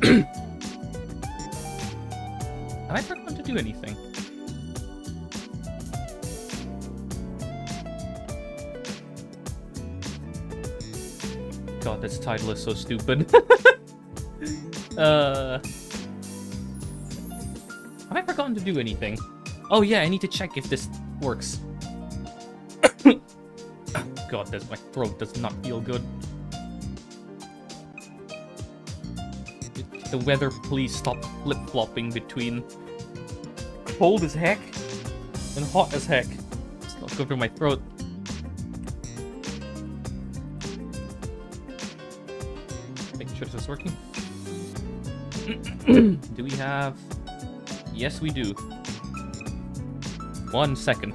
Have I forgotten to do anything? God, this title is so stupid. Have I forgotten to do anything? Oh yeah, I need to check if this works. God, my throat does not feel good. The weather, please stop flip-flopping between cold as heck and hot as heck. It's not good for my throat. Making sure this is working. Do we have... Yes, we do. 1 second.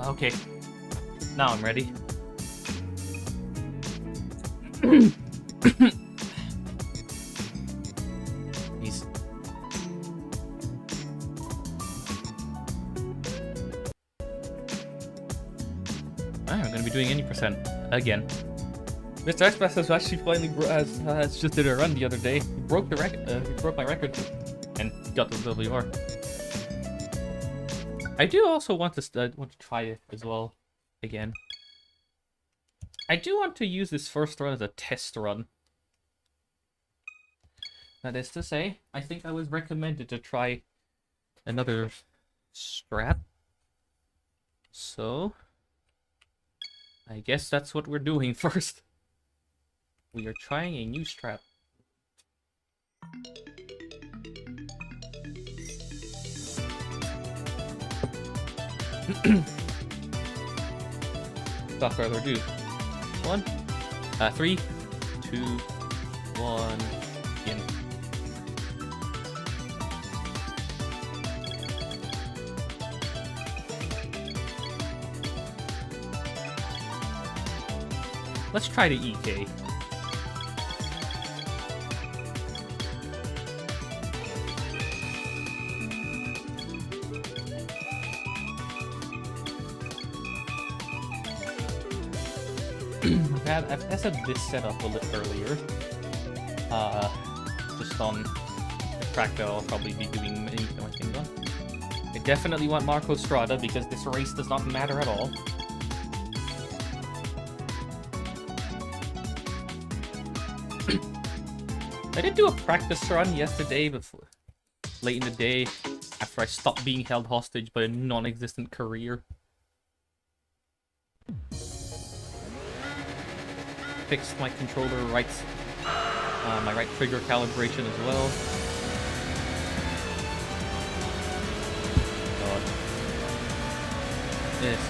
Okay. Now I'm ready. He's... I'm gonna be doing any percent again. Mr. Express has actually finally has just did a run the other day. He broke the record. He broke my record and got the WR. I do also want to try it as well again. I do want to use this first run as a test run. That is to say, I think I was recommended to try another strat. So, I guess that's what we're doing first. We are trying a new strat. Without further ado, 3, 2, 1, in. Let's try the EK. I've tested this setup a little earlier. Just on the track that I'll probably be doing many things on. I definitely want Marco Strada because this race does not matter at all. I did do a practice run yesterday before, late in the day, after I stopped being held hostage by a non-existent career. Fixed my controller rights, my right trigger calibration as well. God. This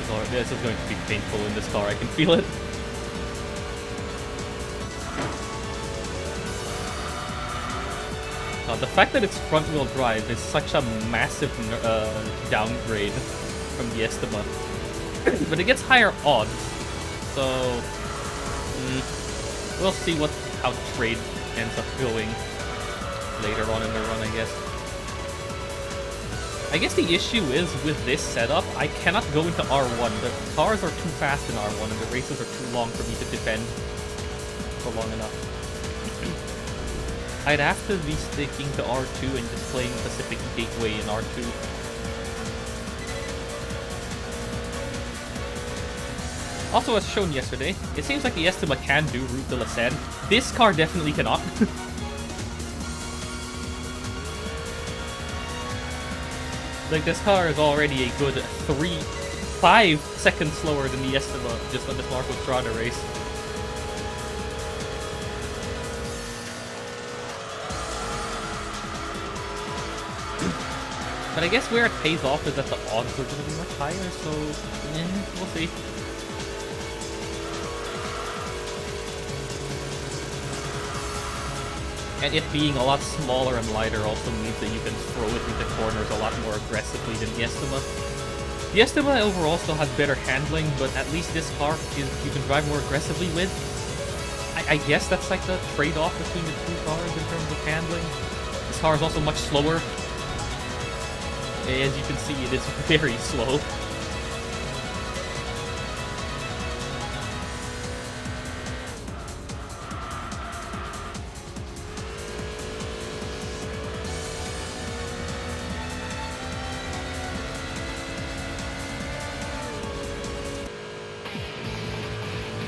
is going to be painful in this car, I can feel it. The fact that it's front-wheel drive is such a massive downgrade from the Estima. But it gets higher odds, so we'll see how trade ends up going later on in the run, I guess. I guess the issue is with this setup, I cannot go into R1. The cars are too fast in R1 and the races are too long for me to defend for long enough. I'd have to be sticking to R2 and just playing Pacific Gateway in R2. Also, as shown yesterday, it seems like the Estima can do Route de la Seine. This car definitely cannot. Like, this car is already a good 5 seconds slower than the Estima just on this Marco Strada race. But I guess where it pays off is that the odds are going to be much higher, so we'll see. And it being a lot smaller and lighter also means that you can throw it into corners a lot more aggressively than the Estima. The Estima overall still has better handling, but at least this car you can drive more aggressively with. I guess that's like the trade-off between the two cars in terms of handling. This car is also much slower. As you can see, it is very slow.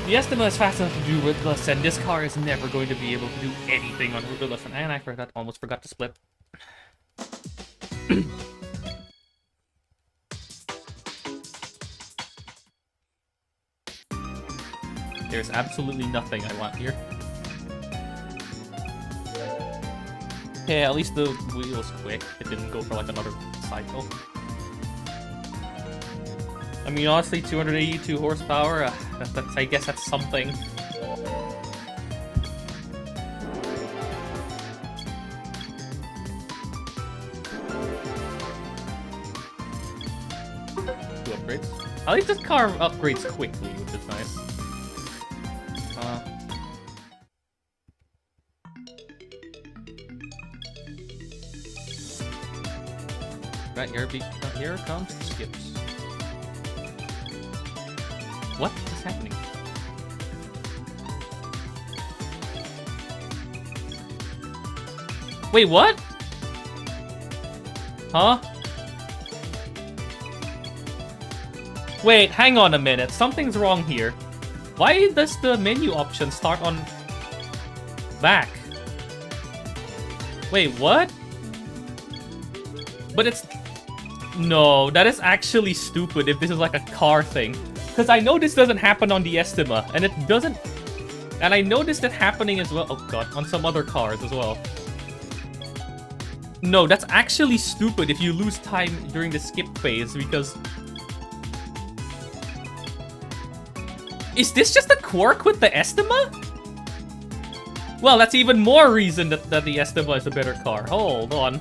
The Estima is fast enough to do rootless, and this car is never going to be able to do anything on rootless. And I almost forgot to split. There's absolutely nothing I want here. Okay, at least the wheel was quick. It didn't go for like another cycle. I mean, honestly, 282 horsepower, I guess that's something. Two upgrades. At least this car upgrades quickly, which is nice. Right, here comes the skips. What is happening? Wait, what? Huh? Wait, hang on a minute. Something's wrong here. Why does the menu option start on back? Wait, what? But it's... No, that is actually stupid if this is like a car thing. Because I know this doesn't happen on the Estima, and it doesn't... And I noticed it happening as well... Oh god, on some other cars as well. No, that's actually stupid if you lose time during the skip phase, because... Is this just a quirk with the Estima? Well, that's even more reason that the Estima is a better car. Hold on.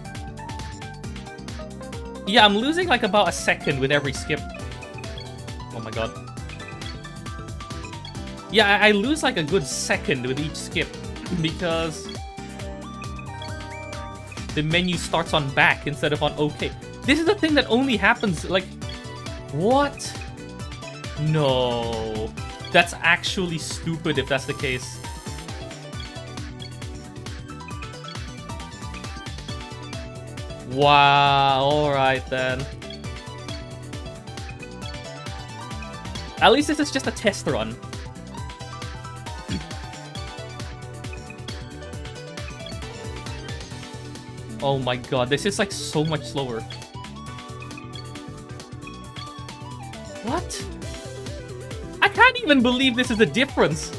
Yeah, I'm losing like about a second with every skip. Oh my god. Yeah, I lose like a good second with each skip because the menu starts on back instead of on OK. This is a thing that only happens like... What? No. That's actually stupid if that's the case. Wow, alright then. At least this is just a test run. Oh my god, this is like so much slower. What? I can't even believe this is a difference.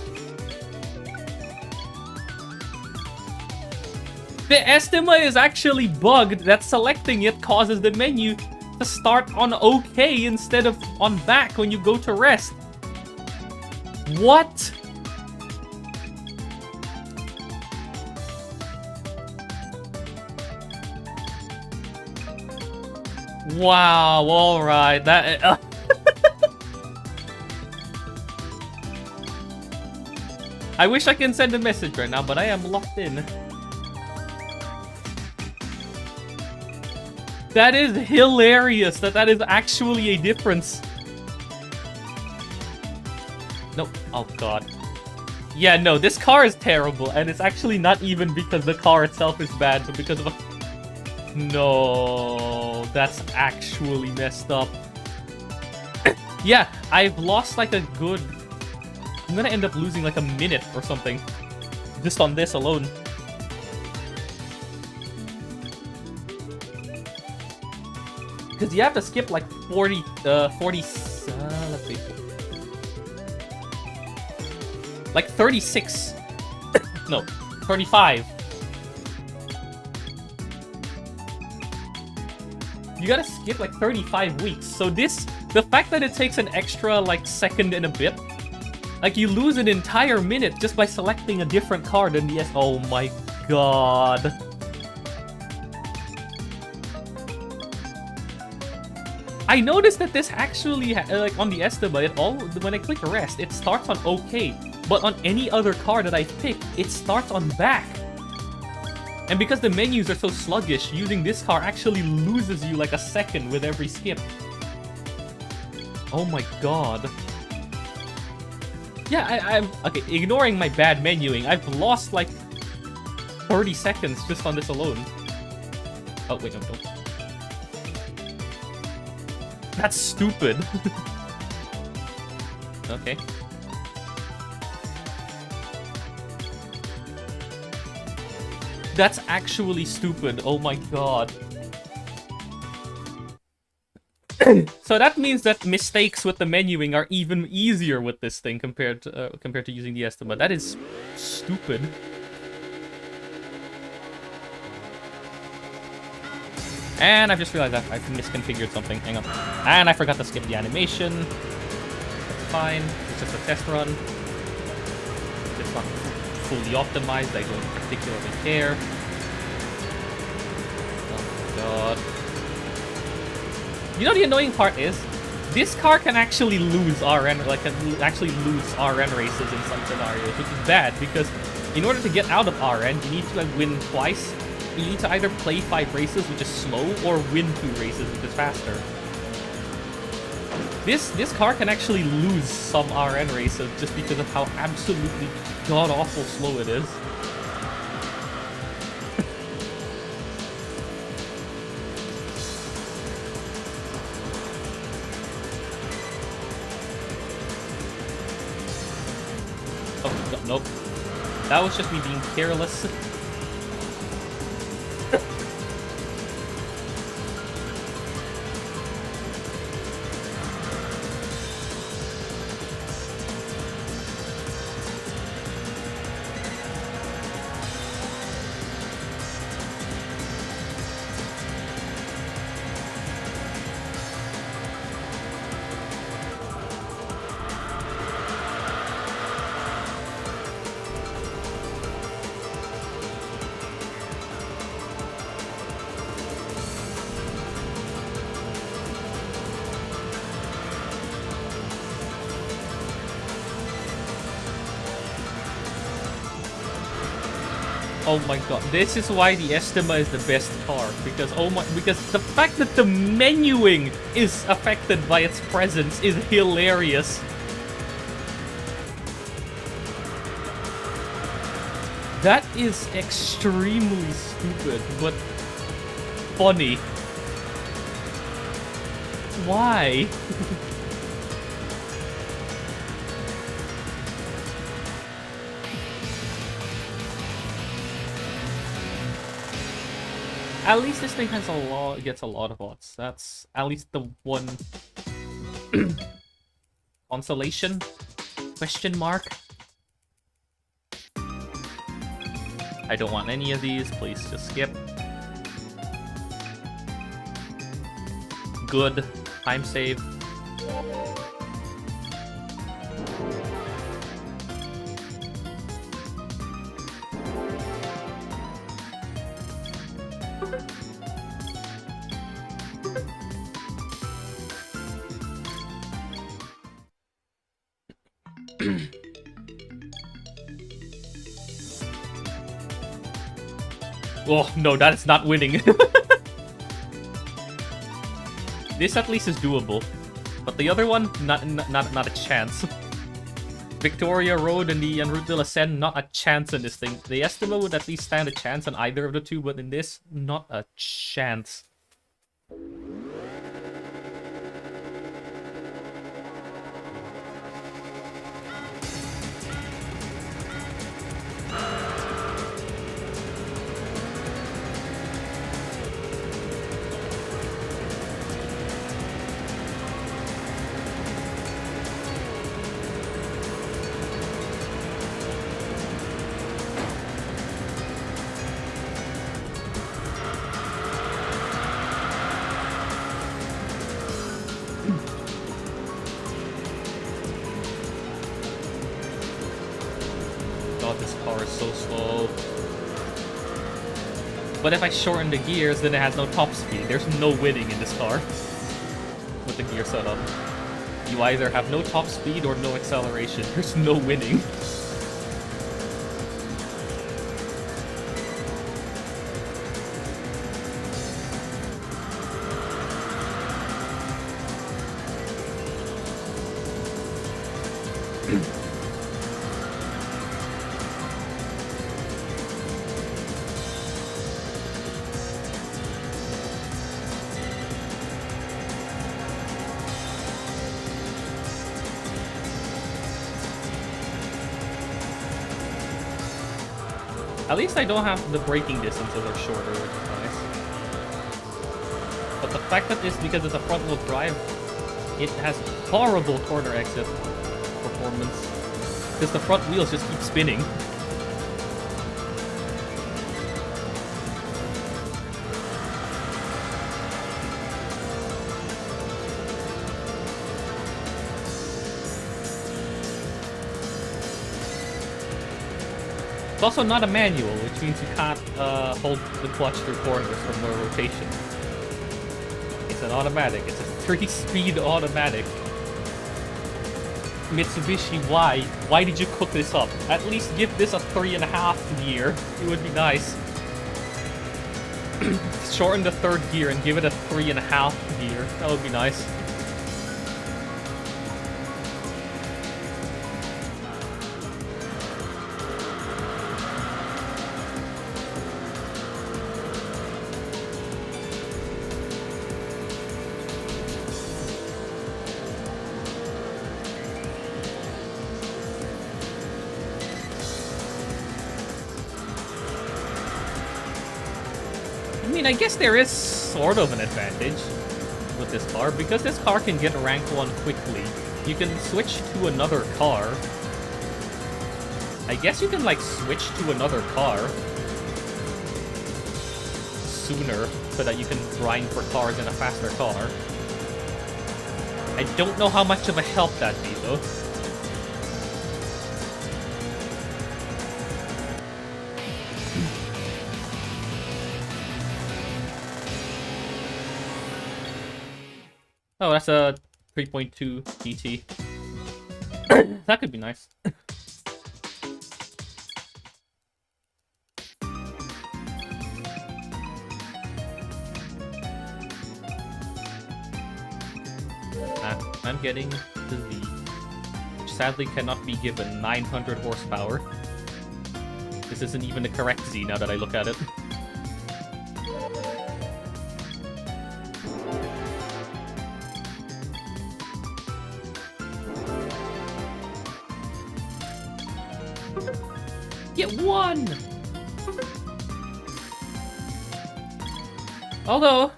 The Estima is actually bugged that selecting it causes the menu to start on OK instead of on back when you go to rest. What? Wow, alright, that... I wish I can send a message right now, but I am locked in. That is hilarious that is actually a difference. No, oh god. Yeah, no, this car is terrible, and it's actually not even because the car itself is bad, but because of a... No, that's actually messed up. Yeah, I've lost like a good... I'm gonna end up losing like a minute or something. Just on this alone. Because you have to skip like 40, let's see. Like 36. No, 35. you gotta skip like 35 weeks. So the fact that it takes an extra like second and a bit, like you lose an entire minute just by selecting a different card than the Oh my god. I noticed that this actually, like on the Estima, when I click rest, it starts on OK. But on any other card that I pick, it starts on back. And because the menus are so sluggish, using this card actually loses you like a second with every skip. Oh my god. Yeah, I'm okay, ignoring my bad menuing, I've lost like 30 seconds just on this alone. Oh, wait, no, don't. That's stupid. Okay. That's actually stupid. Oh my god. So that means that mistakes with the menuing are even easier with this thing compared to using the Estima. That is stupid. And I've just realized that I've misconfigured something. Hang on. And I forgot to skip the animation. That's fine. It's just a test run. It's not fully optimized. I don't particularly care. Oh my god. You know the annoying part is? This car can actually lose RN, like can actually lose RN races in some scenarios, which is bad because in order to get out of RN, you need to like win twice. You need to either play 5 races, which is slow, or win 2 races, which is faster. This car can actually lose some RN races just because of how absolutely god-awful slow it is. Oh, nope. That was just me being careless. Oh my god, this is why the Estima is the best car, because because the fact that the menuing is affected by its presence is hilarious. That is extremely stupid, but funny. Why? At least this thing has gets a lot of odds. That's at least the one consolation? Question mark? I don't want any of these. Please just skip. Good. Time save. Oh, no, that is not winning. This at least is doable. But the other one, not a chance. Victoria Road and the Route de la Seine, not a chance in this thing. The Estima would at least stand a chance on either of the two, but in this, not a chance. god, this car is so slow. But if I shorten the gears, then it has no top speed. There's no winning in this car with the gear setup. You either have no top speed or no acceleration. There's no winning. At least I don't have the braking distances are shorter, which is nice. But the fact that because it's a front-wheel drive, it has horrible corner exit performance. Because the front wheels just keep spinning. It's also not a manual, which means you can't hold the clutch through corners from no rotation. It's an automatic. It's a 3-speed automatic. Mitsubishi, why? Why did you cook this up? At least give this a 3.5 gear. It would be nice. Shorten the third gear and give it a 3.5 gear. That would be nice. I guess there is sort of an advantage with this car, because this car can get rank 1 quickly. You can switch to another car. I guess you can, like, switch to another car sooner so that you can grind for cars in a faster car. I don't know how much of a help that'd be, though. Oh, that's a 3.2 GT. That could be nice. I'm getting the Z, which sadly cannot be given 900 horsepower. This isn't even the correct Z now that I look at it. Get one! Although,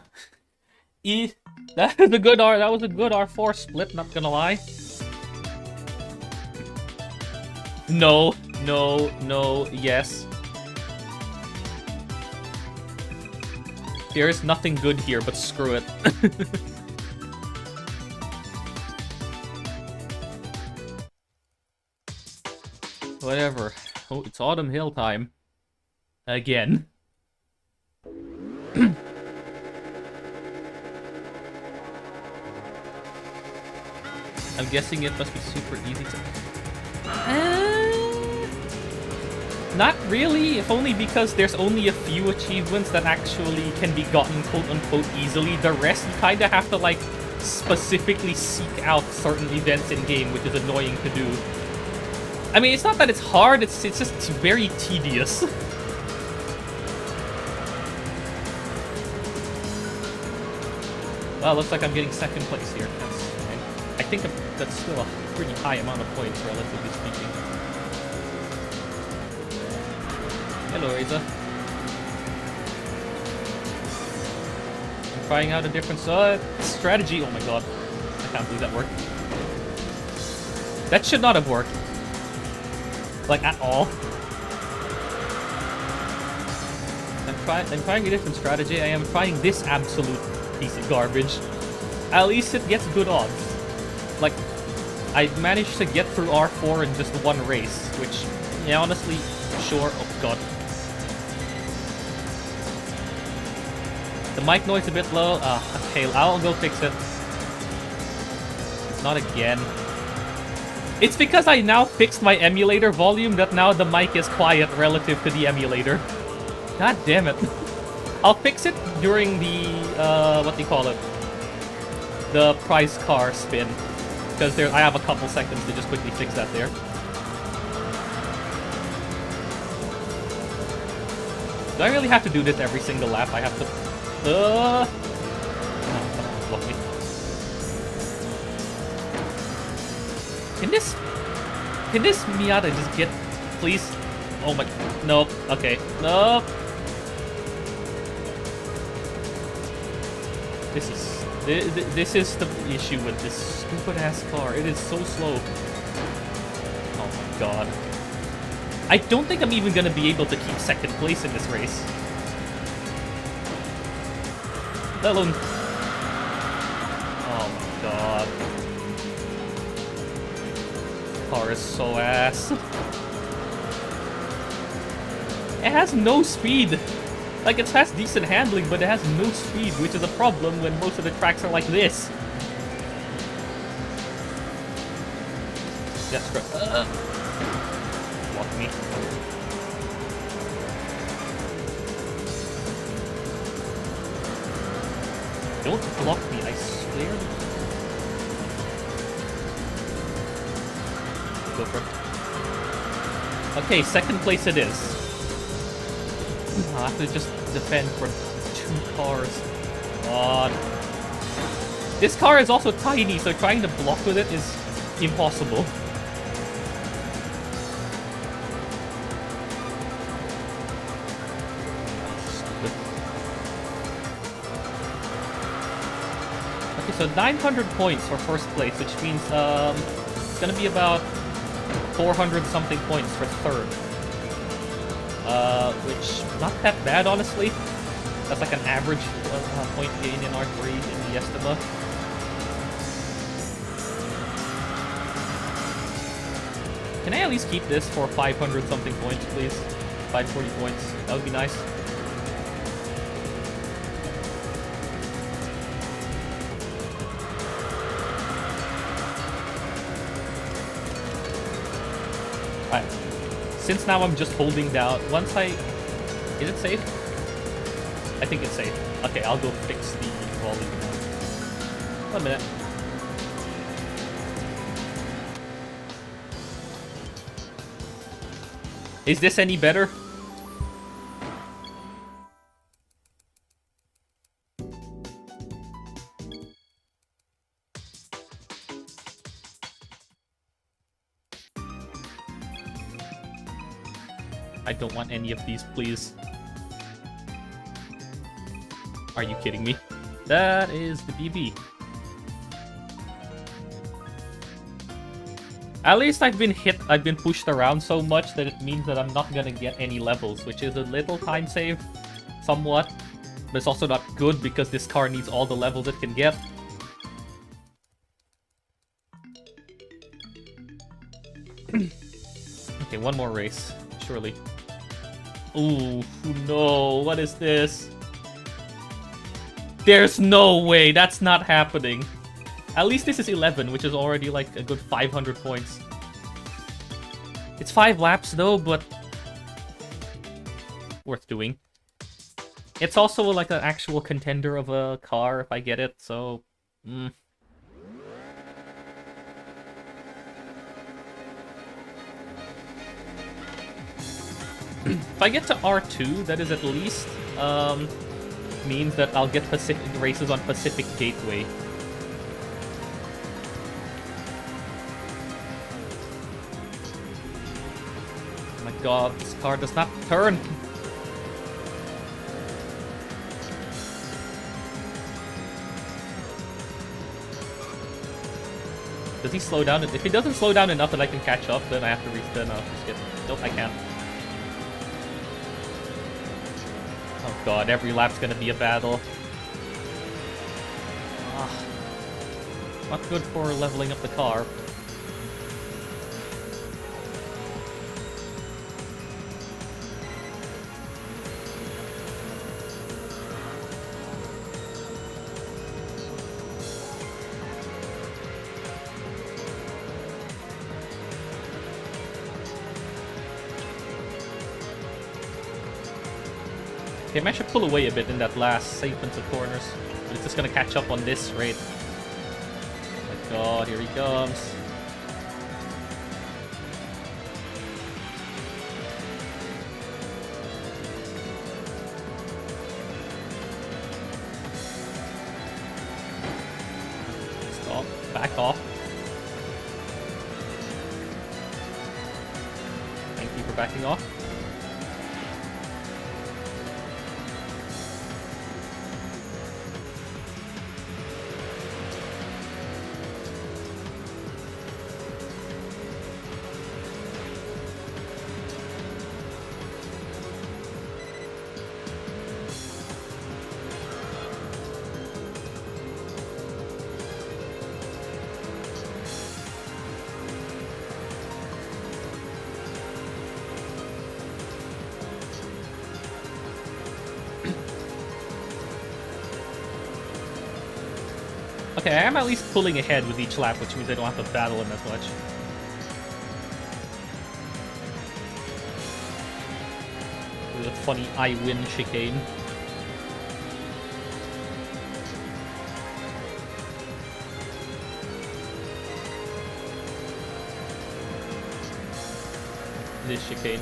that was a good R4 split, not gonna lie. No, yes. There is nothing good here, but screw it. Whatever. Oh, it's Autumn Hill time. Again. I'm guessing it must be super easy to... Not really, if only because there's only a few achievements that actually can be gotten quote-unquote easily. The rest, you kinda have to, like, specifically seek out certain events in-game, which is annoying to do. I mean, it's not that it's hard, it's just very tedious. Well, looks like I'm getting second place here. That's fine. I think that's still a pretty high amount of points, relatively speaking. Hello, Riza. I'm trying out a different strategy. Oh my god. I can't believe that worked. That should not have worked. Like, at all. I'm trying a different strategy. I am trying this absolute piece of garbage. At least it gets good odds. Like, I managed to get through R4 in just one race, which Yeah, honestly, sure. Oh god. The mic noise a bit low. Okay, I'll go fix it. Not again. It's because I now fixed my emulator volume that now the mic is quiet relative to the emulator. God damn it. I'll fix it during the, what do you call it? The prize car spin. Because I have a couple seconds to just quickly fix that there. Do I really have to do this every single lap? I have to... Oh, come on, block me. Can this Miata just get... Please? Oh my... Nope. Okay. Nope. This is the issue with this stupid-ass car. It is so slow. Oh my god. I don't think I'm even gonna be able to keep second place in this race. Let alone... Oh my god. Car is so ass. It has no speed. Like, it has decent handling, but it has no speed, which is a problem when most of the tracks are like this. That's correct. Block me. Don't block me, I swear. Go for it. Okay, second place it is. I'll have to just defend for 2 cars. God. This car is also tiny, so trying to block with it is impossible. Stupid. Okay, so 900 points for first place, which means it's gonna be about 400 something points for third. Which, not that bad, honestly. That's like an average point gain in R3 in the estimate. Can I at least keep this for 500 something points, please? 540 points. That would be nice. Alright. Since now I'm just holding down, once I... Is it safe? I think it's safe. Okay, I'll go fix the volume now. 1 minute. Is this any better? I don't want any of these, please. Are you kidding me? That is the BB. At least I've been pushed around so much that it means that I'm not gonna get any levels, which is a little time save, somewhat. But it's also not good because this car needs all the levels it can get. Okay, one more race, surely. Ooh, no, what is this? There's no way, that's not happening. At least this is 11, which is already like a good 500 points. It's 5 laps though, but worth doing. It's also like an actual contender of a car if I get it, so... If I get to R2, that is at least means that I'll get Pacific races on Pacific Gateway. Oh my god, this car does not turn! Does he slow down? If he doesn't slow down enough that I can catch up, then I have to restart. No, just get... Nope, I can't. Oh god, every lap's gonna be a battle. Not good for leveling up the car. Okay, I should pull away a bit in that last segment of corners. But it's just gonna catch up on this rate. Oh my god, here he comes. Stop. Back off. Thank you for backing off. Okay, I am at least pulling ahead with each lap, which means I don't have to battle him as much. There's a funny I win chicane. This chicane.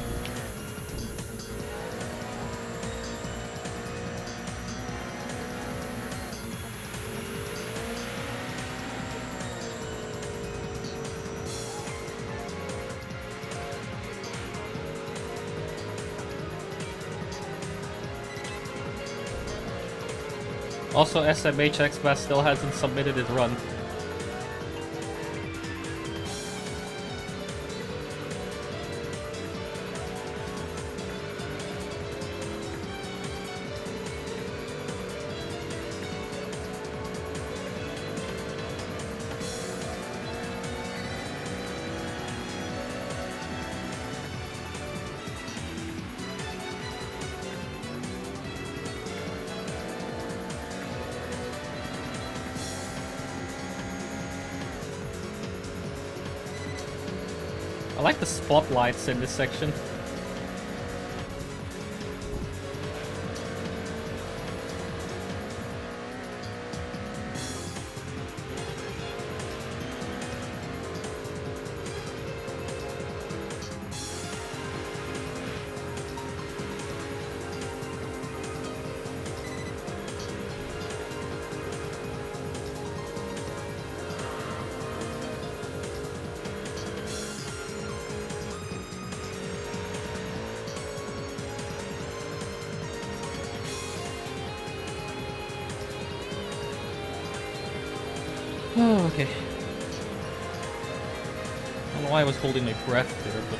Also, SMH Expat still hasn't submitted his run. I like the spotlights in this section. Oh, okay. I don't know why I was holding my breath there, but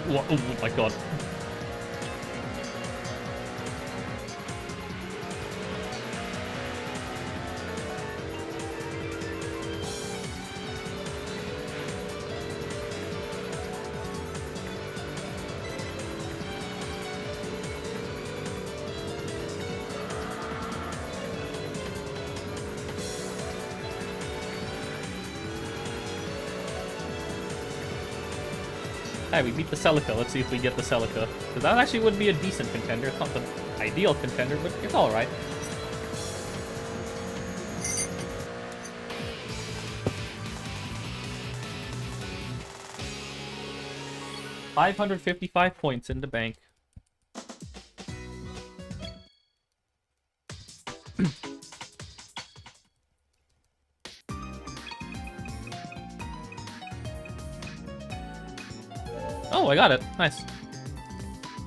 what? Oh my god. Hey, we beat the Celica. Let's see if we get the Celica. Because that actually would be a decent contender. It's not the ideal contender, but it's alright. $555 points in the bank. Oh, I got it. Nice.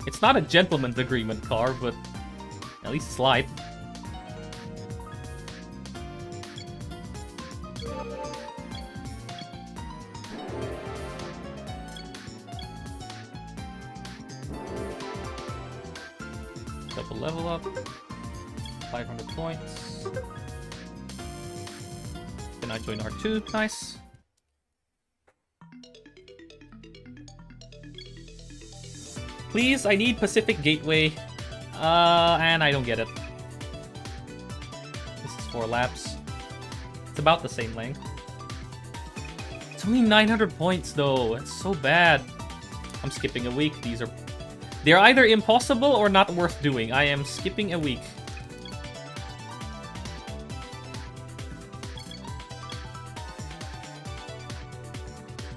It's not a gentleman's agreement car, but at least it's light. Double level up. 500 points. Can I join R2? Nice. Please, I need Pacific Gateway. And I don't get it. This is 4 laps. It's about the same length. It's only 900 points though. It's so bad. I'm skipping a week. They're either impossible or not worth doing. I am skipping a week.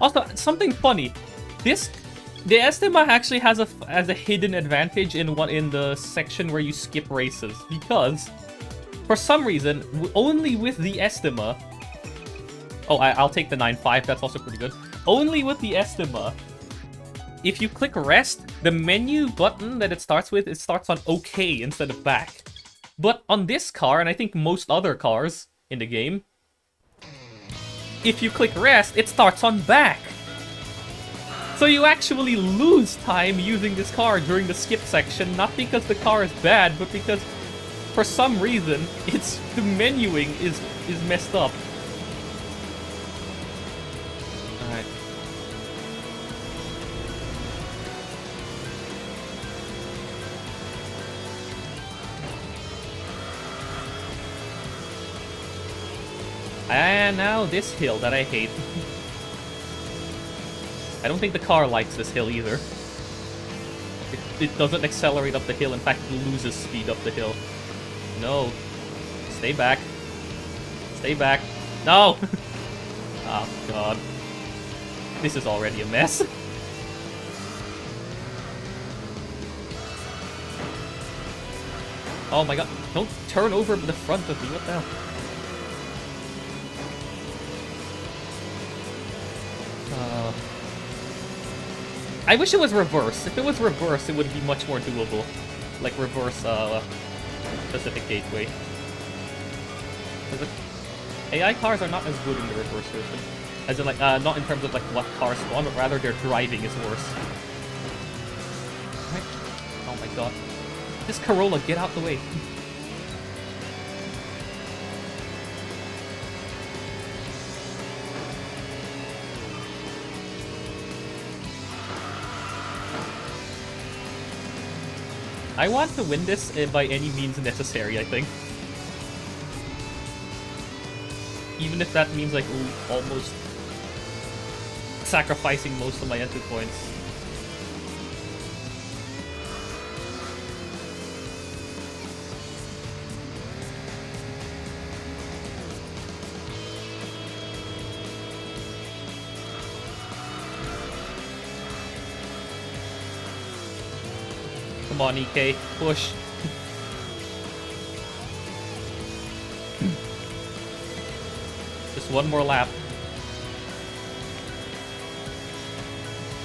Also, something funny. The Estima actually has a hidden advantage in the section where you skip races, because for some reason only with the Estima. Oh, I'll take the 9.5. That's also pretty good. Only with the Estima, if you click rest, the menu button that it starts with, it starts on OK instead of back. But on this car, and I think most other cars in the game, if you click rest, it starts on back. So you actually lose time using this car during the skip section, not because the car is bad, but because for some reason the menuing is messed up. Alright. And now this hill that I hate. I don't think the car likes this hill either. It doesn't accelerate up the hill. In fact, it loses speed up the hill. No. Stay back. Stay back. No! Oh, God. This is already a mess. Oh my God. Don't turn over the front of me. What the hell? I wish it was reverse. If it was reverse, it would be much more doable. Like reverse Pacific Gateway. Because AI cars are not as good in the reverse version. As in, like, not in terms of like what cars spawn, but rather their driving is worse. Right? Oh my God. This Corolla, get out the way. I want to win this by any means necessary, I think. Even if that means, like, almost sacrificing most of my entry points. Come on, EK, push. Just one more lap.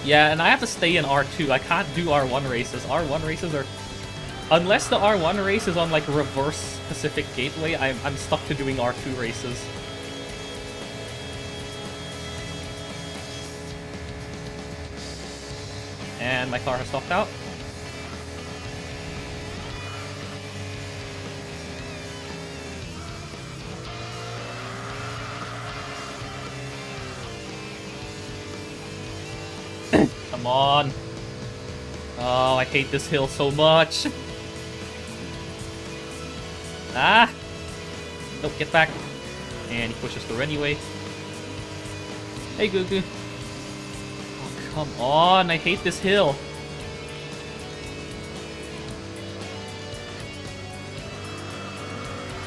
Yeah, and I have to stay in R2. I can't do R1 races. R1 races are... Unless the R1 race is on, like, reverse Pacific Gateway, I'm stuck to doing R2 races. And my car has stopped out. Come on. Oh, I hate this hill so much. Ah! Nope, get back. And he pushes through anyway. Hey, Gugu. Oh, come on. I hate this hill.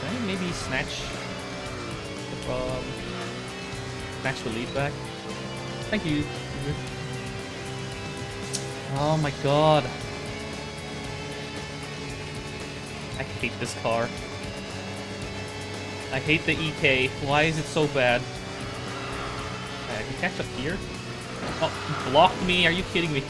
Can I maybe snatch the lead back? Thank you. Oh my God. I hate this car. I hate the EK. Why is it so bad? I can catch up here? Oh, you blocked me. Are you kidding me?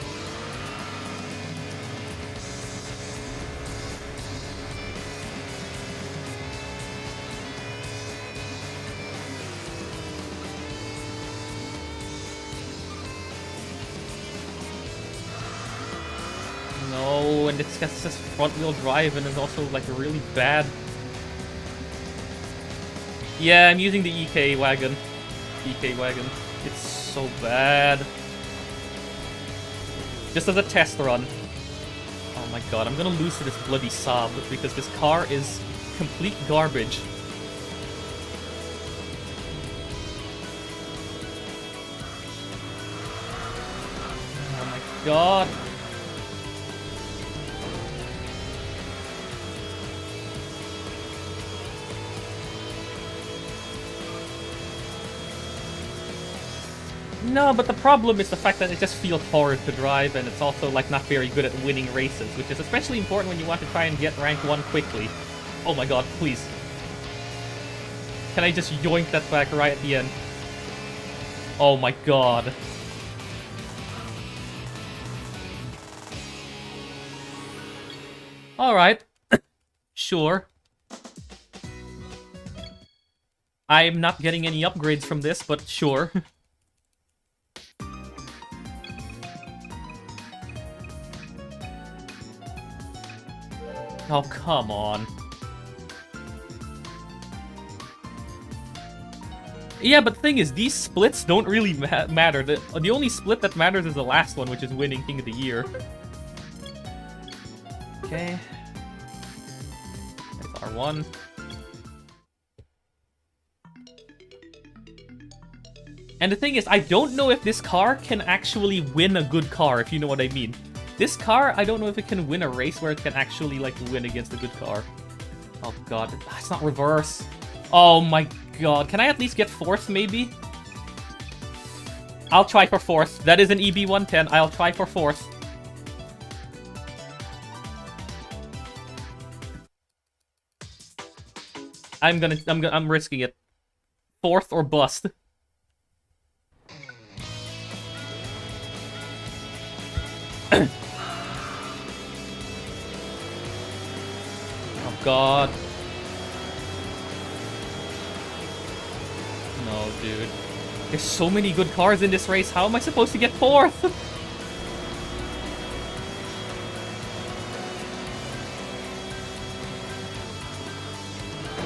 No, and it's got this front-wheel drive and it's also like really bad. Yeah, I'm using the EK wagon. EK wagon. It's so bad. Just as a test run. Oh my god, I'm gonna lose to this bloody Saab because this car is complete garbage. Oh my god. No, but the problem is the fact that it just feels hard to drive, and it's also, like, not very good at winning races, which is especially important when you want to try and get rank 1 quickly. Oh my god, please. Can I just yoink that back right at the end? Oh my god. Alright. Sure. I'm not getting any upgrades from this, but sure. Oh, come on. Yeah, but the thing is, these splits don't really matter. The only split that matters is the last one, which is winning King of the Year. Okay. There's R1. And the thing is, I don't know if this car can actually win a good car, if you know what I mean. This car, I don't know if it can win a race where it can actually, like, win against a good car. Oh god, it's not reverse. Oh my god, can I at least get 4th, maybe? I'll try for 4th. That is an EB110, I'll try for 4th. I'm risking it. 4th or bust. Oh god. No, dude. There's so many good cars in this race. How am I supposed to get 4th?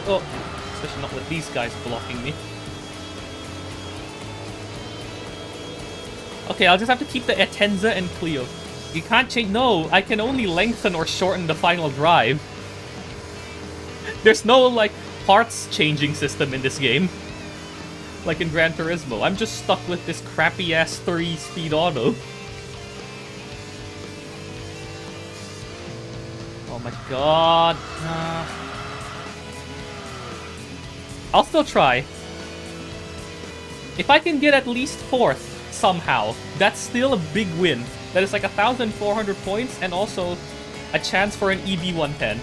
Oh, especially not with these guys blocking me. Okay, I'll just have to keep the Enthusia and Clio. You can't change. No, I can only lengthen or shorten the final drive. There's no, like, parts changing system in this game. Like in Gran Turismo. I'm just stuck with this crappy-ass 3-speed auto. Oh my god. I'll still try. If I can get at least 4th somehow, that's still a big win. That is like 1,400 points and also a chance for an EB110.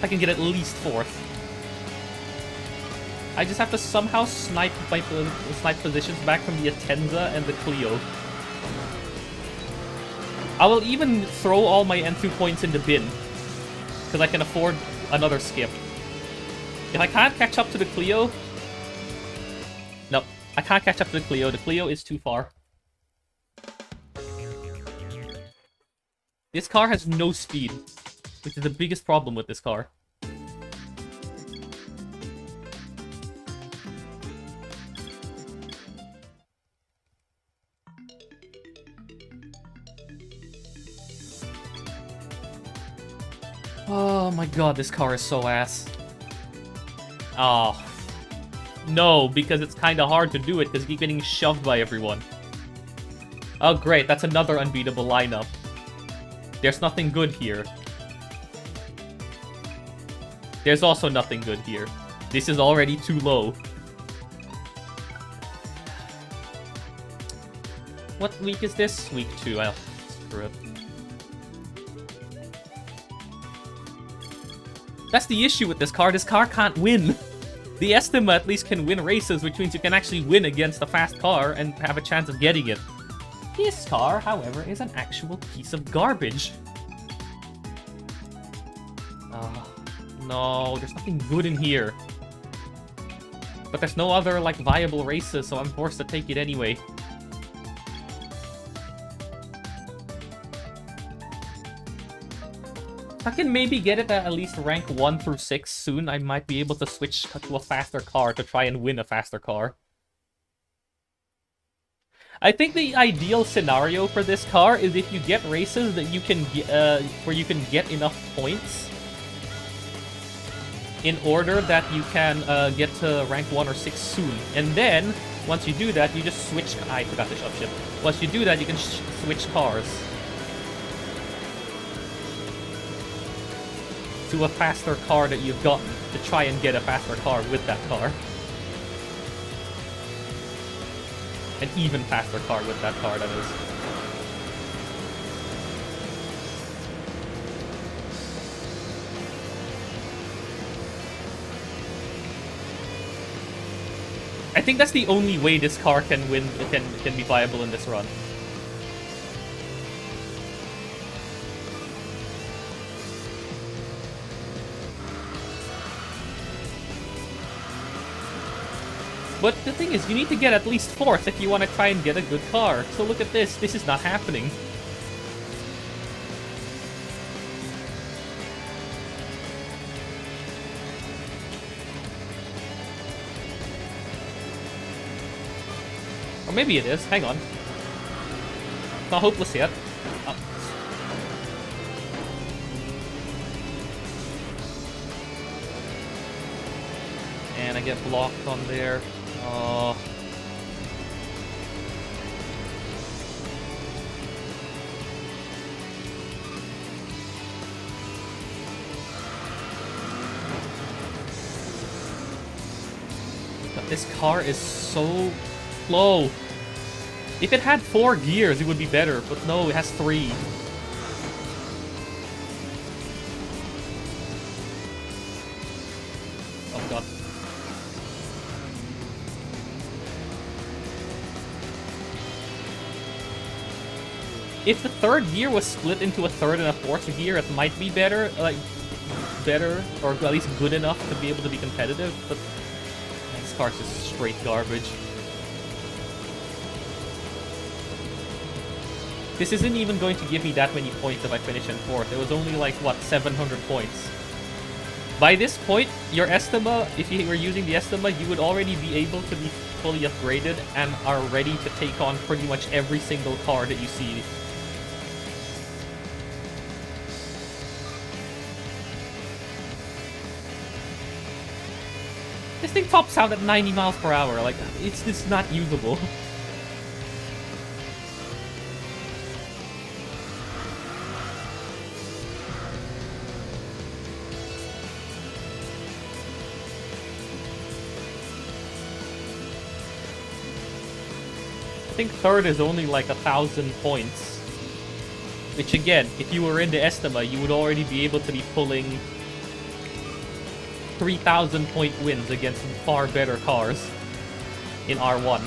I can get at least 4th. I just have to somehow snipe positions back from the Enthusia and the Clio. I will even throw all my N2 points in the bin, because I can afford another skip. If I can't catch up to the Clio... Nope, I can't catch up to the Clio. The Clio is too far. This car has no speed, which is the biggest problem with this car. Oh my god, this car is so ass. Oh. No, because it's kind of hard to do it because you keep getting shoved by everyone. Oh great, that's another unbeatable lineup. There's nothing good here. There's also nothing good here. This is already too low. What week is this? Week 2. Well, screw it. That's the issue with this car. This car can't win. The Estima at least can win races, which means you can actually win against a fast car and have a chance of getting it. This car, however, is an actual piece of garbage. No, there's nothing good in here. But there's no other, like, viable races, so I'm forced to take it anyway. If I can maybe get it at least rank 1 through 6 soon, I might be able to switch to a faster car to try and win a faster car. I think the ideal scenario for this car is if you get races that you can where you can get enough points in order that you can get to rank 1 or 6 soon. And then, once you do that, you just switch... I forgot to shove ship. Once you do that, you can switch cars to a faster car that you've gotten to try and get a faster car with that car. An even faster car with that car, that is. I think that's the only way this car can win, can be viable in this run. But the thing is, you need to get at least 4th if you want to try and get a good car. So look at this. This is not happening. Or maybe it is. Hang on. It's not hopeless yet. Oh. And I get blocked on there. Oh. But this car is so slow. If it had 4 gears, it would be better, but no, it has 3. Oh god. If the 3rd gear was split into a 3rd and a 4th gear, it might be better, better, or at least good enough to be able to be competitive, but this car's just straight garbage. This isn't even going to give me that many points if I finish in 4th. It was only like, what, 700 points. By this point, your Estima, if you were using the Estima, you would already be able to be fully upgraded and are ready to take on pretty much every single car that you see. This thing tops out at 90 miles per hour. Like, it's just not usable. I think 3rd is only like 1,000 points. Which again, if you were in the Estima, you would already be able to be pulling 3,000 point wins against far better cars in R1.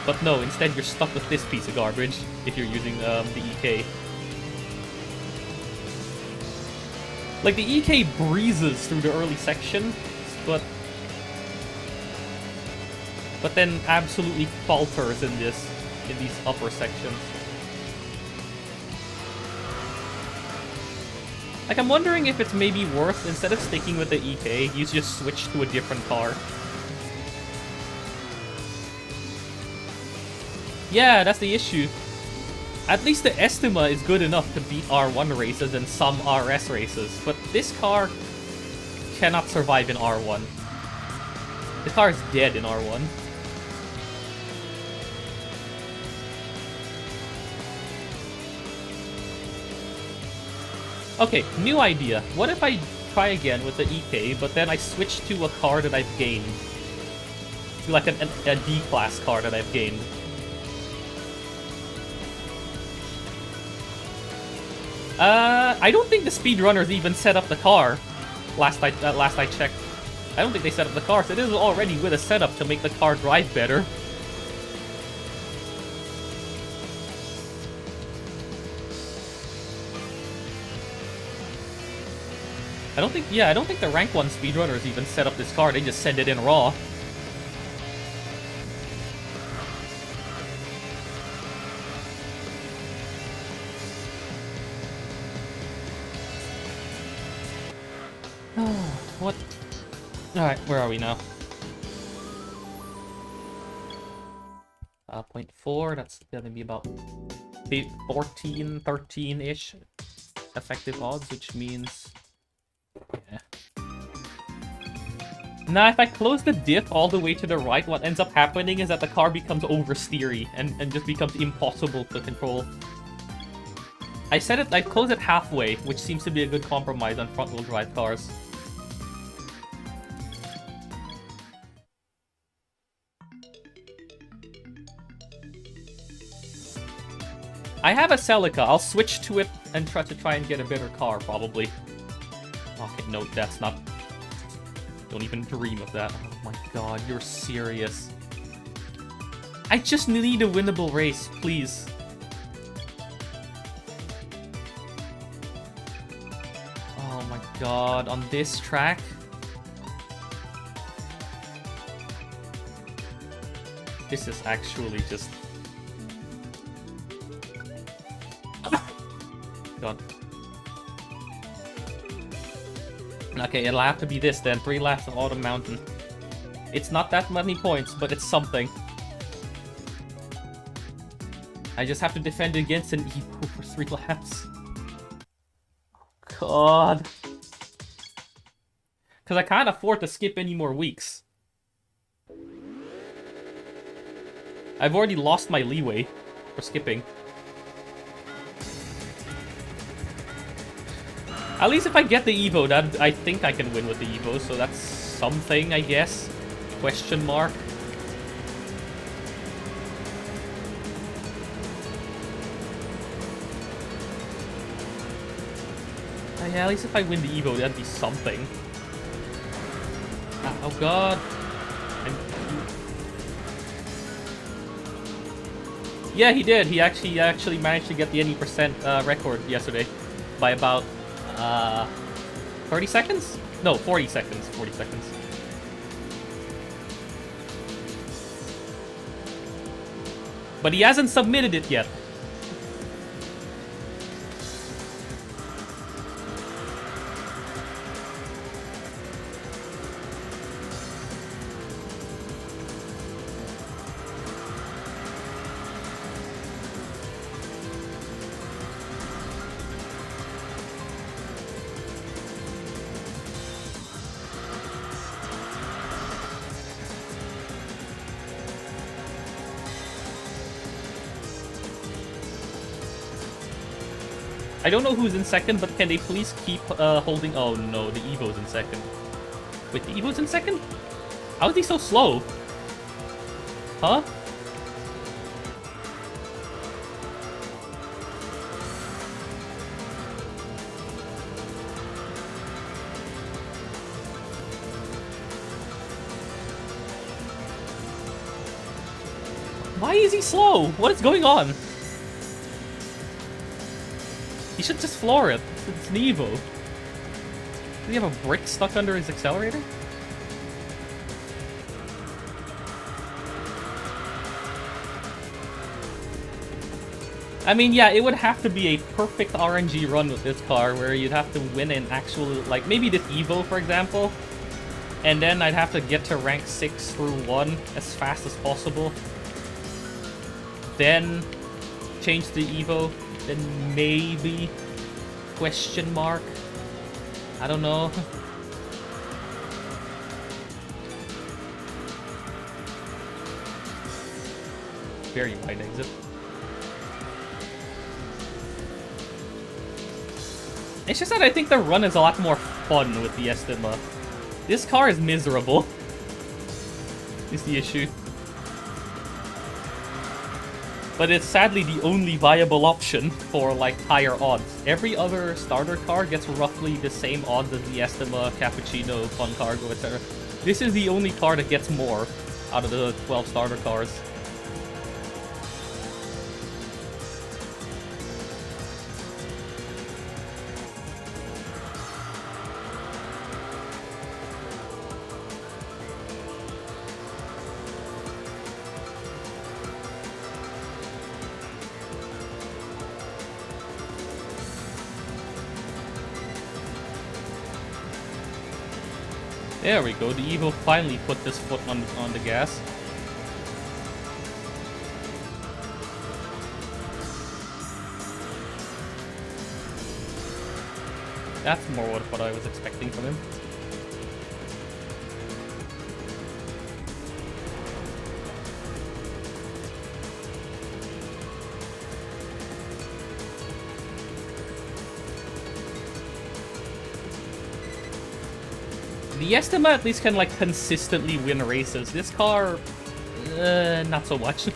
But no, instead you're stuck with this piece of garbage if you're using the EK. Like, the EK breezes through the early section, but then absolutely falters in these upper sections. Like, I'm wondering if it's maybe worth, instead of sticking with the EK, you just switch to a different car. Yeah, that's the issue. At least the Estima is good enough to beat R1 races and some RS races, but this car cannot survive in R1. This car is dead in R1. Okay, new idea. What if I try again with the EK, but then I switch to a car that I've gained? To like a D-class car that I've gained. I don't think the speedrunners even set up the car. Last I checked. I don't think they set up the car, so it is already with a setup to make the car drive better. I don't think the rank 1 speedrunners even set up this car, they just send it in raw. What? Alright, where are we now? 0.4, that's gonna be about 14, 13-ish effective odds, which means... yeah. Now, if I close the diff all the way to the right, what ends up happening is that the car becomes oversteery and just becomes impossible to control. I close it halfway, which seems to be a good compromise on front-wheel drive cars. I have a Celica. I'll switch to it and try and get a better car, probably. Okay, no, that's not... don't even dream of that. Oh my god, you're serious. I just need a winnable race, please. Oh my god, on this track? This is actually just... God. Okay, it'll have to be this then. 3 laps of Autumn Mountain. It's not that many points, but it's something. I just have to defend against an Evo for 3 laps. God. Because I can't afford to skip any more weeks. I've already lost my leeway for skipping. At least if I get the Evo, that I think I can win with the Evo, so that's something, I guess. Question mark. Yeah, at least if I win the Evo, that'd be something. Oh god. Yeah, he did. He actually managed to get the any percent record yesterday by about 30 seconds? No, 40 seconds. 40 seconds. But he hasn't submitted it yet. I don't know who's in second, but can they please keep holding... Oh no, the Evo's in second. Wait, the Evo's in second? How is he so slow? Huh? Why is he slow? What is going on? He should just floor it. It's an Evo. Does he have a brick stuck under his accelerator? I mean, yeah, it would have to be a perfect RNG run with this car where you'd have to win an actual, like, maybe this Evo, for example. And then I'd have to get to rank 6 through 1 as fast as possible. Then change the Evo. Then maybe question mark. I don't know. Very wide exit. It's just that I think the run is a lot more fun with the Estima. This car is miserable. Is the issue. But it's sadly the only viable option for, like, higher odds. Every other starter car gets roughly the same odds as the Estima, Cappuccino, Fun Cargo, etc. This is the only car that gets more out of the 12 starter cars. There we go, the Evo finally put this foot on the gas. That's more what I was expecting from him. The Estima at least can, like, consistently win races. This car, not so much.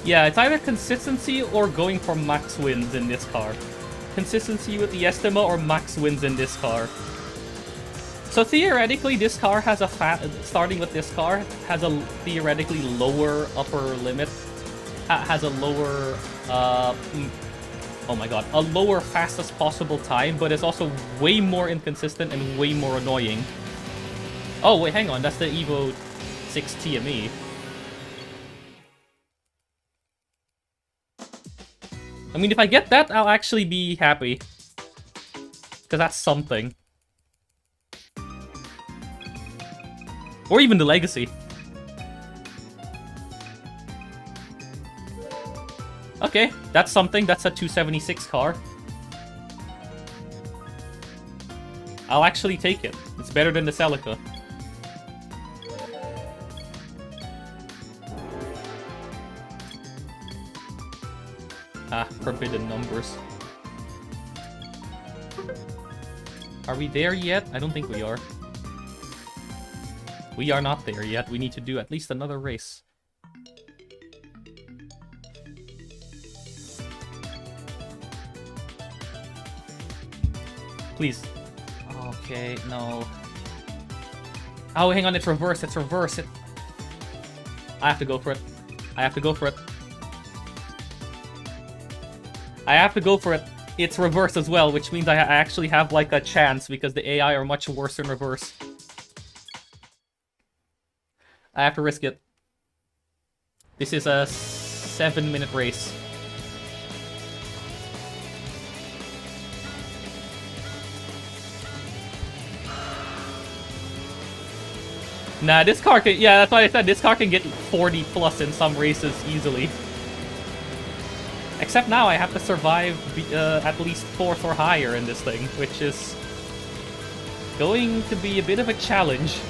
Yeah, it's either consistency or going for max wins in this car. Consistency with the Estima or max wins in this car. So theoretically, this car has a starting with this car has a theoretically lower upper limit, has a lower oh my god, a lower fastest possible time, but it's also way more inconsistent and way more annoying. Oh wait, hang on, that's the Evo 6 TME. I mean, if I get that, I'll actually be happy. Because that's something. Or even the Legacy. Okay, that's something. That's a 276 car. I'll actually take it. It's better than the Celica. Ah, forbidden numbers. Are we there yet? I don't think we are. We are not there yet. We need to do at least another race. Please. Okay, no. Oh, hang on, it's reverse, it's reverse. I have to go for it. I have to go for it. I have to go for it. It's reverse as well, which means I actually have, like, a chance because the AI are much worse in reverse. I have to risk it. This is a 7-minute race. Nah, this car can... Yeah, that's why I said this car can get 40 plus in some races easily. Except now I have to survive at least 4th or higher in this thing, which is going to be a bit of a challenge.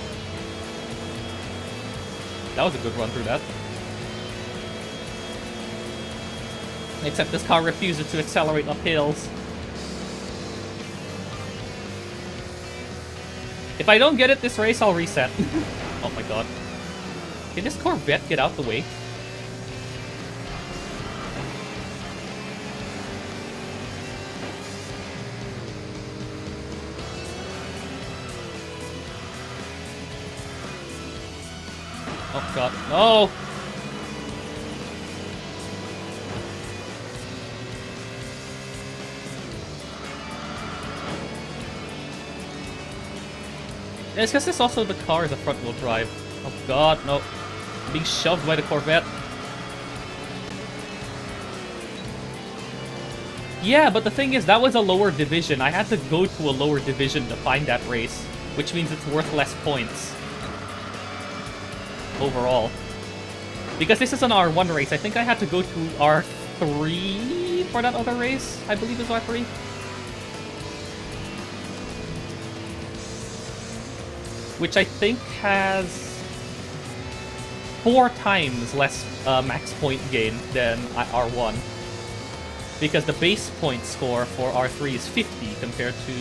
That was a good run through that. Except this car refuses to accelerate up hills. If I don't get it this race, I'll reset. Oh my god. Can this Corvette get out the way? Oh god, no! It's because this also the car is a front-wheel drive. Oh god, no. I'm being shoved by the Corvette. Yeah, but the thing is, that was a lower division. I had to go to a lower division to find that race, which means it's worth less points overall. Because this is an R1 race, I think I had to go to R3 for that other race. I believe it's R3. Which I think has 4 times less max point gain than R1. Because the base point score for R3 is 50 compared to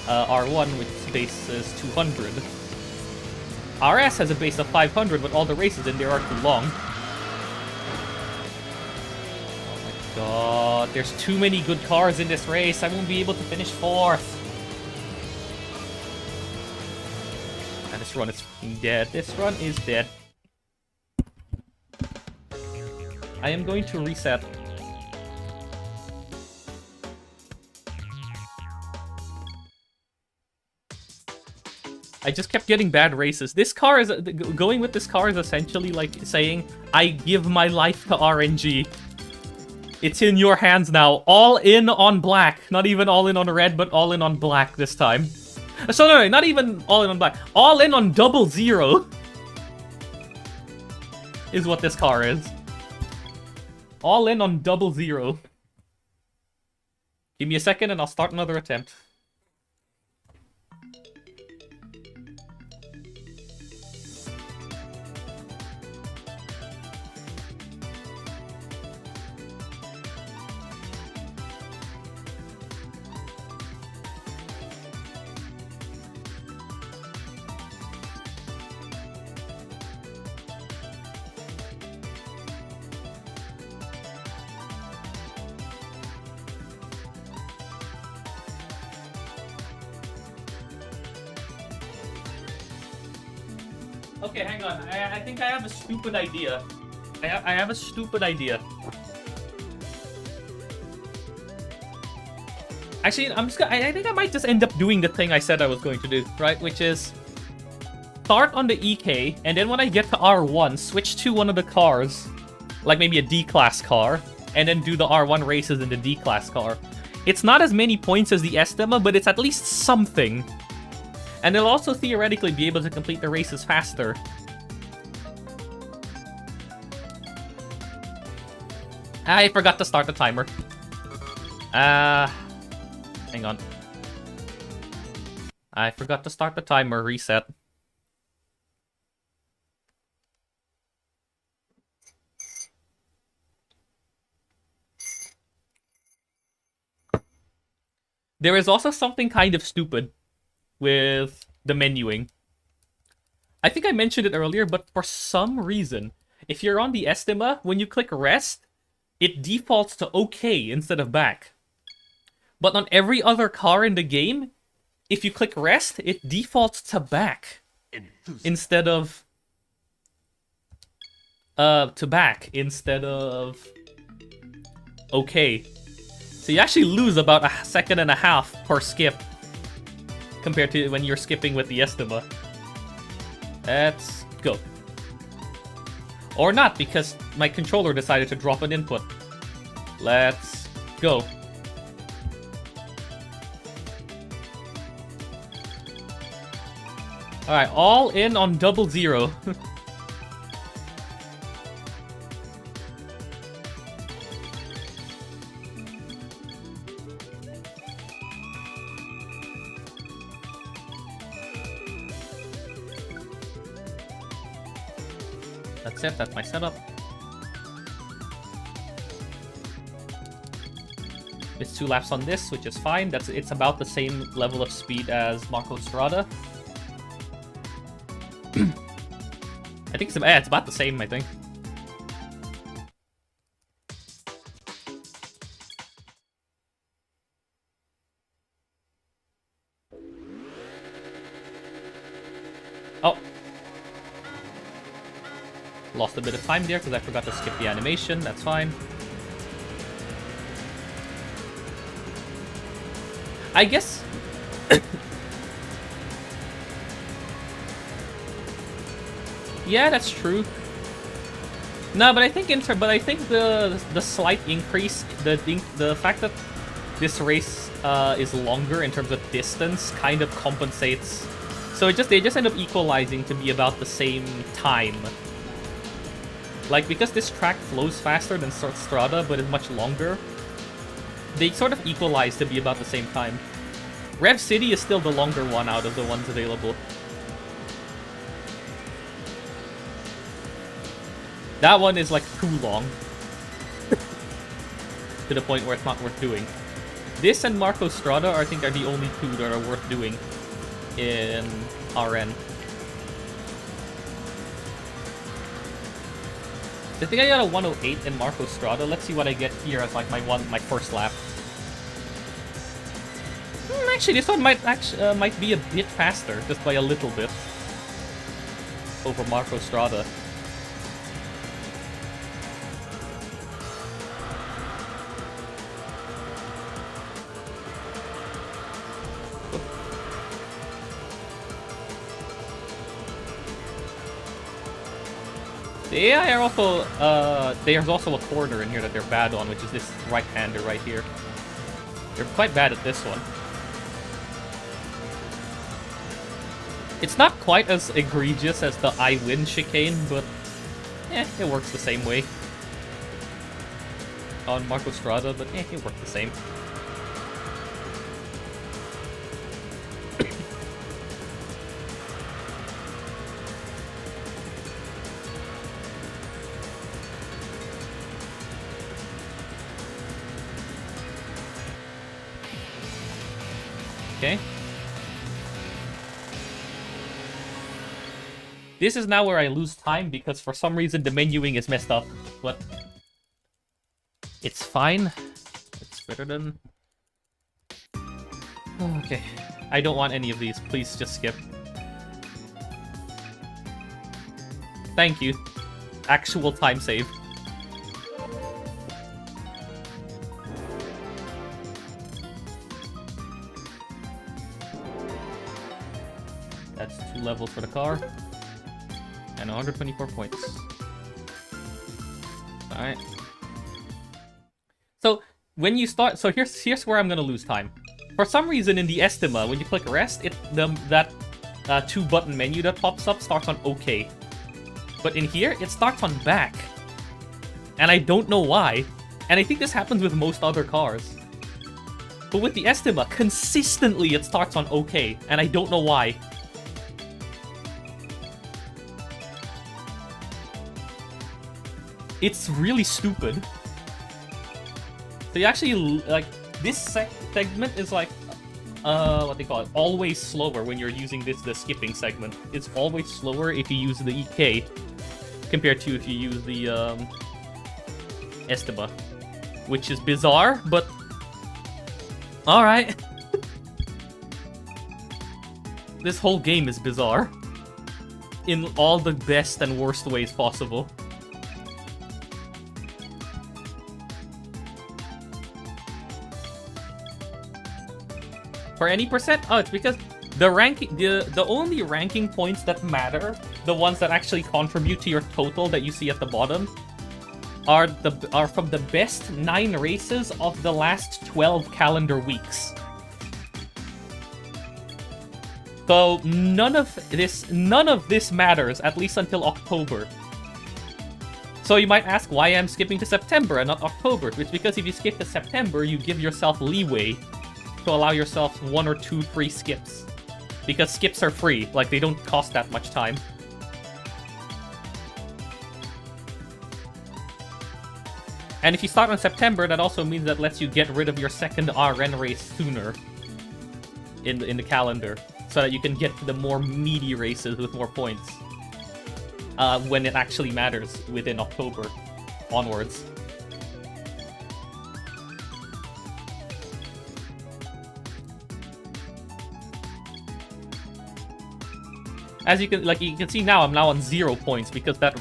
R1, which base is 200. RS has a base of 500, but all the races in there are too long. Oh my god, there's too many good cars in this race. I won't be able to finish 4th. And this run is fucking dead. This run is dead. I am going to reset. I just kept getting bad races. This car is... Going with this car is essentially like saying, I give my life to RNG. It's in your hands now. All in on black. Not even all in on red, but all in on black this time. So no, not even all in on black. All in on 00. Is what this car is. All in on 00. Give me a second and I'll start another attempt. Okay, hang on. I think I have a stupid idea. I have a stupid idea. Actually, I think I might just end up doing the thing I said I was going to do, right? Which is start on the EK, and then when I get to R1, switch to one of the cars, like maybe a D-class car, and then do the R1 races in the D-class car. It's not as many points as the Estima, but it's at least something. And they'll also theoretically be able to complete the races faster. I forgot to start the timer. Hang on. I forgot to start the timer. Reset. There is also something kind of stupid with the menuing. I think I mentioned it earlier, but for some reason, if you're on the Estima, when you click rest, it defaults to OK instead of back. But on every other car in the game, if you click rest, it defaults to back. Instead of... to back instead of... OK. So you actually lose about a second and a half per skip. Compared to when you're skipping with the Estima. Let's go. Or not, because my controller decided to drop an input. Let's go. Alright, all in on 00. That's it, that's my setup. It's 2 laps on this, which is fine. It's about the same level of speed as Marco Strada. I think it's about the same, I think. Oh. Lost a bit of time there because I forgot to skip the animation. That's fine. I guess... yeah, that's true. No, but I think the slight increase, the fact that this race is longer in terms of distance kind of compensates. So they just end up equalizing to be about the same time. Like, because this track flows faster than Strada, but is much longer, they sort of equalize to be about the same time. Rev City is still the longer one out of the ones available. That one is, like, too long. To the point where it's not worth doing. This and Marco Strada, I think, are the only two that are worth doing in RN. I think I got a 108 in Marco Strada. Let's see what I get here as like my first lap. Actually, this one might be a bit faster, just by a little bit, over Marco Strada. The AI are also, there's also a corner in here that they're bad on, which is this right-hander right here. They're quite bad at this one. It's not quite as egregious as the I win chicane, but it works the same way. On Marco Strada, but it worked the same. Okay. This is now where I lose time because for some reason the menuing is messed up, but it's fine. It's better than... Okay. I don't want any of these. Please just skip. Thank you. Actual time save. That's 2 levels for the car. And 124 points. Alright. So, when you start... So here's where I'm gonna lose time. For some reason in the Estima, when you click rest, that 2-button menu that pops up starts on OK. But in here, it starts on back. And I don't know why. And I think this happens with most other cars. But with the Estima, consistently it starts on OK. And I don't know why. It's really stupid. So you actually, like, this segment is like, what they call it, always slower when you're using the skipping segment. It's always slower if you use the EK compared to if you use the Estima, which is bizarre, but alright. This whole game is bizarre in all the best and worst ways possible. For any percent? Oh, it's because the ranking, the only ranking points that matter, the ones that actually contribute to your total that you see at the bottom, are from the best 9 races of the last 12 calendar weeks. So none of this matters, at least until October. So you might ask why I'm skipping to September and not October. It's because if you skip to September, you give yourself leeway to allow yourself 1 or 2 free skips. Because skips are free, like they don't cost that much time. And if you start on September, that also means that lets you get rid of your second RN race sooner in the calendar, so that you can get to the more meaty races with more points when it actually matters within October onwards. As you can see now, I'm now on 0 points because that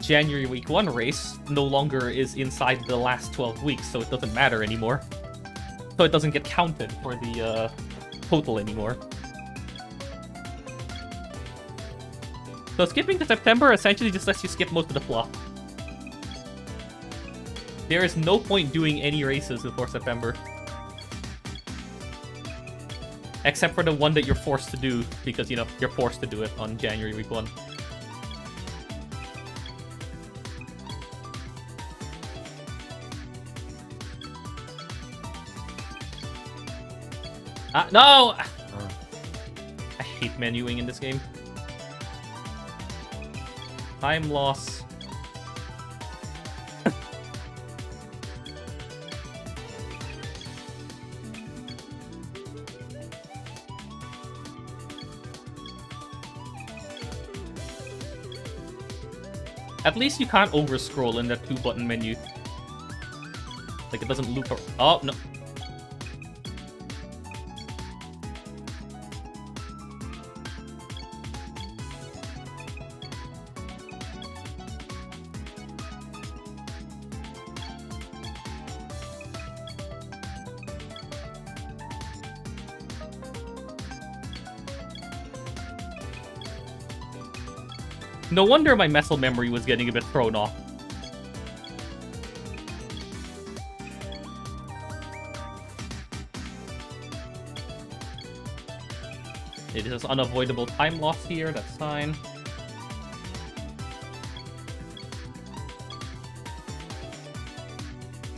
January week 1 race no longer is inside the last 12 weeks, so it doesn't matter anymore. So it doesn't get counted for the total anymore. So skipping to September essentially just lets you skip most of the fluff. There is no point doing any races before September. Except for the one that you're forced to do, because, you know, you're forced to do it on January week 1. No! I hate menuing in this game. Time loss. At least you can't over-scroll in that 2-button menu. Like, it doesn't loop or... Oh, no. No wonder my muscle memory was getting a bit thrown off. It is unavoidable time loss here, that's fine.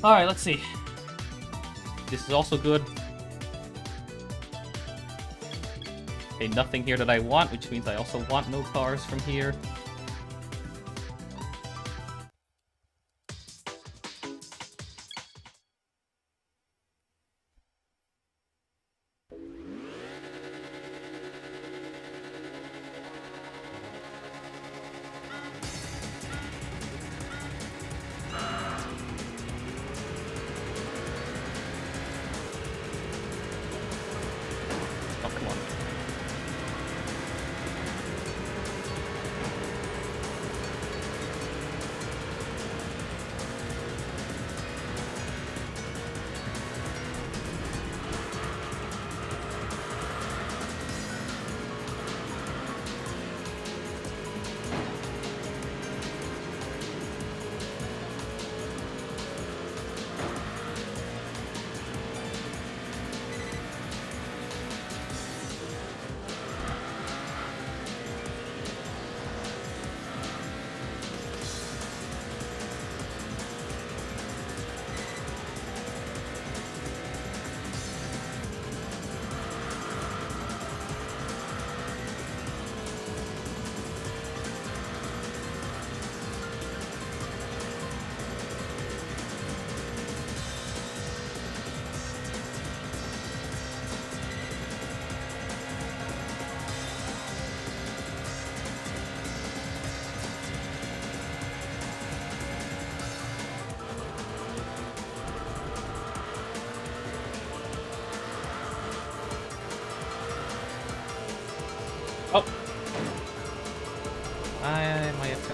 Alright, let's see. This is also good. Okay, nothing here that I want, which means I also want no cars from here.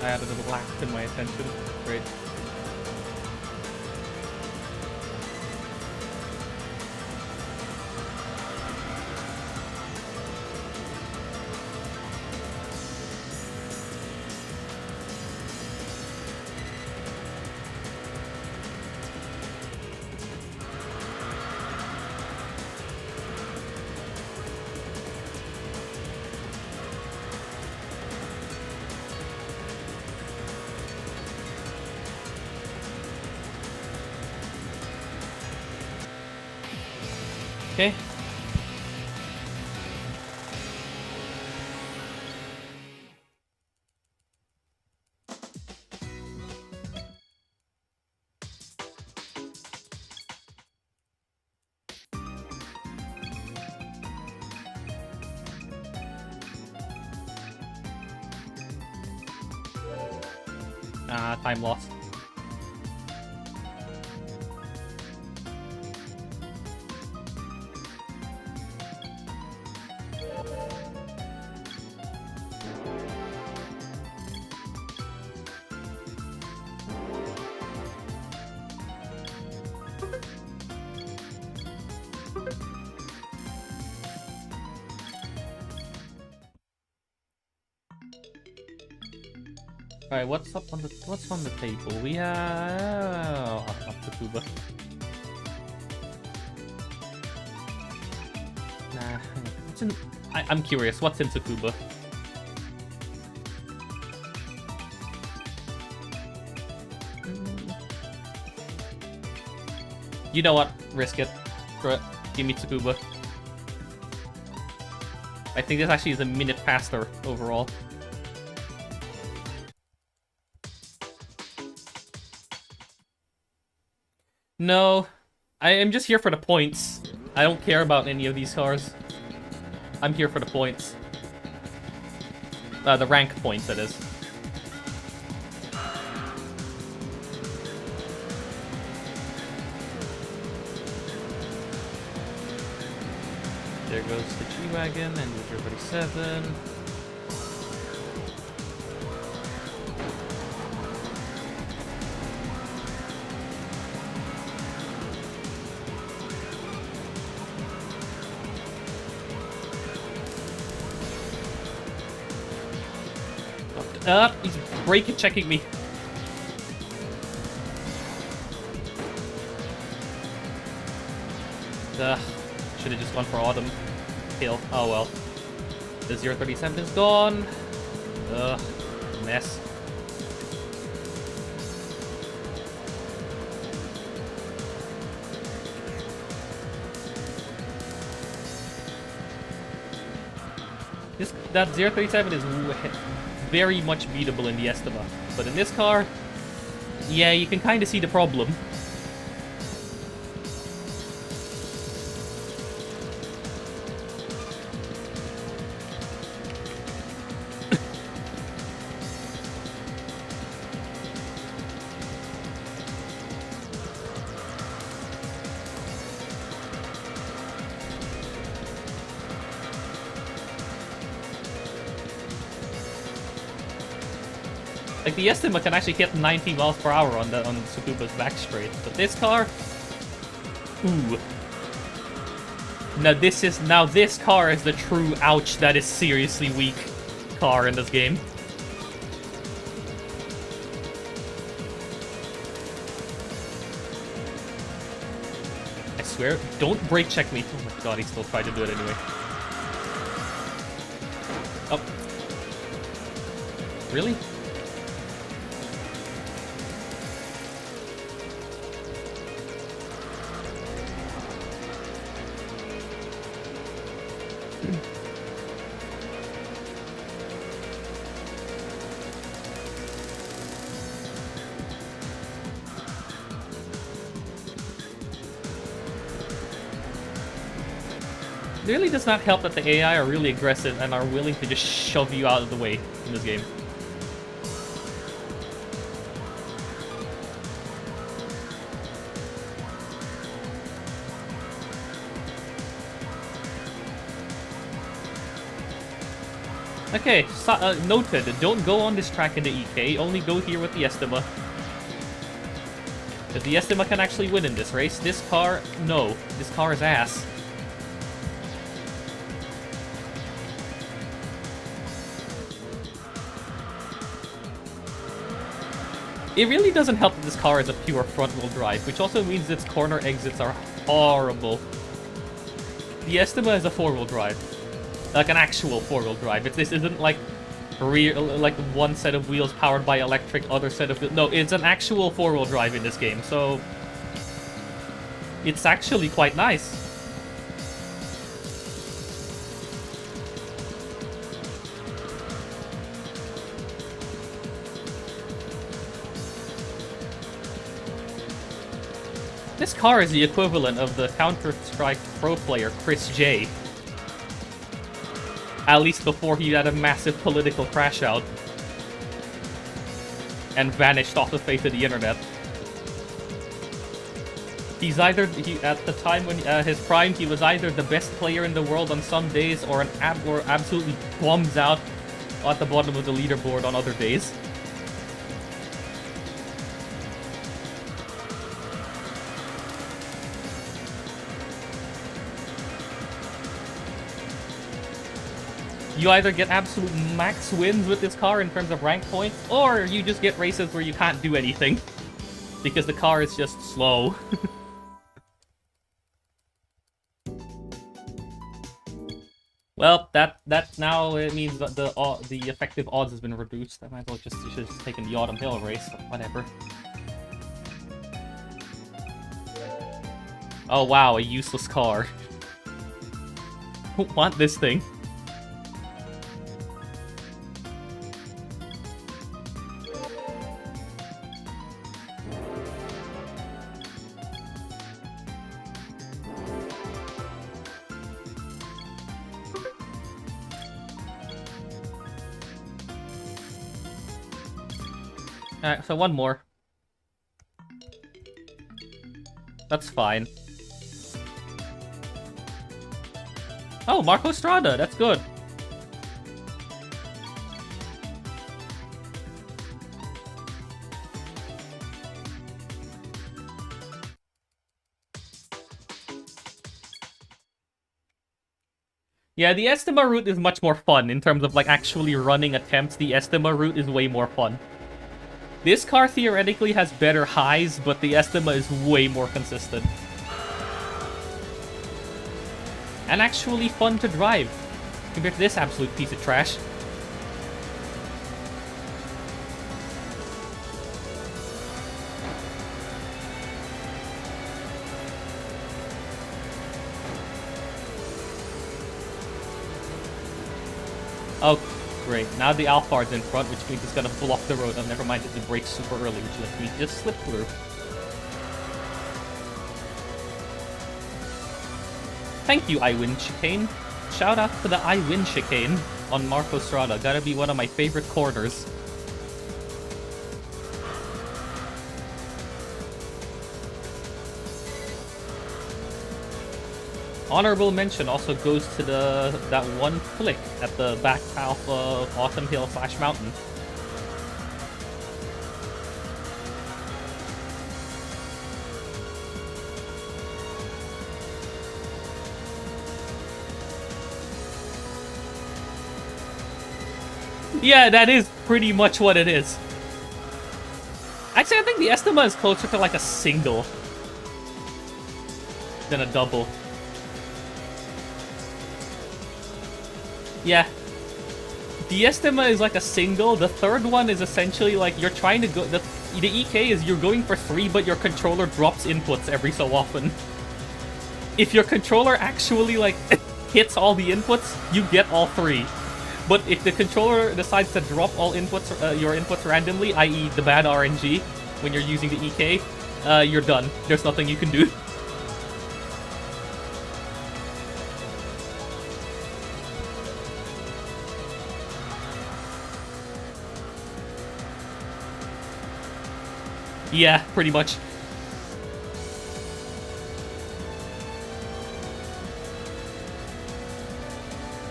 I added a little lack in my attention. Great. Okay. Time loss. Alright, what's on the table? We have not Takuba. Nah, what's in? I'm curious. What's in Takuba? You know what? Risk it. Screw it. Give me Takuba. I think this actually is a minute faster overall. No, I am just here for the points. I don't care about any of these cars. I'm here for the points. The rank points, that is. There goes the G-Wagon and the 37. He's brake checking me. Should have just gone for autumn kill. Oh well. The 037 is gone. Mess. That 037 is very much beatable in the Estima. But in this car, yeah, you can kind of see the problem. Like, the Estima can actually hit 90 miles per hour on Tsukuba's back straight, but this car, ooh. Now this car is the true ouch that is seriously weak car in this game. I swear, don't brake check me. Oh my god, he still tried to do it anyway. Oh. Really? It really does not help that the AI are really aggressive and are willing to just shove you out of the way in this game. Okay, so, noted, don't go on this track in the EK, only go here with the Estima. Because the Estima can actually win in this race. This car, no. This car is ass. It really doesn't help that this car is a pure front-wheel drive, which also means its corner exits are horrible. The Estima is a four-wheel drive. Like an actual four-wheel drive. This isn't like like one set of wheels powered by electric, other set of... No, it's an actual four-wheel drive in this game, so... It's actually quite nice. This car is the equivalent of the Counter-Strike Pro player Chris J. At least before he had a massive political crash out and vanished off the face of the internet. He's either, at the time when his prime, he was either the best player in the world on some days or or absolutely bums out at the bottom of the leaderboard on other days. You either get absolute max wins with this car in terms of rank points, or you just get races where you can't do anything. Because the car is just slow. Well, that now it means that the effective odds has been reduced. I might as well you should have just taken the Autumn Hill race, but whatever. Oh wow, a useless car. Who want this thing? Alright, so one more. That's fine. Oh, Marco Strada, that's good. Yeah, the Estima route is much more fun in terms of like actually running attempts. The Estima route is way more fun. This car theoretically has better highs, but the Estima is way more consistent. And actually fun to drive, compared to this absolute piece of trash. Oh, great. Now the Alphard's in front, which means it's gonna block the road. Oh, never mind, it brakes super early, which lets me just slip through. Thank you, I Win Chicane. Shout out to the I Win Chicane on Marco Strada. Gotta be one of my favorite corners. Honorable mention also goes to that one flick at the back half of Autumn Hill / Mountain. Yeah, that is pretty much what it is. Actually, I think the Estima is closer to like a single than a double. Yeah. The Estima is like a single. The third one is essentially like you're trying to go... The EK is you're going for 3, but your controller drops inputs every so often. If your controller actually like hits all the inputs, you get all 3. But if the controller decides to drop all inputs, your inputs randomly, i.e. the bad RNG, when you're using the EK, you're done. There's nothing you can do. Yeah, pretty much.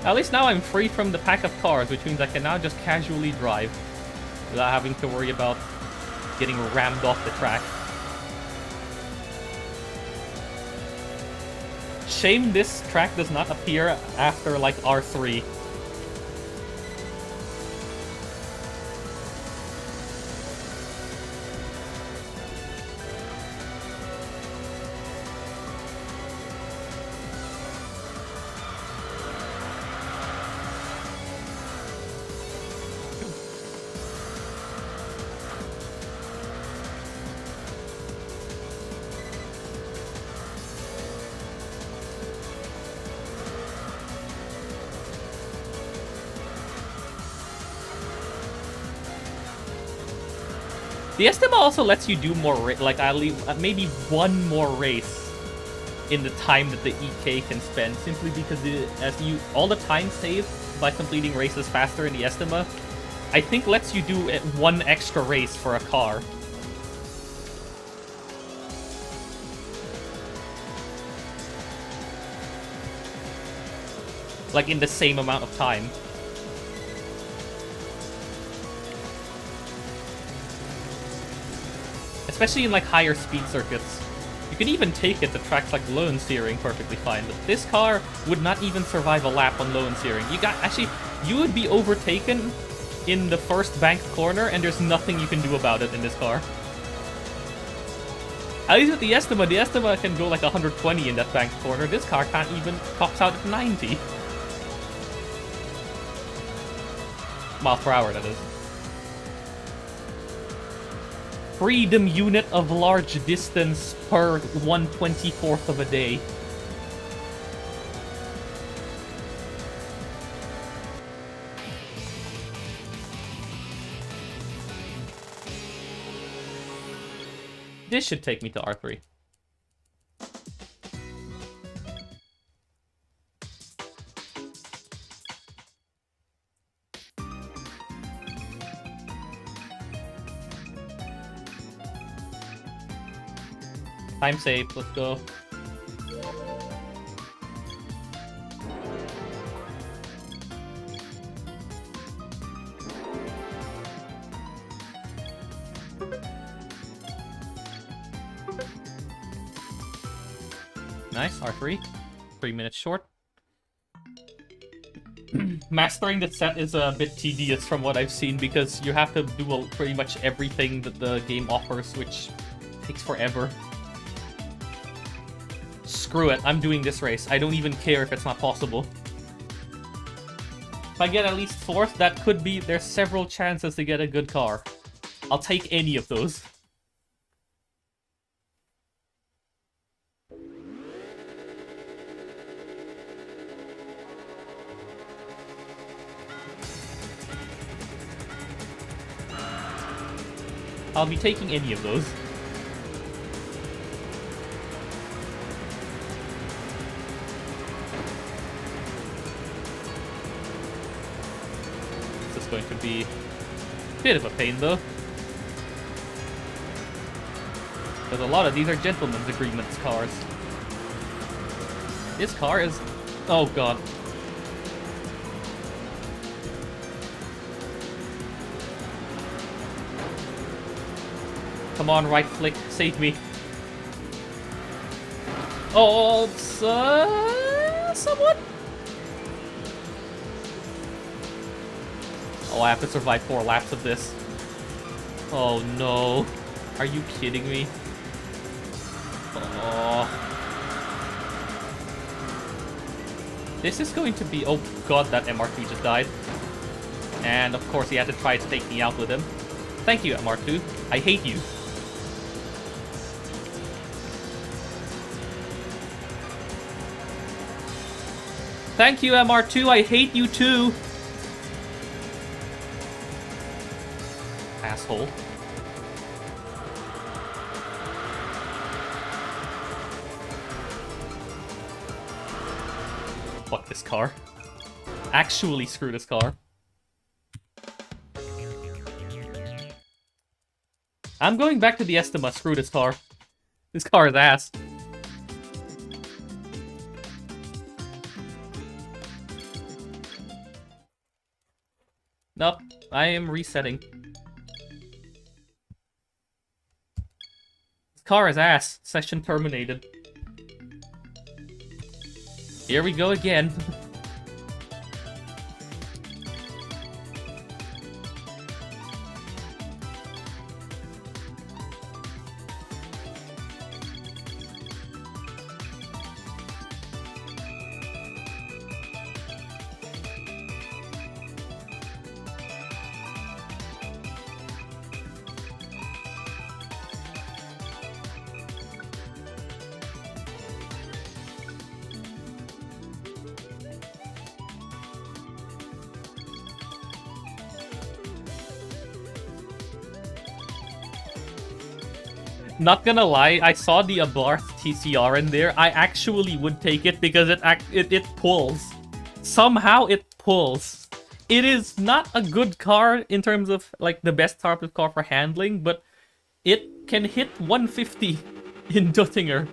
At least now I'm free from the pack of cars, which means I can now just casually drive without having to worry about getting rammed off the track. Shame this track does not appear after, like, R3. The Estima also lets you do more, like, I'll leave maybe one more race in the time that the EK can spend, simply because all the time saved by completing races faster in the Estima, I think lets you do one extra race for a car. Like, in the same amount of time. Especially in, like, higher speed circuits. You could even take it to tracks like lone steering perfectly fine, but this car would not even survive a lap on lone steering. You would be overtaken in the first banked corner, and there's nothing you can do about it in this car. At least with the Estima can go like 120 in that banked corner. This car can't even tops out at 90. Miles per hour, that is. Freedom unit of large distance per 1/24th of a day. This should take me to R3. Time save, let's go. Nice, R3. 3 minutes short. Mastering the set is a bit tedious from what I've seen because you have to do pretty much everything that the game offers, which takes forever. Screw it, I'm doing this race. I don't even care if it's not possible. If I get at least 4th, that could be... There's several chances to get a good car. I'll take any of those. I'll be taking any of those. This is going to be a bit of a pain, though. Because a lot of these are gentlemen's agreements cars. This car is... Oh, God. Come on, right flick, save me. Oh, someone? Oh, I have to survive 4 laps of this. Oh, no. Are you kidding me? Oh. This is going to be... Oh, God, that MR2 just died. And, of course, he had to try to take me out with him. Thank you, MR2. I hate you. Thank you, MR2. I hate you too. Asshole. Fuck this car. Actually, screw this car. I'm going back to the Estima. Screw this car. This car is ass. Nope, I am resetting. This car is ass. Session terminated. Here we go again. Not gonna lie, I saw the Abarth TCR in there. I actually would take it because it pulls. Somehow it pulls. It is not a good car in terms of like the best type of car for handling, but it can hit 150 in Duttinger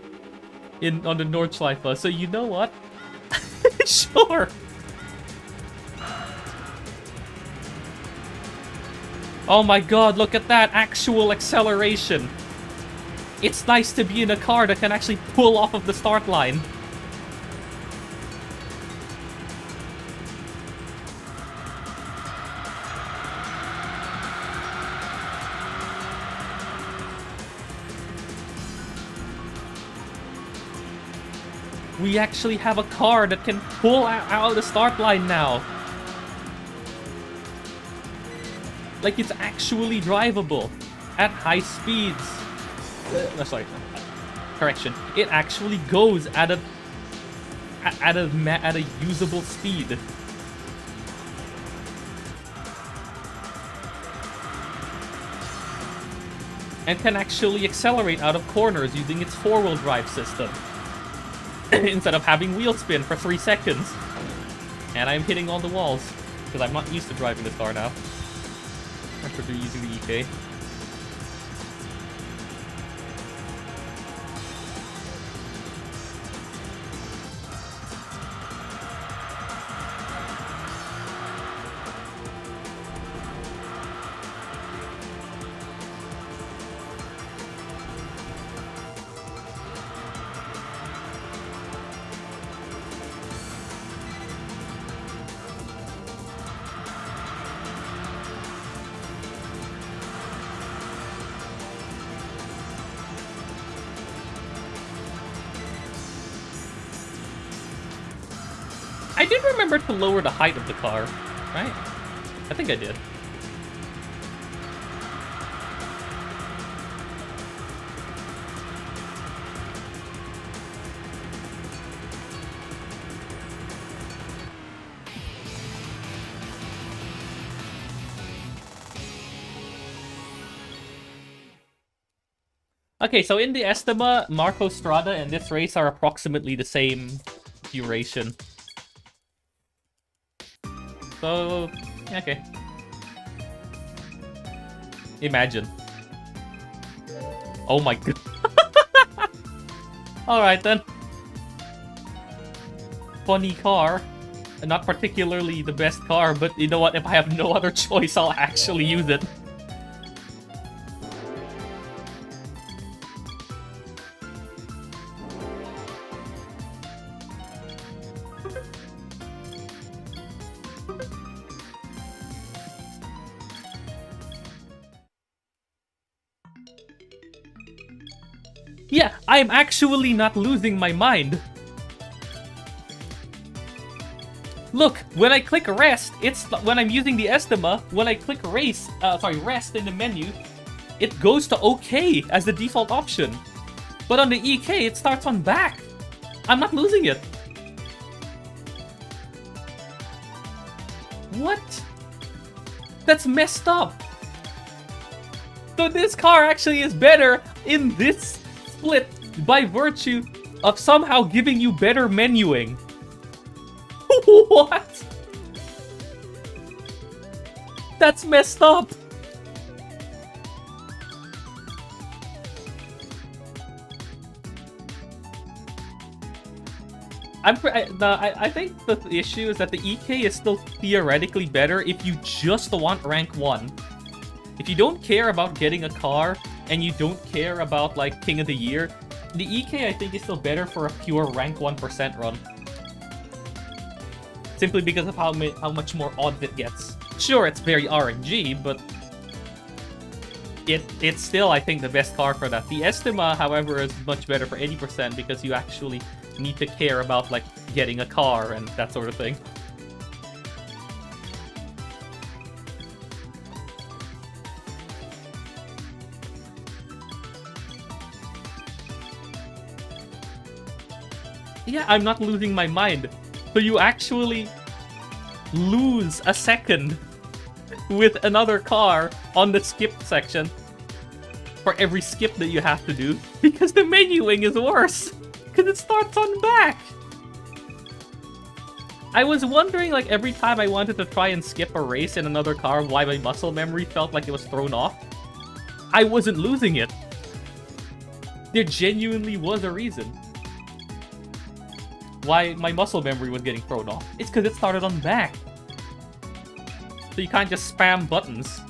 on the Nordschleife. So you know what? Sure. Oh my god, look at that actual acceleration. It's nice to be in a car that can actually pull off of the start line. We actually have a car that can pull out of the start line now. Like, it's actually drivable at high speeds. No, sorry. Correction. It actually goes at a usable speed. And can actually accelerate out of corners using its four-wheel drive system. Instead of having wheel spin for 3 seconds. And I'm hitting all the walls. Because I'm not used to driving this car now. After using the EK. I did remember to lower the height of the car, right? I think I did. Okay, so in the Estima, Marco Strada and this race are approximately the same duration. So, okay. Imagine. Oh my god. Alright then. Funny car. Not particularly the best car, but you know what? If I have no other choice, I'll actually use it. Yeah, I'm actually not losing my mind. Look, when I click rest, it's when I'm using the Estima, when I click rest in the menu, it goes to OK as the default option. But on the EK, it starts on back. I'm not losing it. What? That's messed up. So this car actually is better in this split by virtue of somehow giving you better menuing. What? That's messed up. I think the issue is that the EK is still theoretically better if you just want rank 1. If you don't care about getting a car, and you don't care about, like, King of the Year, the EK, I think, is still better for a pure rank 1% run. Simply because of how much more odds it gets. Sure, it's very RNG, but it's still, I think, the best car for that. The Estima, however, is much better for 80% because you actually need to care about, like, getting a car and that sort of thing. Yeah, I'm not losing my mind. So you actually lose a second with another car on the skip section for every skip that you have to do because the menuing is worse because it starts on back. I was wondering, like, every time I wanted to try and skip a race in another car, why my muscle memory felt like it was thrown off. I wasn't losing it. There genuinely was a reason why my muscle memory was getting thrown off. It's because it started on back. So you can't just spam buttons.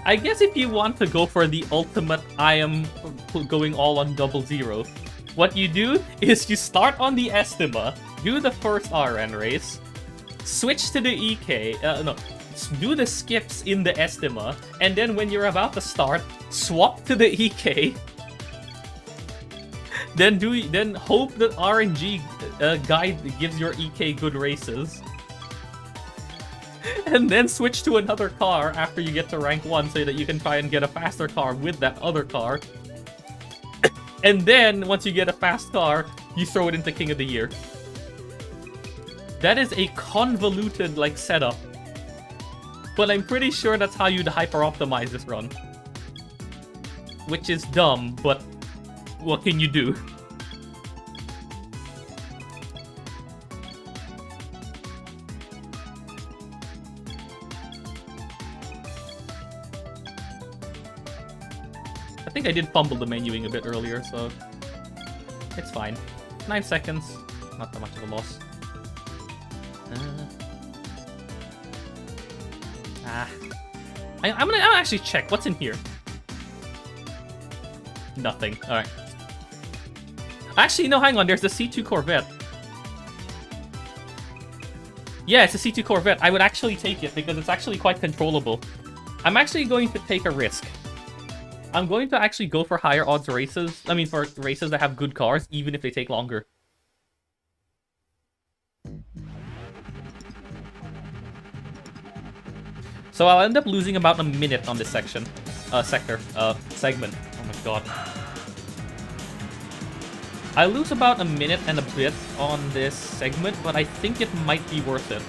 I guess if you want to go for the ultimate I am going all on 00, what you do is you start on the Estima, do the first RN race, switch to the EK, do the skips in the Estima, and then when you're about to start, swap to the EK, then hope that RNG guide gives your EK good races. And then switch to another car after you get to rank 1 so that you can try and get a faster car with that other car. And then, once you get a fast car, you throw it into King of the Year. That is a convoluted, like, setup. But I'm pretty sure that's how you'd hyper-optimize this run. Which is dumb, but what can you do? I think I did fumble the menuing a bit earlier, so it's fine. 9 seconds, not that much of a loss. I'm gonna actually check what's in here. Nothing. All right. Actually, no, hang on. There's the C2 Corvette. Yeah, it's a C2 Corvette. I would actually take it because it's actually quite controllable. I'm actually going to take a risk. I'm going to actually go for higher odds races. I mean, for races that have good cars, even if they take longer. So I'll end up losing about a minute on this segment. Oh my god. I lose about a minute and a bit on this segment, but I think it might be worth it.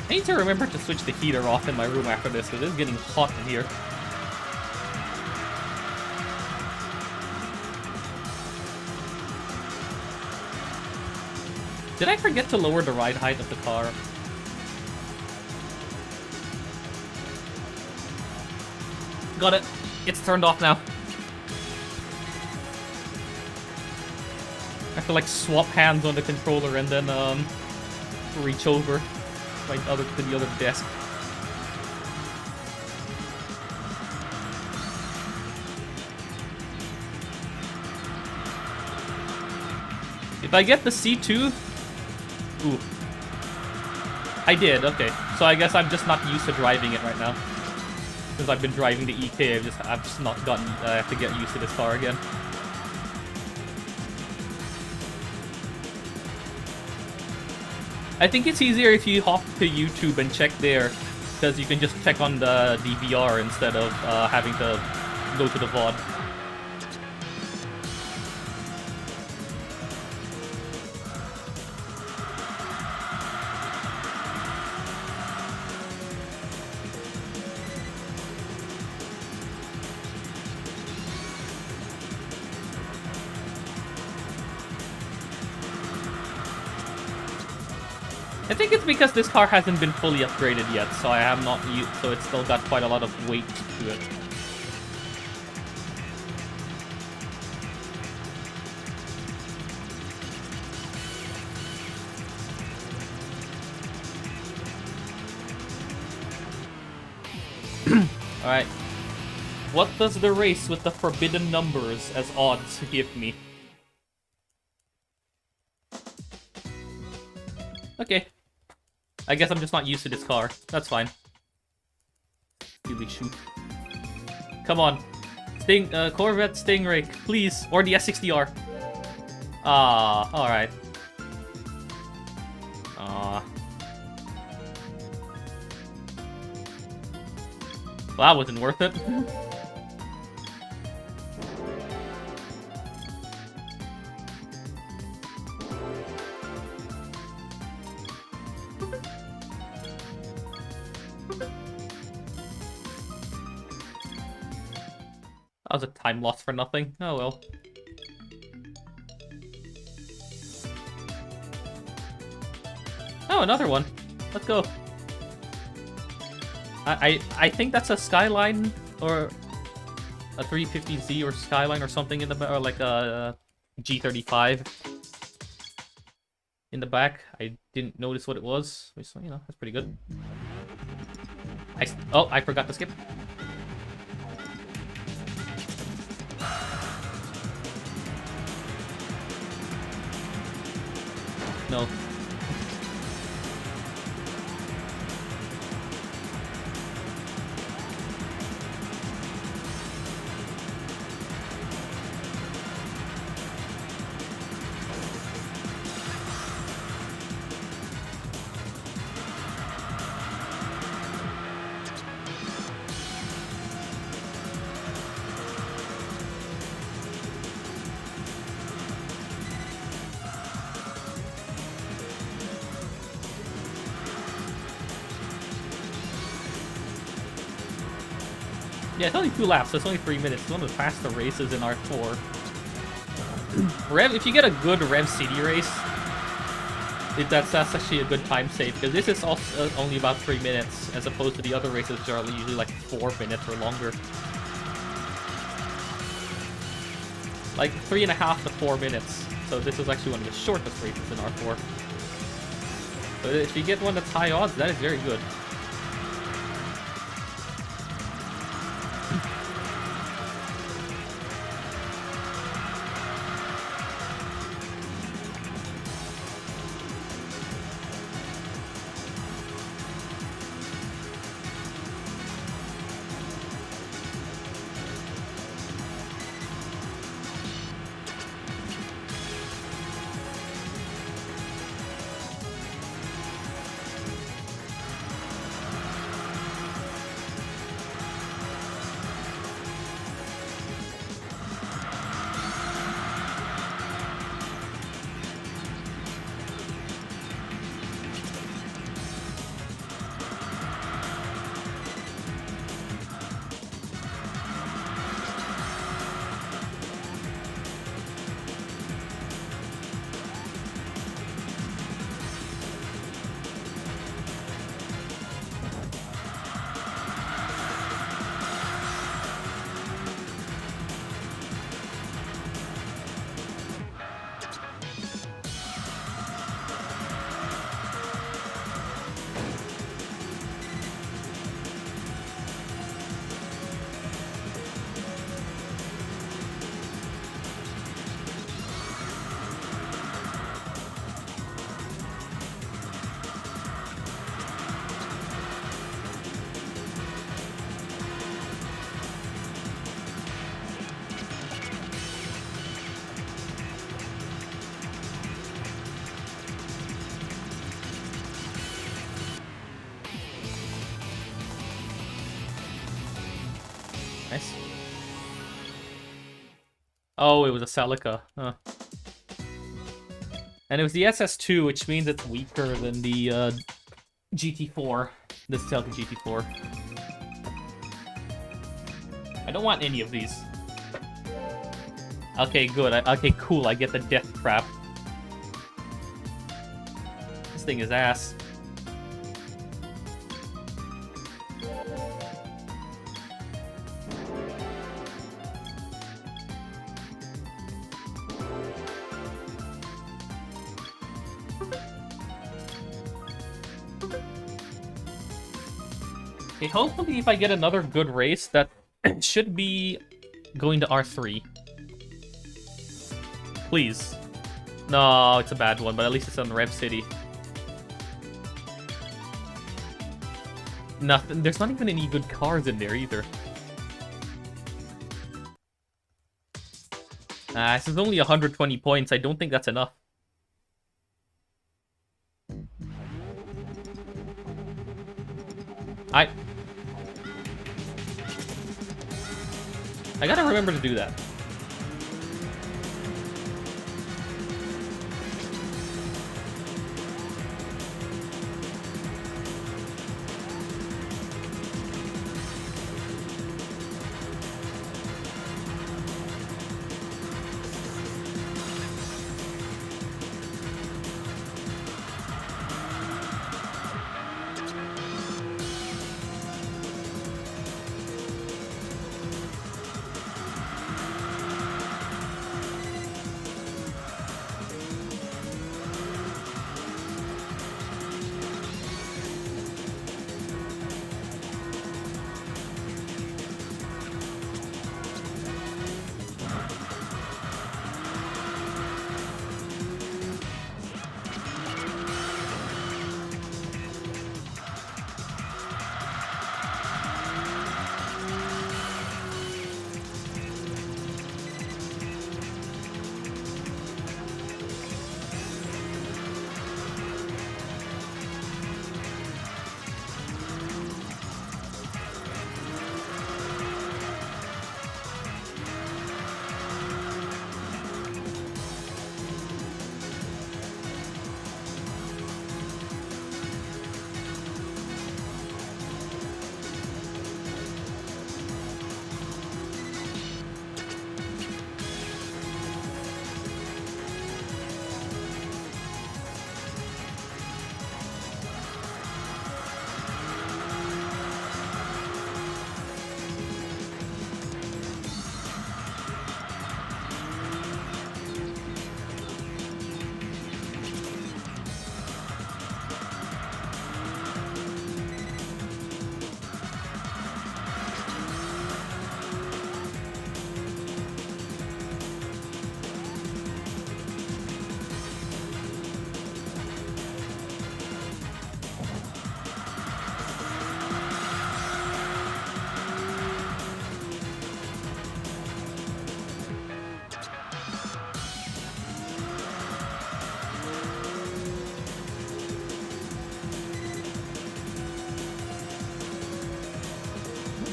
I need to remember to switch the heater off in my room after this, because it's getting hot in here. Did I forget to lower the ride height of the car? Got it. It's turned off now. I have to like swap hands on the controller and then reach over to the other desk. If I get the C2... Ooh. I did, okay. So I guess I'm just not used to driving it right now. Since I've been driving the EK, I've just not gotten... I have to get used to this car again. I think it's easier if you hop to YouTube and check there, because you can just check on the DVR instead of having to go to the VOD. I think it's because this car hasn't been fully upgraded yet, so I have not used, so it's still got quite a lot of weight to it. Alright. What does the race with the forbidden numbers as odds give me? Okay. I guess I'm just not used to this car. That's fine. Really shoot. Come on. Corvette Stingray, please. Or the S60R. Ah, alright. Ah. Well, that wasn't worth it. That was a time loss for nothing. Oh well. Oh, another one. Let's go. I think that's a Skyline or a 350Z or Skyline or something in the or like a G35 in the back. I didn't notice what it was. So, you know, that's pretty good. Oh, I forgot to skip. No. Yeah, it's only 2 laps, so it's only 3 minutes. It's one of the faster races in R4. Rev, if you get a good Rev City race, that's actually a good time save, because this is also only about 3 minutes, as opposed to the other races which are usually like 4 minutes or longer. Like 3.5 to 4 minutes. So this is actually one of the shortest races in R4. But if you get one that's high odds, that is very good. Nice. Oh, it was a Celica. Huh. And it was the SS2, which means it's weaker than the GT4. The Celica GT4. I don't want any of these. Okay, good. Okay, cool. I get the death crap. This thing is ass. Okay, hopefully if I get another good race, that should be going to R3. Please. No, it's a bad one, but at least it's on Rev City. Nothing. There's not even any good cars in there either. This is only 120 points. I don't think that's enough. I gotta remember to do that.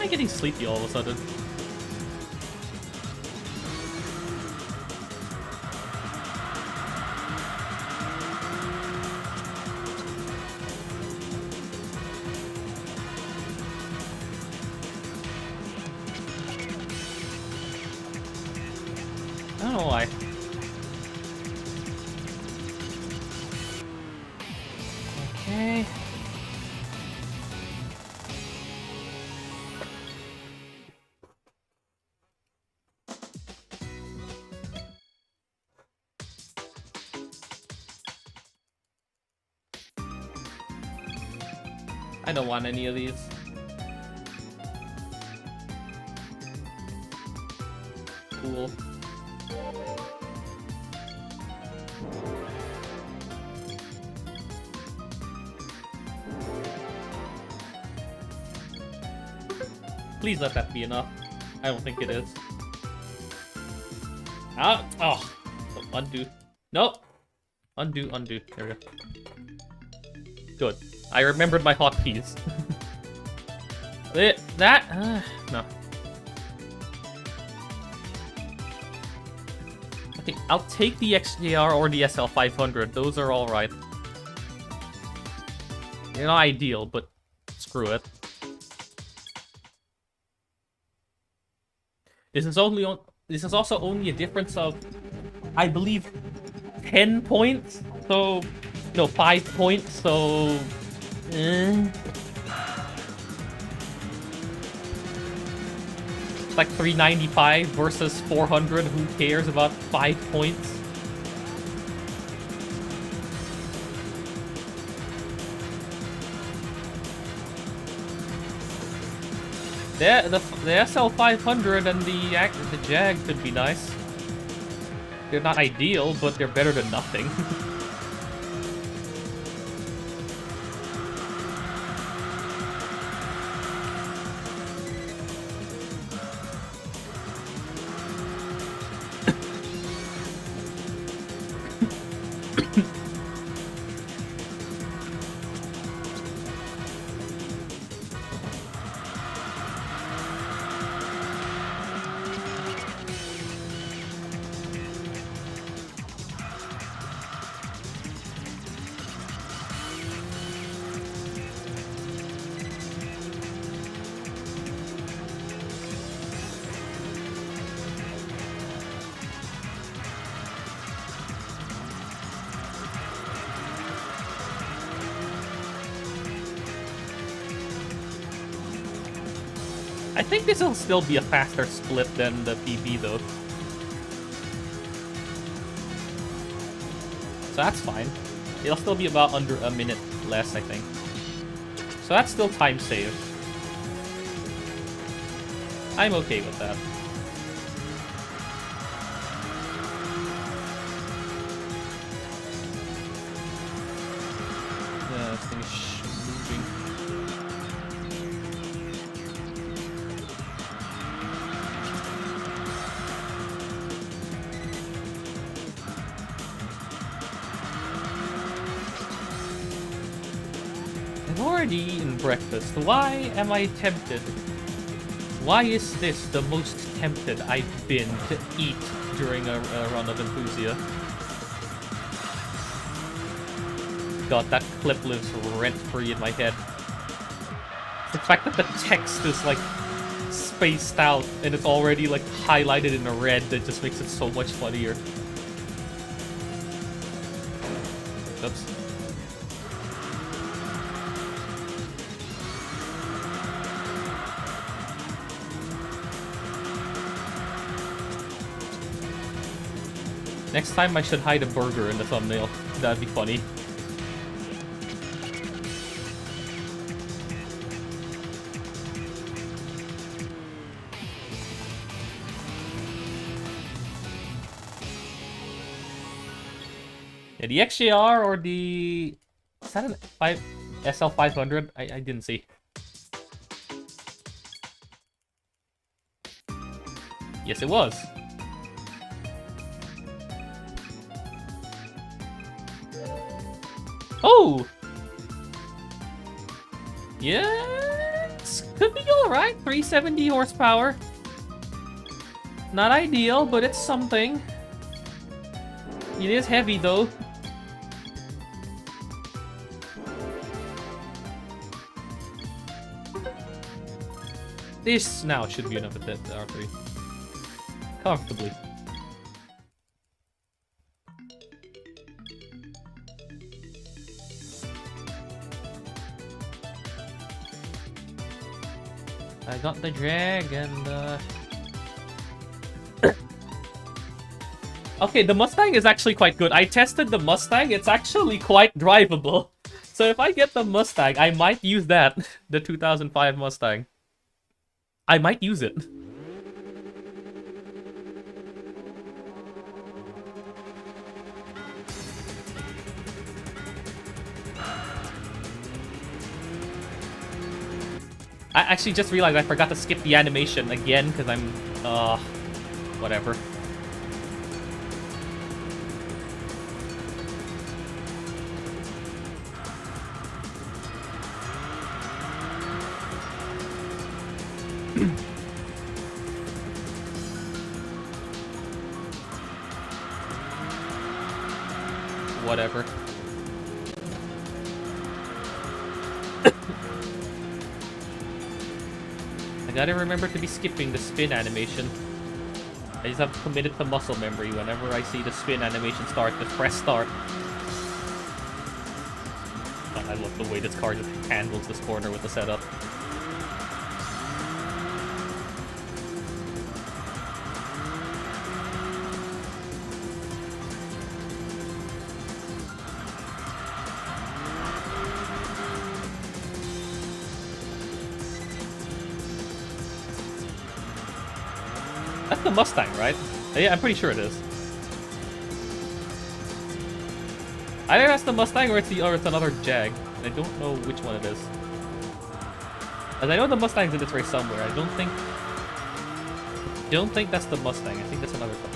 I getting sleepy all of a sudden? I don't know why. Okay. I don't want any of these. Cool. Please let that be enough. I don't think it is. Ah! Oh! Undo. Nope! Undo, undo. There we go. Good. I remembered my hotkeys. No. Okay, I'll take the XJR or the SL500. Those are alright. They're not ideal, but screw it. This is also only a difference of, I believe, 10 points. So, no, 5 points. So, it's like 395 versus 400. Who cares about 5 points? The SL500 and the Jag could be nice. They're not ideal, but they're better than nothing. I think this will still be a faster split than the PB though. So that's fine. It'll still be about under a minute less, I think. So that's still time save. I'm okay with that. Yeah, this thing is moving. I've already eaten breakfast. Why am I tempted? Why is this the most tempted I've been to eat during a run of Enthusia? God, that clip lives rent-free in my head. The fact that the text is like spaced out and it's already like highlighted in red, that just makes it so much funnier. Oops. Next time I should hide a burger in the thumbnail. That'd be funny. Yeah, the XJR or the... Is that an SL500? I didn't see. Yes, it was. Oh! Yes! Could be alright, 370 horsepower. Not ideal, but it's something. It is heavy though. This now should be enough at the R3. Comfortably. I got the drag and okay, the Mustang is actually quite good. I tested the Mustang, it's actually quite drivable. So if I get the Mustang, I might use that. The 2005 Mustang. I might use it. I actually just realized I forgot to skip the animation again because I'm, whatever. Whatever. I gotta remember to be skipping the spin animation. I just have to commit it to muscle memory. Whenever I see the spin animation start, just press start. I love the way this car just handles this corner with the setup. That's the Mustang, right? Yeah, I'm pretty sure it is. Either that's the Mustang or it's another Jag. I don't know which one it is. As I know the Mustang's in this race somewhere. I don't think that's the Mustang. I think that's another car.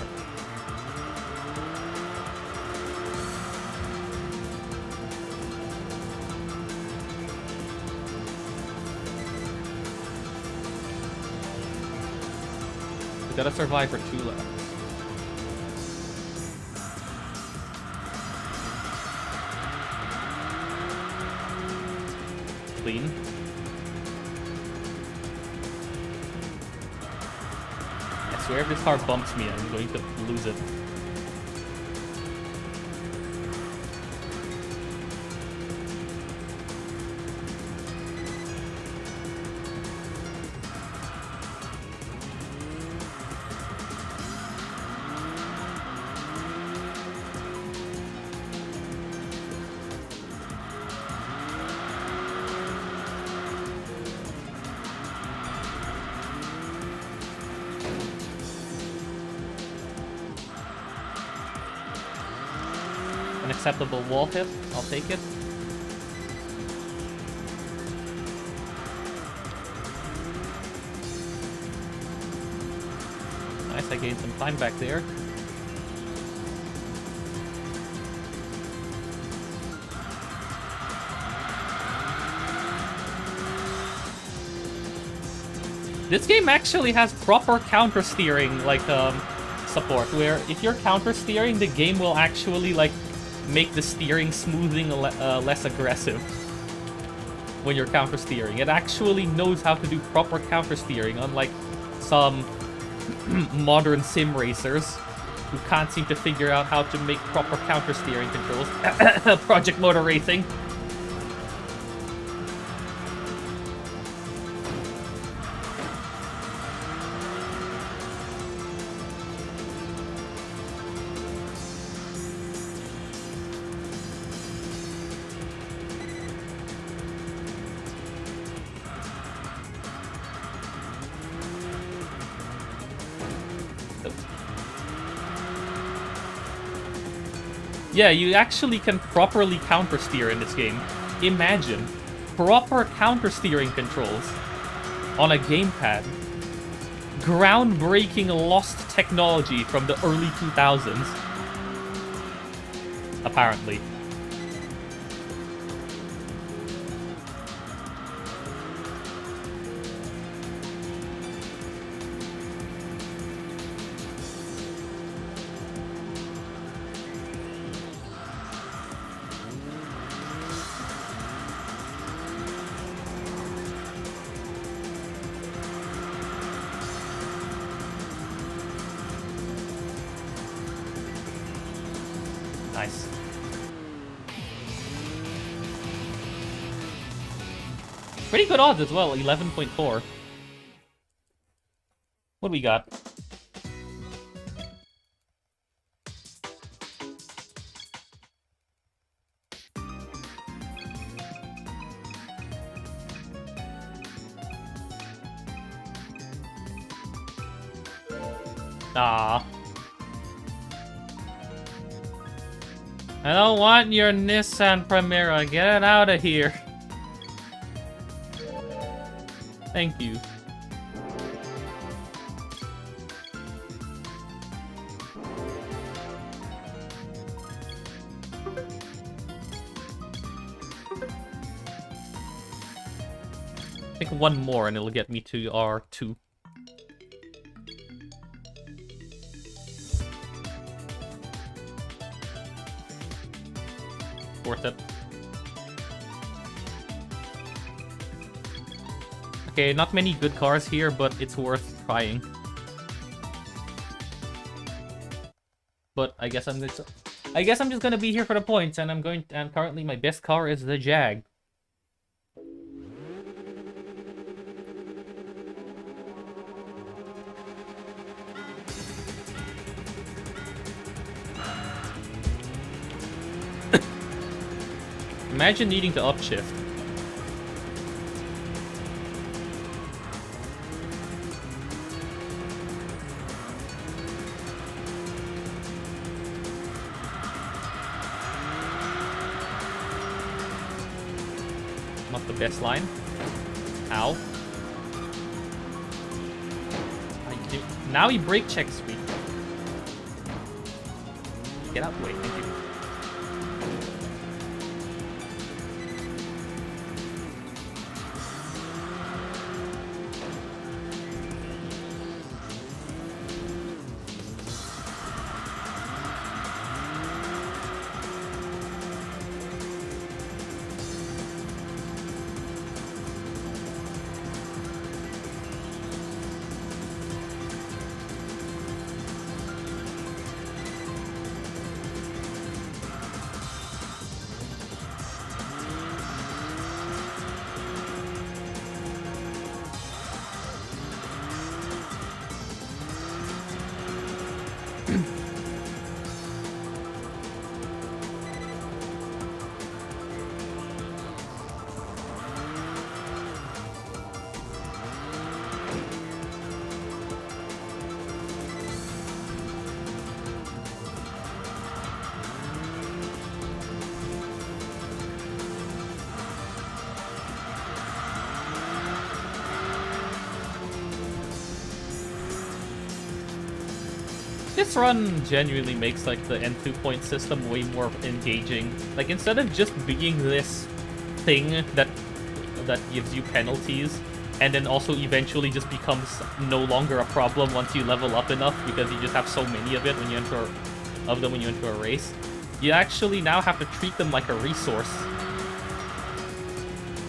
We gotta survive for 2 laps. Clean. I swear if this car bumps me, I'm going to lose it. Acceptable wall hit, I'll take it. Nice, I gained some time back there. This game actually has proper counter steering, like, support, where if you're counter steering, the game will actually, like, make the steering smoothing less aggressive when you're counter steering. It actually knows how to do proper counter steering, unlike some modern sim racers who can't seem to figure out how to make proper counter steering controls. Project Motor Racing. Yeah, you actually can properly counter-steer in this game. Imagine proper counter-steering controls on a gamepad. Groundbreaking lost technology from the early 2000s. Apparently. Pretty good odds as well, 11.4. What do we got? Ah. I don't want your Nissan Primera. Get it out of here. Thank you. I think one more and it'll get me to R2. Worth it. Okay, not many good cars here, but it's worth trying. But I guess I'm just gonna be here for the points, and and currently my best car is the Jag. Imagine needing to upshift. Not the best line. Ow. Now he brake checks me. Get out of the way, thank you. This run genuinely makes like the N2 point system way more engaging. Like instead of just being this thing that gives you penalties and then also eventually just becomes no longer a problem once you level up enough because you just have so many of it when you enter a race. You actually now have to treat them like a resource.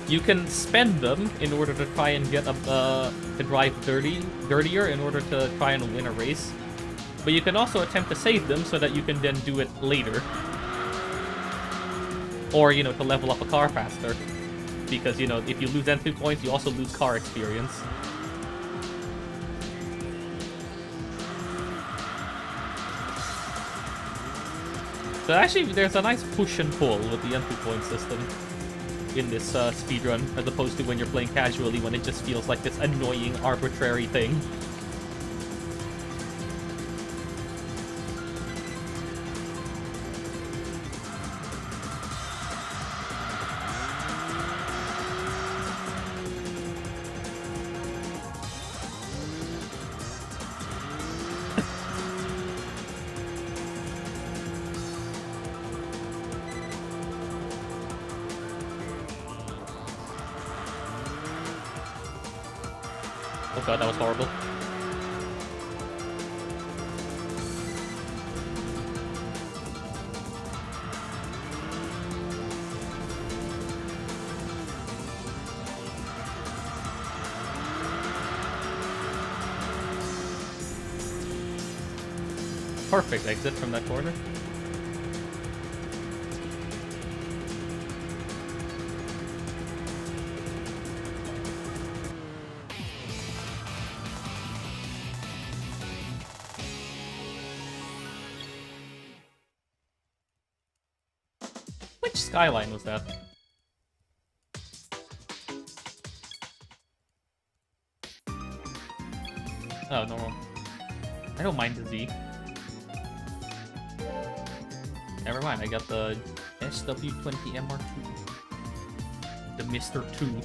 You can spend them in order to try and get to drive dirtier in order to try and win a race. But you can also attempt to save them so that you can then do it later. Or, you know, to level up a car faster. Because, you know, if you lose N2 points, you also lose car experience. So actually, there's a nice push and pull with the N2 point system in this speedrun, as opposed to when you're playing casually when it just feels like this annoying, arbitrary thing. Oh god, that was horrible. Perfect exit from that corner. Which skyline was that? Oh, normal. I don't mind the Z. Never mind, I got the SW20 MR2. The Mr. 2.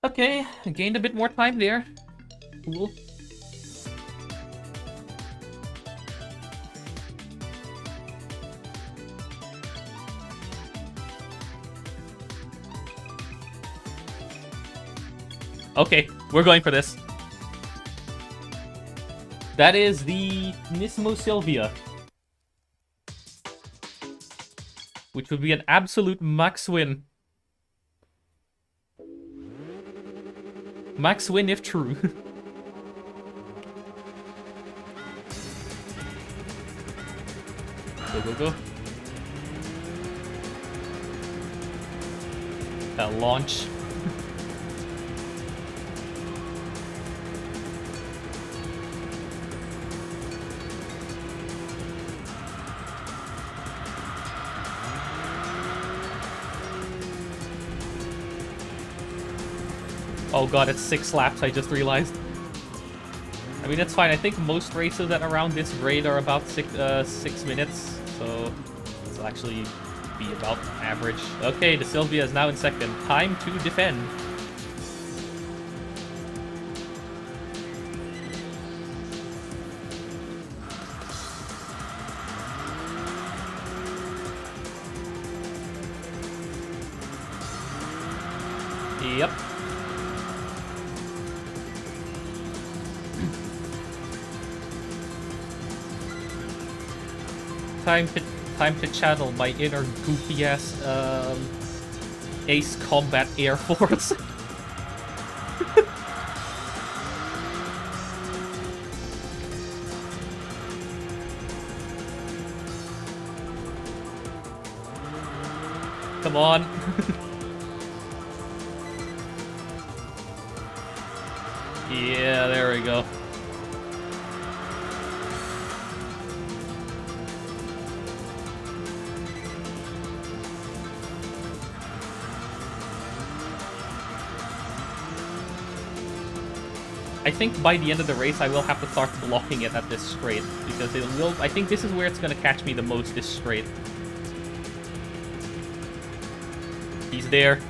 Okay, I gained a bit more time there. Cool. Okay, we're going for this. That is the Nismo Sylvia. Which would be an absolute max win. Max win if true. Go, go, go. That launch. Oh god, it's 6 laps, I just realized. I mean, it's fine. I think most races at around this grade are about 6 minutes, so this will actually be about average. Okay, the Sylvia is now in second. Time to defend. Yep. Time to channel my inner goofy ass Ace Combat Air Force. Come on. Yeah, there we go. I think by the end of the race, I will have to start blocking it at this straight, because it will. I think this is where it's going to catch me the most, this straight. He's there.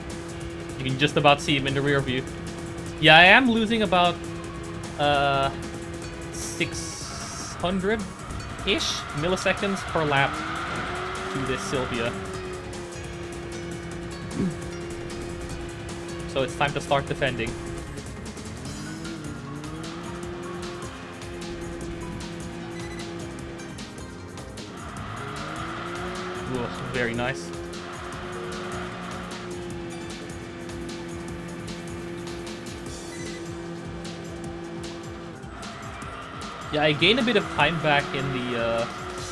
You can just about see him in the rear view. Yeah, I am losing about 600-ish milliseconds per lap to this Sylvia. So it's time to start defending. Ooh, very nice. Yeah, I gain a bit of time back in the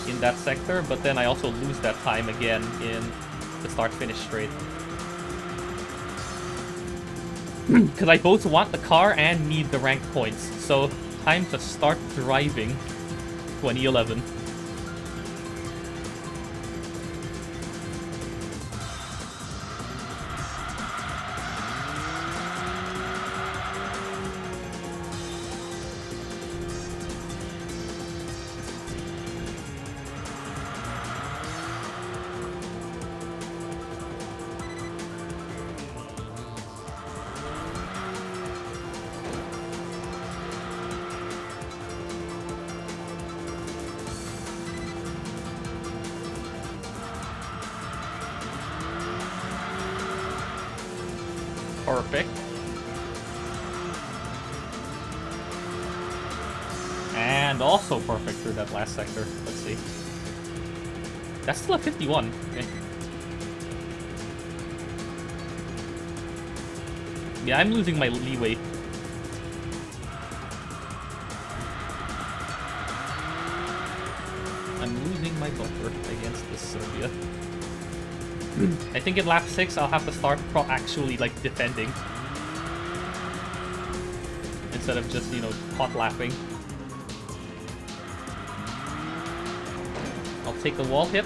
in that sector, but then I also lose that time again in the start-finish straight. Because I both want the car and need the rank points, so time to start driving 2011. Perfect. And also perfect through that last sector. Let's see. That's still a 51. Okay. Yeah, I'm losing my leeway. I'm losing my bumper against Sylvia. I think in lap 6 I'll have to start actually like defending. Instead of just, you know, hot lapping. I'll take the wall hit.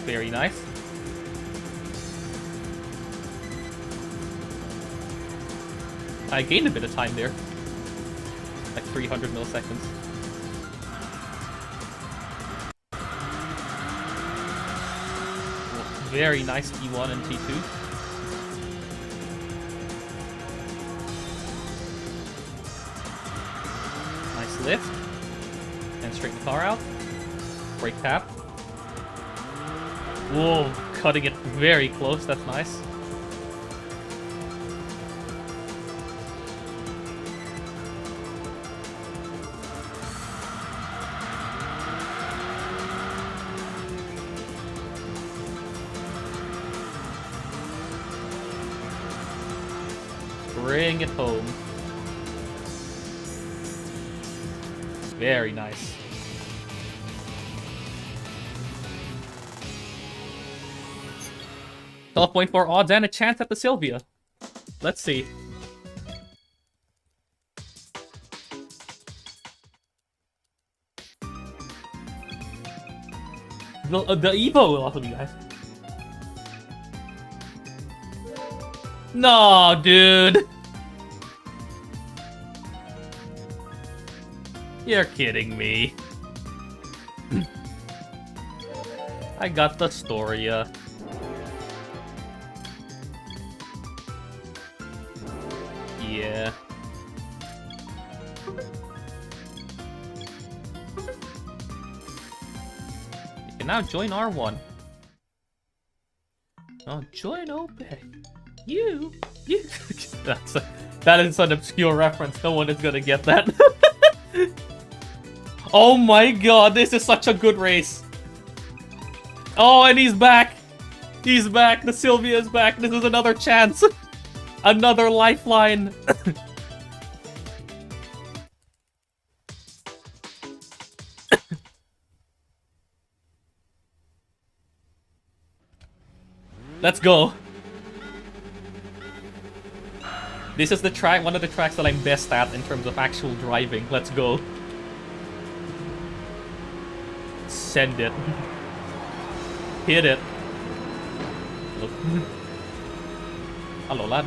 Very nice. I gained a bit of time there. Like 300 milliseconds. Very nice T1 and T2. Nice lift. And straighten the car out. Brake tap. Whoa, cutting it very close, that's nice. Bring it home. Very nice. 12.4 odds and a chance at the Sylvia. Let's see. The Evo will also be nice. No, dude. You're kidding me. I got the Storia. Yeah. You can now join R1. Oh, join OPEC. You. That is an obscure reference. No one is gonna get that. Oh my god, this is such a good race. Oh, and he's back. He's back. The Sylvia is back. This is another chance. Another lifeline. Let's go. This is the track, one of the tracks that I'm best at in terms of actual driving. Let's go. Send it. Hit it. Look. Hello, lad.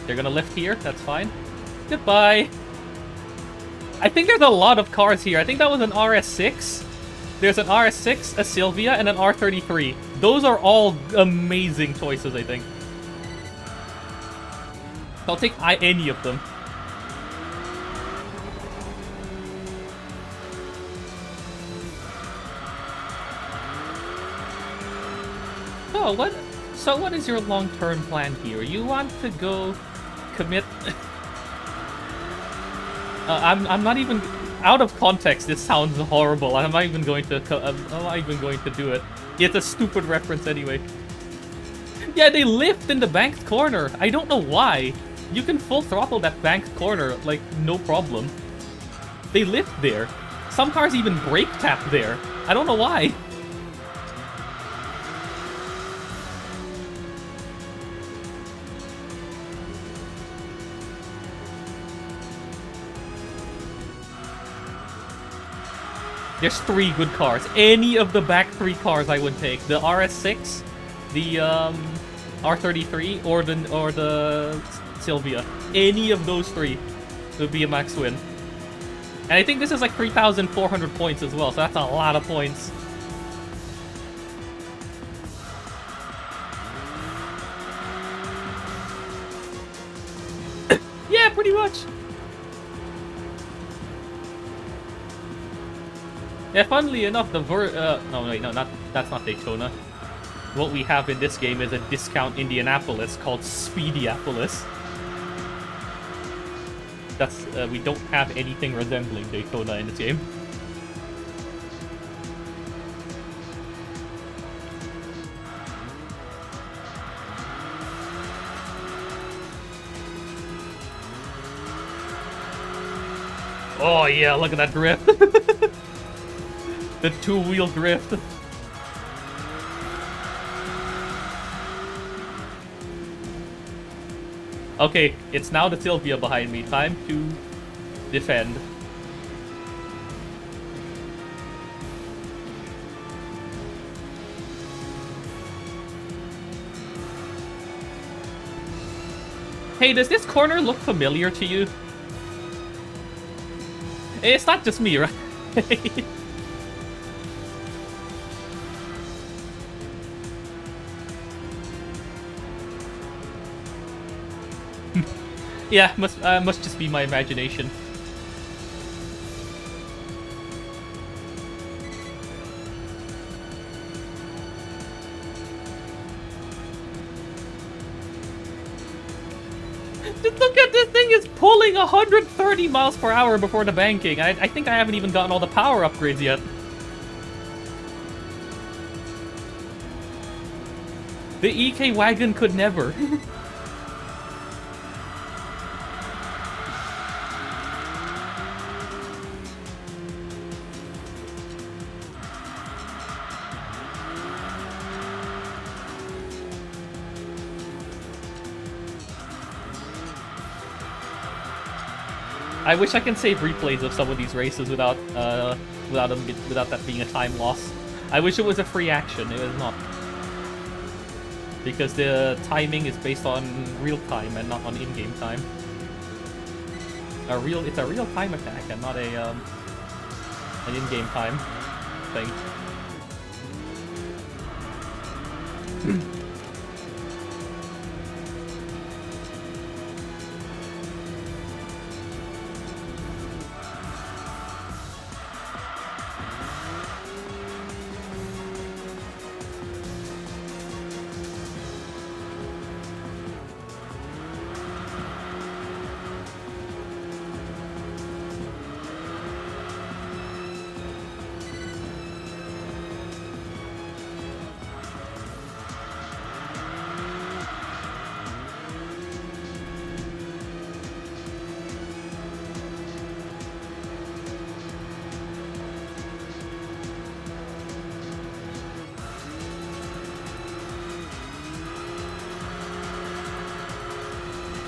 They're gonna lift here, that's fine. Goodbye. I think there's a lot of cars here. I think that was an RS6. There's an RS6, a Sylvia, and an R33. Those are all amazing choices, I think. I'll take any of them. So what is your long-term plan here? You want to go commit... I'm not even... Out of context, this sounds horrible. I'm not even going to do it. It's a stupid reference anyway. Yeah, they lift in the banked corner. I don't know why. You can full throttle that banked corner, like, no problem. They lift there. Some cars even brake tap there. I don't know why. There's 3 good cars. Any of the back 3 cars I would take. The RS6, the R33, or the Sylvia. Any of those 3 would be a max win. And I think this is like 3,400 points as well, so that's a lot of points. Yeah, pretty much. Yeah, funnily enough, the no, wait, no, that's not Daytona. What we have in this game is a discount Indianapolis called Speedyapolis. that's we don't have anything resembling Daytona in this game. Oh yeah, look at that drift. The two-wheel drift. Okay, it's now the Sylvia behind me. Time to defend. Hey, does this corner look familiar to you? It's not just me, right? Yeah, must just be my imagination. Just look at this thing, is pulling 130 miles per hour before the banking. I think I haven't even gotten all the power upgrades yet. The EK wagon could never. I wish I can save replays of some of these races without that being a time loss. I wish it was a free action. It is not, because the timing is based on real time and not on in-game time. It's a real time attack and not a an in-game time thing.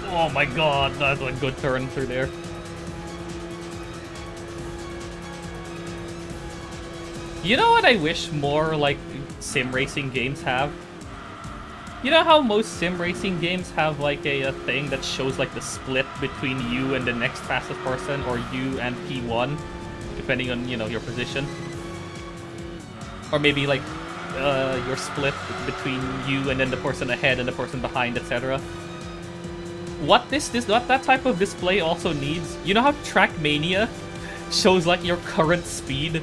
Oh my god, that's a good turn through there. You know what I wish more, like, sim racing games have? You know how most sim racing games have, like, a thing that shows, like, the split between you and the next fastest person, or you and P1, depending on, you know, your position? Or maybe, like, your split between you and then the person ahead and the person behind, etc. What that type of display also needs, you know how Trackmania shows like your current speed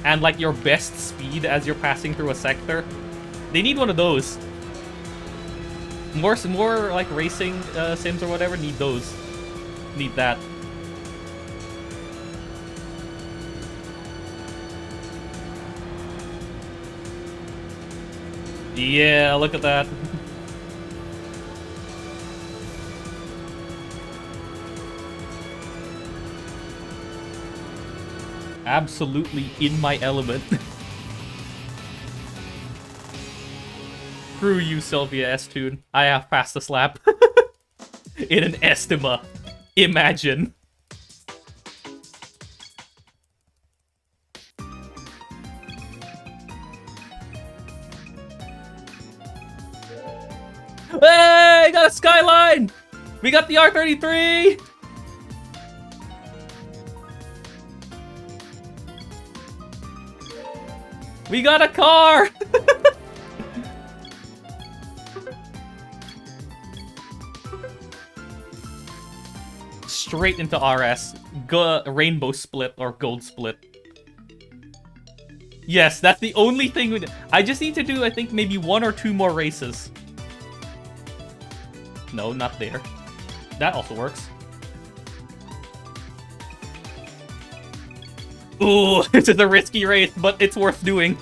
and like your best speed as you're passing through a sector? They need one of those. More like racing sims or whatever need those. Need that. Yeah, look at that. Absolutely in my element. Screw you, Sylvia S-Tune. I have passed the slap. In an Estima. Imagine. Hey, got a Skyline! We got the R33! We got a car! Straight into RS. Rainbow split or gold split. Yes, that's the only thing I just need to do, I think, maybe 1 or 2 more races. No, not there. That also works. Ooh, this is a risky race, but it's worth doing.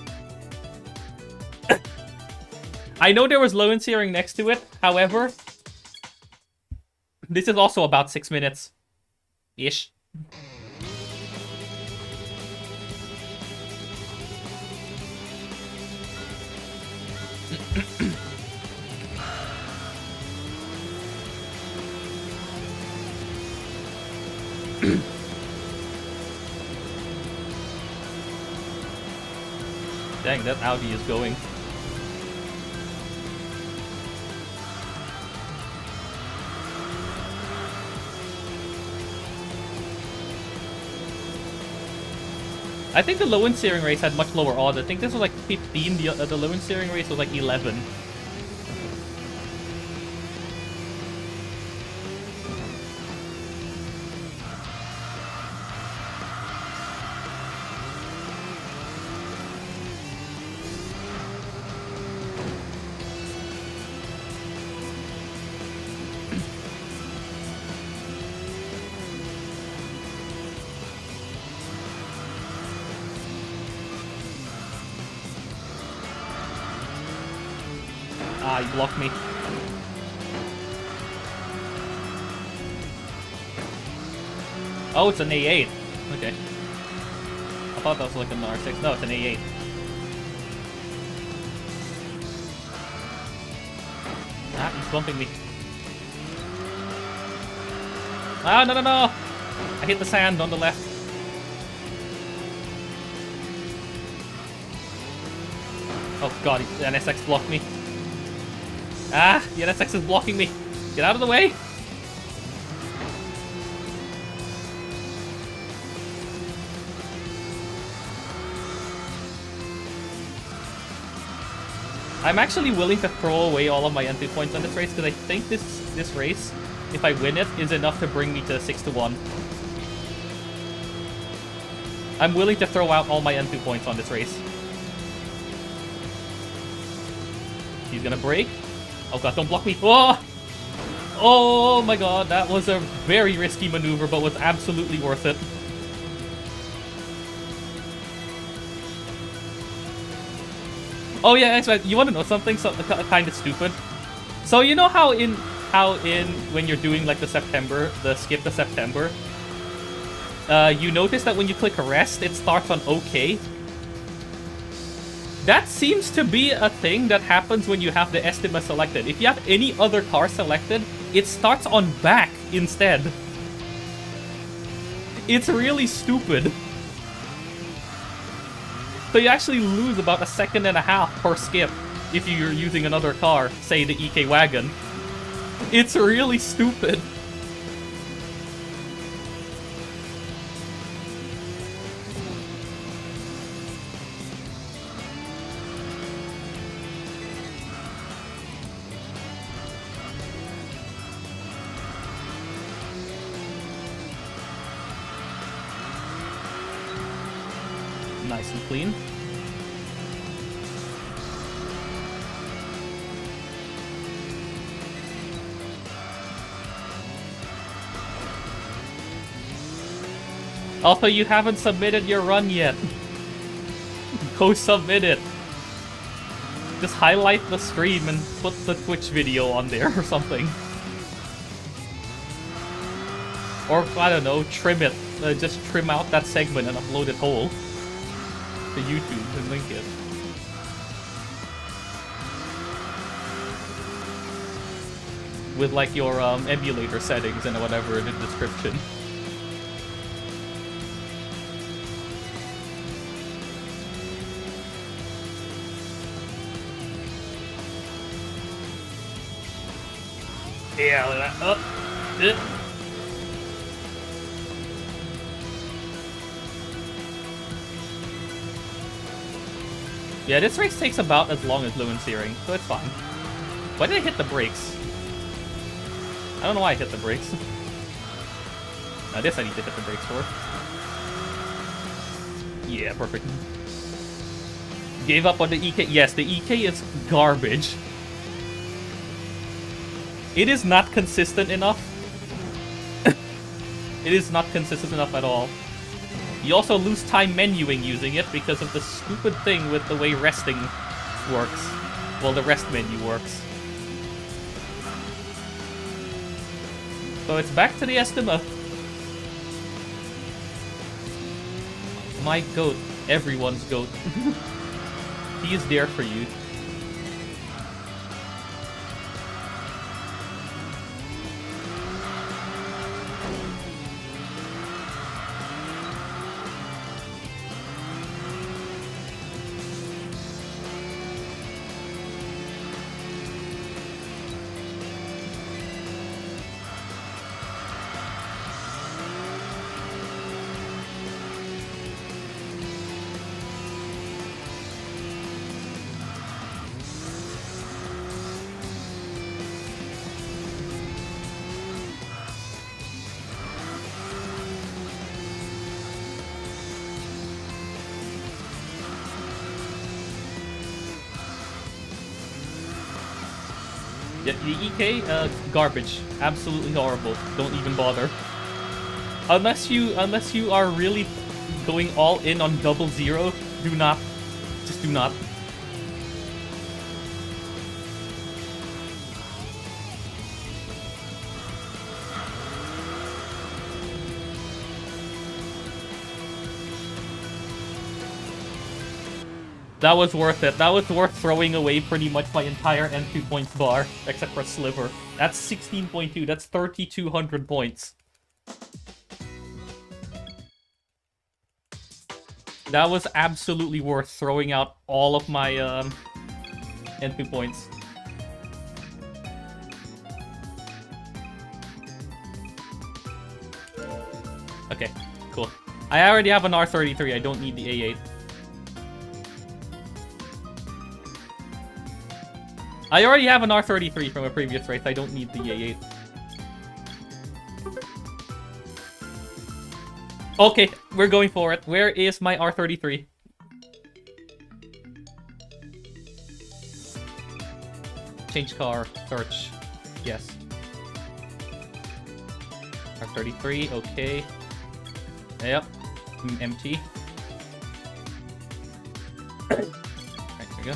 I know there was low searing next to it, however, this is also about 6 minutes. Ish. Dang, that Audi is going. I think the low-end steering race had much lower odds. I think this was like 15, the low-end steering race was like 11. Ah, you blocked me. Oh, it's an A8. Okay. I thought that was like an R6. No, it's an A8. Ah, he's bumping me. Ah, no, no, no! I hit the sand on the left. Oh god, the NSX blocked me. Ah, the NSX is blocking me. Get out of the way! I'm actually willing to throw away all of my entry points on this race because I think this race, if I win it, is enough to bring me to 6-1. I'm willing to throw out all my entry points on this race. He's gonna break. Oh god, don't block me. Oh! Oh my god, that was a very risky maneuver, but was absolutely worth it. Oh yeah, actually, you want to know something kind of stupid? So you know how in when you're doing like the skip to September, you notice that when you click rest, it starts on OK. That seems to be a thing that happens when you have the Estima selected. If you have any other car selected, it starts on back instead. It's really stupid. So you actually lose about 1.5 seconds per skip if you're using another car, say the EK Wagon. It's really stupid. Nice and clean. Also, you haven't submitted your run yet. Go submit it. Just highlight the stream and put the Twitch video on there or something. Or, I don't know, trim it. Just trim out that segment and upload it whole to YouTube and link it. With like your emulator settings and whatever in the description. Yeah, yeah, this race takes about as long as Lewin Searing, so it's fine. Why did I hit the brakes? I don't know why I hit the brakes. Now this I need to hit the brakes for. Yeah, perfect. Gave up on the EK. Yes, the EK is garbage. It is not consistent enough. It is not consistent enough at all. You also lose time menuing using it because of the stupid thing with the way resting works. Well, the rest menu works. So it's back to the Estima. My goat. Everyone's goat. He is there for you. Yeah, the EK, garbage. Absolutely horrible. Don't even bother. Unless you are really going all in on 00, do not. Just do not. That was worth it. That was worth throwing away pretty much my entire N2 points bar, except for Sliver. That's 16.2. That's 3,200 points. That was absolutely worth throwing out all of my N2 points. Okay, cool. I already have an R33. I don't need the A8. I already have an R33 from a previous race. I don't need the A8. Okay, we're going for it. Where is my R33? Change car, search. Yes. R33, okay. Yep. Empty. Right, there we go.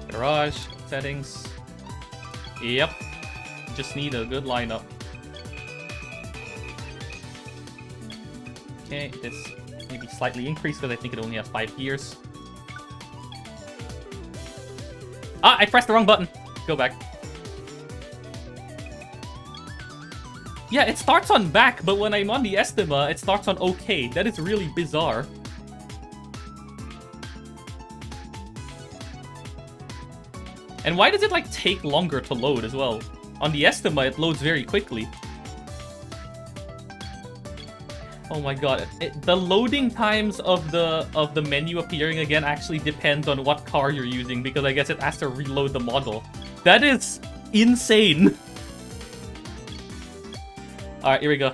Garage, settings. Yep. Just need a good lineup. Okay, this maybe slightly increased because I think it only has 5 gears. Ah, I pressed the wrong button. Go back. Yeah, it starts on back, but when I'm on the Estima, it starts on OK. That is really bizarre. And why does it, like, take longer to load as well? On the Estima, it loads very quickly. Oh my god. The loading times of the menu appearing again actually depends on what car you're using, because I guess it has to reload the model. That is insane. Alright, here we go.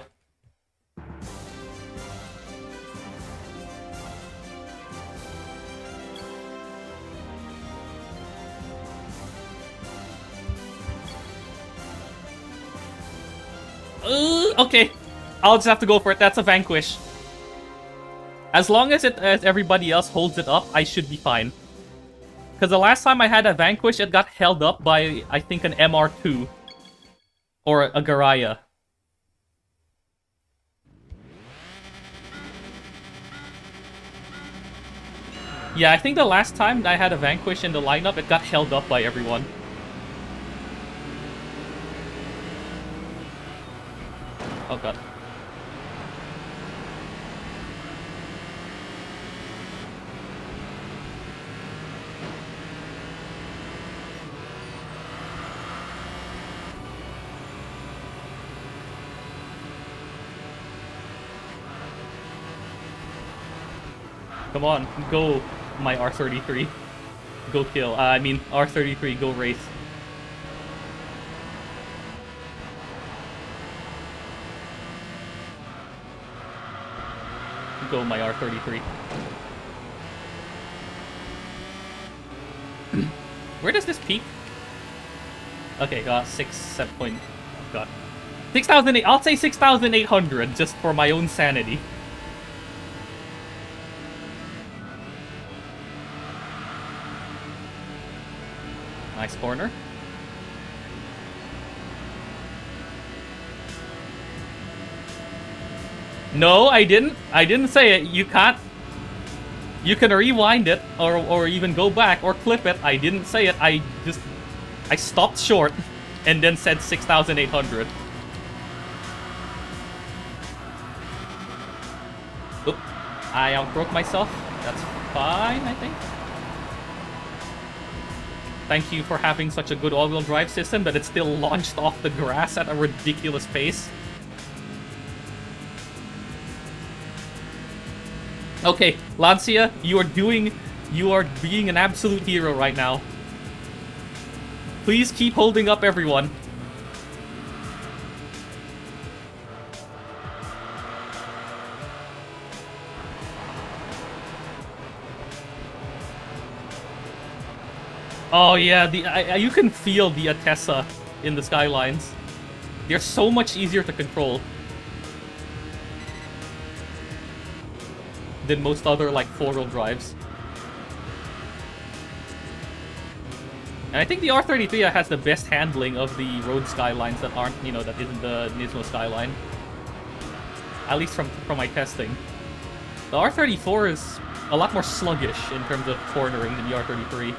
Okay, I'll just have to go for it. That's a Vanquish. As long as everybody else holds it up, I should be fine. Because the last time I had a Vanquish, it got held up by, I think, an MR2. Or a Garaya. Yeah, I think the last time I had a Vanquish in the lineup, it got held up by everyone. Oh god. Come on, go, my R33. Go kill. I mean, R33, go race. Go, my R33. Where does this peak? Okay, 7 point... Oh, God. 6,008... I'll say 6,800, just for my own sanity. Nice corner. No, I didn't. I didn't say it. You can't. You can rewind it, or even go back, or clip it. I didn't say it. I stopped short, and then said 6,800. Oop. I outbroke myself. That's fine, I think. Thank you for having such a good all-wheel drive system, but it still launched off the grass at a ridiculous pace. Okay, Lancia, you are being an absolute hero right now. Please keep holding up, everyone. Oh yeah, you can feel the Atessa in the skylines. They're so much easier to control than most other, like, four-wheel drives. And I think the R33 has the best handling of the road skylines that aren't, you know, that isn't the Nismo skyline. At least from my testing. The R34 is a lot more sluggish in terms of cornering than the R33.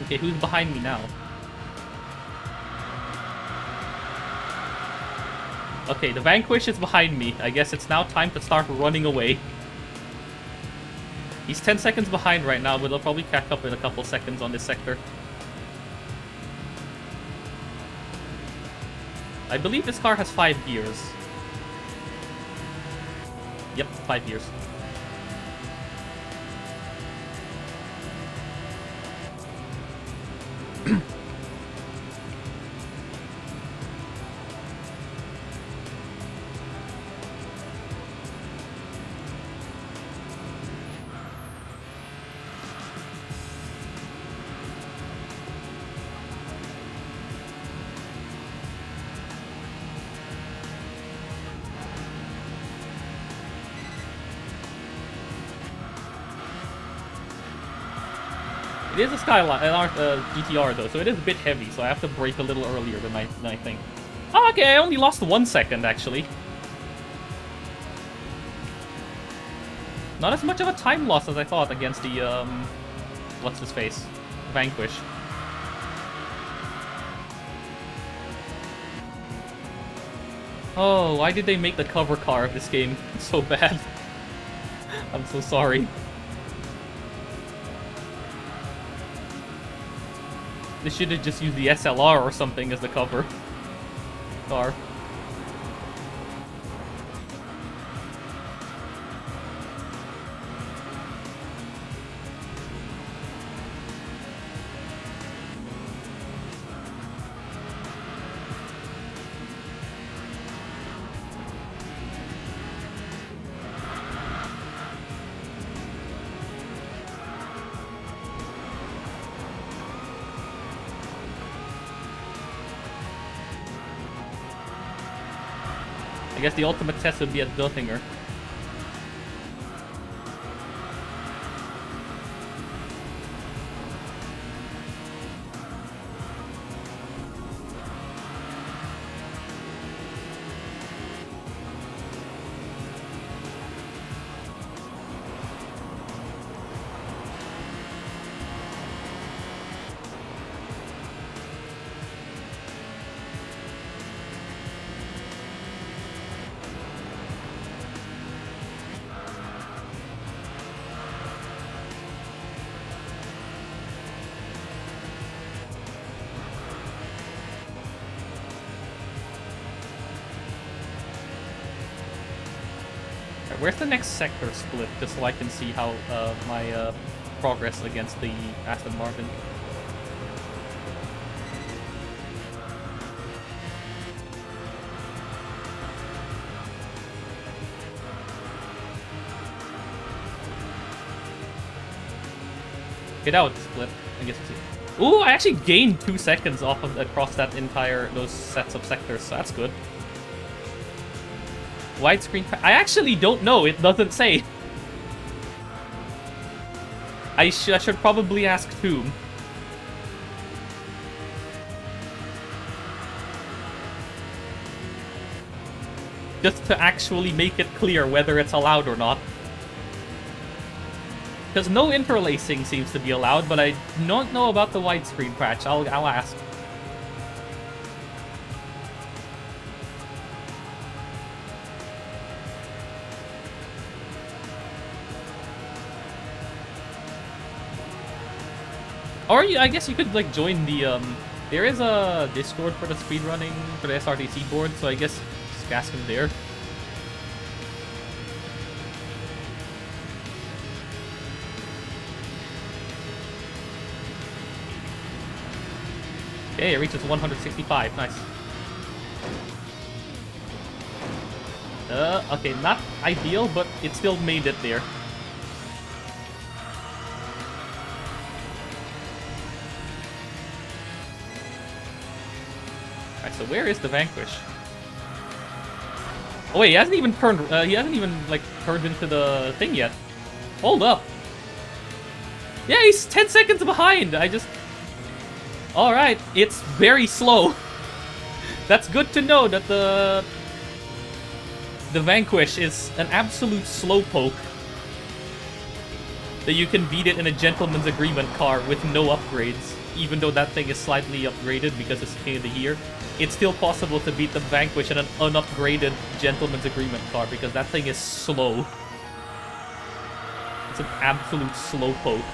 Okay, who's behind me now? Okay, the Vanquish is behind me. I guess it's now time to start running away. He's 10 seconds behind right now, but he'll probably catch up in a couple seconds on this sector. I believe this car has 5 gears. Yep, 5 gears. It is a Skyline, GTR though, so it is a bit heavy, so I have to brake a little earlier than I think. Oh, okay, I only lost 1 second, actually. Not as much of a time loss as I thought against the, what's-his-face? Vanquish. Oh, why did they make the cover car of this game so bad? I'm so sorry. They should have just used the SLR or something as the cover car. I guess the ultimate test would be at Dothinger. Where's the next sector split? Just so I can see how my progress against the Aston Martin. Okay, that would split. I guess. Ooh, I actually gained 2 seconds off of across that those sets of sectors, so that's good. Widescreen. I actually don't know. It doesn't say. I should probably ask Tomb. Just to actually make it clear whether it's allowed or not. Because no interlacing seems to be allowed, but I don't know about the widescreen patch. I'll ask. Or I guess you could like join the there is a Discord for the speedrunning for the SRTC board, so I guess just ask him there. Okay, it reaches 165. Nice. Okay, not ideal, but it still made it there. Alright, so where is the Vanquish? Oh wait, he hasn't even turned. He hasn't even like turned into the thing yet. Hold up. Yeah, he's 10 seconds behind. Alright, it's very slow. That's good to know that the Vanquish is an absolute slowpoke. That you can beat it in a gentleman's agreement car with no upgrades. Even though that thing is slightly upgraded because it's King of the Year. It's still possible to beat the Vanquish in an unupgraded gentleman's agreement car because that thing is slow. It's an absolute slowpoke.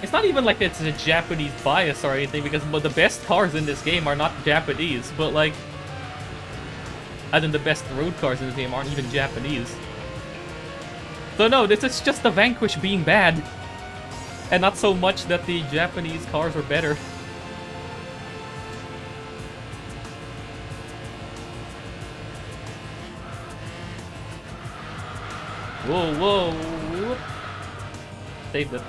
It's not even like it's a Japanese bias or anything, because the best cars in this game are not Japanese, but like... as in the best road cars in this game aren't even Japanese. So no, this is just the Vanquish being bad. And not so much that the Japanese cars are better. Whoa, whoa, whoop. Saved it.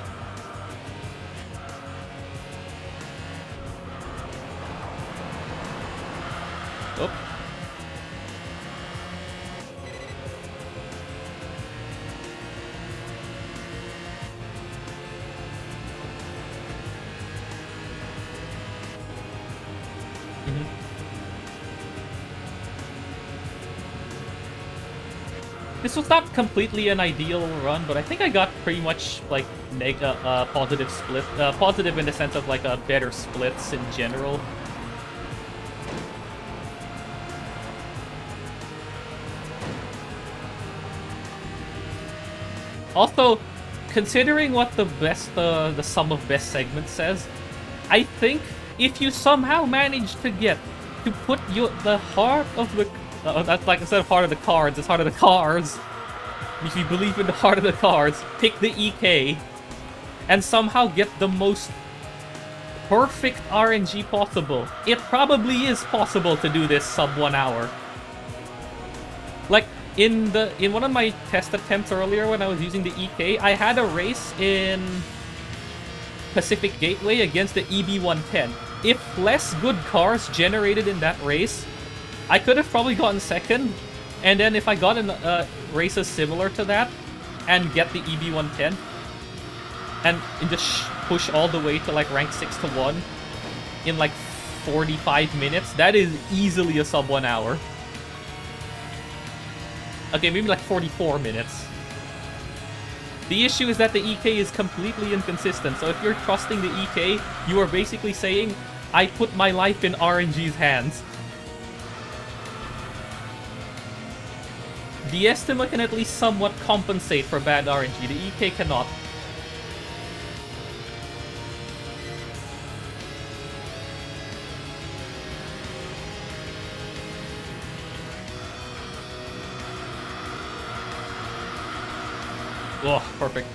Oh. This was not completely an ideal run, but I think I got pretty much like positive split. Positive in the sense of like better splits in general. Also, considering what the sum of best segments says, I think if you somehow manage to get to put the heart of the that's like instead of heart of the cards, it's heart of the cars. If you believe in the heart of the cards, pick the EK and somehow get the most perfect RNG possible. It probably is possible to do this sub 1 hour. Like in one of my test attempts earlier when I was using the EK, I had a race in Pacific Gateway against the EB110. If less good cars generated in that race, I could have probably gotten second, and then if I got in races similar to that and get the EB110 and just push all the way to like rank 6 to 1 in like 45 minutes, that is easily a sub 1 hour. Okay, maybe like 44 minutes. The issue is that the EK is completely inconsistent, so if you're trusting the EK, you are basically saying, I put my life in RNG's hands. The Estima can at least somewhat compensate for bad RNG, the EK cannot. Oh, perfect.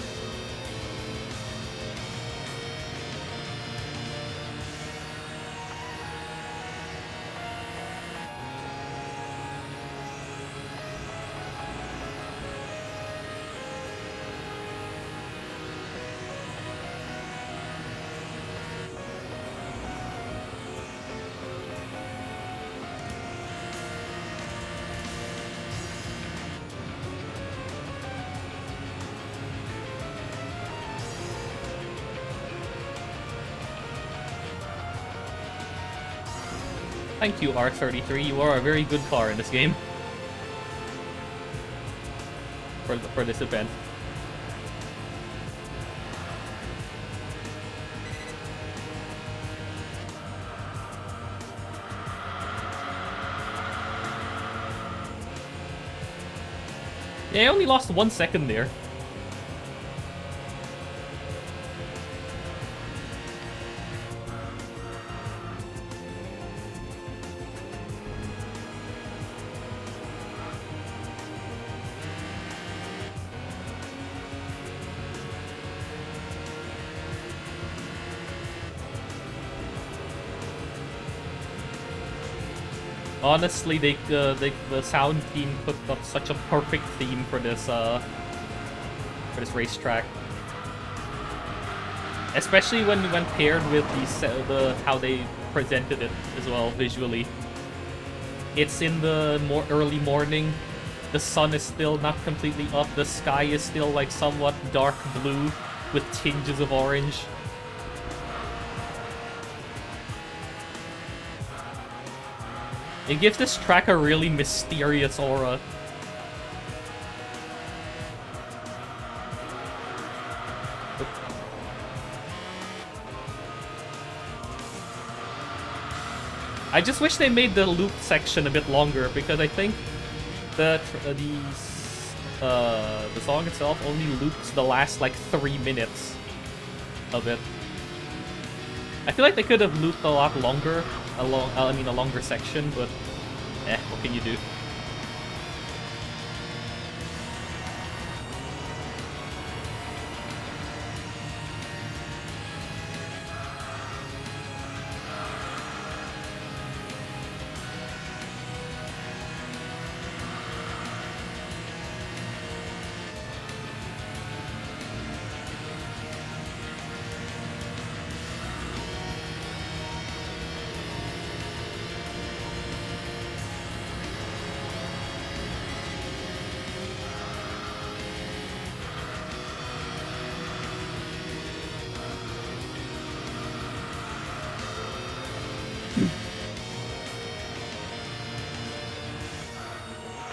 Thank you, R33. You are a very good car in this game. For this event. Yeah, I only lost 1 second there. Honestly, the sound team cooked up such a perfect theme for this racetrack, especially when paired with how they presented it as well visually. It's in the early morning. The sun is still not completely up. The sky is still like somewhat dark blue with tinges of orange. It gives this track a really mysterious aura. I just wish they made the loop section a bit longer, because I think the song itself only loops the last like 3 minutes of it. I feel like they could have looped a lot longer, a longer section, but what can you do?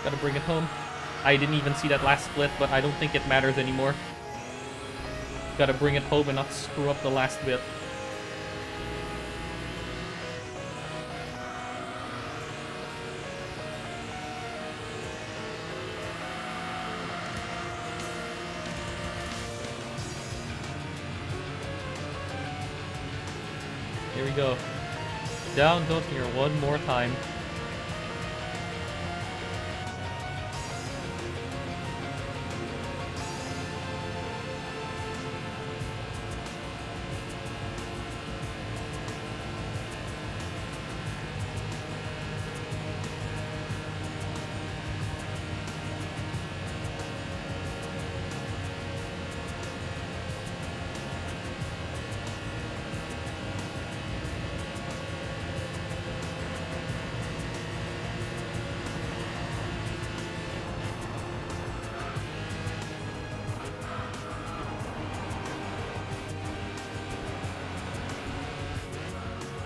Gotta bring it home. I didn't even see that last split, but I don't think it matters anymore. Gotta bring it home and not screw up the last bit. Here we go. Down here one more time.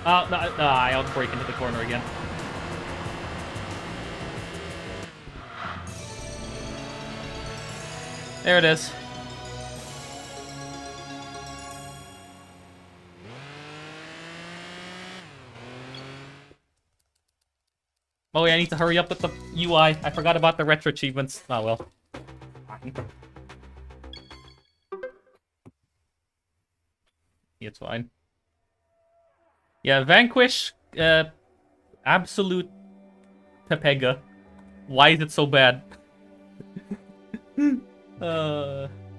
Oh, no, I'll break into the corner again. There it is. Oh yeah, I need to hurry up with the UI. I forgot about the retro achievements. Oh well. Fine. It's fine. Yeah, Vanquish, absolute Pepega. Why is it so bad?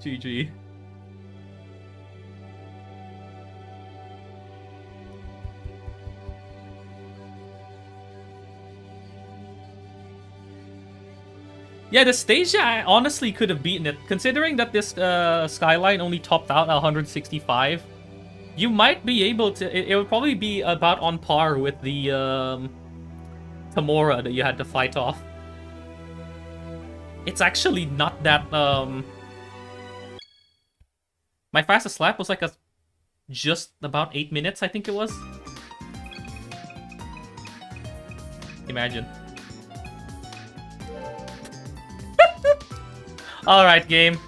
GG. Yeah, the Stasia I honestly could have beaten it, considering that this Skyline only topped out at 165. You might be able to. It would probably be about on par with the Tamora that you had to fight off. It's actually not that. My fastest lap was like just about 8 minutes, I think it was. Imagine. Alright, game.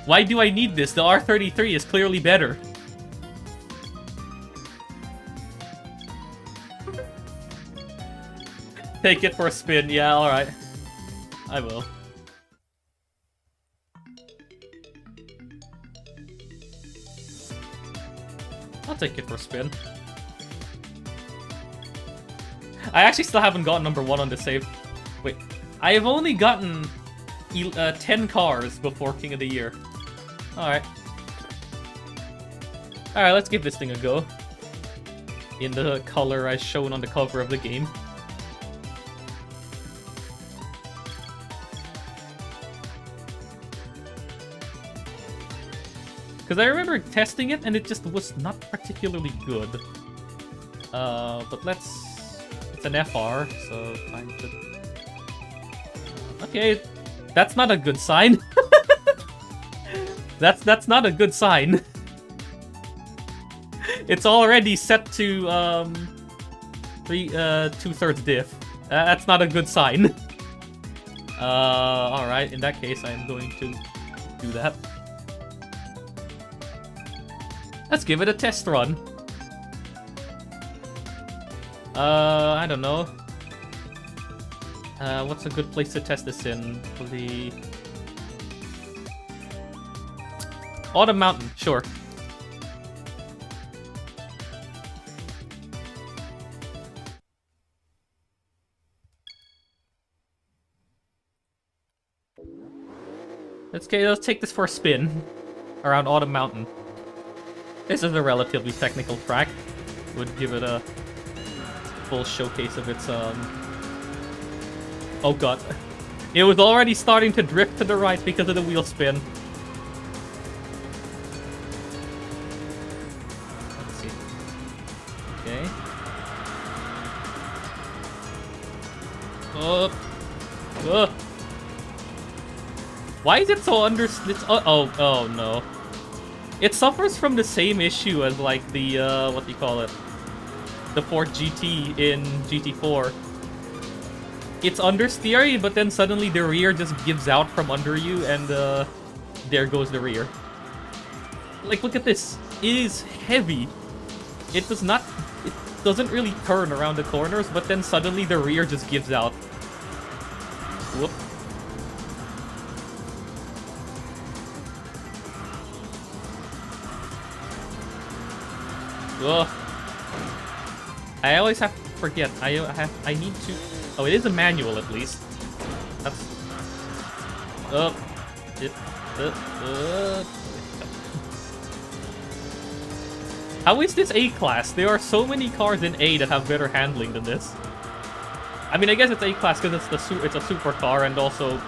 Why do I need this? The R33 is clearly better. Take it for a spin. Yeah, alright. I will. I'll take it for a spin. I actually still haven't gotten #1 on the save. Wait. I have only gotten 10 cars before King of the Year. Alright. Alright, let's give this thing a go. In the color as shown on the cover of the game. Because I remember testing it and it just was not particularly good. But let's... It's an FR, so time to... Okay, that's not a good sign. That's not a good sign. It's already set to 2/3 diff. That's not a good sign. Alright, in that case I'm going to do that. Let's give it a test run. I don't know. What's a good place to test this in? The Autumn Mountain, sure. Let's take this for a spin around Autumn Mountain. This is a relatively technical track. Would give it a full showcase of its Oh god. It was already starting to drift to the right because of the wheel spin. Let's see. Okay. Why is it so oh no. It suffers from the same issue as like the what do you call it? The Ford GT in GT4. It's understeery, but then suddenly the rear just gives out from under you, and there goes the rear. Like, look at this. It is heavy. It doesn't really turn around the corners, but then suddenly the rear just gives out. Whoop. Ugh. I always have to forget. I need to... Oh, it is a manual at least. That's... How is this A-class? There are so many cars in A that have better handling than this. I mean, I guess it's A-class because it's a supercar and also,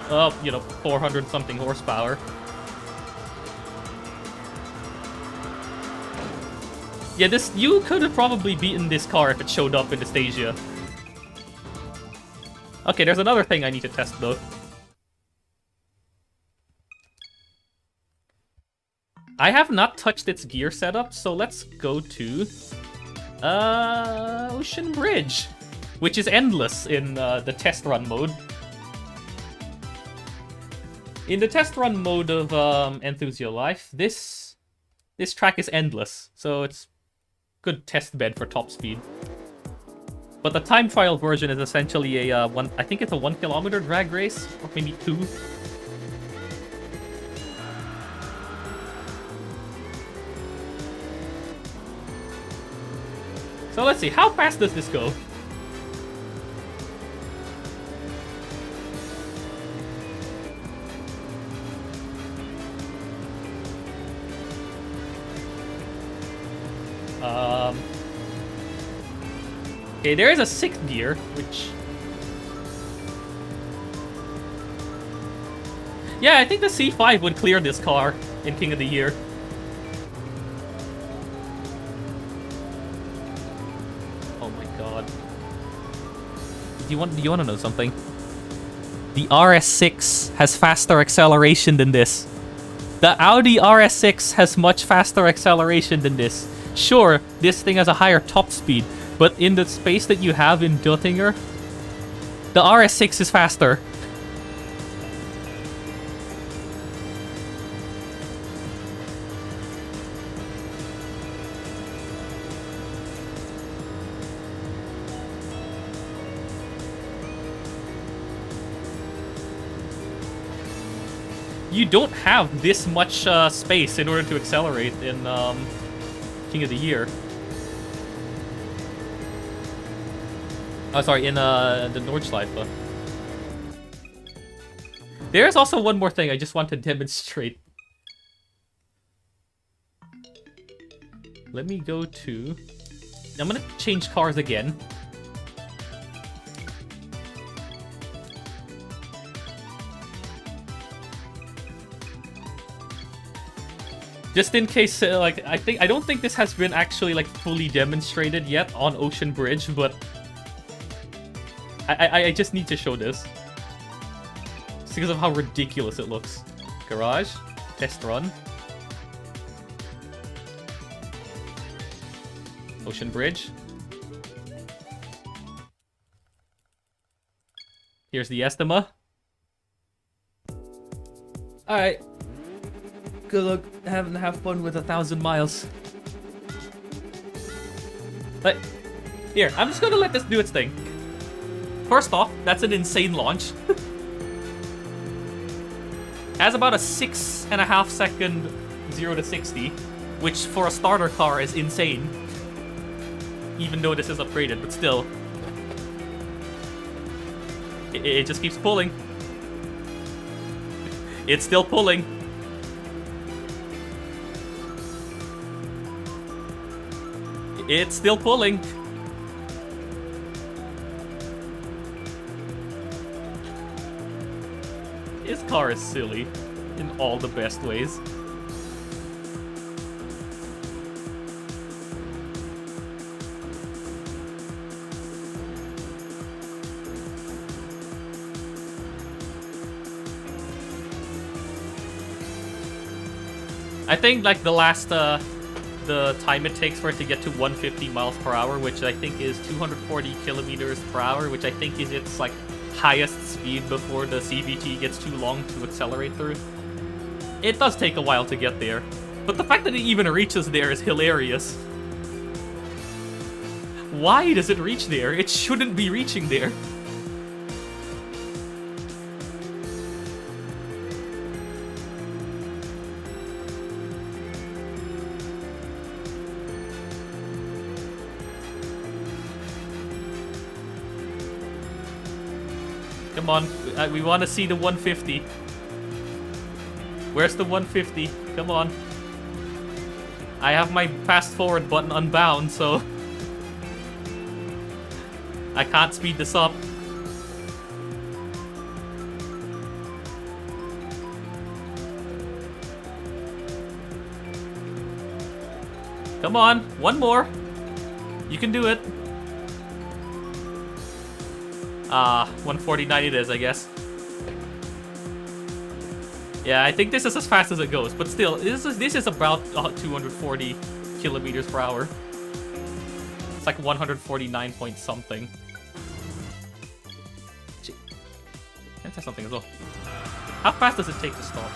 you know, 400-something horsepower. Yeah, you could have probably beaten this car if it showed up in the Stasia. Okay, there's another thing I need to test, though. I have not touched its gear setup, so let's go to... Ocean Bridge, which is endless in the test run mode. In the test run mode of Enthusia Life, this track is endless, so it's good test bed for top speed. But the time trial version is essentially a I think it's a 1 kilometer drag race, or maybe 2. So let's see, how fast does this go? Okay, there is a 6th gear, which... Yeah, I think the C5 would clear this car in King of the Year. Oh my god. Do you want to know something? The RS6 has faster acceleration than this. The Audi RS6 has much faster acceleration than this. Sure, this thing has a higher top speed, but in the space that you have in Duttinger, the RS6 is faster. You don't have this much space in order to accelerate in King of the Year. Oh, sorry, in the Nordschleife. There's also one more thing I just want to demonstrate. Let me go to... I'm gonna change cars again. Just in case, like, I don't think this has been actually, like, fully demonstrated yet on Ocean Bridge, but I just need to show this. Just because of how ridiculous it looks. Garage, test run. Ocean Bridge. Here's the Estima. Alright. Good luck having to have fun with 1,000 miles. But here, I'm just gonna let this do its thing. First off, that's an insane launch. Has about a 6.5 second 0 to 60, which for a starter car is insane. Even though this is upgraded, but still. It just keeps pulling. It's still pulling. It's still pulling. This car is silly in all the best ways. I think like the last the time it takes for it to get to 150 miles per hour, which I think is 240 kilometers per hour, which I think is its like highest speed before the CVT gets too long to accelerate through. It does take a while to get there, but the fact that it even reaches there is hilarious. Why does it reach there? It shouldn't be reaching there. Come on, we want to see the 150. Where's the 150? Come on. I have my fast forward button unbound, so I can't speed this up. Come on, one more. You can do it. 149 it is, I guess. Yeah, I think this is as fast as it goes, but still, this is about 240 kilometers per hour. It's like 149 point something. Can I test something as well? How fast does it take to stop?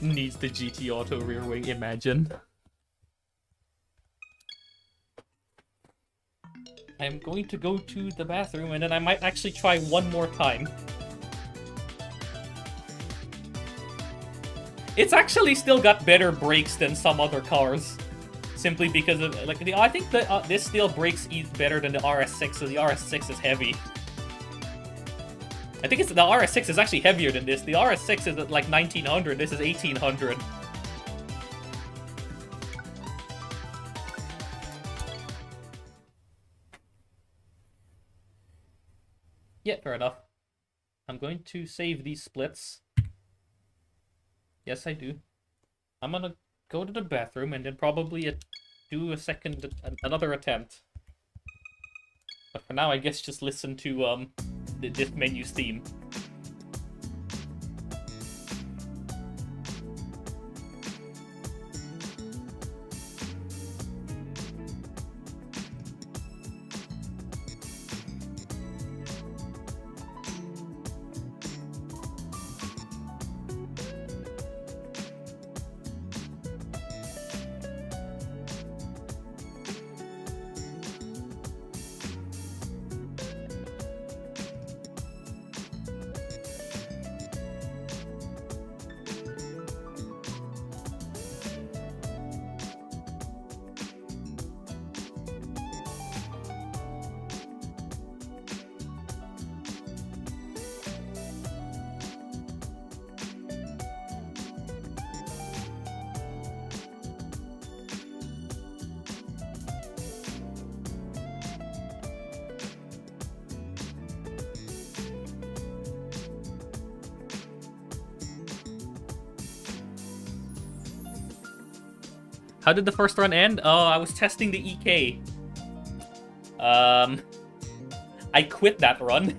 Needs the GT Auto rear wing, imagine. I'm going to go to the bathroom and then I might actually try one more time. It's actually still got better brakes than some other cars. Simply because of, like, I think that this still brakes better than the RS6, so the RS6 is heavy. I think the RS6 is actually heavier than this. The RS6 is at like 1900, this is 1800. Yeah, fair enough. I'm going to save these splits. Yes, I do. I'm gonna go to the bathroom and then probably do another attempt. But for now, I guess just listen to this menu's theme. How did the first run end? Oh, I was testing the EK. I quit that run.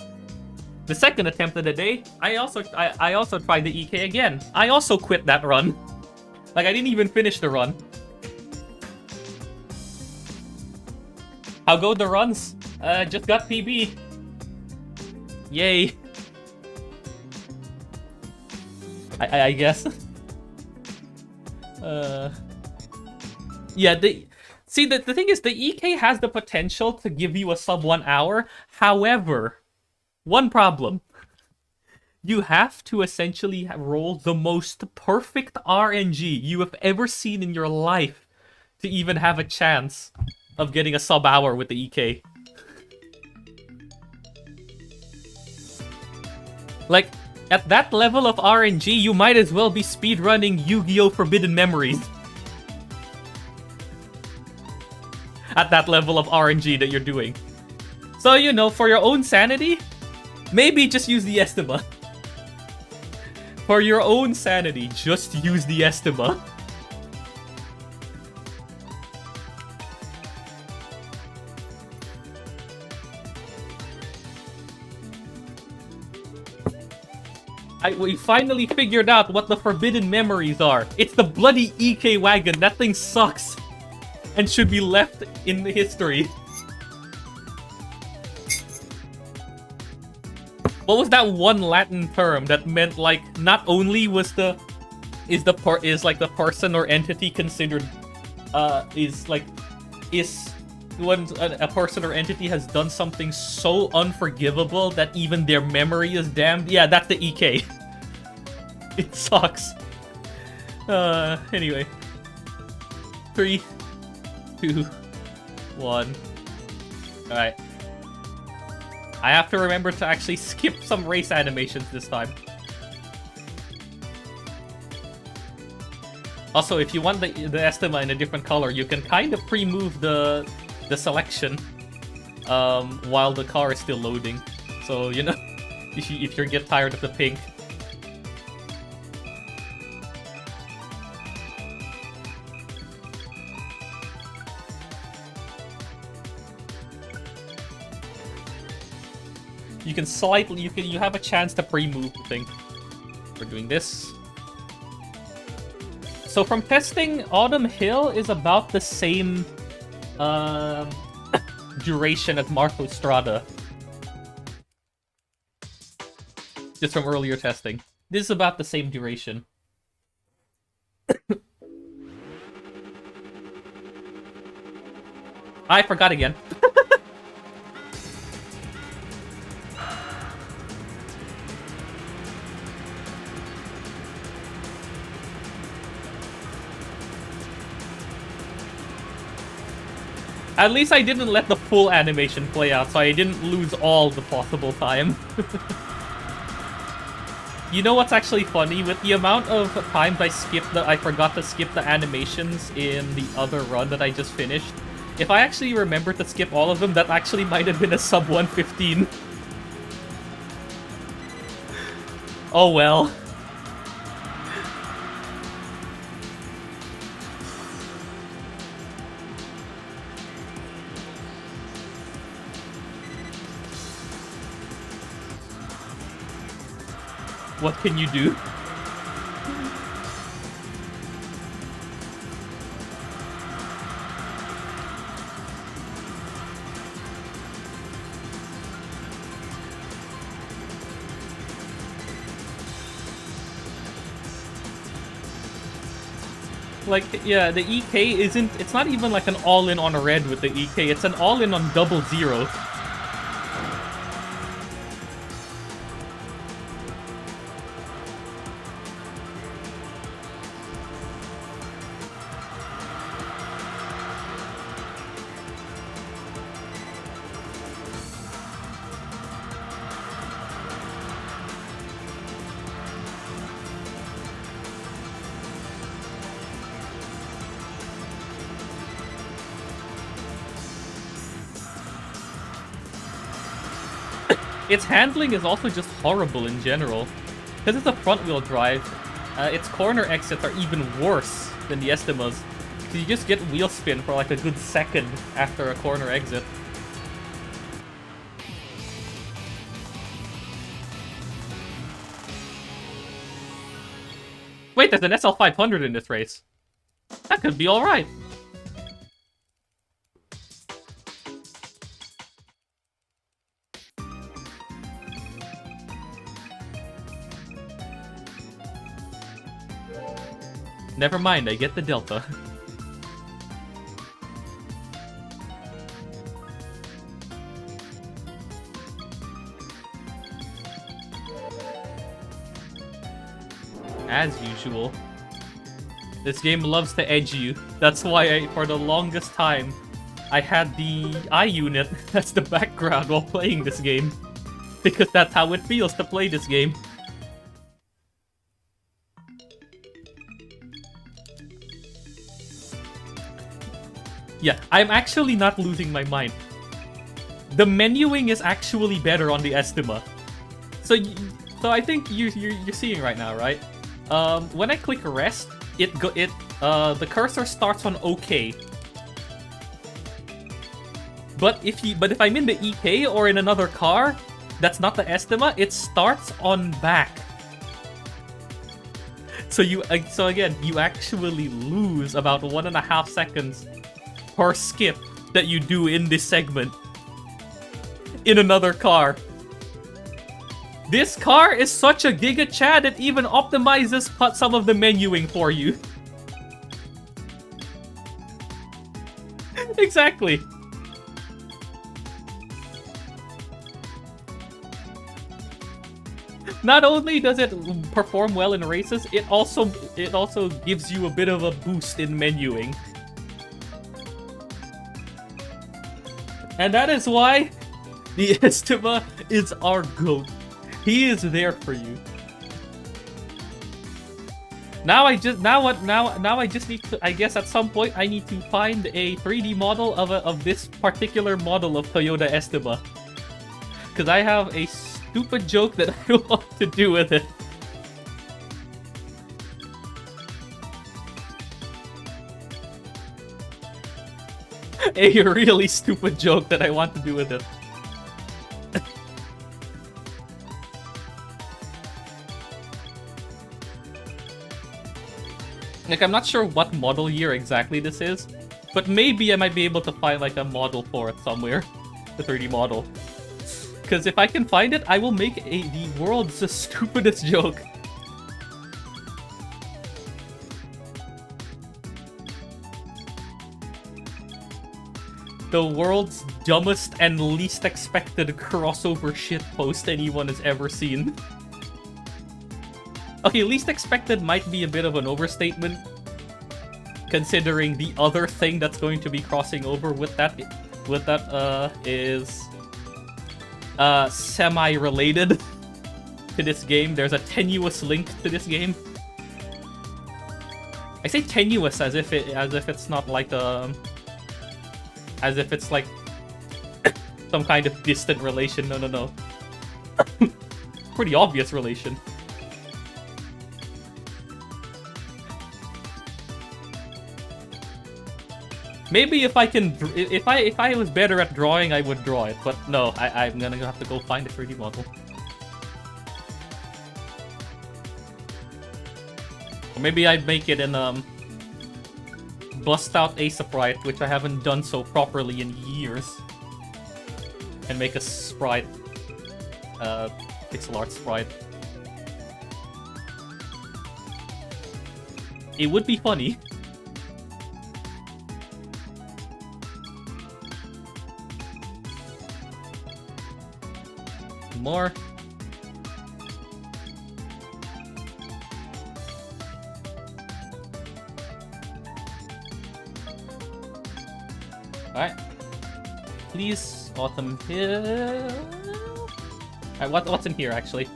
The second attempt of the day, I also tried the EK again. I also quit that run. Like, I didn't even finish the run. How go the runs? Just got PB. Yay. I guess. Yeah, the thing is, the EK has the potential to give you a sub 1 hour. However, one problem. You have to essentially roll the most perfect RNG you have ever seen in your life to even have a chance of getting a sub hour with the EK. Like, at that level of RNG, you might as well be speedrunning Yu-Gi-Oh! Forbidden Memories. At that level of RNG that you're doing. So, you know, for your own sanity, maybe just use the estima. For your own sanity, just use the estima. We finally figured out what the forbidden memories are. It's the bloody EK wagon. That thing sucks. And should be left in the history. What was that one Latin term that meant, like, not only was is the person or entity considered when a person or entity has done something so unforgivable that even their memory is damned? Yeah, that's the EK. It sucks. Anyway. 3, 2, 1. Alright. I have to remember to actually skip some race animations this time. Also, if you want the estima in a different color, you can kind of pre-move the selection while the car is still loading. So, you know, if you get tired of the pink. You have a chance to pre-move the thing. We're doing this. So from testing, Autumn Hill is about the same duration as Marco Strada. Just from earlier testing. This is about the same duration. I forgot again. At least I didn't let the full animation play out, so I didn't lose all the possible time. You know what's actually funny? With the amount of times I forgot to skip the animations in the other run that I just finished, if I actually remembered to skip all of them, that actually might have been a sub 115. Oh well. What can you do? Like, yeah, the EK isn't... It's not even like an all-in on a red with the EK. It's an all-in on double zero. Its handling is also just horrible in general. Because it's a front-wheel drive, its corner exits are even worse than the Estimas. So you just get wheel spin for like a good second after a corner exit. Wait, there's an SL500 in this race. That could be alright. Never mind, I get the Delta. As usual. This game loves to edge you. That's why for the longest time, I had the eye unit as the background while playing this game. Because that's how it feels to play this game. Yeah, I'm actually not losing my mind. The menuing is actually better on the Estima. So I think you're seeing right now, right? When I click rest, the cursor starts on OK. But if I'm in the EK or in another car, that's not the Estima, it starts on back. So again, you actually lose about 1.5 seconds per skip that you do in this segment in another car. This car is such a Giga Chad, it even optimizes some of the menuing for you. Exactly. Not only does it perform well in races, it also gives you a bit of a boost in menuing. And that is why the Estima is our GOAT. He is there for you. Now I just need to, I guess at some point I need to find a 3D model of this particular model of Toyota Estima. Cause I have a stupid joke that I want to do with it. A really stupid joke that I want to do with it. Like, I'm not sure what model year exactly this is, but maybe I might be able to find like a model for it somewhere. The 3D model. Because if I can find it, I will make the world's stupidest joke. The world's dumbest and least expected crossover shit post anyone has ever seen. Okay, least expected might be a bit of an overstatement, considering the other thing that's going to be crossing over with that is semi-related to this game. There's a tenuous link to this game. I say tenuous as if it's not like as if it's like some kind of distant relation. No. Pretty obvious relation. Maybe if I can, if I was better at drawing, I would draw it. But no, I'm gonna have to go find a 3D model. Or maybe I'd make it in bust out a sprite, which I haven't done so properly in years, and make a sprite, pixel art sprite. It would be funny. More. Alright. Please, Autumn Hill. Alright, what's in here, actually?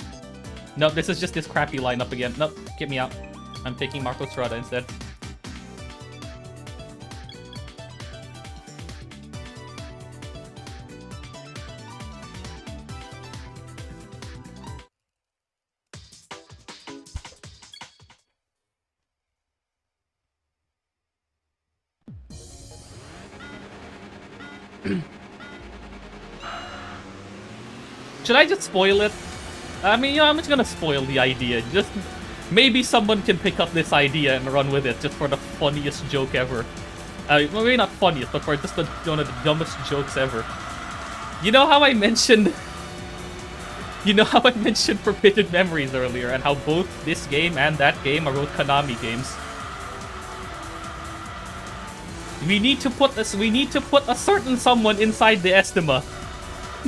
Nope, this is just this crappy lineup again. Nope, get me out. I'm taking Marco Strada instead. Should I just spoil it? I mean, I'm just gonna spoil the idea. Just maybe someone can pick up this idea and run with it just for the funniest joke ever. Well, maybe not funniest, but for just one of the dumbest jokes ever. You know how I mentioned... You know how I mentioned Forbidden Memories earlier, and how both this game and that game are both Konami games? We need to put this. We need to put a certain someone inside the Estima.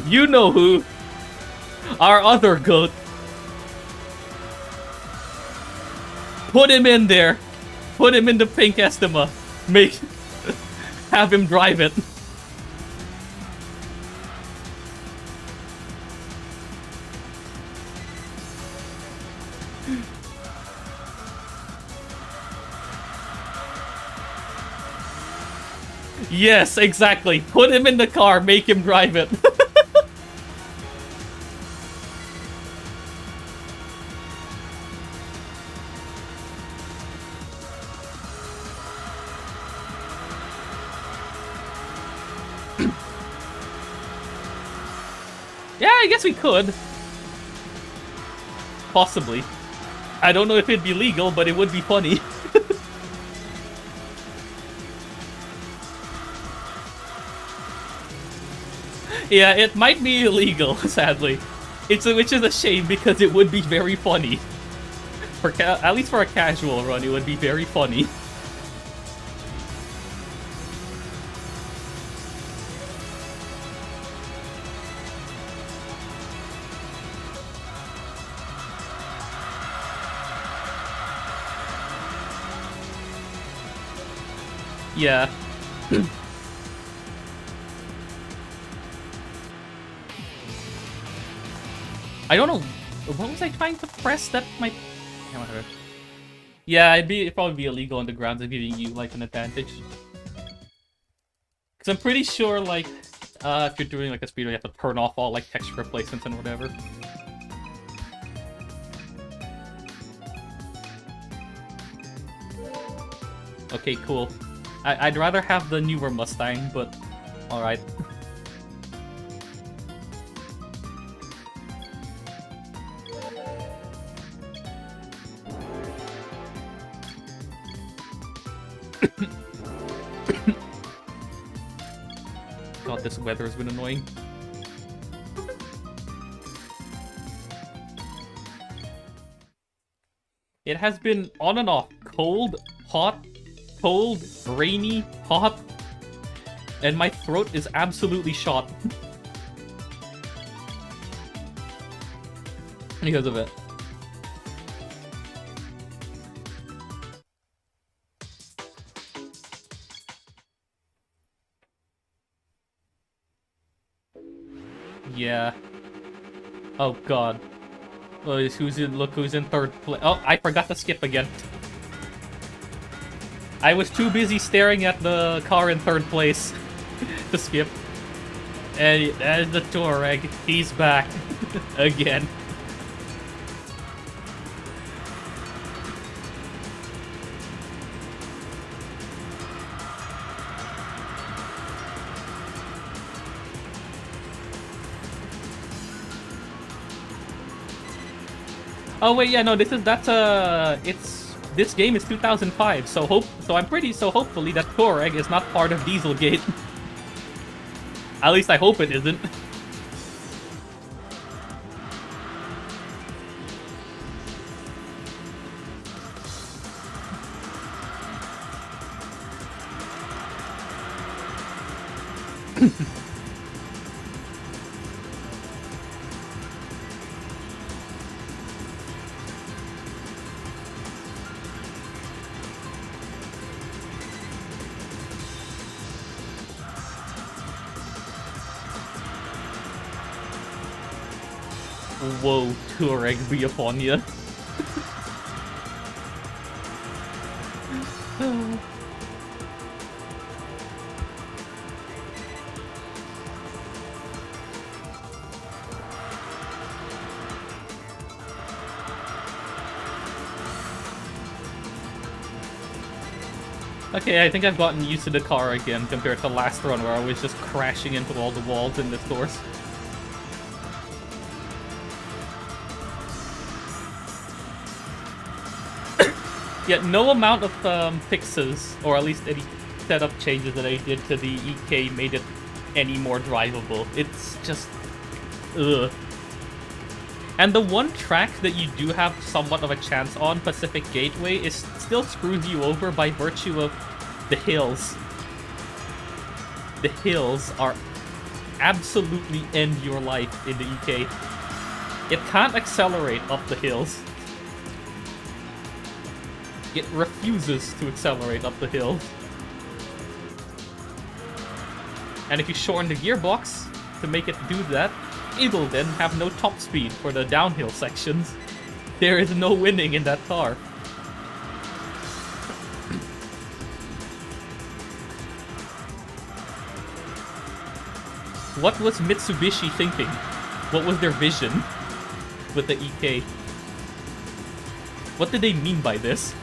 You know who? Our other goat. Put him in there. Put him in the pink Estima. Have him drive it. Yes, exactly. Put him in the car, make him drive it. Yeah, I guess we could. Possibly. I don't know if it'd be legal, but it would be funny. Yeah, it might be illegal, sadly. Which is a shame because it would be very funny. At least for a casual run, it would be very funny. Yeah. I don't know. What was I trying to press that my... Yeah, it'd probably be illegal on the grounds of giving you, like, an advantage. Because I'm pretty sure, like, if you're doing, like, a speedrun, you have to turn off all, like, texture replacements and whatever. Okay, cool. I'd rather have the newer Mustang, but alright. God, this weather has been annoying. It has been on and off. Cold, hot, cold, rainy, hot. And my throat is absolutely shot. Because of it. Yeah. Oh god. Oh, look who's in third place. Oh, I forgot to skip again. I was too busy staring at the car in third place to skip. And there's the Touareg. He's back. Again. Oh wait, yeah, no, this game is 2005, so hopefully that Touareg is not part of Dieselgate. At least I hope it isn't. Whoa, Touareg be upon ya. Okay, I think I've gotten used to the car again compared to last run where I was just crashing into all the walls in this course. Yet no amount of fixes, or at least any setup changes that I did to the EK made it any more drivable. It's just... ugh. And the one track that you do have somewhat of a chance on, Pacific Gateway, is still screws you over by virtue of the hills. The hills are absolutely end your life in the EK. It can't accelerate up the hills. It refuses to accelerate up the hill. And if you shorten the gearbox to make it do that, it'll then have no top speed for the downhill sections. There is no winning in that car. What was Mitsubishi thinking? What was their vision with the EK? What did they mean by this?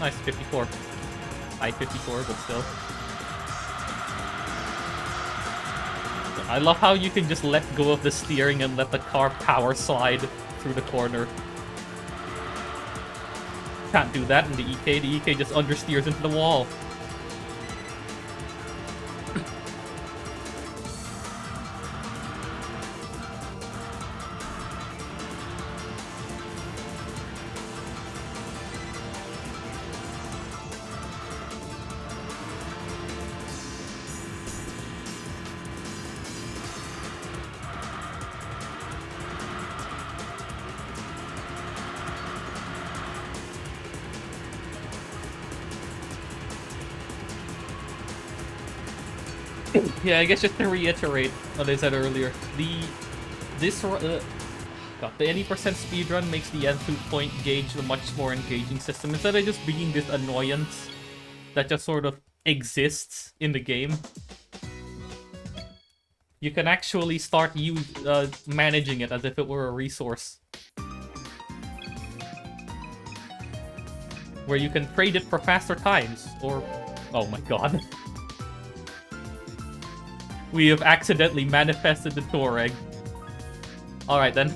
Nice, 54. High 54, but still. I love how you can just let go of the steering and let the car power slide through the corner. Can't do that in the EK. The EK just understeers into the wall. Yeah, I guess just to reiterate what I said earlier, the 80% speedrun makes the entry point gauge a much more engaging system instead of just being this annoyance that just sort of exists in the game. You can actually start managing it as if it were a resource, where you can trade it for faster times, or... oh my god. We have accidentally manifested the Touareg. Alright then.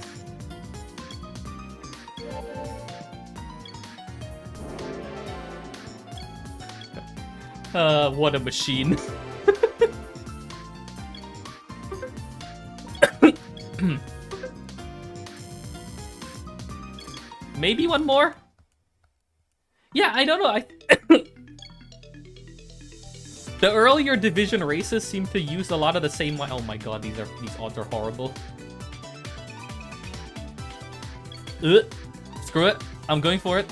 What a machine. Maybe one more? Yeah, I don't know. The earlier division races seem to use a lot of the same... oh my god, these odds are horrible. Screw it. I'm going for it.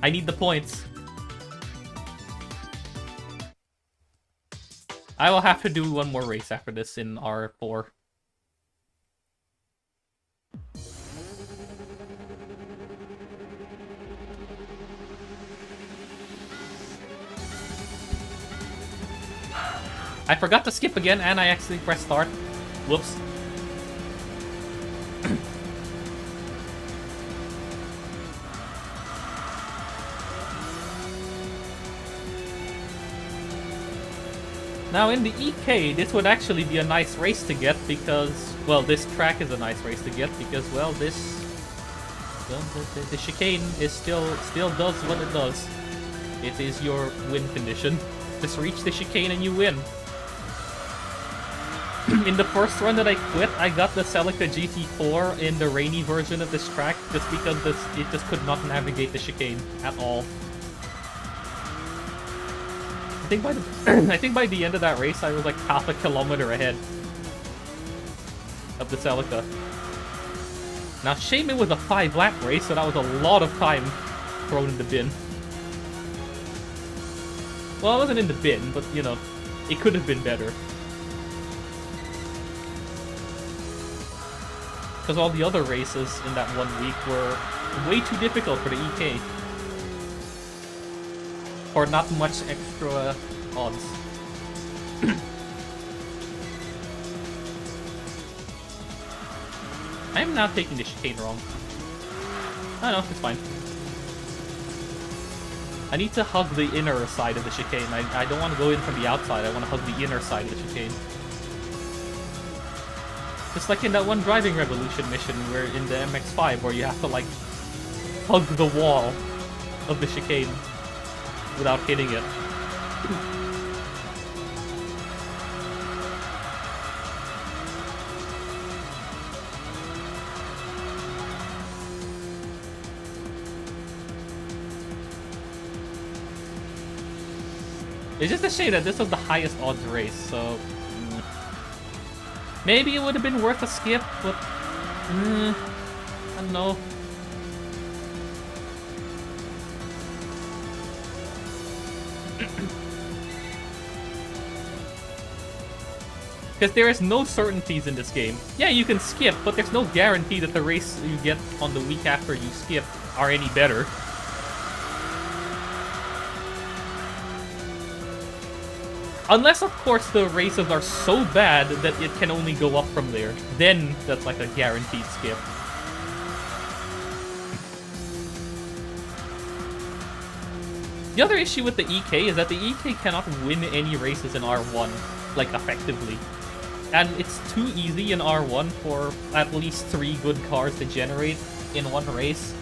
I need the points. I will have to do one more race after this in R4. I forgot to skip again, and I actually pressed start. Whoops. Now in the EK, this would actually be a nice race to get because, well, this track is a nice race to get because, well, this, well, the chicane is still does what it does. It is your win condition. Just reach the chicane and you win. In the first run that I quit, I got the Celica GT4 in the rainy version of this track just because it just could not navigate the chicane at all. I think by the end of that race, I was like half a kilometer ahead of the Celica. Now, shame it was a 5-lap race, so that was a lot of time thrown in the bin. Well, it wasn't in the bin, but, you know, it could have been better. Because all the other races in that 1 week were way too difficult for the EK. Or not much extra odds. I am now taking the chicane wrong. I know, it's fine. I need to hug the inner side of the chicane. I don't want to go in from the outside, I want to hug the inner side of the chicane. Just like in that one Driving Revolution mission where in the MX-5 where you have to like hug the wall of the chicane without hitting it. It's just a shame that this was the highest odds race, so... Maybe it would have been worth a skip, but... I don't know. Because there is no certainties in this game. Yeah, you can skip, but there's no guarantee that the race you get on the week after you skip are any better. Unless, of course, the races are so bad that it can only go up from there. Then that's like a guaranteed skip. The other issue with the EK is that the EK cannot win any races in R1, like, effectively. And it's too easy in R1 for at least 3 good cars to generate in one race.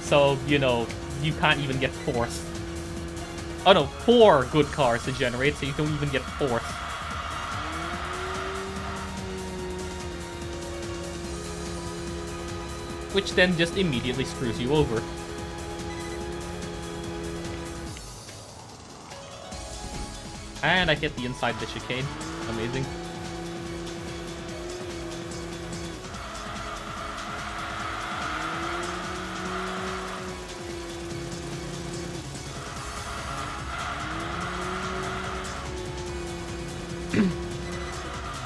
So, you know, you can't even get 4th. Oh no, 4 good cars to generate, so you don't even get 4th. Which then just immediately screws you over. And I hit the inside of the chicane. Amazing.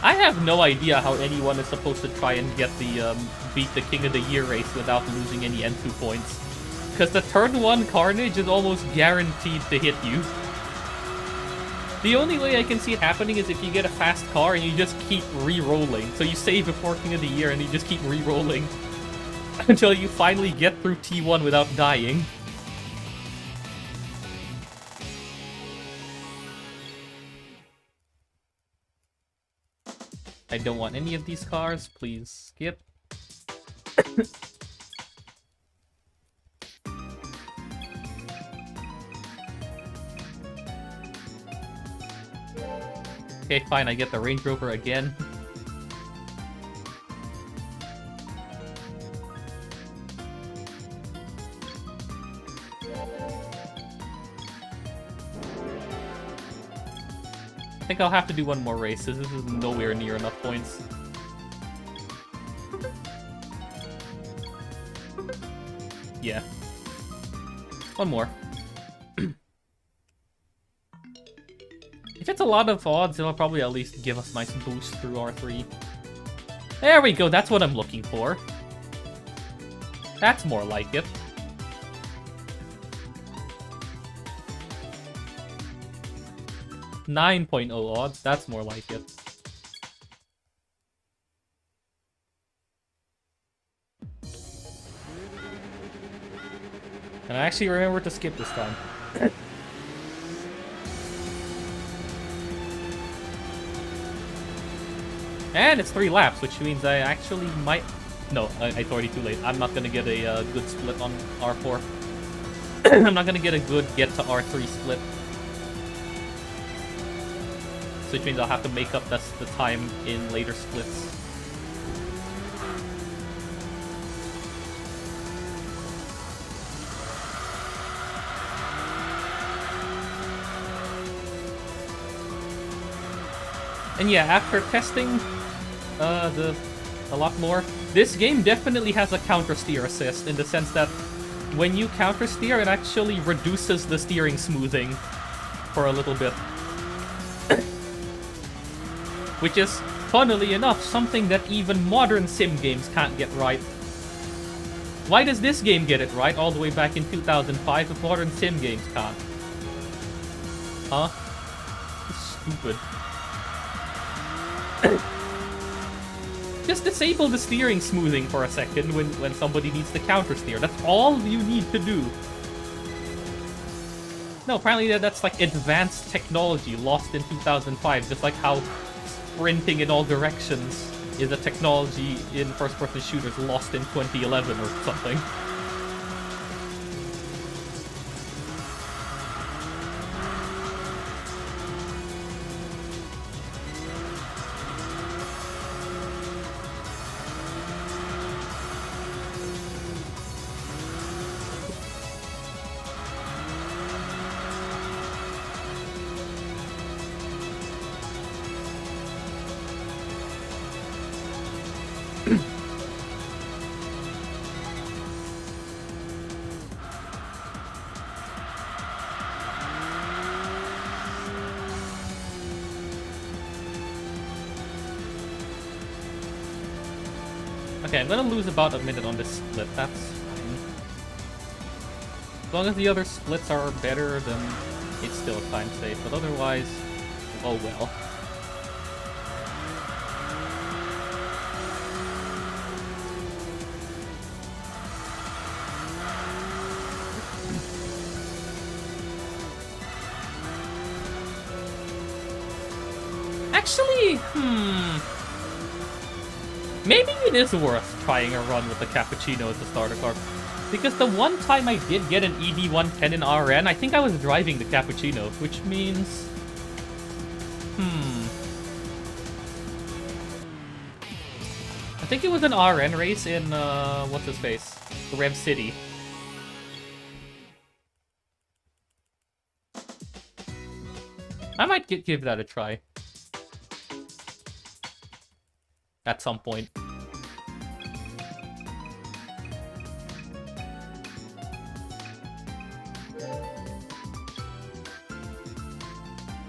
I have no idea how anyone is supposed to try and get the beat the King of the Year race without losing any N2 points. Because the turn 1 carnage is almost guaranteed to hit you. The only way I can see it happening is if you get a fast car and you just keep re-rolling. So you save before King of the Year and you just keep re-rolling until you finally get through T1 without dying. I don't want any of these cars, please skip. Okay, fine, I get the Range Rover again. I think I'll have to do one more race. This is nowhere near enough points. Yeah. One more. If it's a lot of odds, it'll probably at least give us a nice boost through R3. There we go, that's what I'm looking for. That's more like it. .9 odds, that's more like it. And I actually remember to skip this time. And it's 3 laps, which means I actually might... No, it's already too late. I'm not gonna get a good split on R4. I'm not gonna get a good get to R3 split. So which means I'll have to make up the time in later splits. And yeah, after testing a lot more, this game definitely has a counter steer assist in the sense that when you counter steer, it actually reduces the steering smoothing for a little bit. Which is, funnily enough, something that even modern sim games can't get right. Why does this game get it right all the way back in 2005 if modern sim games can't? Huh? It's stupid. Just disable the steering smoothing for a second when somebody needs to counter steer. That's all you need to do. No, apparently that's like advanced technology lost in 2005, just like how sprinting in all directions is a technology in first-person shooters lost in 2011 or something. Okay, I'm gonna lose about a minute on this split, that's fine. As long as the other splits are better, then it's still time safe, but otherwise, oh well. Actually, maybe it is worth trying a run with the Cappuccino as the starter car. Because the one time I did get an ED110 in RN, I think I was driving the Cappuccino, which means... I think it was an RN race in, what's his face? Rev City. I might give that a try. At some point.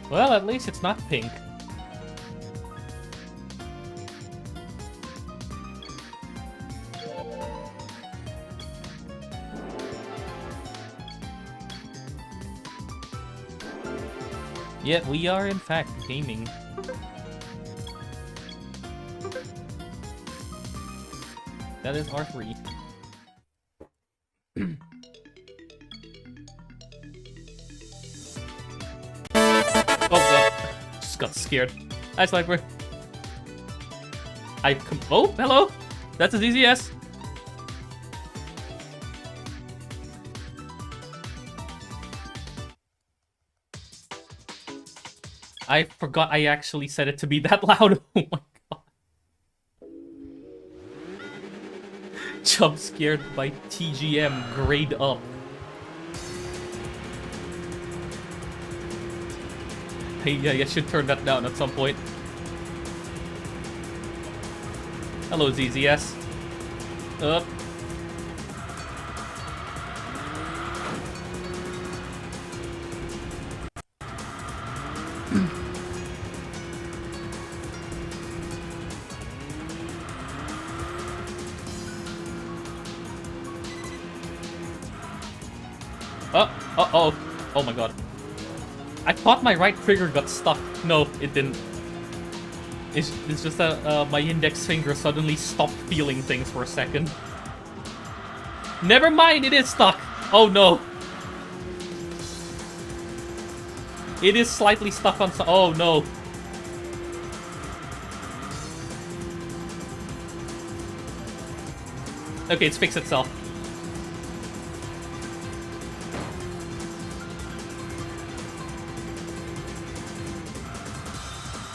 Well, at least it's not pink. Yet we are in fact gaming. That is R3. Oh god. Just got scared. Hi, Sniper. Oh, hello! That's as easy as. I forgot I actually said it to be that loud. Oh my god. Jump scared by TGM, grade up. Hey, I should turn that down at some point. Hello, ZZS. Up. Uh-oh. Oh my god. I thought my right trigger got stuck. No, it didn't. It's just that my index finger suddenly stopped feeling things for a second. Never mind, it is stuck. Oh no. It is slightly stuck on some... Oh no. Okay, it's fixed itself.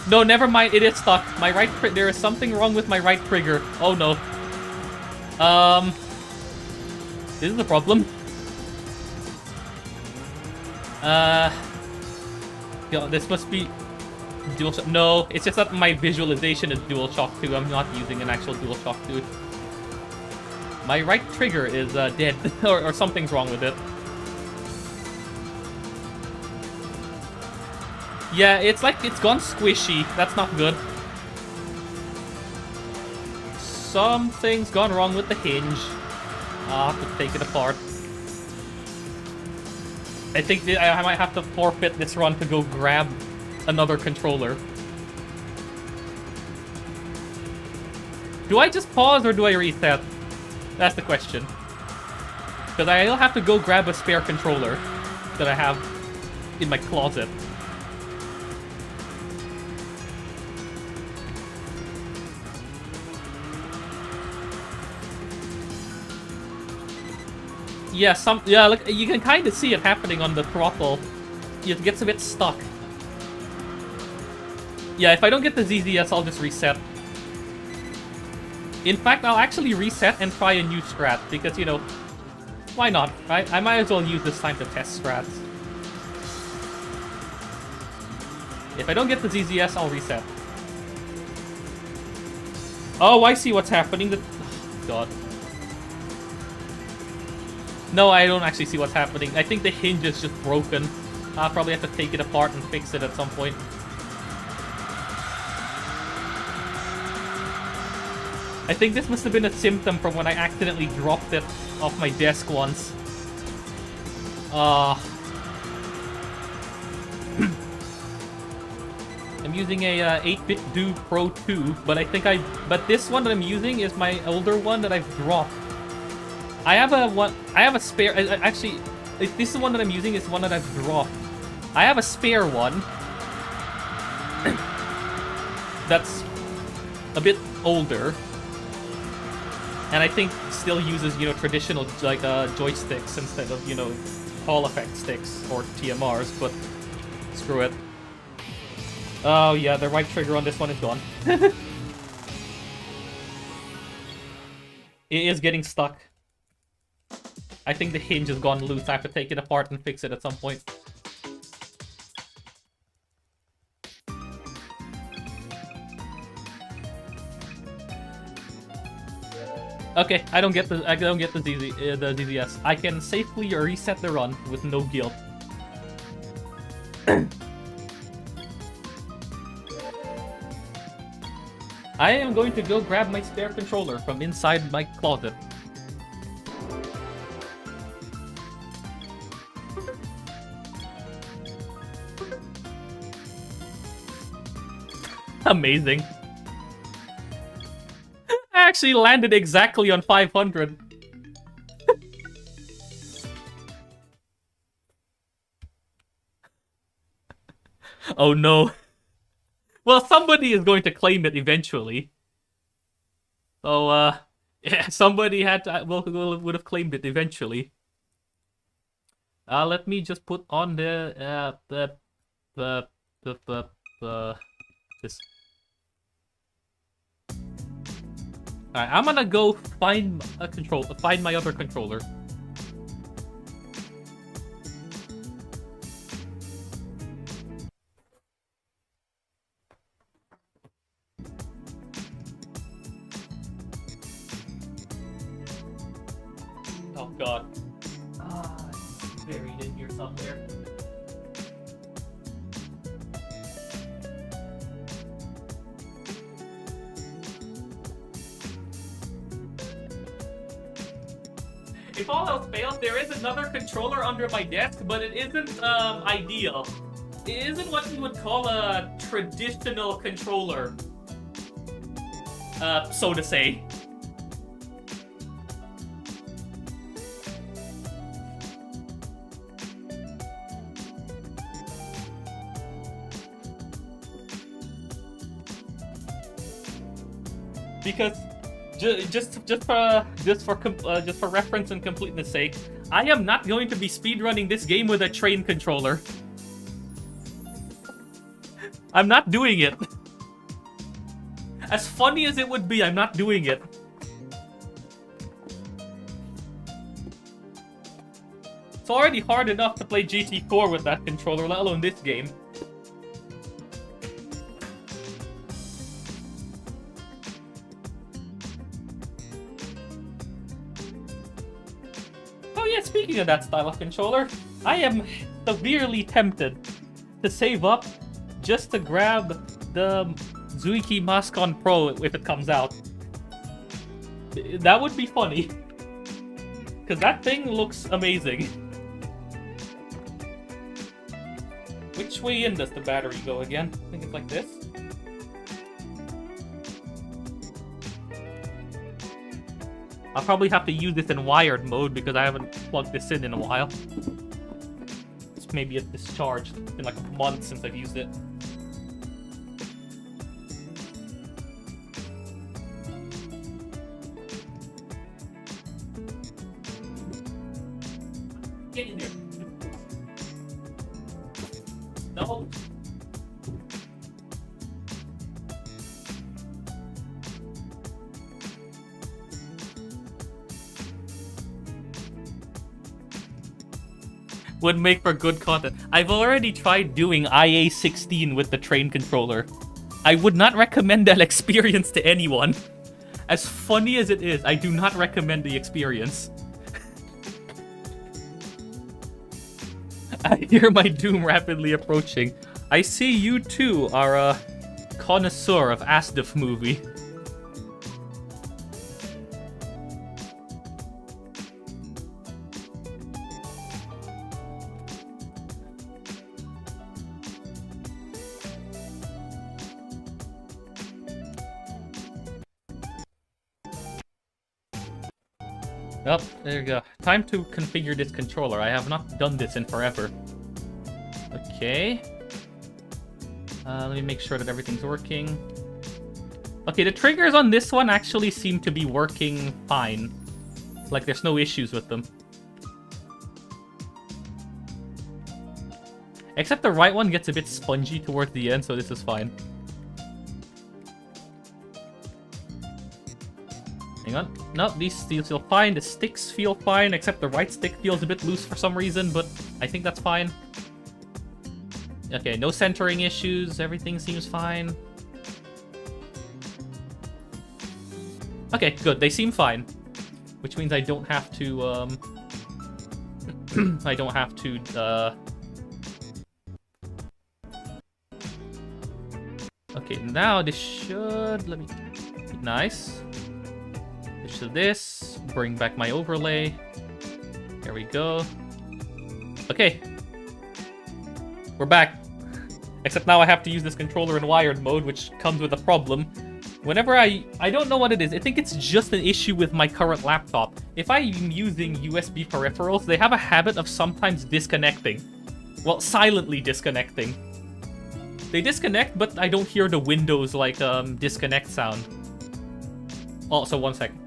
No, never mind. It is stuck. My right there is something wrong with my right trigger. Oh no. This is the problem. Yo, this must be DualShock. No, it's just that my visualization is DualShock 2. I'm not using an actual DualShock 2. My right trigger is dead, or something's wrong with it. Yeah, it's like it's gone squishy. That's not good. Something's gone wrong with the hinge. I'll have to take it apart. I think I might have to forfeit this run to go grab another controller. Do I just pause or do I reset? That's the question. Because I'll have to go grab a spare controller that I have in my closet. Yeah, look, you can kind of see it happening on the throttle. It gets a bit stuck. Yeah, if I don't get the ZZS, I'll just reset. In fact, I'll actually reset and try a new strat, because, you know, why not, right? I might as well use this time to test strats. If I don't get the ZZS, I'll reset. Oh, I see what's happening. Oh, God. No, I don't actually see what's happening. I think the hinge is just broken. I'll probably have to take it apart and fix it at some point. I think this must have been a symptom from when I accidentally dropped it off my desk once. I'm using a 8-bit Do Pro 2, but but this one that I'm using is my older one that I've dropped. I have a spare. Actually, this is the one that I'm using. Is one that I've dropped. I have a spare one that's a bit older, and I think still uses, you know, traditional like joysticks instead of, you know, Hall effect sticks or TMRs. But screw it. Oh yeah, the right trigger on this one is gone. It is getting stuck. I think the hinge has gone loose. I have to take it apart and fix it at some point. Okay, I don't get the ZZS. I can safely reset the run with no guilt. I am going to go grab my spare controller from inside my closet. Amazing. I actually landed exactly on 500. Oh no. Well, somebody is going to claim it eventually. So, yeah, somebody had to, would have claimed it eventually. Let me just put on this. Alright, I'm gonna go find find my other controller. Oh god. It's buried in here somewhere. If all else fails, there is another controller under my desk, but it isn't ideal. It isn't what you would call a traditional controller, so to say. Because Just for reference and completeness sake, I am not going to be speedrunning this game with a train controller. I'm not doing it. As funny as it would be, I'm not doing it. It's already hard enough to play GT4 with that controller, let alone this game. Oh yeah, speaking of that style of controller, I am severely tempted to save up just to grab the Zuiki Mascon Pro if it comes out. That would be funny. Because that thing looks amazing. Which way in does the battery go again? I think it's like this. I'll probably have to use this in wired mode because I haven't plugged this in a while. It's maybe at discharge. It's been like a month since I've used it. Get in there. No. Would make for good content. I've already tried doing IA16 with the train controller. I would not recommend that experience to anyone. As funny as it is, I do not recommend the experience. I hear my doom rapidly approaching. I see you too are a connoisseur of Asdif movie. Oh, there you go. Time to configure this controller. I have not done this in forever. Okay. Let me make sure that everything's working. Okay, the triggers on this one actually seem to be working fine. Like, there's no issues with them. Except the right one gets a bit spongy towards the end, so this is fine. Hang on. No, these feel fine. The sticks feel fine, except the right stick feels a bit loose for some reason, but I think that's fine. Okay, no centering issues. Everything seems fine. Okay, good. They seem fine. Which means I don't have to, I don't have to, Okay, now this should... Let me... Nice. To this, bring back my overlay. There we go. Okay. We're back. Except now I have to use this controller in wired mode, which comes with a problem. Whenever I don't know what it is. I think it's just an issue with my current laptop. If I'm using USB peripherals, they have a habit of sometimes disconnecting. Well, silently disconnecting. They disconnect, but I don't hear the Windows, like, disconnect sound. Also, 1 second.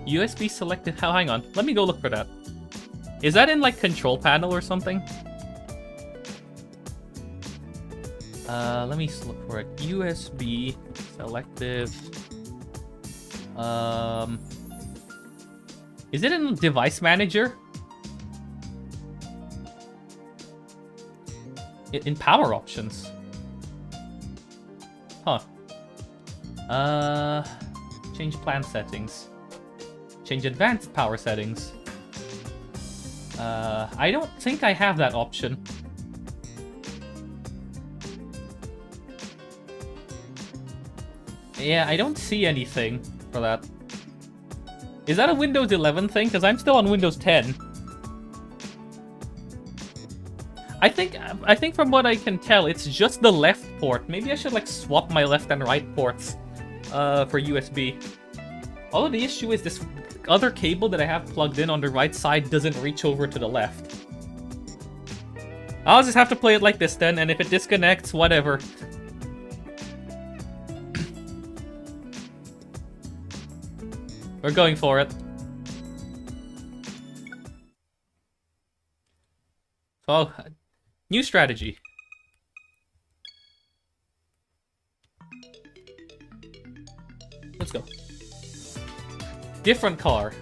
USB selected. How? Hang on. Let me go look for that. Is that in like control panel or something? Let me look for it. USB selective. Is it in device manager? In power options. Huh. Change plan settings. Change advanced power settings. I don't think I have that option. Yeah, I don't see anything for that. Is that a Windows 11 thing? Because I'm still on Windows 10. I think from what I can tell, it's just the left port. Maybe I should like swap my left and right ports for USB. Although the issue is this other cable that I have plugged in on the right side doesn't reach over to the left. I'll just have to play it like this then, and if it disconnects, whatever. We're going for it. Oh, new strategy. Let's go. Different car.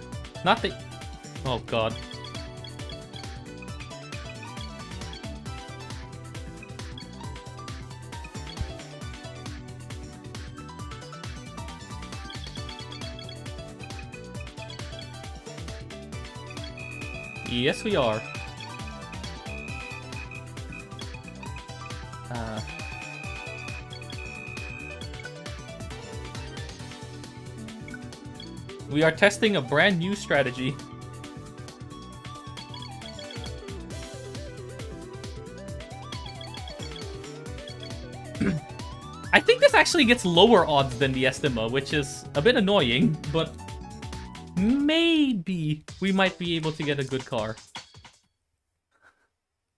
Not the... Oh, God. Yes, we are. We are testing a brand new strategy. I think this actually gets lower odds than the Estima, which is a bit annoying, but maybe we might be able to get a good car.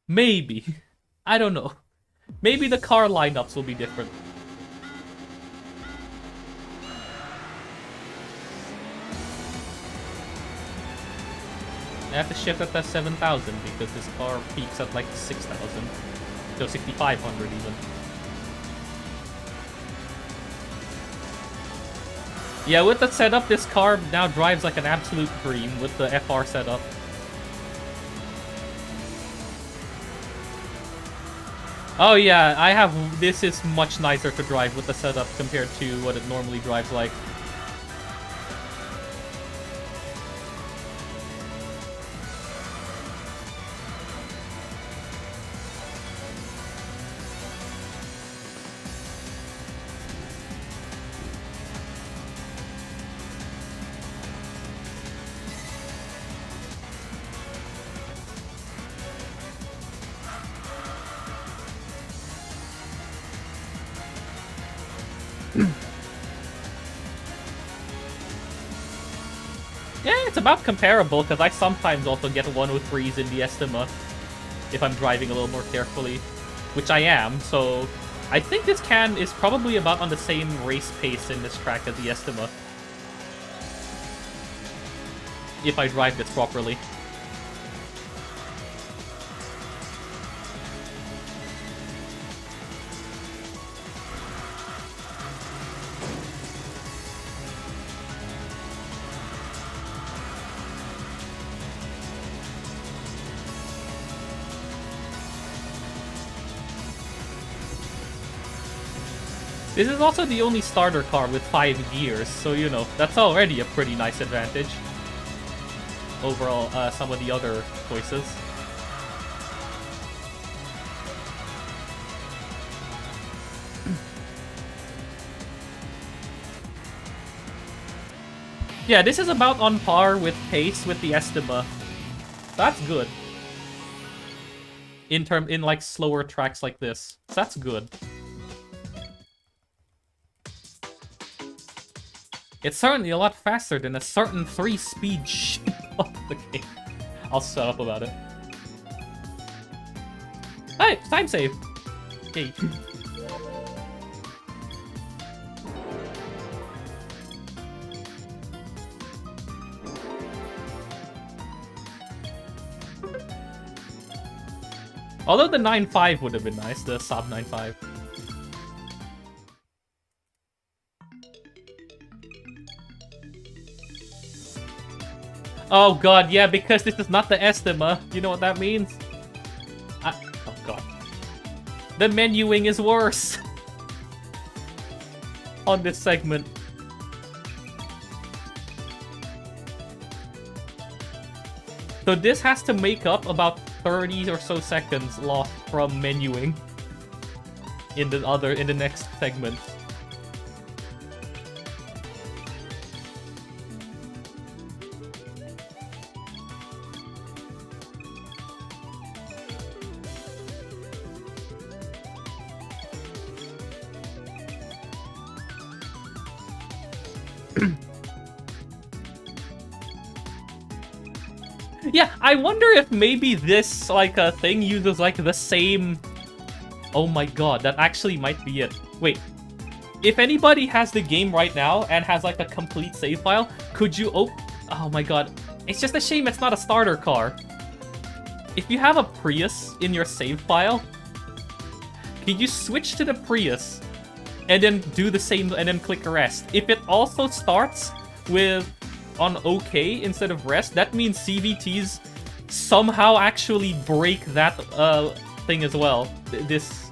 Maybe. I don't know. Maybe the car lineups will be different. I have to shift at that 7,000 because this car peaks at like 6,000. So 6,500 even. Yeah, with the setup, this car now drives like an absolute dream with the FR setup. Oh yeah, I have... This is much nicer to drive with the setup compared to what it normally drives like. Yeah, it's about comparable, because I sometimes also get 103s in the Estima if I'm driving a little more carefully, which I am, so I think this can is probably about on the same race pace in this track as the Estima, if I drive this properly. This is also the only starter car with 5 gears, so you know, that's already a pretty nice advantage over some of the other choices. Yeah, this is about on par with pace with the Estima. That's good. In like slower tracks like this. That's good. It's certainly a lot faster than a certain 3-speed shit off the game. I'll shut up about it. Hey, time save! Hey. Although the 9.5 would have been nice, the sub 9.5. Oh god, yeah, because this is not the Estima. You know what that means? Oh god. The menuing is worse on this segment. So this has to make up about 30 or so seconds lost from menuing in the next segment. Yeah, I wonder if maybe this, like, thing uses, like, the same... Oh my god, that actually might be it. Wait. If anybody has the game right now and has, like, a complete save file, could you Oh my god. It's just a shame it's not a starter car. If you have a Prius in your save file, can you switch to the Prius and then do the same and then click rest? If it also starts with... on OK instead of rest, that means CVTs somehow actually break that thing as well. This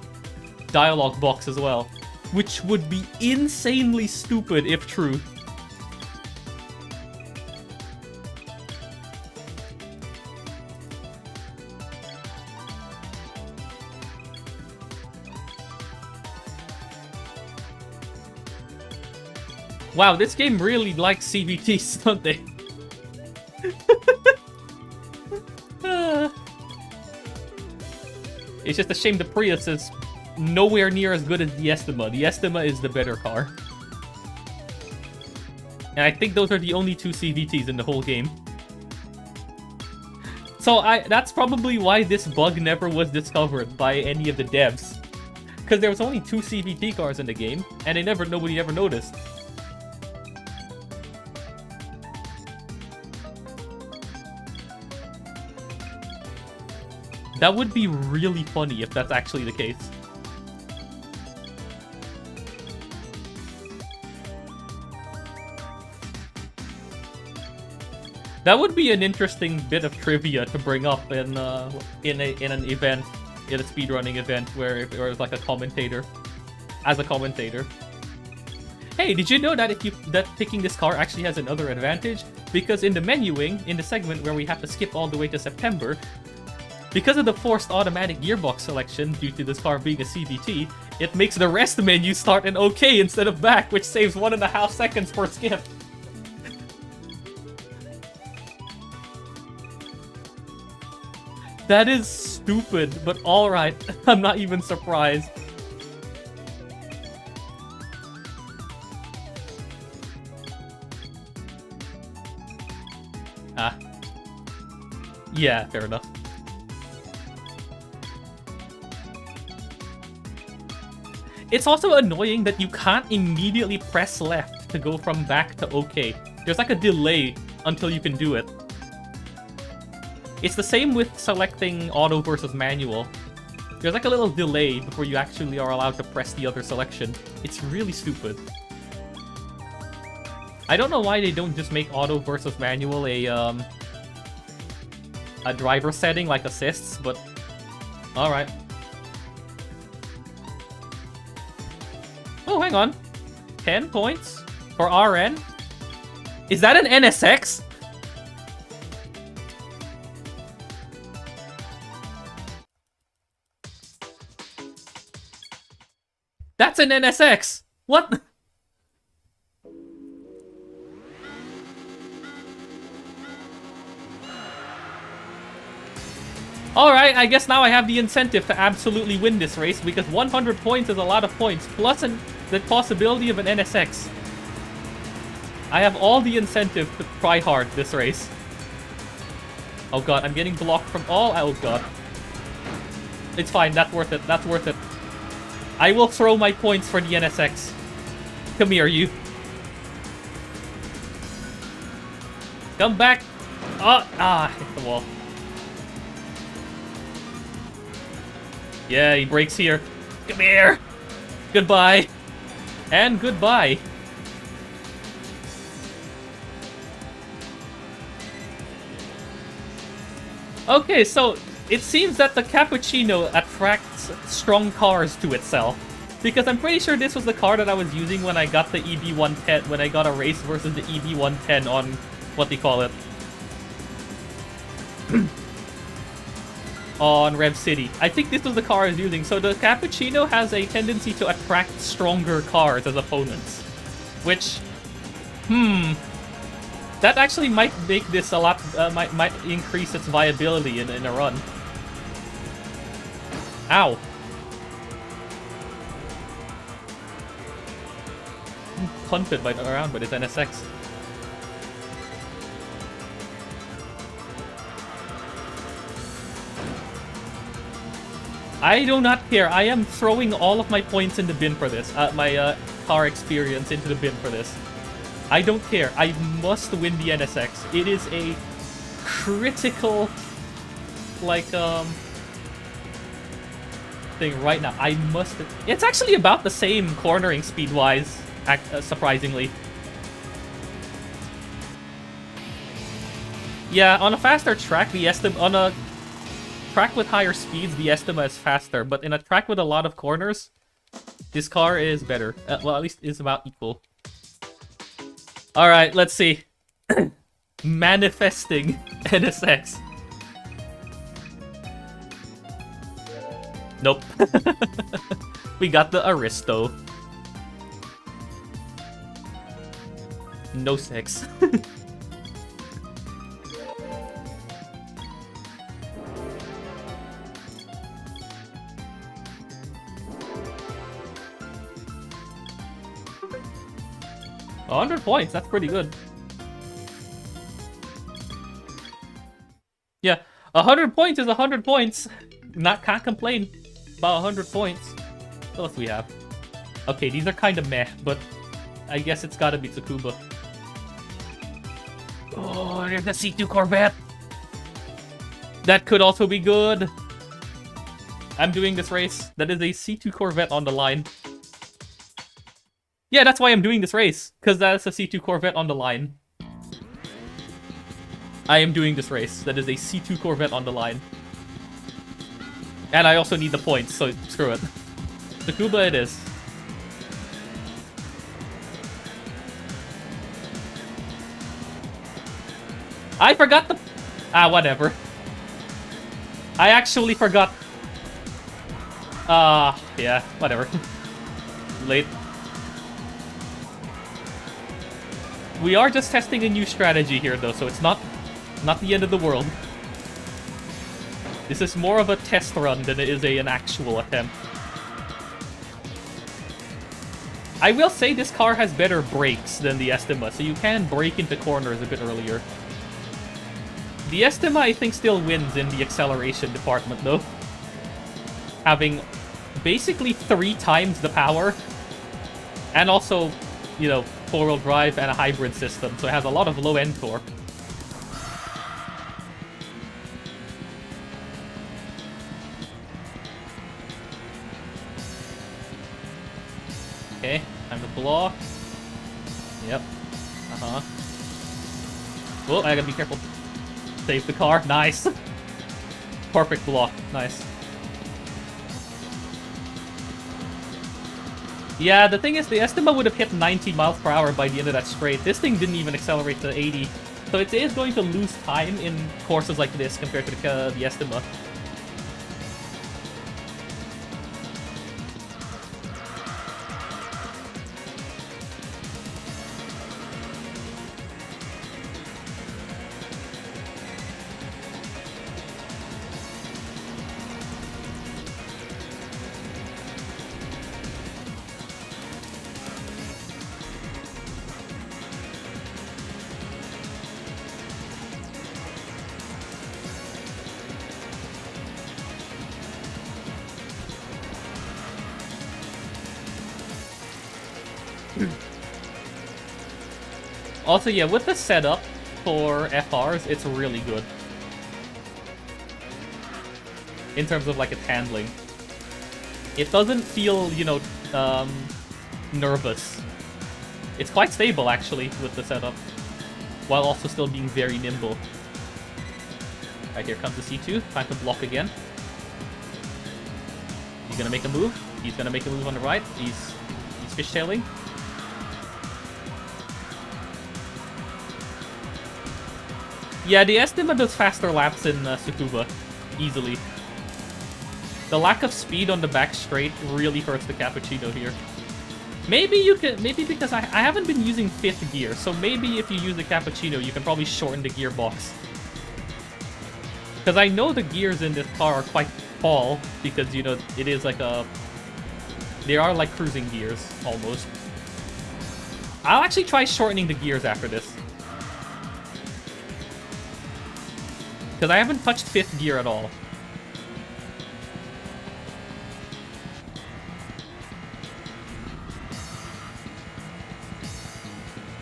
dialogue box as well. Which would be insanely stupid if true. Wow, this game really likes CVTs, don't they? It's just a shame the Prius is nowhere near as good as the Estima. The Estima is the better car. And I think those are the only two CVTs in the whole game. So that's probably why this bug never was discovered by any of the devs. Because there was only two CVT cars in the game, and nobody ever noticed. That would be really funny if that's actually the case. That would be an interesting bit of trivia to bring up in an event, in a speedrunning event where it's like a commentator, as a commentator. Hey, did you know that that picking this car actually has another advantage? Because in the menuing, in the segment where we have to skip all the way to September, because of the forced automatic gearbox selection due to this car being a CVT, it makes the rest menu start in OK instead of back, which saves 1.5 seconds per skip. That is stupid, but alright. I'm not even surprised. Ah. Yeah, fair enough. It's also annoying that you can't immediately press left to go from back to OK. There's like a delay until you can do it. It's the same with selecting auto versus manual. There's like a little delay before you actually are allowed to press the other selection. It's really stupid. I don't know why they don't just make auto versus manual a driver setting like assists, but alright. Oh, hang on. 10 points for RN? Is that an NSX? That's an NSX! What? Alright, I guess now I have the incentive to absolutely win this race, because 100 points is a lot of points, plus the possibility of an NSX. I have all the incentive to try hard this race. Oh god, I'm getting blocked from all... Oh god. It's fine, that's worth it, that's worth it. I will throw my points for the NSX. Come here, you. Come back. Hit the wall. Yeah, he breaks here. Come here. Goodbye. And goodbye. Okay, so It seems that the Cappuccino attracts strong cars to itself. Because I'm pretty sure this was the car that I was using when I got the EB110, when I got a race versus the EB110 on, what do you call it? On Rev City. I think this was the car I was using. So the Cappuccino has a tendency to attract stronger cars as opponents. Which, that actually might make this a lot, might increase its viability in a run. Ow. I'm punted around by this NSX. I do not care. I am throwing all of my points in the bin for this. My car experience into the bin for this. I don't care. I must win the NSX. It is a critical, like, thing right now. I must... It's actually about the same cornering speed-wise, surprisingly. Yeah, on a faster track, on a track with higher speeds, the Estima is faster, but in a track with a lot of corners, this car is better. Well, at least it's about equal. Alright, let's see. Manifesting NSX. Nope. We got the Aristo. No sex. 100 points, that's pretty good. Yeah, 100 points is 100 points. Can't complain about 100 points. What else do we have? Okay, these are kind of meh, but I guess it's gotta be Tsukuba. Oh, there's the C2 Corvette. That could also be good. I'm doing this race. That is a C2 Corvette on the line. Yeah, that's why I'm doing this race, because that's a C2 Corvette on the line. I am doing this race. That is a C2 Corvette on the line. And I also need the points, so screw it. Tsukuba it is. I forgot the... whatever. I actually forgot. Yeah, whatever. Late. We are just testing a new strategy here, though, so it's not the end of the world. This is more of a test run than it is an actual attempt. I will say this car has better brakes than the Estima, so you can brake into corners a bit earlier. The Estima, I think, still wins in the acceleration department, though. Having basically 3 times the power. And also, you know, 4-wheel drive and a hybrid system, so it has a lot of low-end torque. Okay, time to block. Yep. Oh, I gotta be careful. Save the car. Nice. Perfect block. Nice. Yeah, the thing is, the Estima would have hit 90 miles per hour by the end of that straight. This thing didn't even accelerate to 80. So it is going to lose time in courses like this compared to the Estima. Also, yeah, with the setup for FRs, it's really good. In terms of, like, its handling. It doesn't feel, you know, nervous. It's quite stable, actually, with the setup. While also still being very nimble. Alright, here comes the C2. Time to block again. He's gonna make a move. He's gonna make a move on the right. He's fishtailing. Yeah, the Estima does faster laps in Tsukuba. Easily. The lack of speed on the back straight really hurts the Cappuccino here. Maybe you can, maybe because I haven't been using 5th gear, so maybe if you use the Cappuccino, you can probably shorten the gearbox. Because I know the gears in this car are quite tall, because, you know, it is like a... They are like cruising gears, almost. I'll actually try shortening the gears after this. Because I haven't touched 5th gear at all.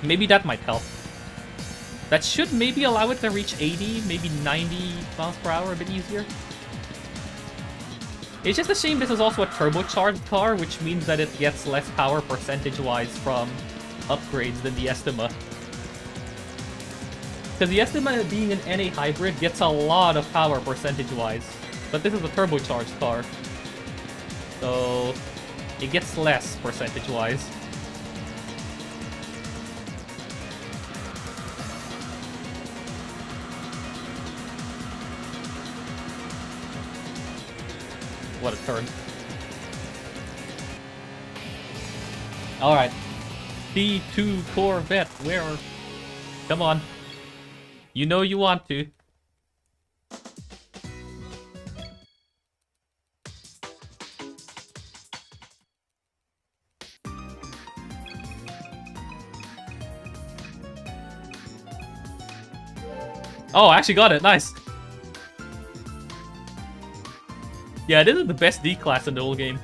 Maybe that might help. That should maybe allow it to reach 80, maybe 90 miles per hour a bit easier. It's just a shame this is also a turbocharged car, which means that it gets less power percentage-wise from upgrades than the Estima. Because the Estima, being an NA hybrid, gets a lot of power percentage-wise. But this is a turbocharged car. So it gets less percentage-wise. What a turn. Alright. B2 Corvette, where? Come on. You know you want to. Oh, I actually got it. Nice. Yeah, this is the best D-Class in the whole game.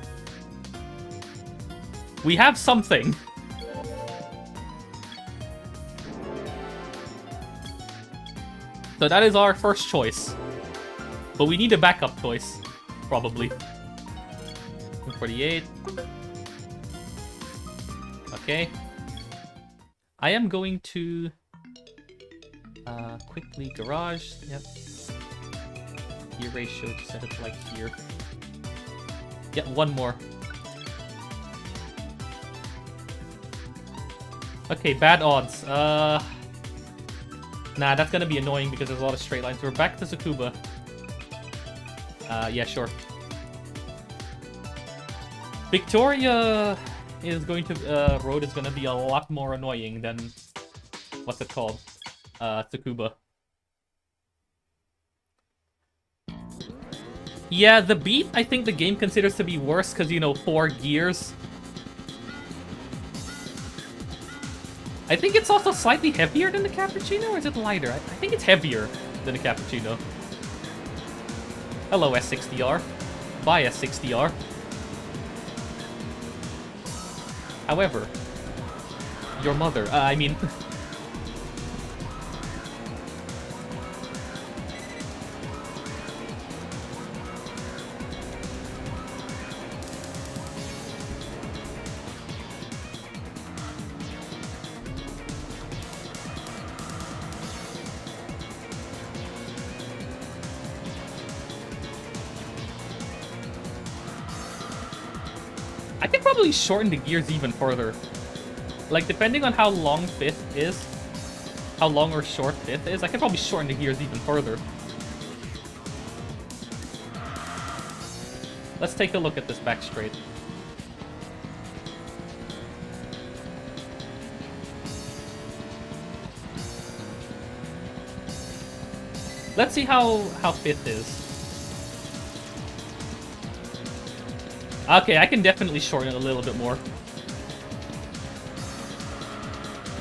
We have something. So that is our first choice. But we need a backup choice, probably. 148. Okay. I am going to quickly garage. Yep. Gear ratio to set it like here. Yeah, one more. Okay, bad odds. Nah, that's gonna be annoying because there's a lot of straight lines. We're back to Tsukuba. Yeah, sure. Victoria is going to road is gonna be a lot more annoying than what's it called? Tsukuba. Yeah, the beat I think the game considers to be worse because, you know, 4 gears. I think it's also slightly heavier than the Cappuccino, or is it lighter? I think it's heavier than the Cappuccino. Hello, S60R. Bye, S60R. However, your mother, I mean... I could probably shorten the gears even further. Like, depending on how long 5th is, how long or short 5th is, I could probably shorten the gears even further. Let's take a look at this back straight. Let's see how 5th is. Okay, I can definitely shorten it a little bit more.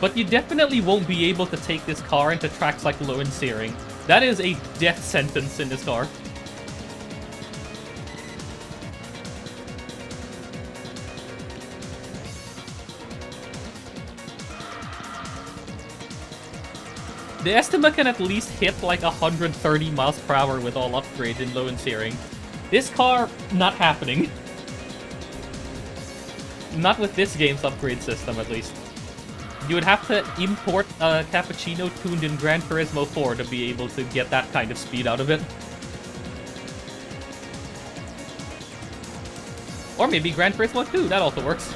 But you definitely won't be able to take this car into tracks like Low and Searing. That is a death sentence in this car. The Estima can at least hit like 130 miles per hour with all upgrades in Low and Searing. This car, not happening. Not with this game's upgrade system, at least. You would have to import a cappuccino tuned in Gran Turismo 4 to be able to get that kind of speed out of it. Or maybe Gran Turismo 2, that also works.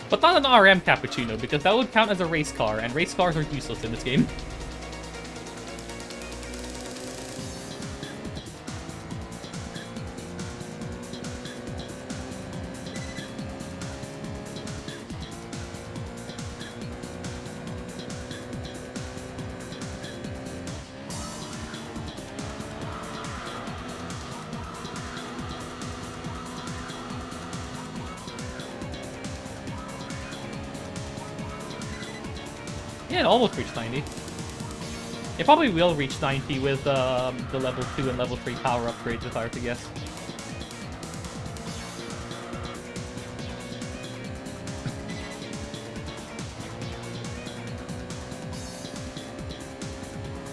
But not an RM cappuccino, because that would count as a race car, and race cars are useless in this game. Yeah, it almost reached 90. It probably will reach 90 with the level 2 and level 3 power upgrades, if I were to guess.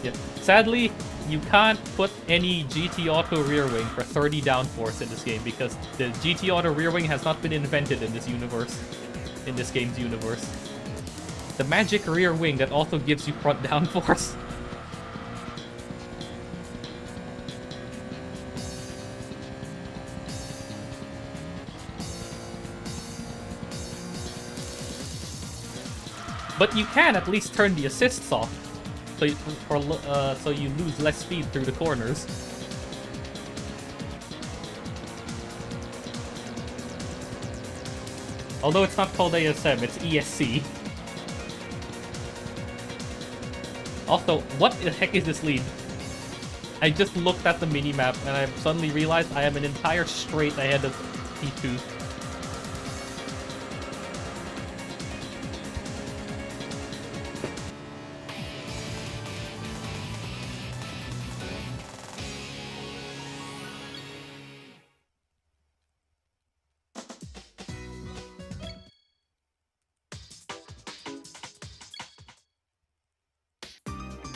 Yep. Sadly, you can't put any GT Auto rear wing for 30 downforce in this game because the GT Auto rear wing has not been invented in this universe, in this game's universe. The magic rear wing that also gives you front downforce. But you can at least turn the assists off, so you lose less speed through the corners. Although it's not called ASM, it's ESC. Also, what the heck is this lead? I just looked at the minimap and I suddenly realized I am an entire straight ahead of P2.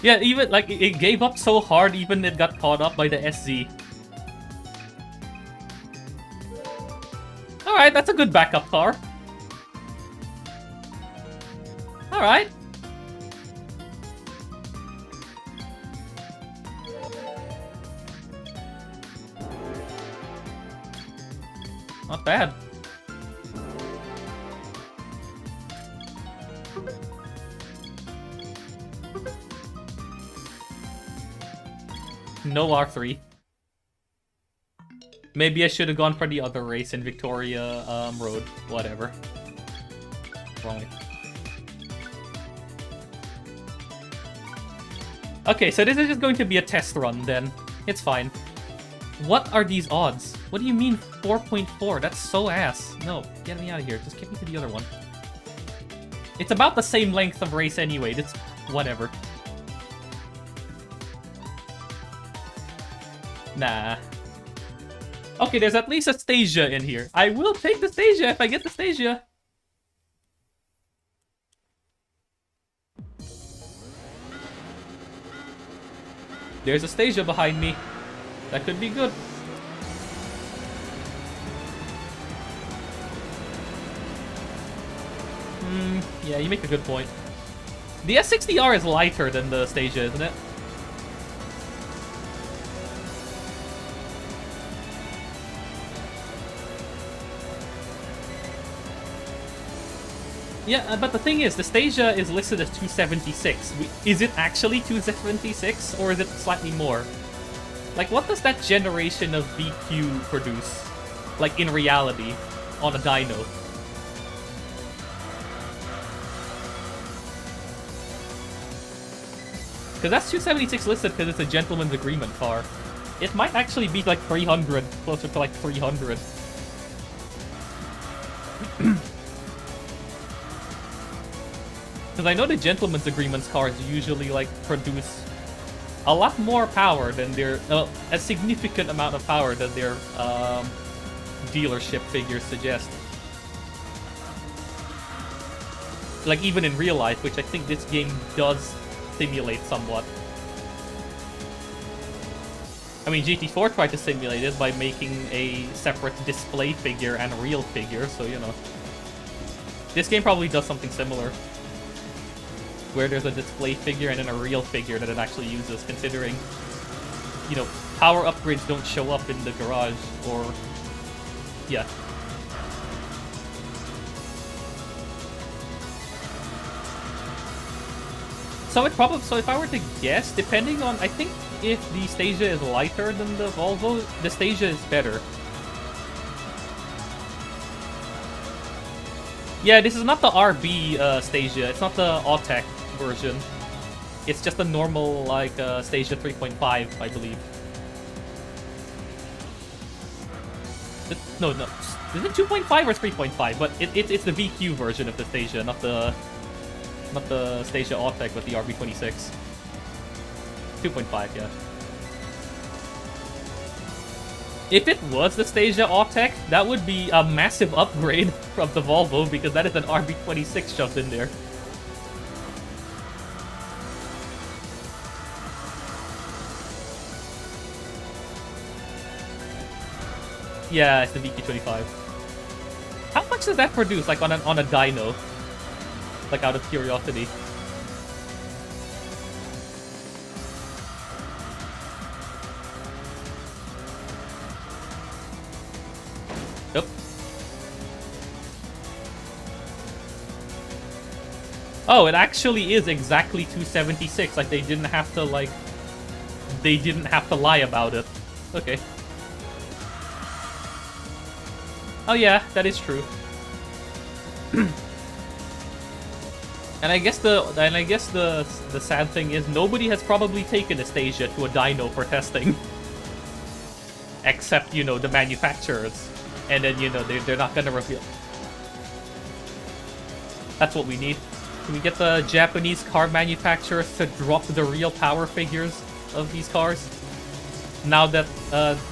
Yeah, even, like, it gave up so hard, even it got caught up by the SZ. Alright, that's a good backup car. Alright. Not bad. No R3. Maybe I should have gone for the other race in Victoria Road. Whatever. Wrong way. Okay, so this is just going to be a test run then. It's fine. What are these odds? What do you mean 4.4? That's so ass. No, get me out of here. Just get me to the other one. It's about the same length of race anyway. It's whatever. Nah. Okay, there's at least a Stasia in here. I will take the Stasia if I get the Stasia. There's a Stasia behind me. That could be good. Yeah, you make a good point. The S60R is lighter than the Stasia, isn't it? Yeah, but the thing is, the Stasia is listed as 276. Is it actually 276, or is it slightly more? Like, what does that generation of BQ produce? Like, in reality, on a dyno? Because that's 276 listed because it's a gentleman's agreement car. It might actually be like 300, closer to like 300. Because I know the gentleman's agreements cars usually like produce a lot more power than their, a significant amount of power than their dealership figures suggest. Like even in real life, which I think this game does simulate somewhat. I mean, GT4 tried to simulate it by making a separate display figure and real figure, so, you know. This game probably does something similar, where there's a display figure and then a real figure that it actually uses, considering, you know, power upgrades don't show up in the garage, or... yeah. So if I were to guess, depending on, I think if the Stasia is lighter than the Volvo, the Stasia is better. Yeah, this is not the RB Stasia. It's not the Autech version. It's just a normal, like, Stasia 3.5, I believe. No. Is it 2.5 or 3.5? But it's the VQ version of the Stasia, not the Stasia Autech with the RB26. 2.5, yeah. If it was the Stasia Autech, that would be a massive upgrade from the Volvo, because that is an RB26 shoved in there. Yeah, it's the VQ25. How much does that produce, like, on a dyno? Like, out of curiosity. Yep. Oh, it actually is exactly 276. Like, they didn't have to, like... They didn't have to lie about it. Okay. Oh yeah, that is true. And I guess the sad thing is nobody has probably taken a Stasia to a dyno for testing. Except, you know, the manufacturers. And then, you know, they're not gonna reveal. That's what we need. Can we get the Japanese car manufacturers to drop the real power figures of these cars? Now that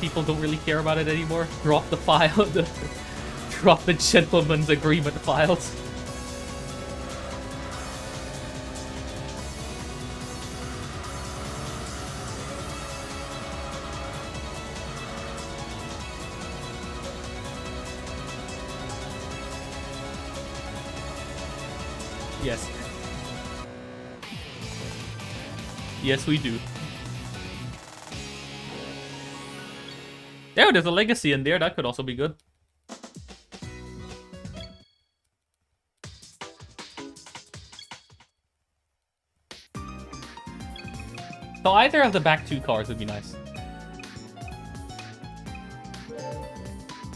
people don't really care about it anymore. Drop the file, drop the gentleman's agreement files. Yes. Yes, we do. Yeah, there's a legacy in there. That could also be good. So either of the back two cars would be nice.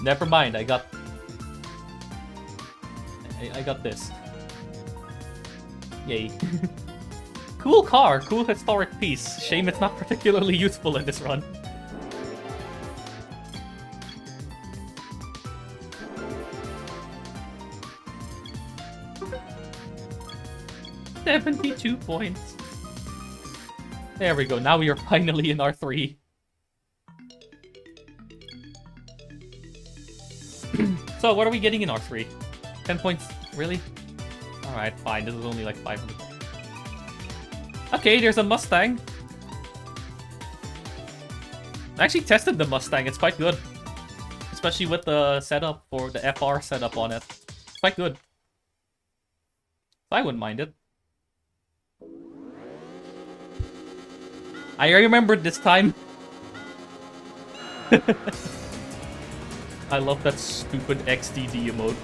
Never mind, I got this. Yay. Cool car, cool historic piece. Shame it's not particularly useful in this run. $72 points. There we go, now we are finally in R3. So, what are we getting in R3? 10 points, really? Alright, fine, this is only like 500. Okay, there's a Mustang. I actually tested the Mustang, it's quite good. Especially with the setup, or the FR setup on it. It's quite good. I wouldn't mind it. I remembered this time. I love that stupid XDD emote.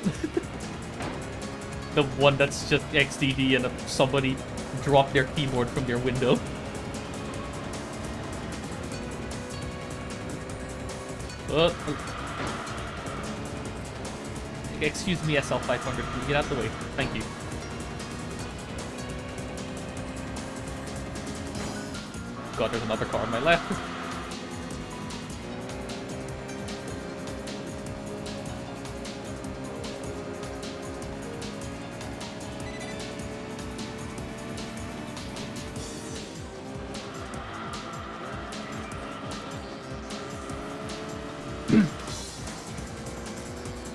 The one that's just XDD and somebody dropped their keyboard from their window. Excuse me, SL500, please get out the way. Thank you. God, there's another car on my left.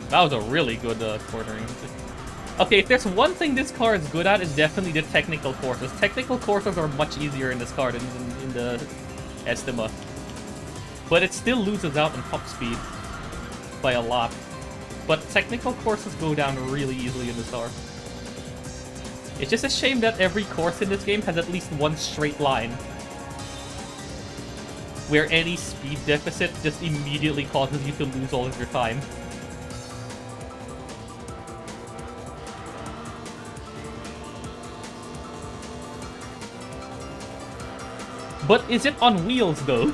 That was a really good cornering. Okay, if there's one thing this car is good at, it's definitely the technical courses. Technical courses are much easier in this car than in the Estima. but it still loses out on top speed by a lot. But technical courses go down really easily in this R. It's just a shame that every course in this game has at least one straight line, where any speed deficit just immediately causes you to lose all of your time. But is it on wheels, though?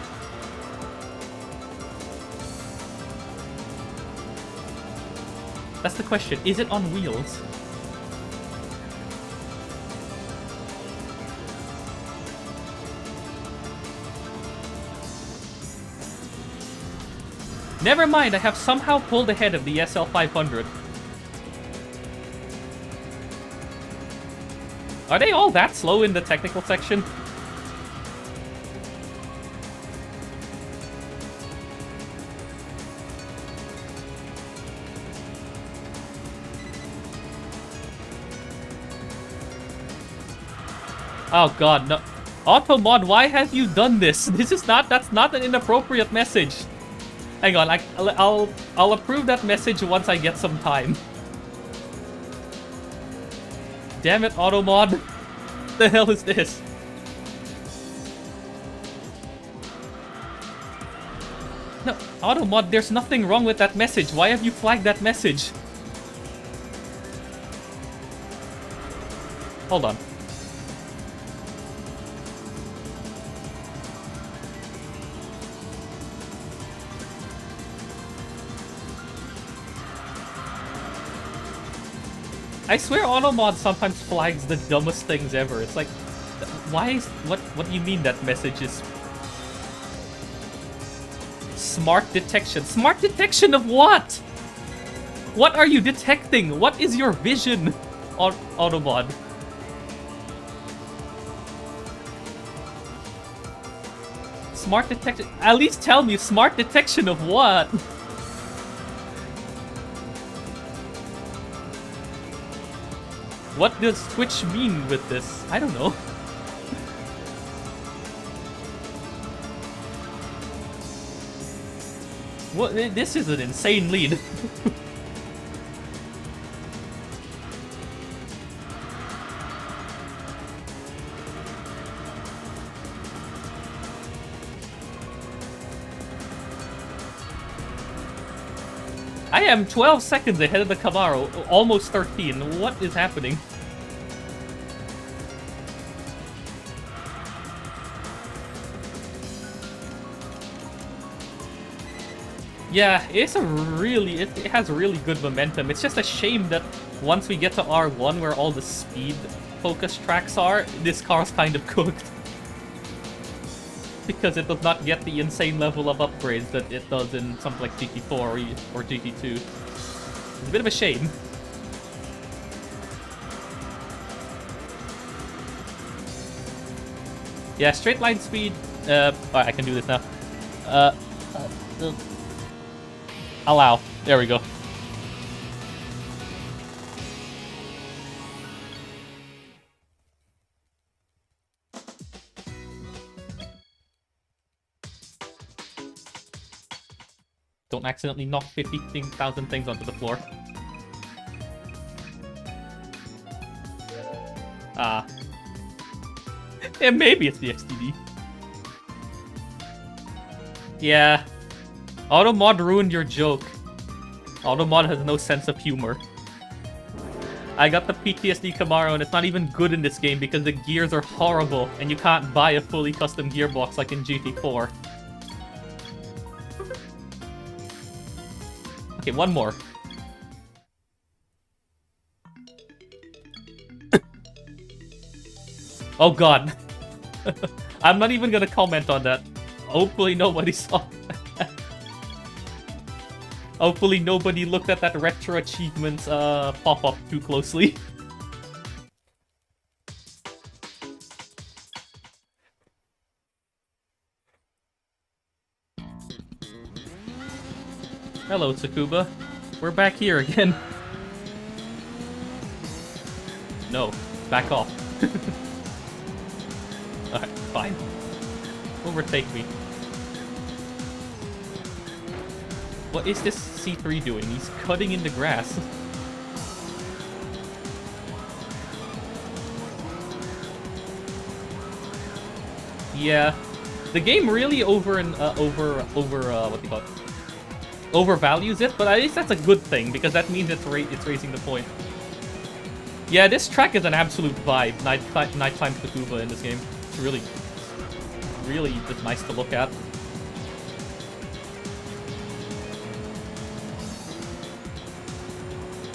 That's the question. Is it on wheels? Never mind, I have somehow pulled ahead of the SL500. Are they all that slow in the technical section? Oh god, no. Automod, why have you done this? That's not an inappropriate message. Hang on, I'll approve that message once I get some time. Damn it, Automod. What the hell is this? No, Automod, there's nothing wrong with that message. Why have you flagged that message? Hold on. I swear Automod sometimes flags the dumbest things ever. It's like, why is... What do you mean that message is... Smart detection? Smart detection of what? What are you detecting? What is your vision, Automod? Smart detection... At least tell me, smart detection of what? What does Twitch mean with this? I don't know. What? This is an insane lead. I am 12 seconds ahead of the Camaro, almost 13. What is happening? Yeah, it has really good momentum. It's just a shame that once we get to R1, where all the speed-focused tracks are, this car's kind of cooked. Because it does not get the insane level of upgrades that it does in something like GT4 or GT2. It's a bit of a shame. Yeah, straight line speed... Alright, I can do this now. Allow. There we go. Don't accidentally knock 50,000 things onto the floor. Ah. Yeah, maybe it's the XTD. Yeah. Automod ruined your joke. Automod has no sense of humor. I got the PTSD Camaro and it's not even good in this game because the gears are horrible and you can't buy a fully custom gearbox like in GT4. Okay, one more. Oh god. I'm not even gonna comment on that. Hopefully nobody saw that. Hopefully nobody looked at that retro achievements pop-up too closely. Hello, Tsukuba. We're back here again. No, back off. Alright, fine. Overtake me. What is this C3 doing? He's cutting in the grass. Yeah, the game really overvalues it, but at least that's a good thing because that means it's raising the point. Yeah, this track is an absolute vibe. Nighttime Takuba in this game. It's really just nice to look at.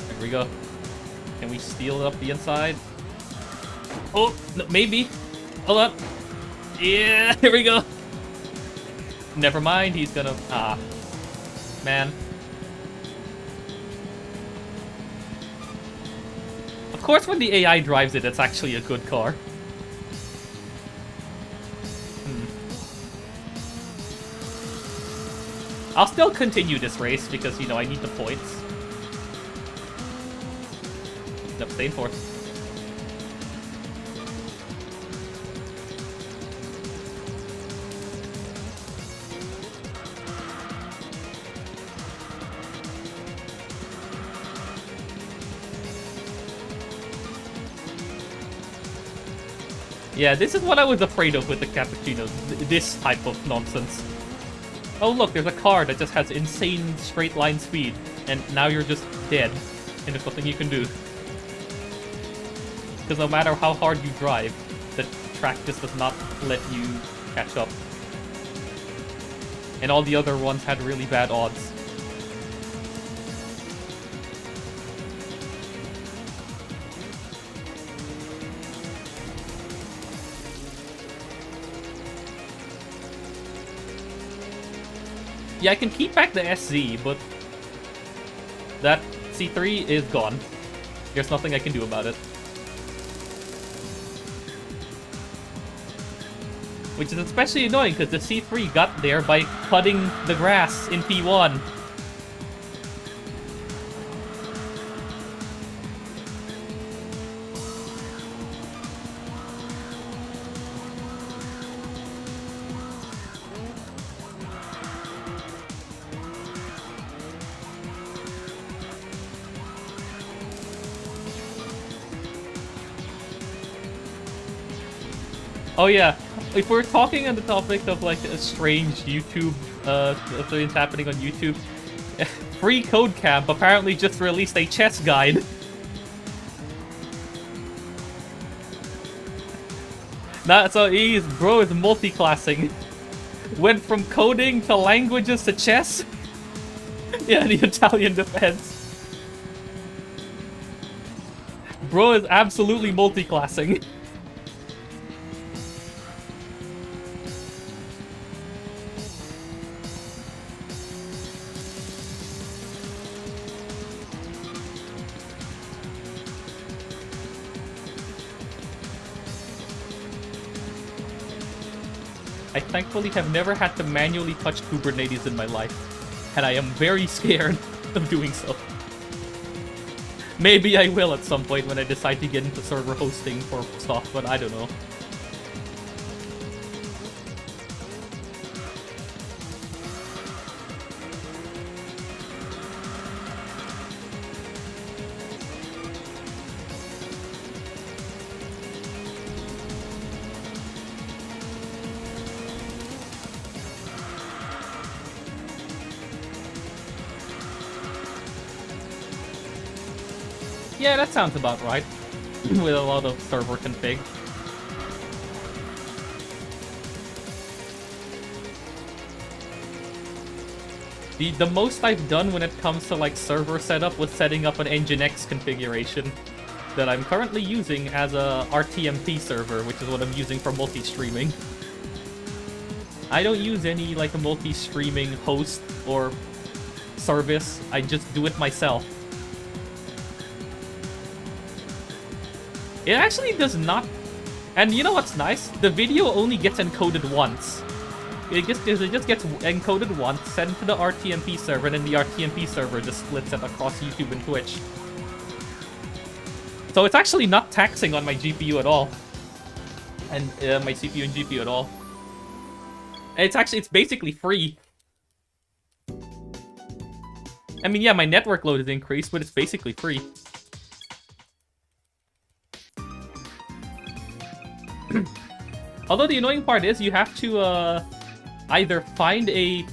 There we go. Can we steal up the inside? Oh, no, maybe. Hold up. Yeah, here we go. Never mind, he's gonna... Ah. Man. Of course, when the AI drives it, it's actually a good car. I'll still continue this race because, you know, I need the points. Nope, stay in fourth. Yeah, this is what I was afraid of with the cappuccinos. This type of nonsense. Oh look, there's a car that just has insane straight line speed, and now you're just dead, and there's nothing you can do. Because no matter how hard you drive, the track just does not let you catch up. And all the other ones had really bad odds. Yeah, I can keep back the SZ, but that C3 is gone. There's nothing I can do about it. Which is especially annoying because the C3 got there by cutting the grass in P1. Oh yeah, if we're talking on the topic of like a strange YouTube things happening on YouTube, Free Code Camp apparently just released a chess guide. So bro is multi-classing. Went from coding to languages to chess. Yeah, the Italian defense. Bro is absolutely multi-classing. I thankfully have never had to manually touch Kubernetes in my life, and I am very scared of doing so. Maybe I will at some point when I decide to get into server hosting for stuff, but I don't know. Yeah, that sounds about right. With a lot of server config. The most I've done when it comes to like server setup was setting up an Nginx configuration that I'm currently using as a RTMP server, which is what I'm using for multi-streaming. I don't use any like a multi-streaming host or service, I just do it myself. It actually does not... And you know what's nice? The video only gets encoded once. It just gets encoded once, sent to the RTMP server, and then the RTMP server just splits it across YouTube and Twitch. So it's actually not taxing on my GPU at all. And my CPU and GPU at all. It's basically free. I mean, yeah, my network load is increased, but it's basically free. Although the annoying part is you have to either find a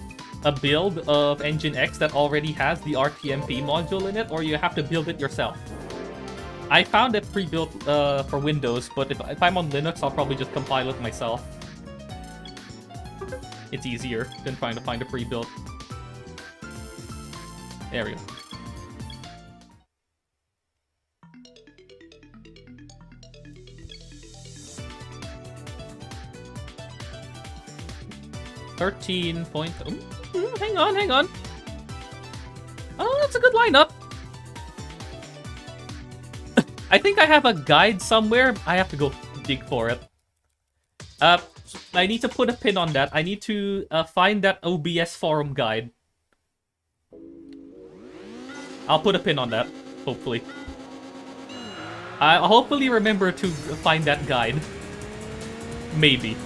build of Engine X that already has the RTMP module in it, or you have to build it yourself. I found it pre-built for Windows, but if I'm on Linux, I'll probably just compile it myself. It's easier than trying to find a pre-built. There we go. Hang on. Oh, that's a good lineup. I think I have a guide somewhere. I have to go dig for it. I need to put a pin on that. I need to find that OBS forum guide. I'll put a pin on that, hopefully. I'll hopefully remember to find that guide. Maybe.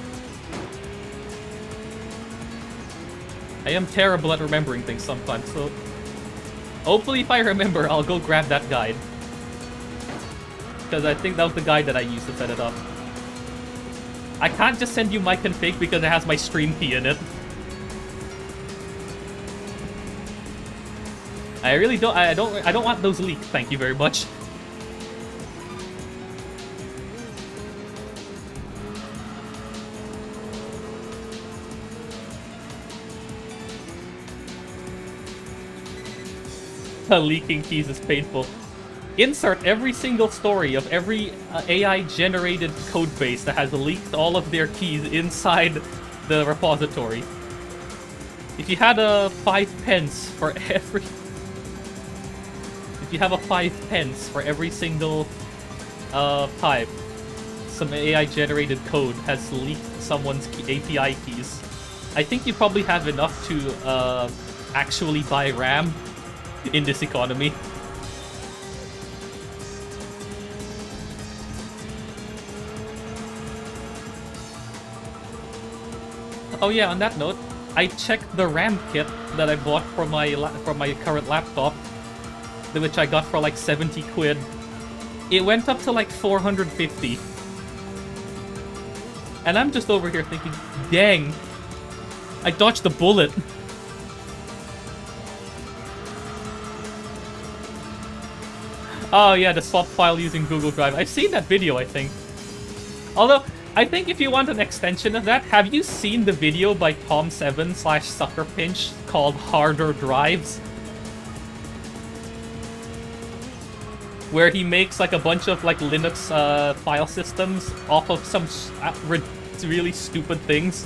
I am terrible at remembering things sometimes, so... hopefully if I remember, I'll go grab that guide. Because I think that was the guide that I used to set it up. I can't just send you my config because it has my stream key in it. I really don't. I don't want those leaked. Thank you very much. Leaking keys is painful. Insert every single story of every AI-generated codebase that has leaked all of their keys inside the repository. If you had a 5 pence for every... if you have a 5 pence for every single time some AI-generated code has leaked someone's API keys, I think you probably have enough to actually buy RAM in this economy. Oh yeah, on that note, I checked the RAM kit that I bought for my current laptop, which I got for like 70 quid. It went up to like 450. And I'm just over here thinking, dang, I dodged the bullet. Oh yeah, the swap file using Google Drive. I've seen that video, I think. Although, I think if you want an extension of that, have you seen the video by Tom7/Suckerpinch called Harder Drives? Where he makes like a bunch of like Linux file systems off of some really stupid things.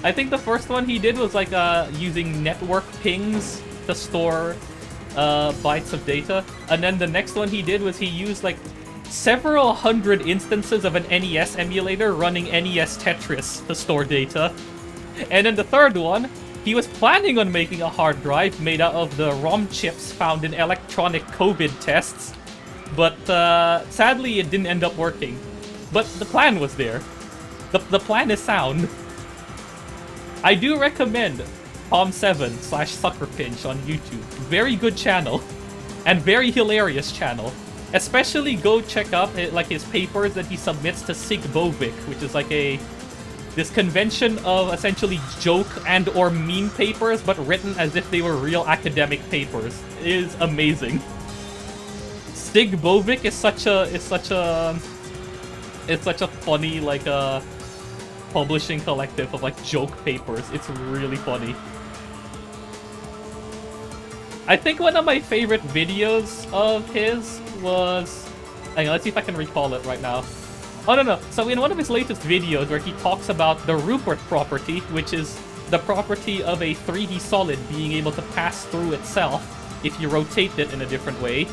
I think the first one he did was like using network pings to store bytes of data, and then the next one he did was he used like several hundred instances of an NES emulator running NES Tetris to store data. And then the third one, he was planning on making a hard drive made out of the ROM chips found in electronic COVID tests, but sadly it didn't end up working. But the plan was there. The plan is sound. I do recommend Tom7/Suckerpinch on YouTube. Very good channel. And very hilarious channel. Especially go check out like his papers that he submits to Sig Bovik, which is like this convention of essentially joke and or meme papers, but written as if they were real academic papers. It is amazing. Sig Bovik is such a funny like publishing collective of like joke papers. It's really funny. I think one of my favorite videos of his was... hang on, let's see if I can recall it right now. Oh, no. So in one of his latest videos where he talks about the Rupert property, which is the property of a 3D solid being able to pass through itself if you rotate it in a different way.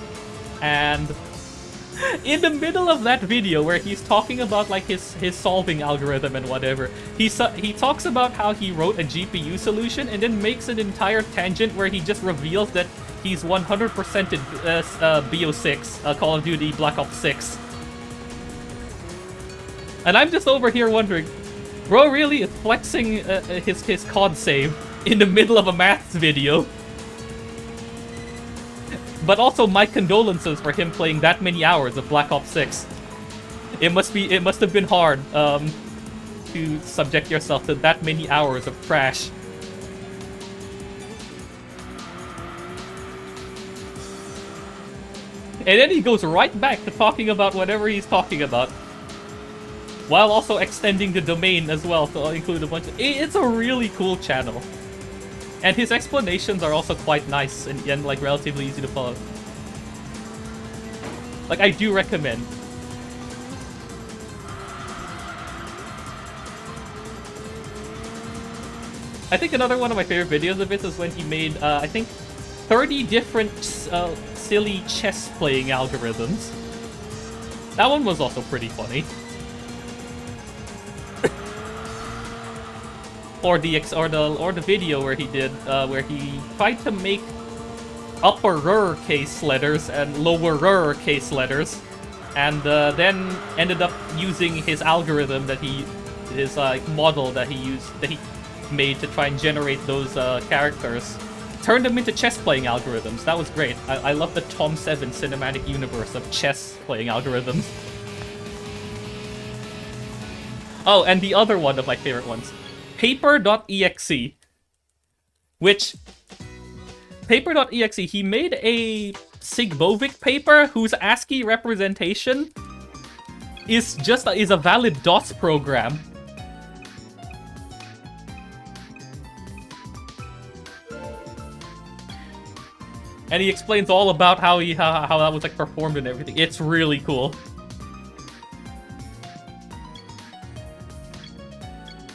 And in the middle of that video where he's talking about like his solving algorithm and whatever, he talks about how he wrote a GPU solution and then makes an entire tangent where he just reveals that he's 100%ed BO6, Call of Duty Black Ops 6. And I'm just over here wondering, bro really is flexing his COD save in the middle of a maths video. But also my condolences for him playing that many hours of Black Ops 6. It must have been hard to subject yourself to that many hours of trash. And then he goes right back to talking about whatever he's talking about, while also extending the domain as well to include a bunch of... It's a really cool channel. And his explanations are also quite nice and like relatively easy to follow. Like, I do recommend. I think another one of my favorite videos of it is when he made, I think, 30 different silly chess playing algorithms. That one was also pretty funny. or the video where he did where he tried to make upper case letters and lower case letters, and then ended up using his algorithm that his model that he made to try and generate those characters. Turned them into chess-playing algorithms. That was great. I love the Tom 7 cinematic universe of chess-playing algorithms. Oh, and the other one of my favorite ones. Paper.exe. Which... Paper.exe, he made a Sigbovic paper whose ASCII representation is a valid DOS program. And he explains all about how that was like performed and everything. It's really cool.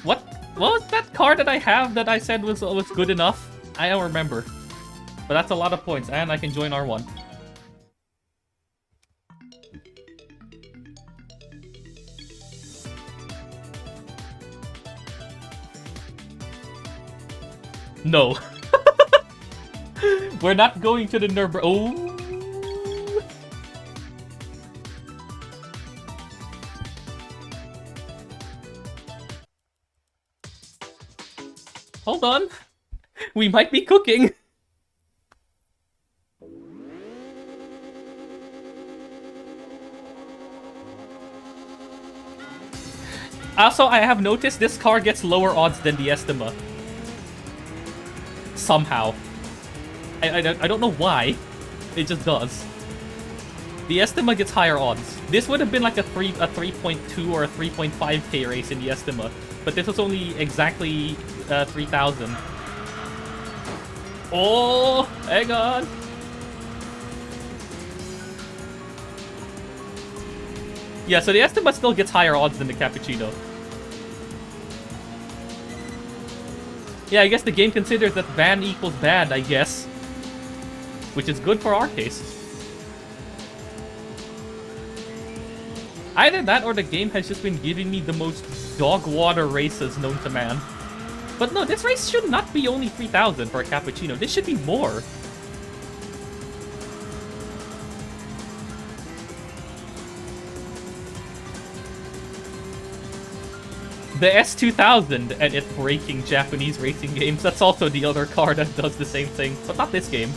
What was that card that I have that I said was good enough? I don't remember. But that's a lot of points, and I can join R1. No. We're not going to the Nürburgring. Oh. Hold on. We might be cooking. Also, I have noticed this car gets lower odds than the Estima. Somehow. I don't know why. It just does. The Estima gets higher odds. This would have been like a 3.2 or a 3.5k race in the Estima, but this was only exactly 3,000. Oh, hang on. Yeah, so the Estima still gets higher odds than the Cappuccino. Yeah, I guess the game considers that ban equals bad, I guess. Which is good for our case. Either that or the game has just been giving me the most dog water races known to man. But no, this race should not be only 3,000 for a Cappuccino. This should be more. The S2000 and it breaking Japanese racing games. That's also the other car that does the same thing, but not this game.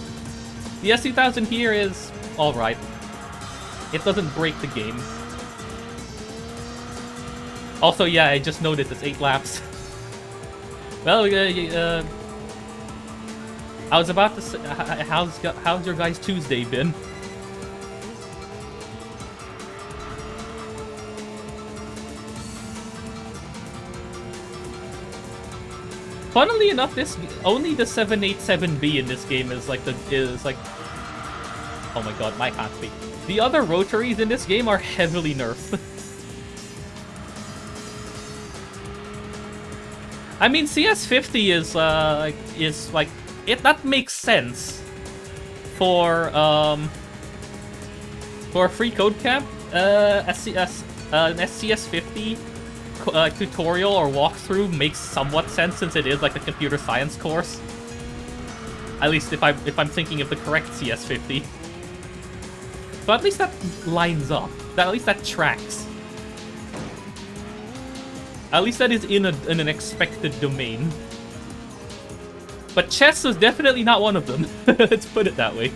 The S2000 here is alright. It doesn't break the game. Also, yeah, I just noticed it's 8 laps. Well, I was about to say, how's your guys' Tuesday been? Funnily enough, only the 787B in this game is like oh my god, my can't speak. The other rotaries in this game are heavily nerfed. I mean, CS50 is like that makes sense for a free code camp. An SCS50 tutorial or walkthrough makes somewhat sense since it is like a computer science course. At least if I'm thinking of the correct CS50. So at least that lines up. At least that tracks. At least that is in an expected domain. But chess is definitely not one of them. Let's put it that way.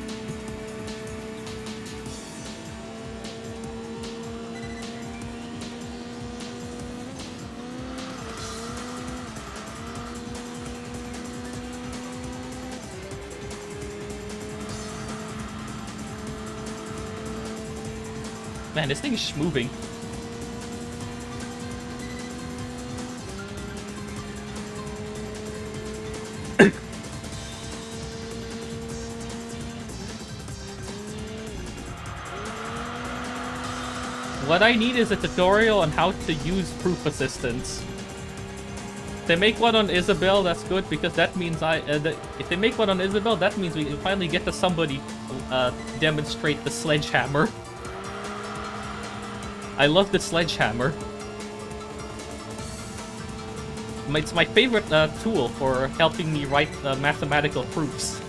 Man, this thing is schmoving. What I need is a tutorial on how to use proof assistance. If they make one on Isabel, that's good, because that means if they make one on Isabel, that means we can finally get to somebody demonstrate the sledgehammer. I love the sledgehammer. It's my favorite tool for helping me write mathematical proofs.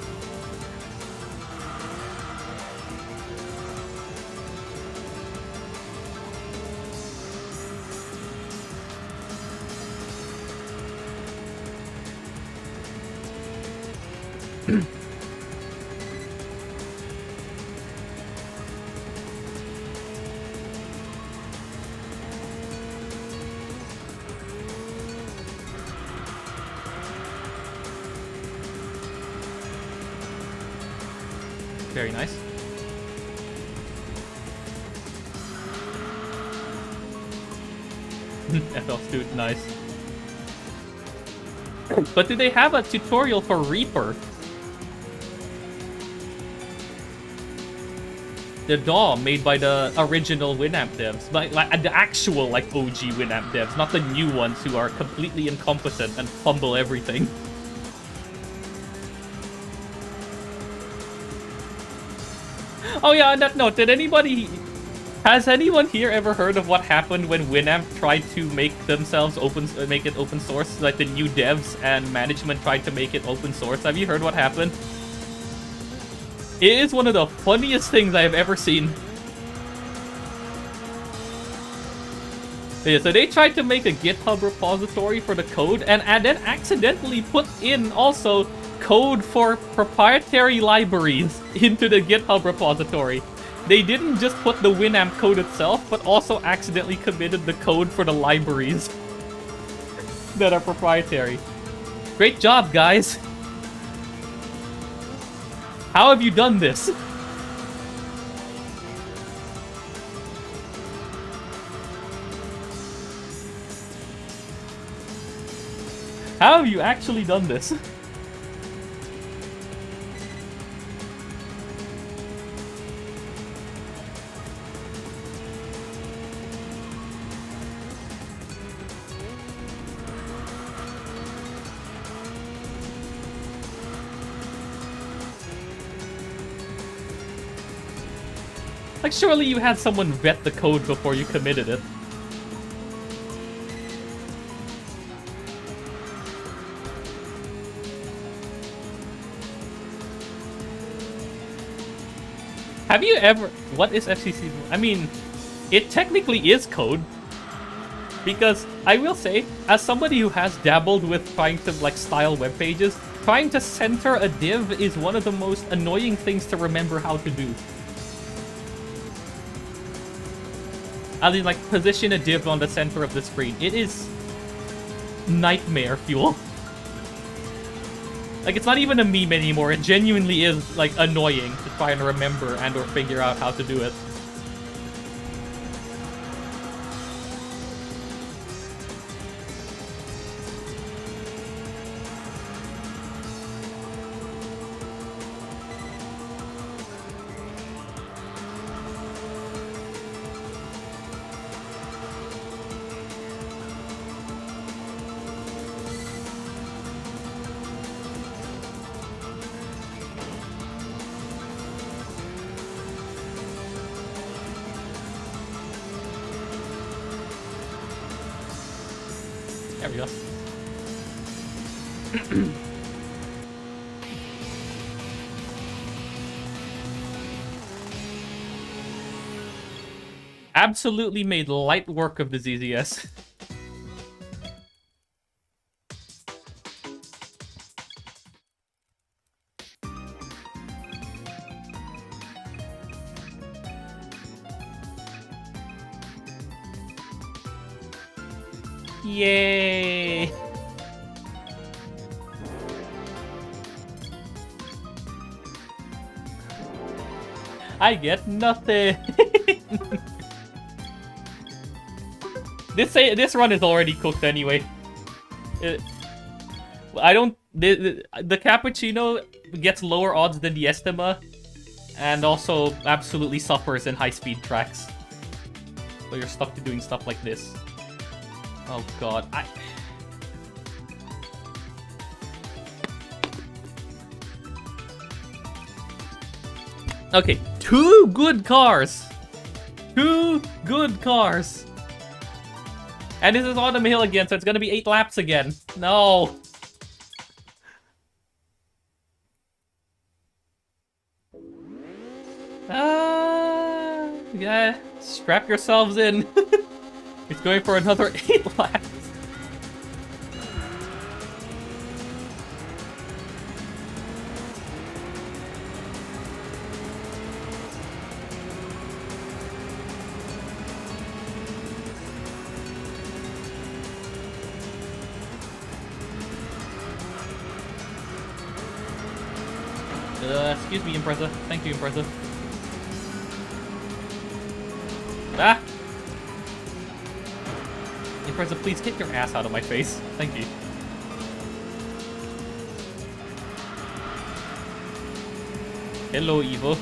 Very nice. FL Student, nice. But do they have a tutorial for Reaper? The DAW made by the original Winamp devs, like the actual like OG Winamp devs, not the new ones who are completely incompetent and fumble everything. Oh yeah, on that note, has anyone here ever heard of what happened when Winamp tried to make it open source? Like the new devs and management tried to make it open source. Have you heard what happened? It is one of the funniest things I have ever seen. Yeah, so they tried to make a GitHub repository for the code and then accidentally put in also code for proprietary libraries into the GitHub repository. They didn't just put the Winamp code itself, but also accidentally committed the code for the libraries that are proprietary. Great job, guys! How have you done this? How have you actually done this? Like, surely you had someone vet the code before you committed it. Have you ever... What is FCC? I mean, it technically is code. Because, I will say, as somebody who has dabbled with trying to, like, style web pages, trying to center a div is one of the most annoying things to remember how to do. I mean, like, position a div on the center of the screen. It is nightmare fuel. Like, it's not even a meme anymore. It genuinely is, like, annoying to try and remember and or figure out how to do it. There we go. Absolutely made light work of the ZZS. Yay! I get nothing. This run is already cooked anyway. I don't... The Cappuccino gets lower odds than the Estima, and also absolutely suffers in high-speed tracks. So you're stuck to doing stuff like this. Oh god, Okay, 2 good cars! 2 good cars! And this is Autumn Hill again, so it's gonna be 8 laps again. No! Yeah, strap yourselves in. It's going for another 8 laps. Excuse me, Impreza. Thank you, Impreza. Ah! Impreza, please get your ass out of my face. Thank you. Hello, Evo.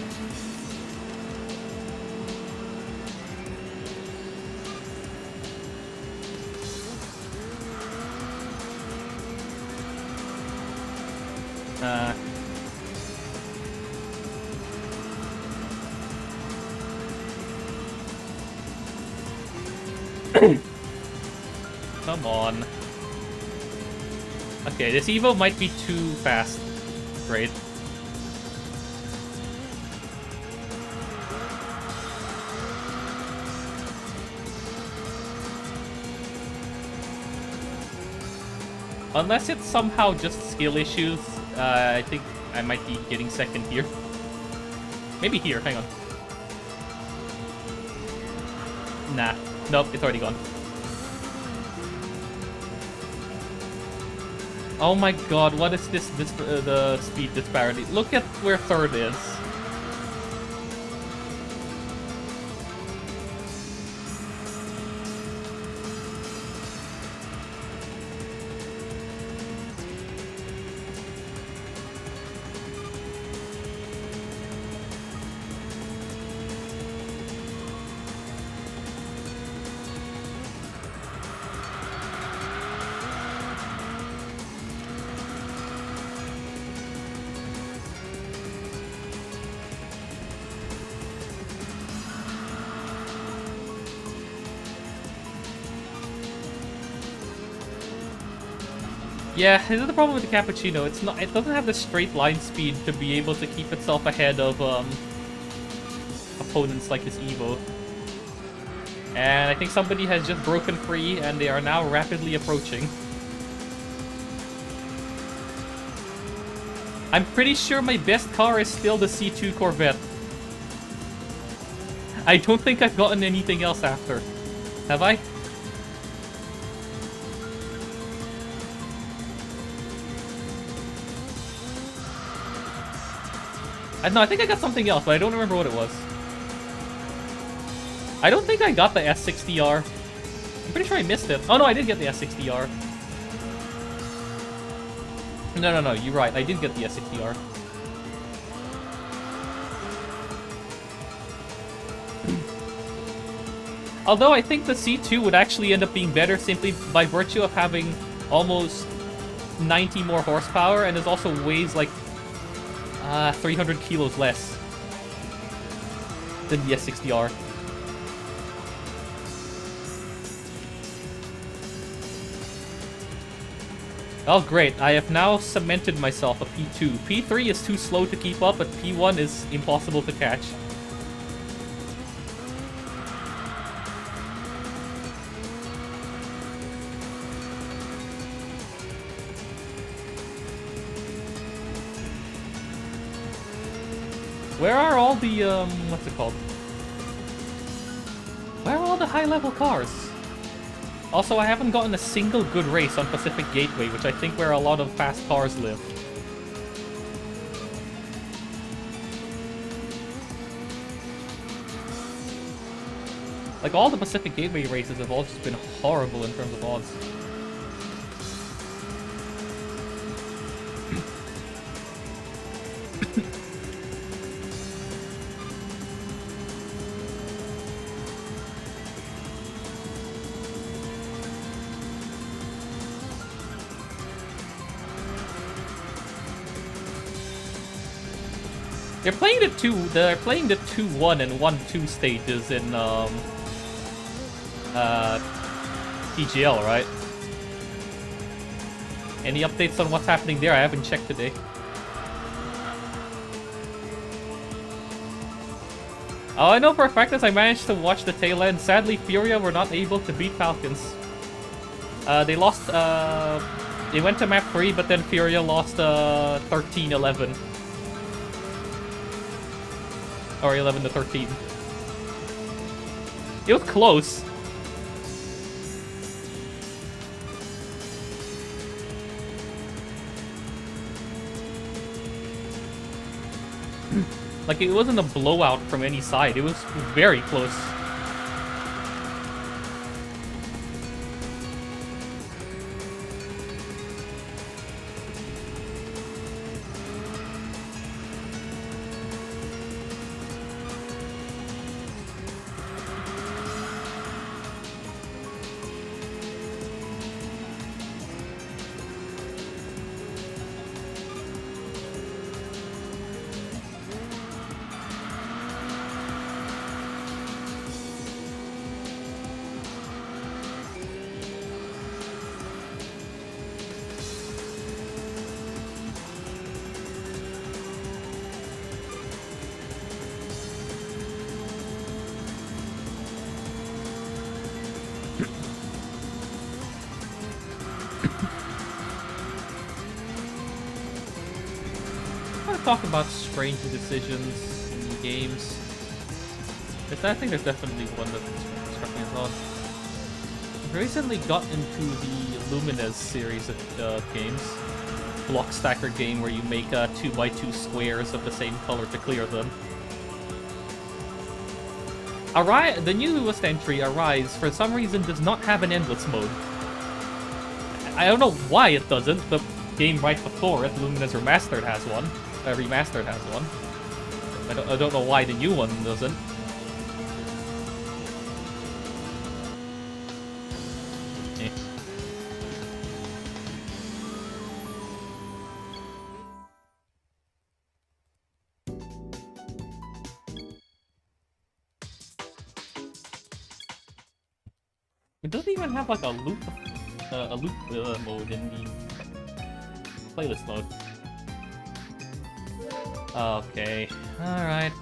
Come on. Okay, this Evo might be too fast. Great. Unless it's somehow just skill issues, I think I might be getting second here. Maybe here, hang on. Nah, nope, it's already gone. Oh my god, what is this the speed disparity? Look at where third is. Yeah, this is the problem with the Cappuccino. It's not. It doesn't have the straight line speed to be able to keep itself ahead of opponents like this Evo. And I think somebody has just broken free, and they are now rapidly approaching. I'm pretty sure my best car is still the C2 Corvette. I don't think I've gotten anything else after. Have I? No, I think I got something else, but I don't remember what it was. I don't think I got the S60R. I'm pretty sure I missed it. Oh no, I did get the S60R. No, you're right. I did get the S60R. Although I think the C2 would actually end up being better simply by virtue of having almost 90 more horsepower, and it also weighs like 300 kilos less than the S60R. Oh great, I have now cemented myself a P2. P3 is too slow to keep up, but P1 is impossible to catch. Where are all the, what's it called? Where are all the high-level cars? Also, I haven't gotten a single good race on Pacific Gateway, which I think where a lot of fast cars live. Like, all the Pacific Gateway races have all just been horrible in terms of odds. They're playing the 2-1 and 1-2 stages in PGL, right? Any updates on what's happening there? I haven't checked today. All I know for a fact is I managed to watch the tail end. Sadly, Furia were not able to beat Falcons. They lost, they went to map 3, but then Furia lost 13-11. Or 11-13. It was close. Like, it wasn't a blowout from any side. It was very close. Talk about strange decisions in games. I think there's definitely one that struck me as odd. I've recently got into the Lumines series of games. Block stacker game where you make 2x2 squares of the same color to clear them. The newest entry, Arise, for some reason does not have an endless mode. I don't know why it doesn't. The game right before it, Lumines Remastered, has one. Remastered has one. I don't know why the new one doesn't. Eh. It doesn't even have like a loop mode in the playlist mode. Okay, alright.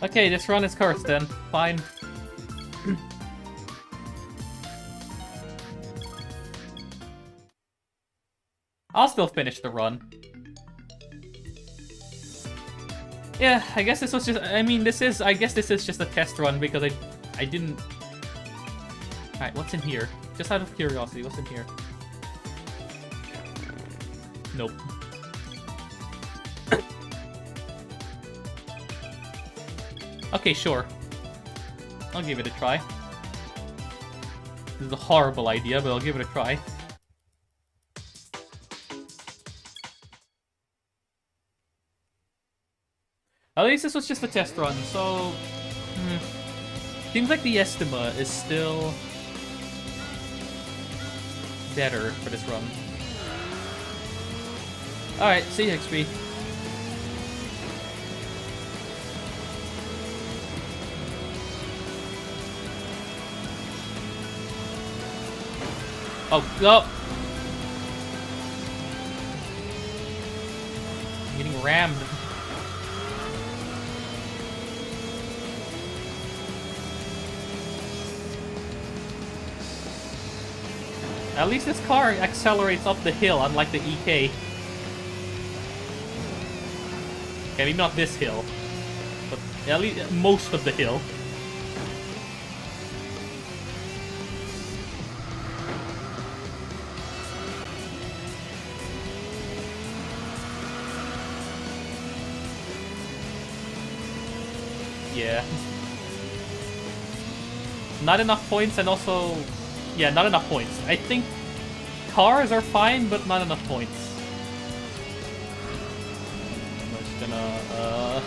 Okay, this run is cursed then. Fine. I'll still finish the run. Yeah, I guess this was just, I guess this is just a test run because I didn't... Alright, what's in here? Just out of curiosity, what's in here? Nope. Okay, sure. I'll give it a try. This is a horrible idea, but I'll give it a try. At least this was just a test run, so... Seems like the Estima is still... better for this run. Alright, see you, XP. Oh, go! I'm getting rammed. At least this car accelerates up the hill, unlike the EK. Okay, maybe not this hill, but at least most of the hill. Yeah. Not enough points, and also... Yeah, not enough points. I think cars are fine, but not enough points. I'm just gonna...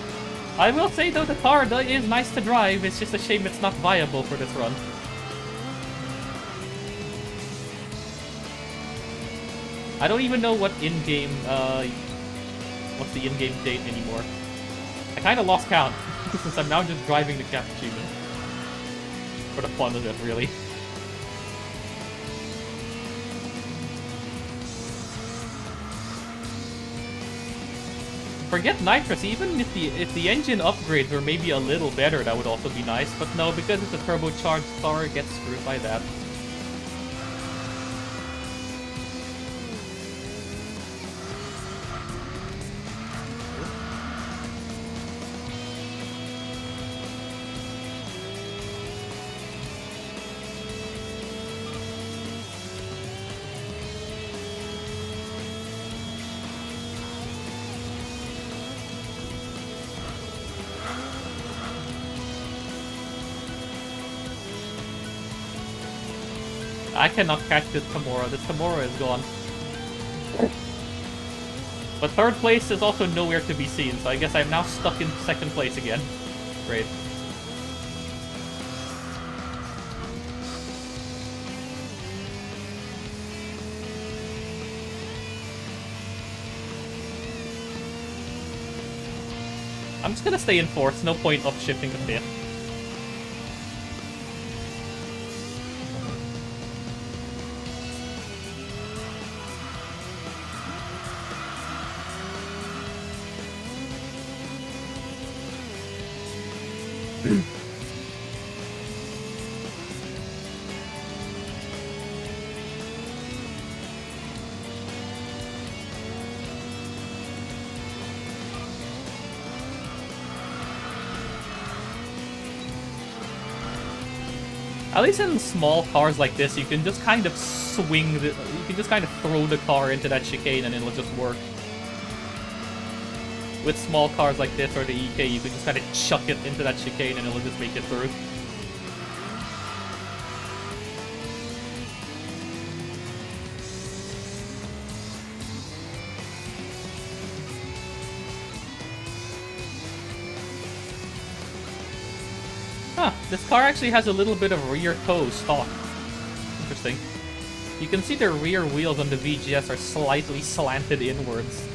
I will say, though, the car is nice to drive. It's just a shame it's not viable for this run. I don't even know what in-game... what's the in-game date anymore. I kind of lost count, since I'm now just driving the cappuccino. For the fun of it, really. Forget nitrous, even if the engine upgrades were maybe a little better, that would also be nice. But no, because it's a turbocharged car, it gets screwed by that. I cannot catch this Tamora. This Tamora is gone. But third place is also nowhere to be seen, so I guess I'm now stuck in second place again. Great. I'm just gonna stay in fourth. No point upshifting to fifth. At least in small cars like this, you can just kind of swing you can just kind of throw the car into that chicane and it'll just work. With small cars like this or the EK, you can just kind of chuck it into that chicane and it'll just make it through. Huh, this car actually has a little bit of rear toe stock. Interesting. You can see the rear wheels on the VGS are slightly slanted inwards.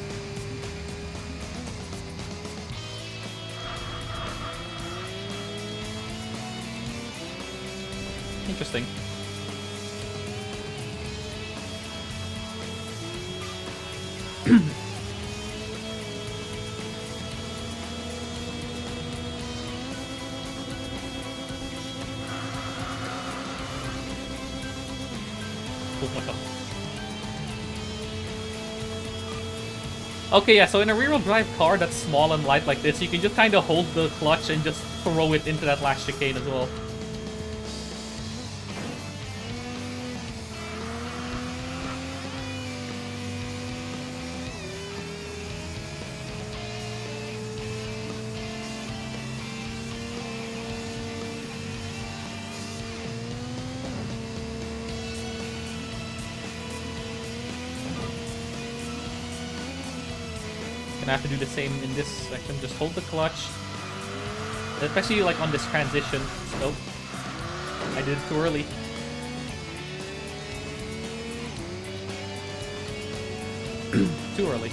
Interesting. Okay, yeah, so in a rear-wheel drive car that's small and light like this, you can just kind of hold the clutch and just throw it into that last chicane as well. Gonna have to do the same in this section. Just hold the clutch, especially like on this transition. Oh, I did it too early. Too early.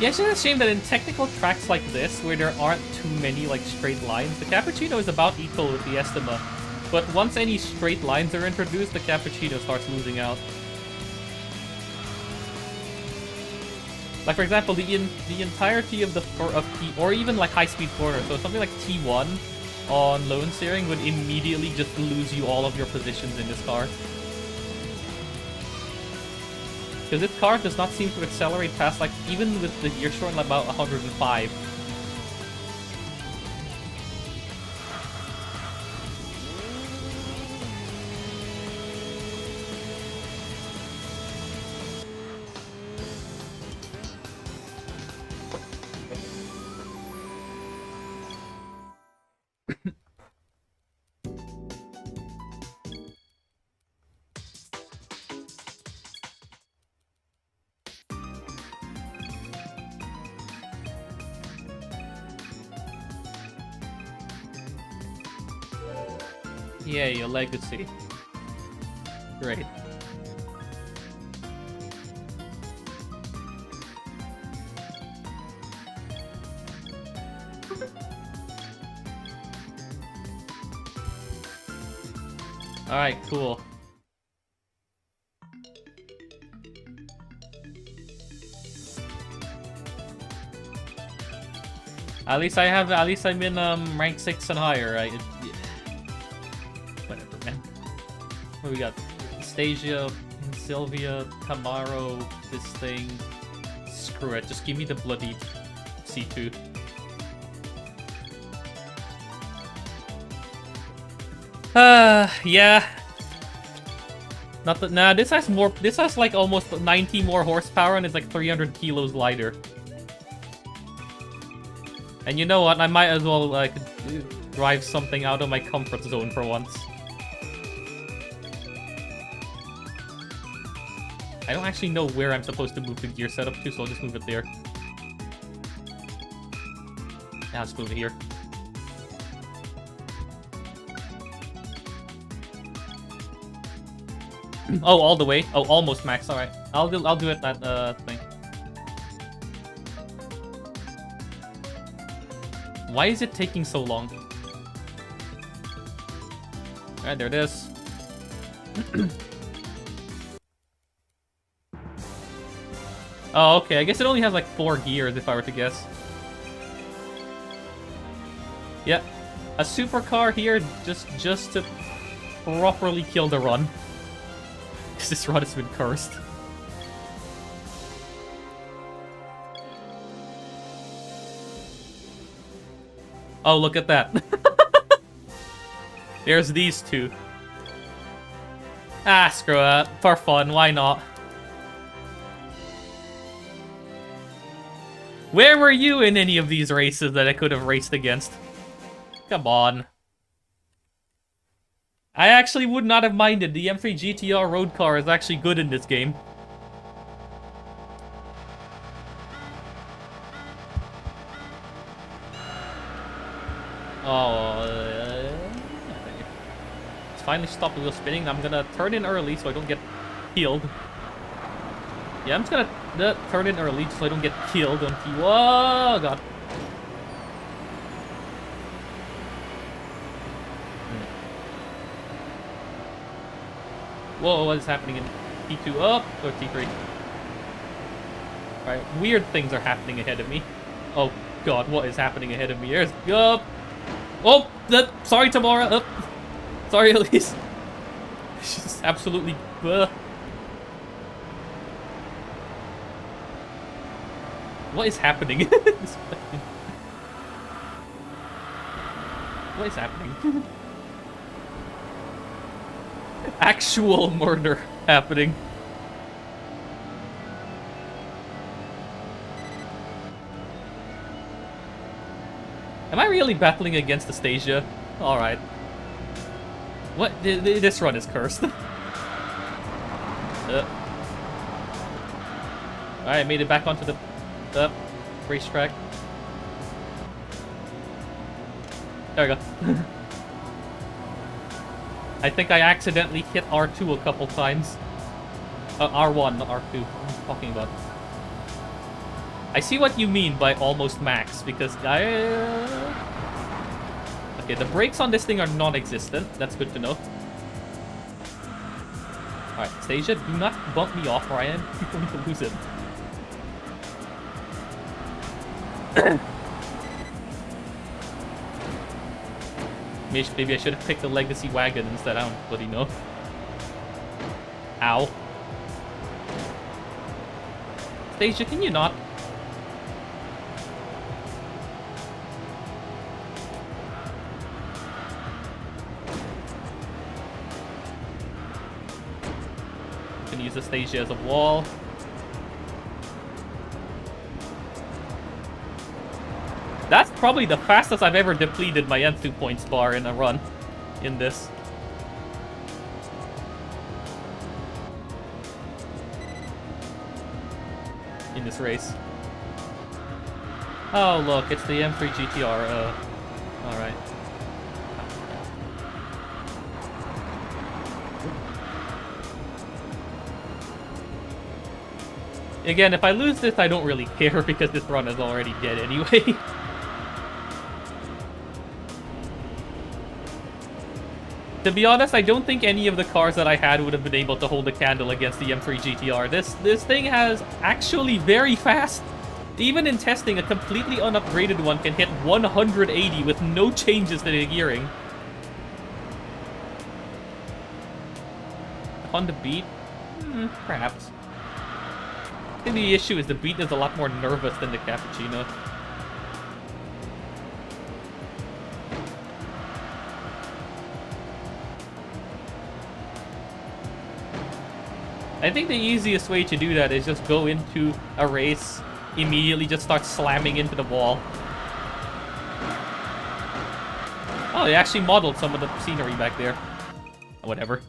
Yeah, it's just a shame that in technical tracks like this, where there aren't too many like straight lines, the Cappuccino is about equal with the Estima. But once any straight lines are introduced, the Cappuccino starts losing out. Like for example, the entirety of T, or even like high-speed corner, so something like T1 on low steering would immediately just lose you all of your positions in this car. Because this car does not seem to accelerate past, like, even with the gear short, about 105. Yay, a legacy. Great. Alright, cool. At least I'm in rank 6 and higher, right? Whatever, man. What we got? Enthusia, Sylvia, Camaro, this thing. Screw it, just give me the bloody C2. Yeah. Not that. Nah, this has more. This has like almost 90 more horsepower and it's like 300 kilos lighter. And you know what? I might as well like drive something out of my comfort zone for once. I don't actually know where I'm supposed to move the gear setup to, so I'll just move it there. Now let's move it here. Oh, all the way. Oh, almost max. All right, I'll do it that thing. Why is it taking so long? All right, there it is. Oh, okay. I guess it only has like 4 gears, if I were to guess. Yeah, a supercar here just to properly kill the run. Because this run has been cursed. Oh, look at that. There's these two. Ah, screw that. For fun, why not? Where were you in any of these races that I could have raced against? Come on. I actually would not have minded. The M3 GTR road car is actually good in this game. Oh, let's finally stop the wheel spinning. I'm gonna turn in early so I don't get killed. Yeah, I'm just gonna turn in early so I don't get killed on T. Whoa, God. Whoa, what is happening in T2? Oh, or T3. Alright, weird things are happening ahead of me. Oh, God, what is happening ahead of me? There's... Oh, sorry, Tamara. Oh, sorry, Elise. She's absolutely... What is happening? What is happening? Actual murder happening. Am I really battling against Enthusia? Alright. What? This run is cursed. Alright, made it back onto the racetrack. There we go. I think I accidentally hit R2 a couple times. R1, not R2. What am I talking about? I see what you mean by almost max, because okay, the brakes on this thing are non-existent. That's good to know. Alright, Enthusia, do not bump me off or I am going to lose it. Maybe I should have picked the legacy wagon instead. I don't bloody know. Ow. Stasia, can you not? Can use the Stasia as a wall. That's probably the fastest I've ever depleted my N2 points bar in a run in this. In this race. Oh, look, it's the M3 GTR. Alright. Again, if I lose this, I don't really care because this run is already dead anyway. To be honest, I don't think any of the cars that I had would have been able to hold a candle against the M3 GTR. This thing has actually very fast. Even in testing, a completely unupgraded one can hit 180 with no changes to the gearing. On the Beat? Perhaps. I think the issue is the Beat is a lot more nervous than the Cappuccino. I think the easiest way to do that is just go into a race, immediately just start slamming into the wall. Oh, they actually modeled some of the scenery back there. Whatever.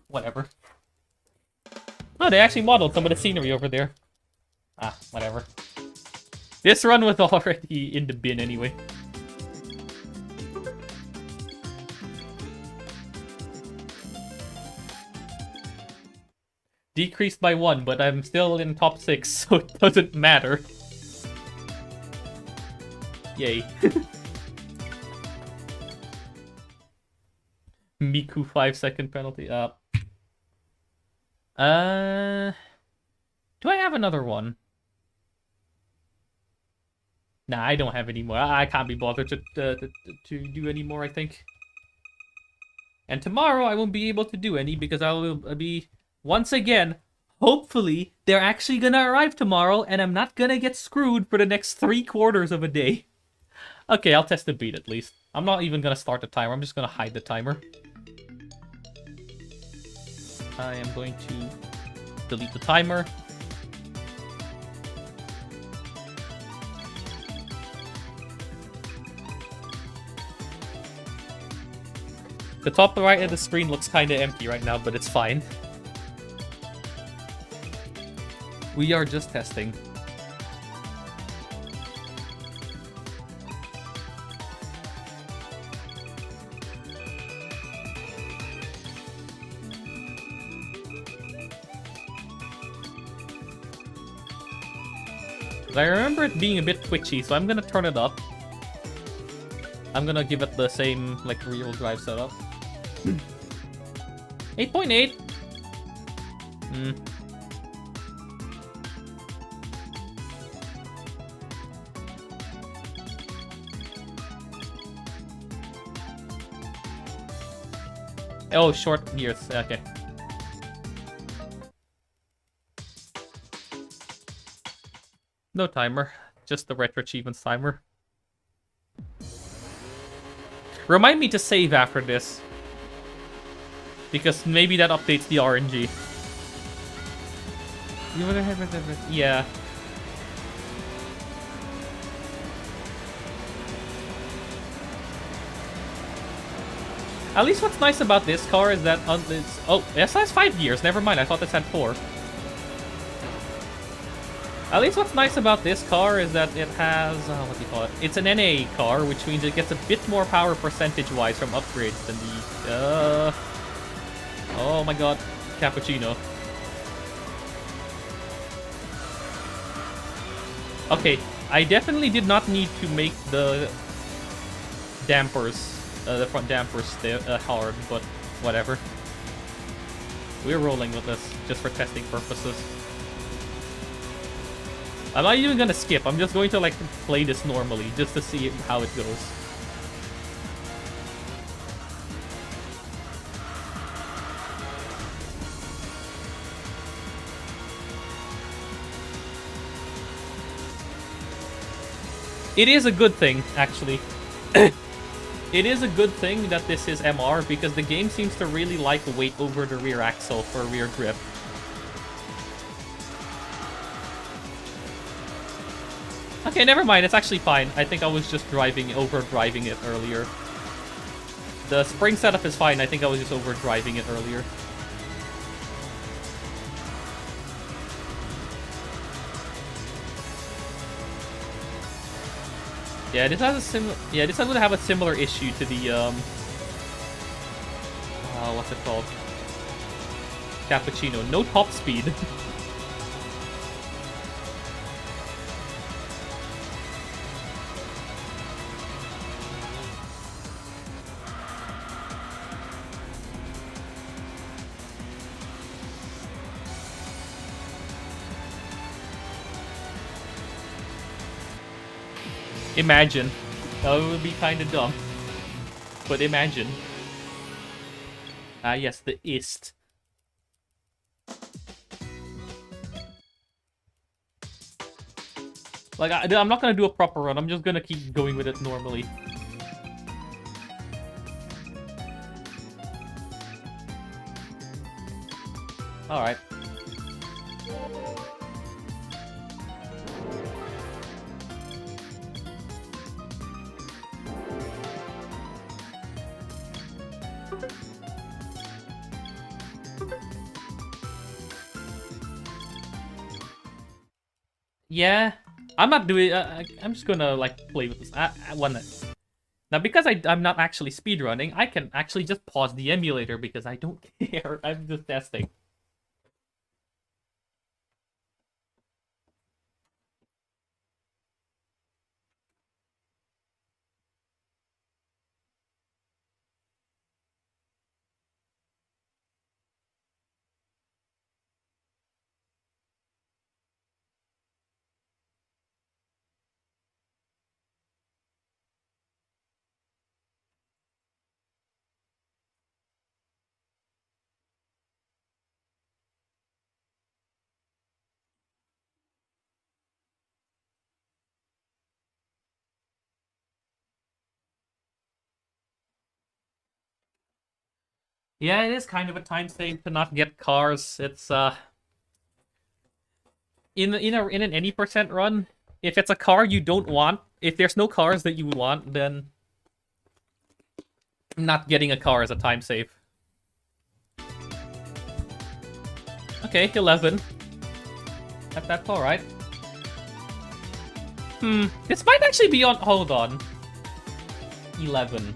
Whatever. Oh, they actually modeled some of the scenery over there. Ah, whatever. This run was already in the bin anyway. Decreased by 1, but I'm still in top 6, so it doesn't matter. Yay. Miku 5-second penalty. Do I have another one? Nah, I don't have any more. I can't be bothered to do any more, I think. And tomorrow I won't be able to do any because I will be... Once again, hopefully, they're actually gonna arrive tomorrow, and I'm not gonna get screwed for the next 3/4 of a day. Okay, I'll test the Beat at least. I'm not even gonna start the timer, I'm just gonna hide the timer. I am going to delete the timer. The top right of the screen looks kinda empty right now, but it's fine. We are just testing. I remember it being a bit twitchy, so I'm gonna turn it up. I'm gonna give it the same, like, rear-wheel drive setup. 8.8. Oh, short gears. Okay. No timer. Just the Retro Achievements timer. Remind me to save after this. Because maybe that updates the RNG. Yeah. At least what's nice about this car is that it's... Oh, this has 5 gears. Never mind, I thought this had 4. At least what's nice about this car is that it has... what do you call it? It's an NA car, which means it gets a bit more power percentage-wise from upgrades than the... Oh my god. Cappuccino. Okay, I definitely did not need to make the dampers... the front dampers hard, but whatever. We're rolling with this, just for testing purposes. I'm not even gonna skip. I'm just going to like play this normally just to see how it goes. It is a good thing, actually. It is a good thing that this is MR because the game seems to really like weight over the rear axle for rear grip. Okay, never mind. It's actually fine. I think I was just over-driving it earlier. The spring setup is fine. I think I was just over-driving it earlier. Yeah, this has a this would have a similar issue to the what's it called? Cappuccino. No top speed. Imagine. That would be kind of dumb. But imagine. Ah, yes, the ist. Like, I'm not gonna do a proper run. I'm just gonna keep going with it normally. Alright. Yeah, I'm not doing. I'm just gonna like play with this. Now because I'm not actually speedrunning, I can actually just pause the emulator because I don't care. I'm just testing. Yeah, it is kind of a time save to not get cars. It's in an any percent run, if it's a car you don't want, if there's no cars that you want, then not getting a car is a time save. Okay, 11. That's alright. This might actually be on... Hold on. 11.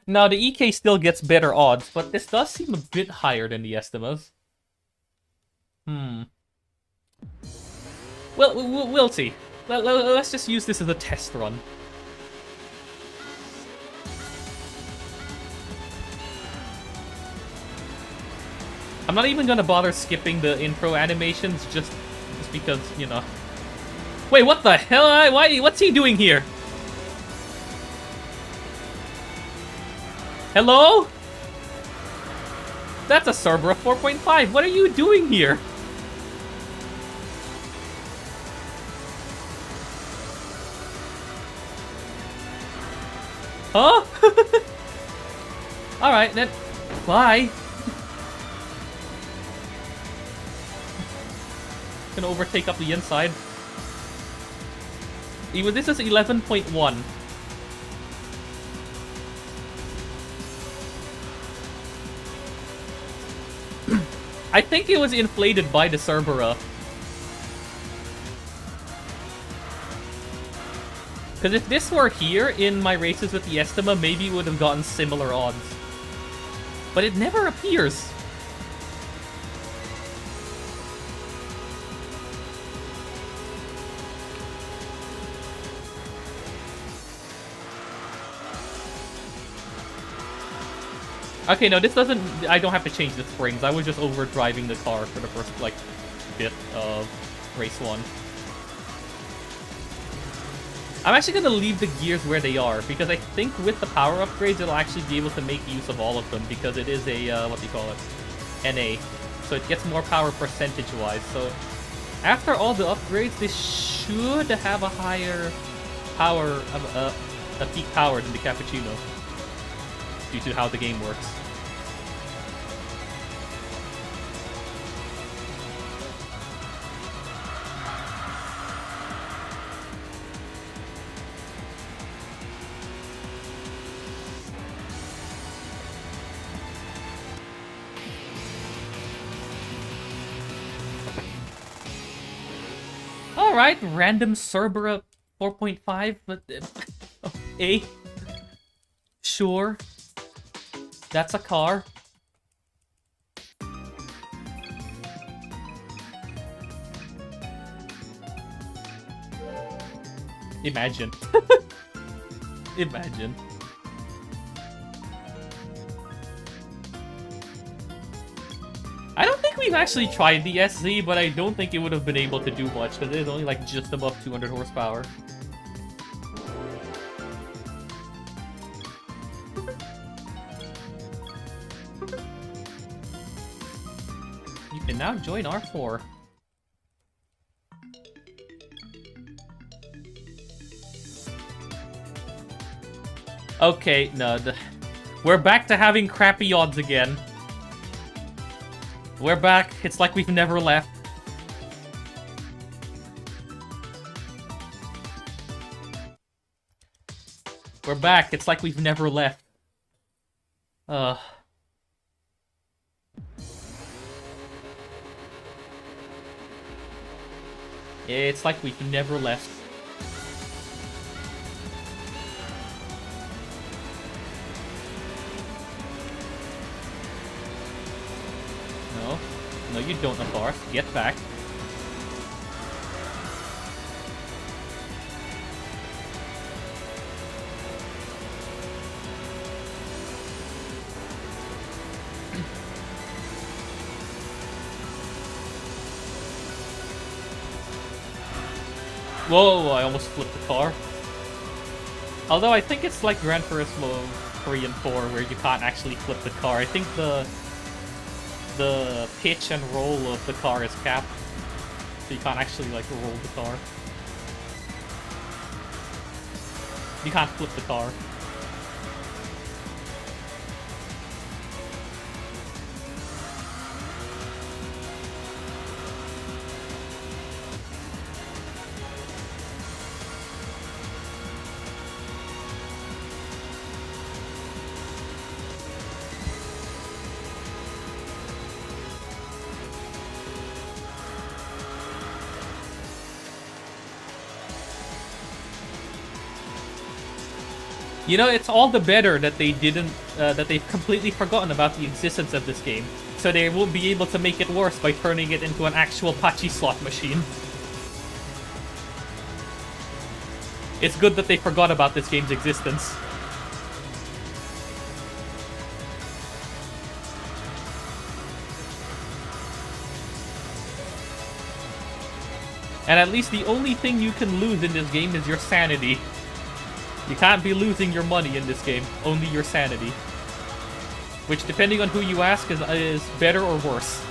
Now, the EK still gets better odds, but this does seem a bit higher than the estimas. Well, we'll see. Let's just use this as a test run. I'm not even gonna bother skipping the intro animations just because, you know. Wait, what the hell? What's he doing here? Hello? That's a Cerberus 4.5. What are you doing here? Huh? Alright, then. Bye. Gonna overtake up the inside. This is 11.1. I think it was inflated by the Cerberus. Because if this were here in my races with the Estima, maybe it would have gotten similar odds. But it never appears. Okay, no, this doesn't... I don't have to change the springs. I was just over-driving the car for the first, like, bit of race 1. I'm actually going to leave the gears where they are, because I think with the power upgrades, it'll actually be able to make use of all of them, because it is a, what do you call it? NA. So it gets more power percentage-wise. So after all the upgrades, this should have a higher power, a peak power than the Cappuccino, due to how the game works. Alright, random Cerbera 4.5, but A. Sure. That's a car. Imagine. Imagine. I don't think we've actually tried the SZ, but I don't think it would have been able to do much, because it is only like just above 200 horsepower. You can now join R4. Okay, no, we're back to having crappy odds again. We're back. It's like we've never left. We're back. It's like we've never left. It's like we've never left. No, you don't, Navarre. Get back. Whoa, I almost flipped the car. Although I think it's like Gran Turismo 3 and 4 where you can't actually flip the car. I think the pitch and roll of the car is capped, so you can't actually like roll the car. You can't flip the car. You know, it's all the better that they didn't, that they've completely forgotten about the existence of this game, so they won't be able to make it worse by turning it into an actual Pachi slot machine. It's good that they forgot about this game's existence. And at least the only thing you can lose in this game is your sanity. You can't be losing your money in this game, only your sanity. Which, depending on who you ask, is better or worse.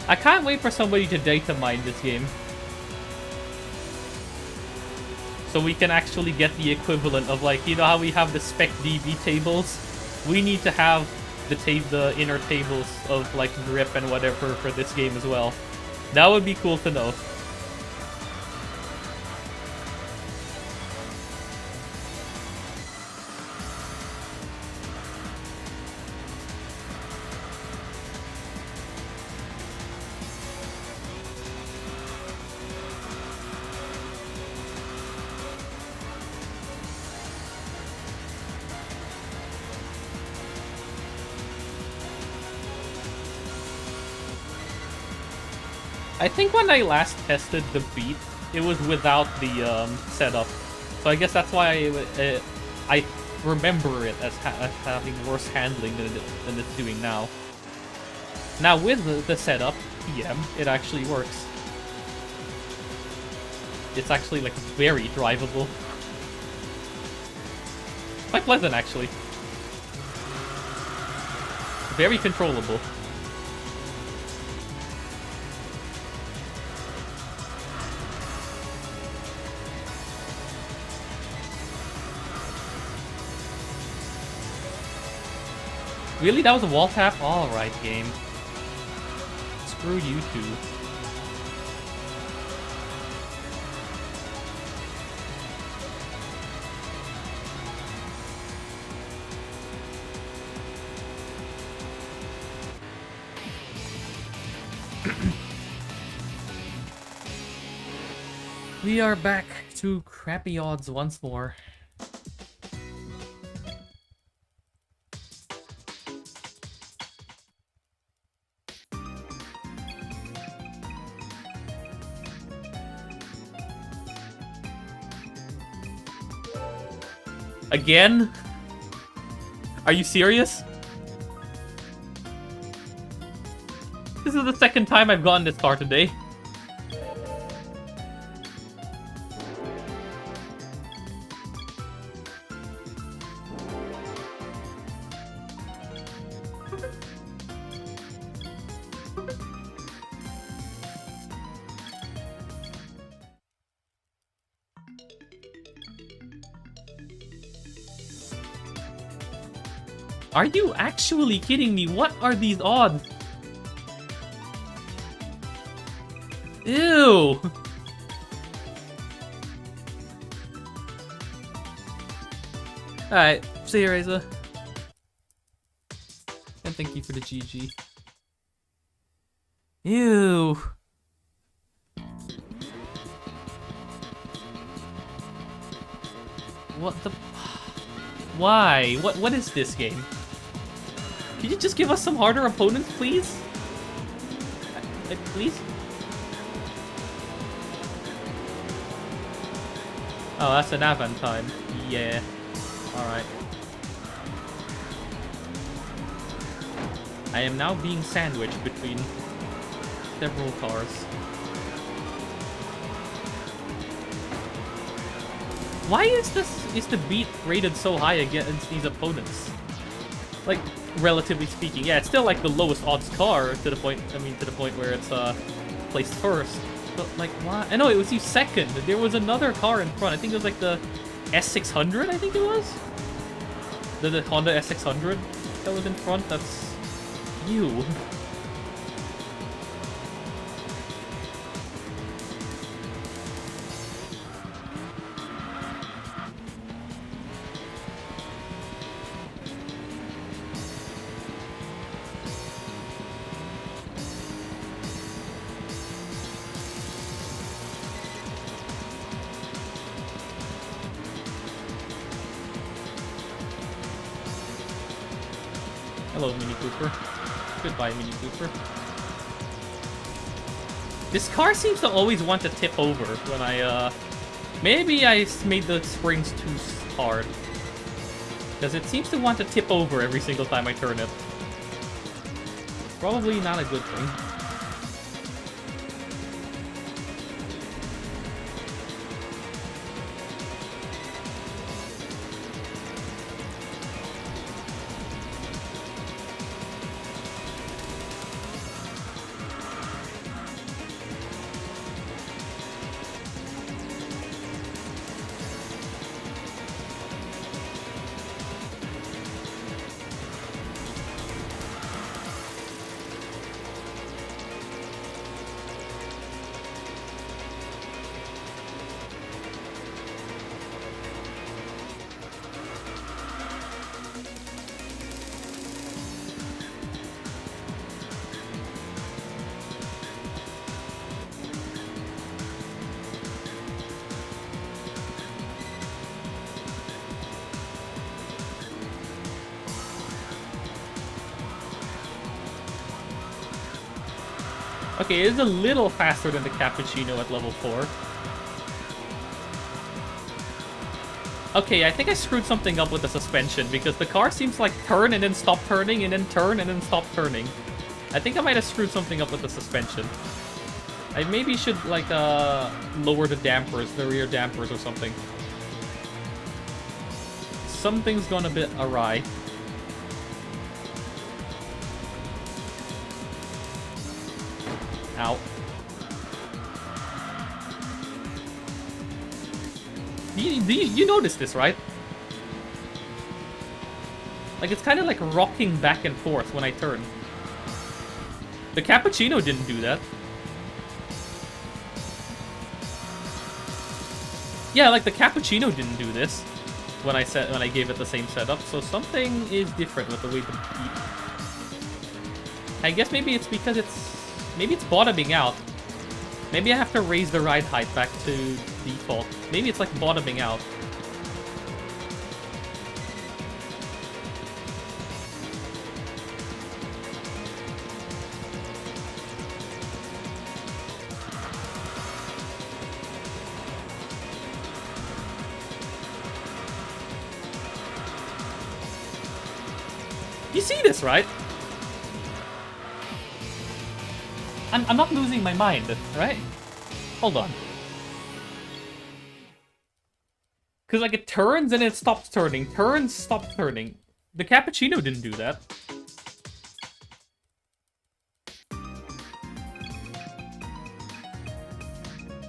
I can't wait for somebody to data mine this game, so we can actually get the equivalent of, like, you know how we have the spec DB tables? We need to have the inner tables of, like, grip and whatever for this game as well. That would be cool to know. I think when I last tested the Beat, it was without the setup. So I guess that's why I remember it as having worse handling than it's doing now. Now with the setup, PM, it actually works. It's actually like very drivable. Quite pleasant actually. Very controllable. Really? That was a wall tap? Alright, game. Screw you two. We are back to crappy odds once more. Again? Are you serious? This is the second time I've gotten this car today. Are you actually kidding me? What are these odds? Ew! Alright, see you, Reza. And thank you for the GG. Ew! What the... Why? What is this game? Can you just give us some harder opponents, please? Please? Oh, that's an Avantime. Yeah. Alright. I am now being sandwiched between several cars. Why is the Beat rated so high against these opponents? Like, relatively speaking, yeah, it's still like the lowest odds car to the point. I mean, to the point where it's placed first. But like, why? I know it was you second. There was another car in front. I think it was like the S600. I think it was the Honda S600 that was in front. That's you. Hello, Mini Cooper. Goodbye, Mini Cooper. This car seems to always want to tip over when I, maybe I made the springs too hard. Because it seems to want to tip over every single time I turn it. Probably not a good thing. Okay, it is a little faster than the Cappuccino at level 4. Okay, I think I screwed something up with the suspension because the car seems to like turn and then stop turning and then turn and then stop turning. I think I might have screwed something up with the suspension. I maybe should like lower the dampers, the rear dampers or something. Something's gone a bit awry. Ow. You notice this, right? Like, it's kind of like rocking back and forth when I turn. The Cappuccino didn't do that. Yeah, like the Cappuccino didn't do this when I gave it the same setup. So something is different with the way the beat. I guess maybe it's because maybe it's bottoming out. Maybe I have to raise the ride height back to default. Maybe it's like bottoming out. You see this, right? I'm not losing my mind, right? Hold on. Because, like, it turns and it stops turning. Turns, stops turning. The Cappuccino didn't do that.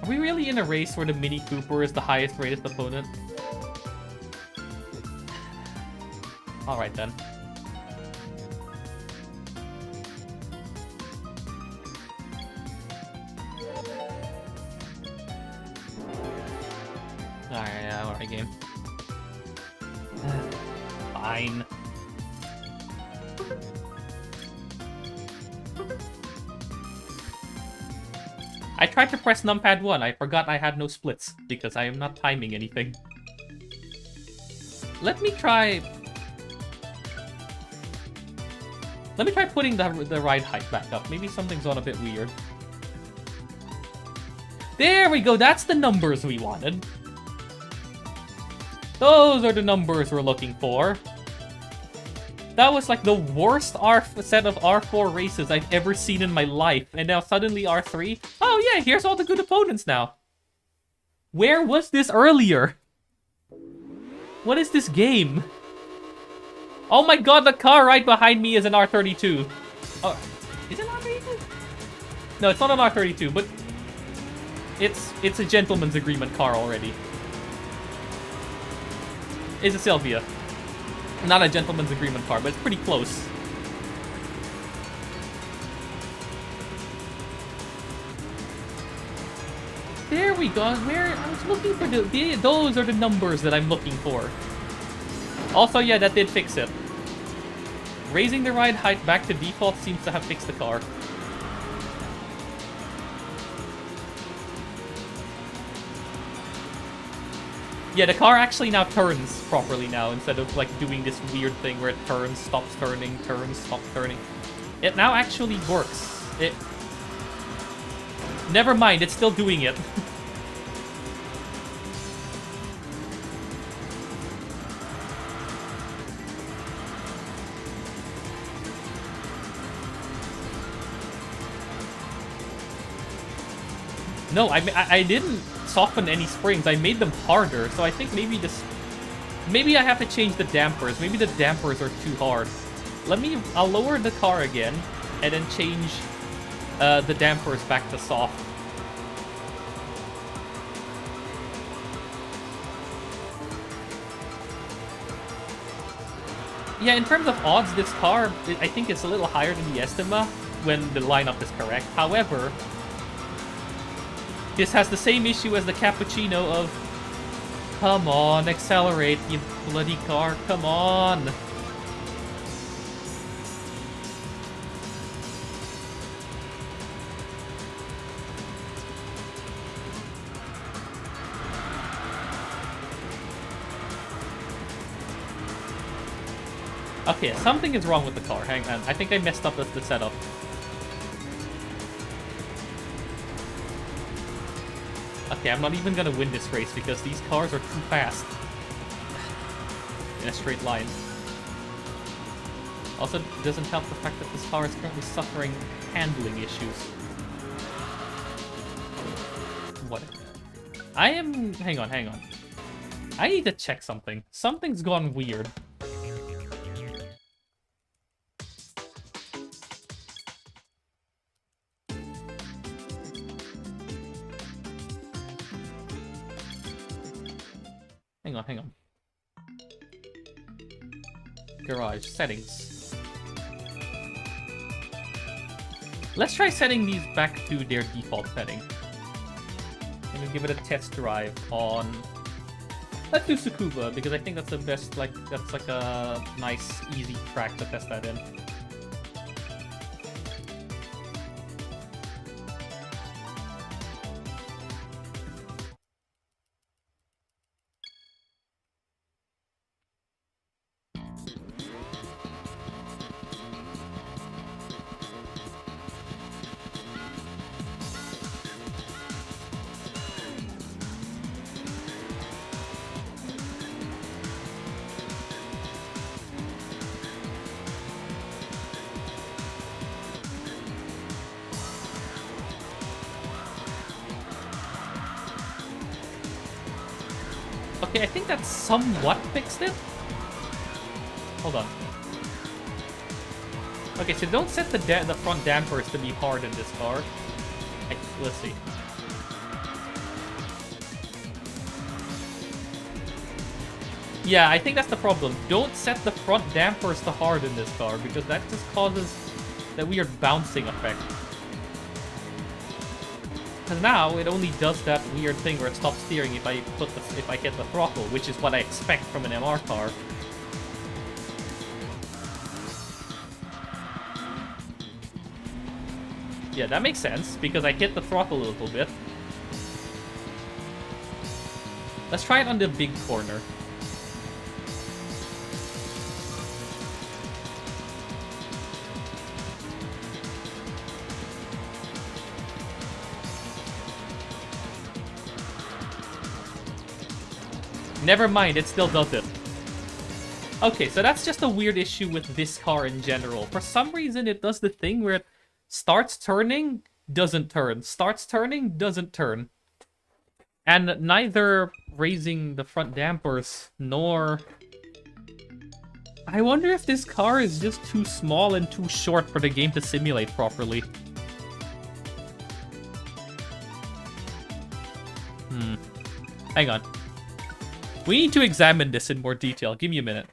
Are we really in a race where the Mini Cooper is the highest rated opponent? Alright then. Alright, game. Fine. I tried to press numpad 1. I forgot I had no splits because I am not timing anything. Let me try putting the ride height back up. Maybe something's on a bit weird. There we go. That's the numbers we wanted. Those are the numbers we're looking for. That was like the worst set of R4 races I've ever seen in my life. And now suddenly R3. Oh yeah, here's all the good opponents now. Where was this earlier? What is this game? Oh my god, the car right behind me is an R32. Oh, is it an R32? No, it's not an R32, but it's a gentleman's agreement car already. It's a Sylvia. Not a gentleman's agreement car, but it's pretty close. There we go. I was looking for those are the numbers that I'm looking for. Also, yeah, that did fix it. Raising the ride height back to default seems to have fixed the car. Yeah, the car actually now turns properly now, instead of like doing this weird thing where it turns, stops turning, turns, stops turning. It now actually works. Never mind, it's still doing it. No, I didn't soften any springs. I made them harder, so I think maybe I have to change the dampers. Maybe the dampers are too hard. I'll lower the car again, and then change the dampers back to soft. Yeah, in terms of odds, this car, I think it's a little higher than the Estima when the lineup is correct. However, this has the same issue as the Cappuccino of, come on, accelerate, you bloody car, come on. Okay, something is wrong with the car. Hang on, I think I messed up the setup. Okay, I'm not even gonna win this race because these cars are too fast in a straight line. Also, it doesn't help the fact that this car is currently suffering handling issues. What? I am... Hang on. I need to check something. Something's gone weird. Hang on. Garage settings. Let's try setting these back to their default setting. I'm gonna give it a test drive on... Let's do Tsukuba, because I think that's the best, like, that's like a nice, easy track to test that in. Okay, I think that somewhat fixed it. Hold on. Okay, so don't set the front dampers to be hard in this car. Let's see. Yeah, I think that's the problem. Don't set the front dampers to hard in this car, because that just causes that weird bouncing effect. Because now it only does that weird thing where it stops steering if I hit the throttle, which is what I expect from an MR car. Yeah, that makes sense, because I hit the throttle a little bit. Let's try it on the big corner. Never mind, it still does it. Okay, so that's just a weird issue with this car in general. For some reason, it does the thing where it starts turning, doesn't turn. Starts turning, doesn't turn. And neither raising the front dampers, nor... I wonder if this car is just too small and too short for the game to simulate properly. Hang on. We need to examine this in more detail. Give me a minute.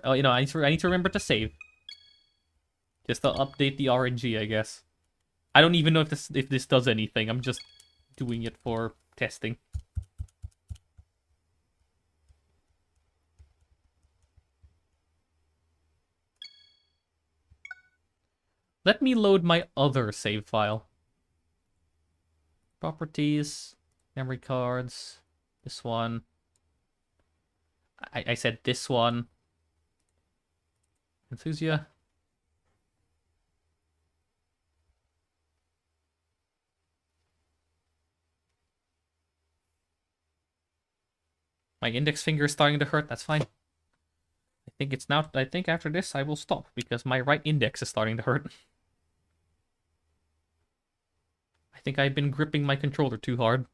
Oh, you know, I need to remember to save. Just to update the RNG, I guess. I don't even know if this does anything. I'm just doing it for testing. Let me load my other save file. Properties, memory cards. This one. I said this one. Enthusia. My index finger is starting to hurt. That's fine. I think after this I will stop because my right index is starting to hurt. I think I've been gripping my controller too hard.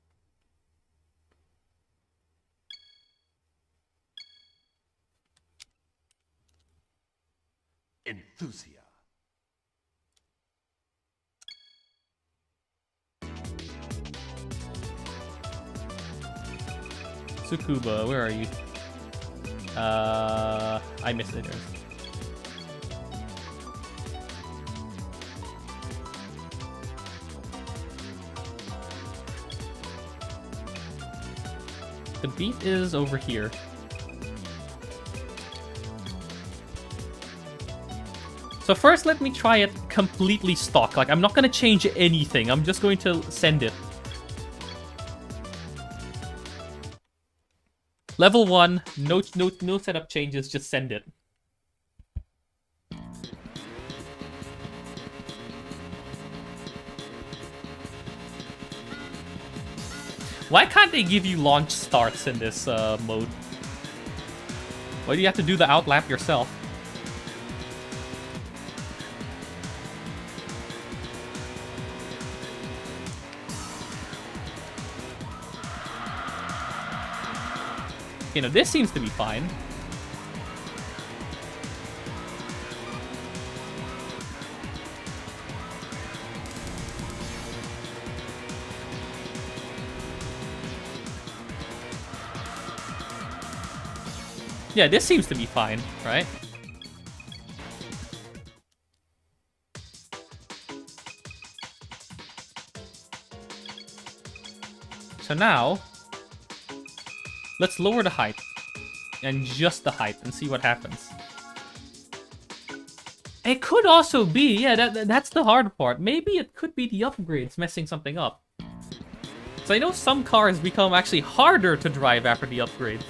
Enthusia. Tsukuba, where are you? I missed it. The beat is over here. So first, let me try it completely stock. Like, I'm not going to change anything. I'm just going to send it. Level 1, no setup changes, just send it. Why can't they give you launch starts in this mode? Why do you have to do the outlap yourself? You know, this seems to be fine. Yeah, this seems to be fine, right? So now, let's lower the height. And just the height and see what happens. It could also be, yeah, that's the hard part. Maybe it could be the upgrades messing something up. So I know some cars become actually harder to drive after the upgrades.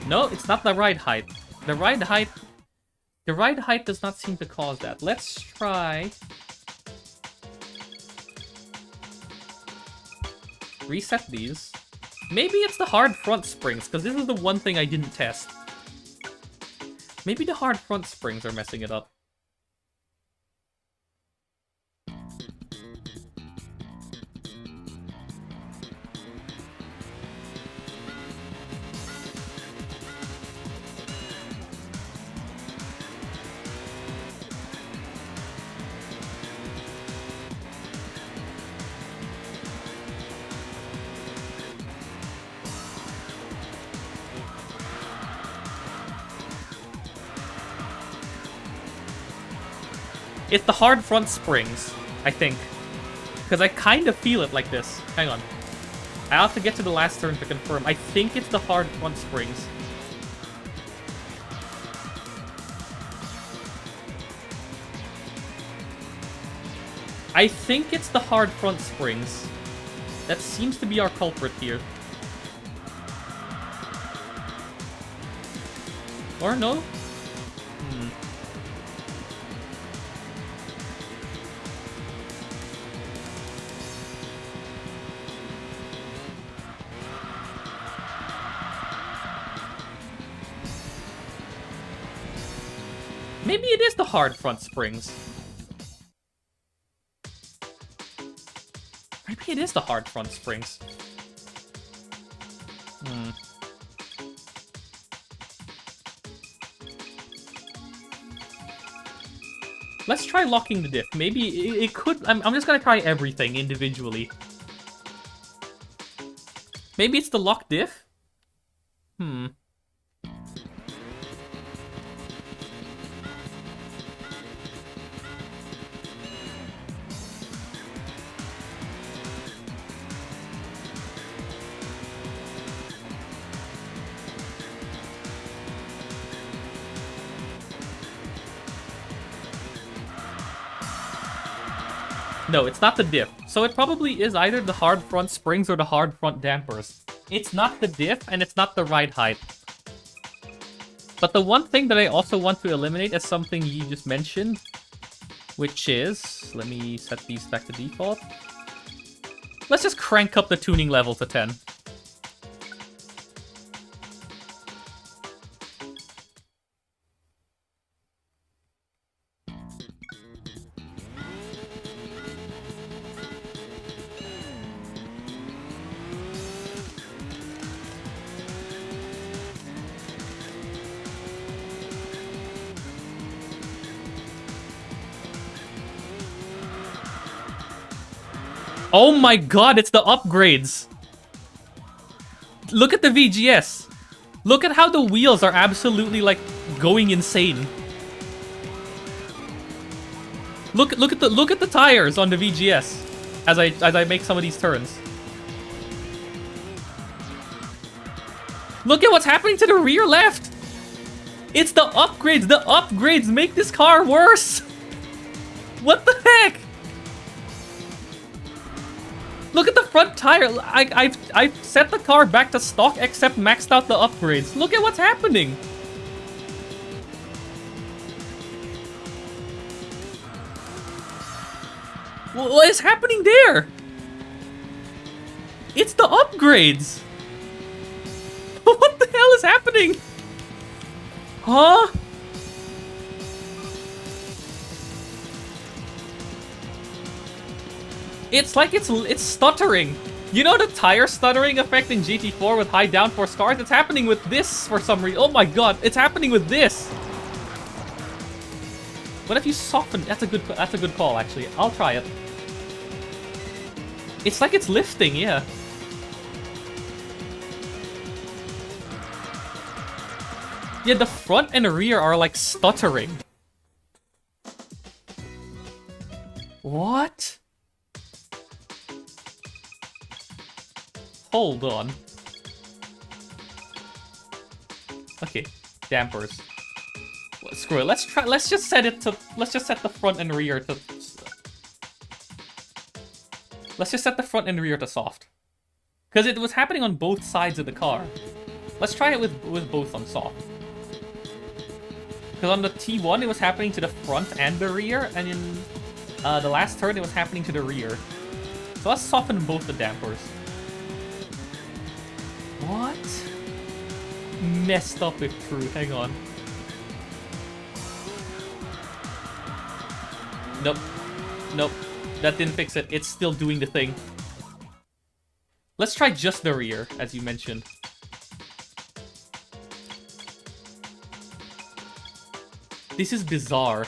No, it's not the ride height. The ride height does not seem to cause that. Let's try... reset these. Maybe it's the hard front springs, because this is the one thing I didn't test. Maybe the hard front springs are messing it up. It's the hard front springs, I think. Because I kind of feel it like this. Hang on. I have to get to the last turn to confirm. I think it's the hard front springs. I think it's the hard front springs. That seems to be our culprit here. Or no? Maybe it is the hard front springs. Maybe it is the hard front springs. Let's try locking the diff. Maybe it could... I'm just gonna try everything individually. Maybe it's the lock diff? No, it's not the diff. So it probably is either the hard front springs or the hard front dampers. It's not the diff, and it's not the ride height. But the one thing that I also want to eliminate is something you just mentioned, which is... let me set these back to default. Let's just crank up the tuning level to 10. Oh my god, it's the upgrades! Look at the VGS! Look at how the wheels are absolutely, like, going insane. Look at the tires on the VGS as I make some of these turns. Look at what's happening to the rear left! It's the upgrades! The upgrades make this car worse! What the heck? Look at the front tire. I've set the car back to stock except maxed out the upgrades. Look at what's happening. What is happening there? It's the upgrades. What the hell is happening? Huh? It's like it's stuttering. You know the tire stuttering effect in GT4 with high downforce cars? It's happening with this for some reason. Oh my god, it's happening with this. What if you soften? That's a good call actually. I'll try it. It's like it's lifting, yeah. Yeah, the front and the rear are like stuttering. What? Hold on. Okay, dampers. Well, screw it. Let's just set the front and rear to. Let's just set the front and rear to soft. Because it was happening on both sides of the car. Let's try it with both on soft. Because on the T1 it was happening to the front and the rear, and in the last turn it was happening to the rear. So let's soften both the dampers. What? Messed up if true. Hang on. Nope. Nope. That didn't fix it. It's still doing the thing. Let's try just the rear, as you mentioned. This is bizarre.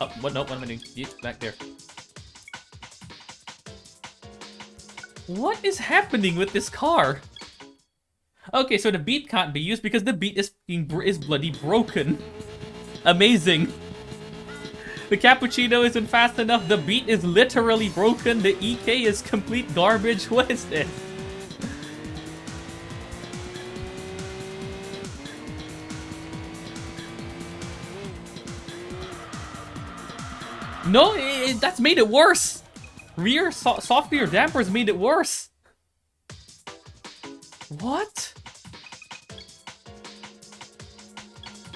Oh, what? Nope, what am I doing? Get back there. What is happening with this car? Okay, so the beat can't be used because the beat is bloody broken. Amazing. The cappuccino isn't fast enough. The beat is literally broken. The EK is complete garbage. What is this? No, that's made it worse. Soft rear dampers made it worse. What?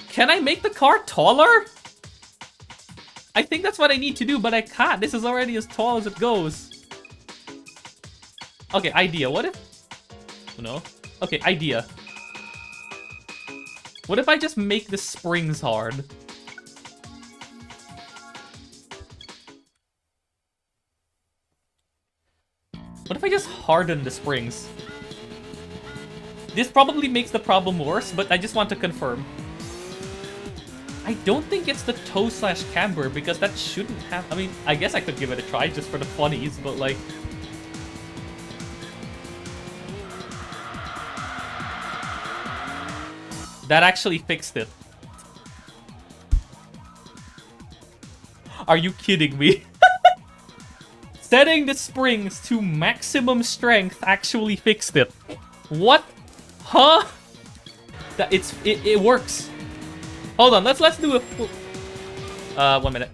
Can I make the car taller? I think that's what I need to do, but I can't. This is already as tall as it goes. Okay, idea. What if... No. Okay, idea. What if I just make the springs hard? What if I just harden the springs? This probably makes the problem worse, but I just want to confirm. I don't think it's the toe/camber because that shouldn't have... I mean, I guess I could give it a try just for the funnies, but like... That actually fixed it. Are you kidding me? Setting the springs to maximum strength actually fixed it. What? Huh? It works. Hold on, let's do a full... 1 minute.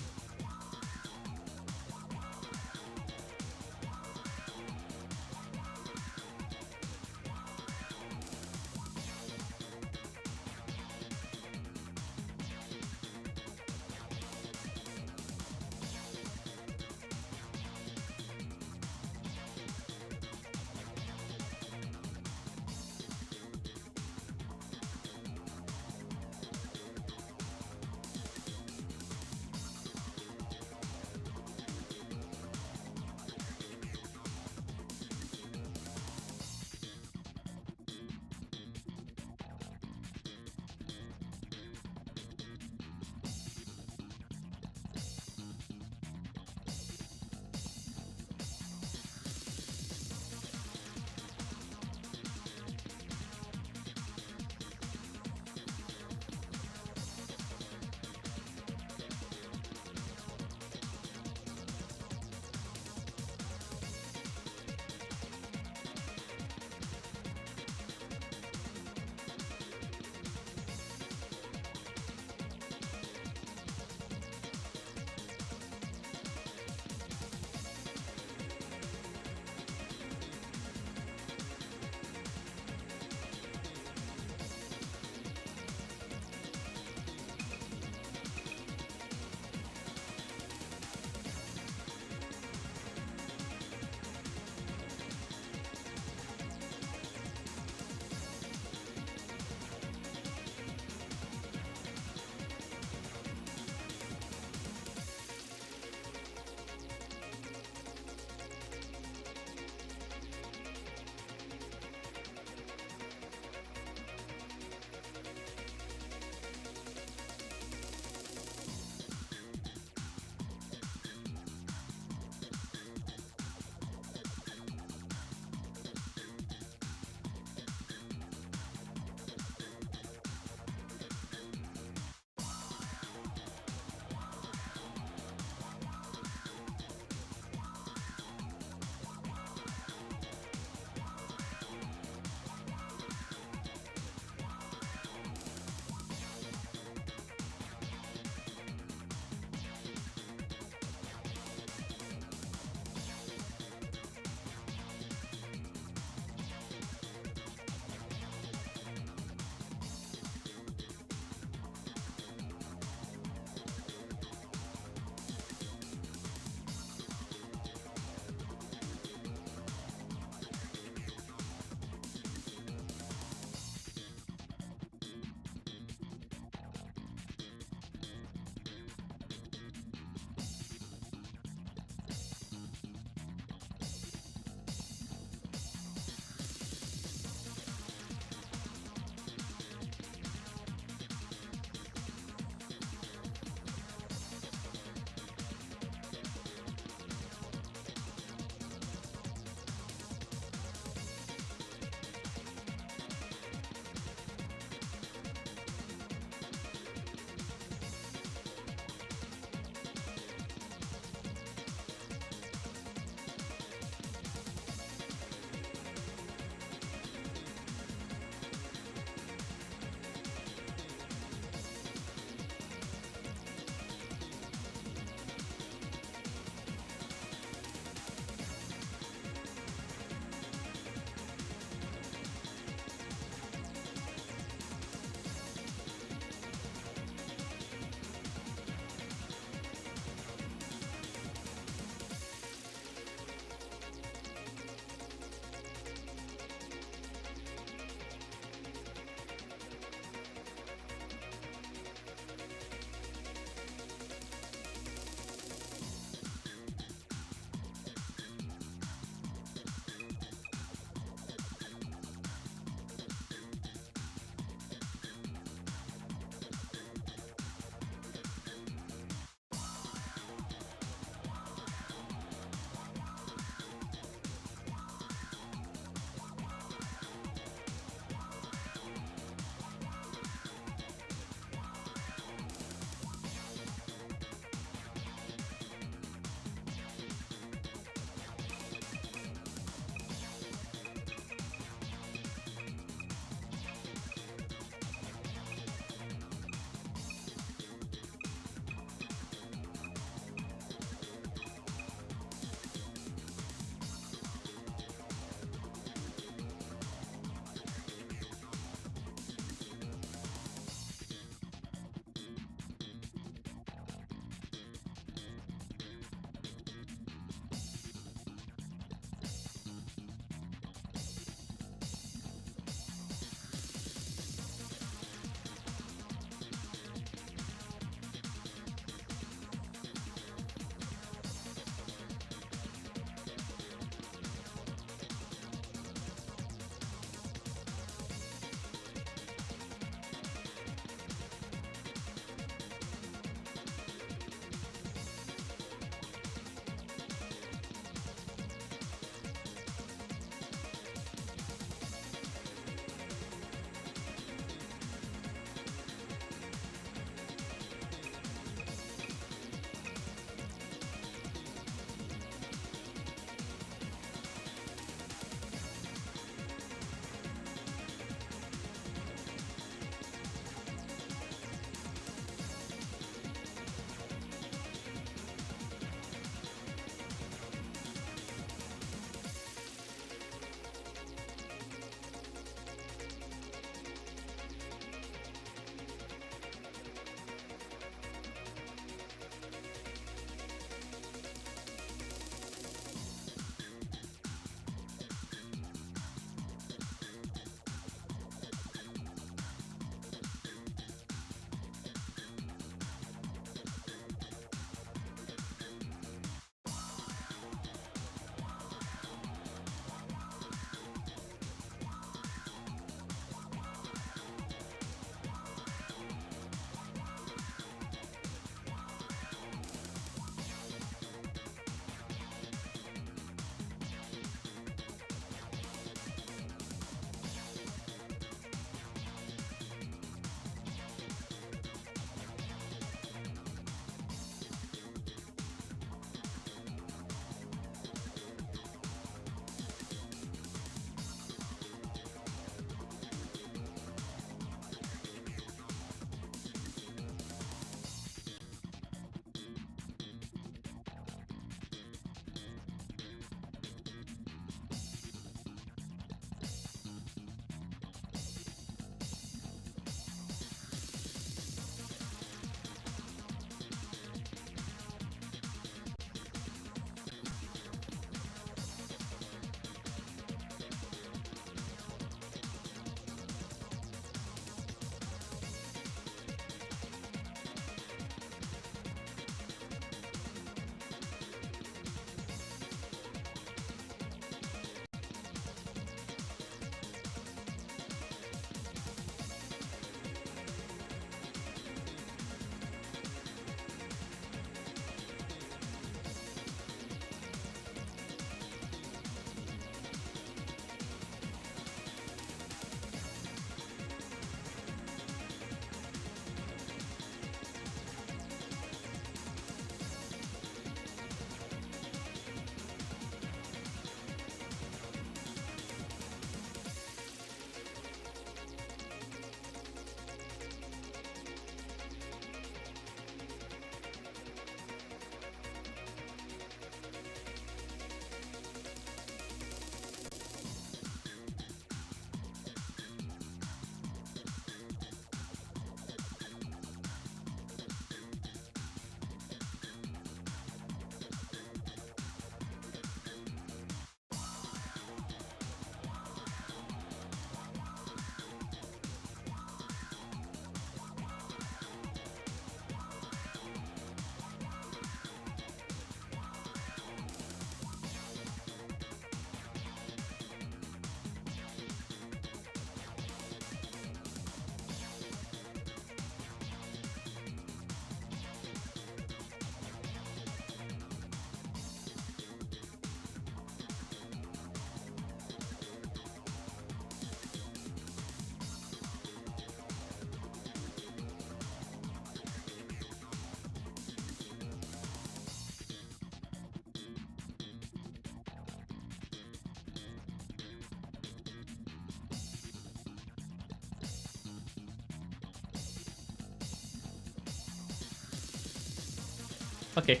Okay.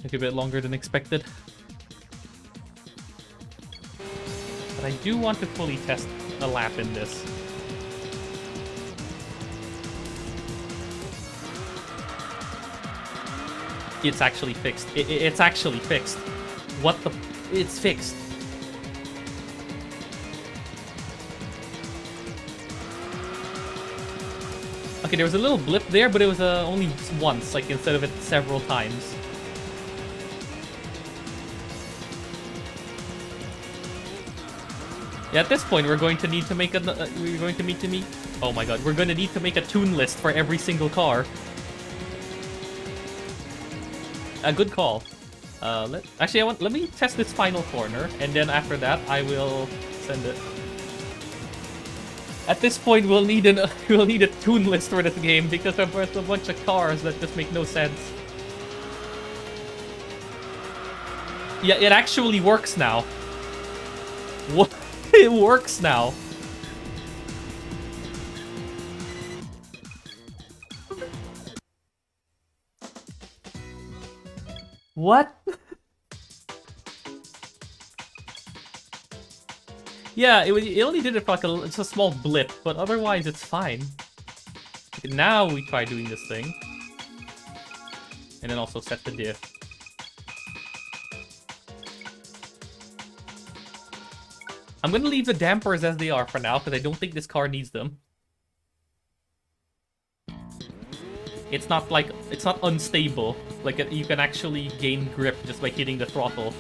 Took a bit longer than expected. But I do want to fully test a lap in this. It's actually fixed. It's actually fixed. What the... It's fixed. Okay, there was a little blip there, but it was only once, like, instead of it several times. Yeah, at this point, we're going to need to make a... Oh my god, we're going to need to make a tune list for every single car. A good call. Actually, let me test this final corner, and then after that, I will send it. At this point, we'll need a tune list for this game because there's a bunch of cars that just make no sense. Yeah, it actually works now. What? It works now. What? Yeah, it only did it for like it's a small blip, but otherwise it's fine. Okay, now we try doing this thing. And then also set the diff. I'm gonna leave the dampers as they are for now, because I don't think this car needs them. It's not like, it's not unstable. Like, you can actually gain grip just by hitting the throttle.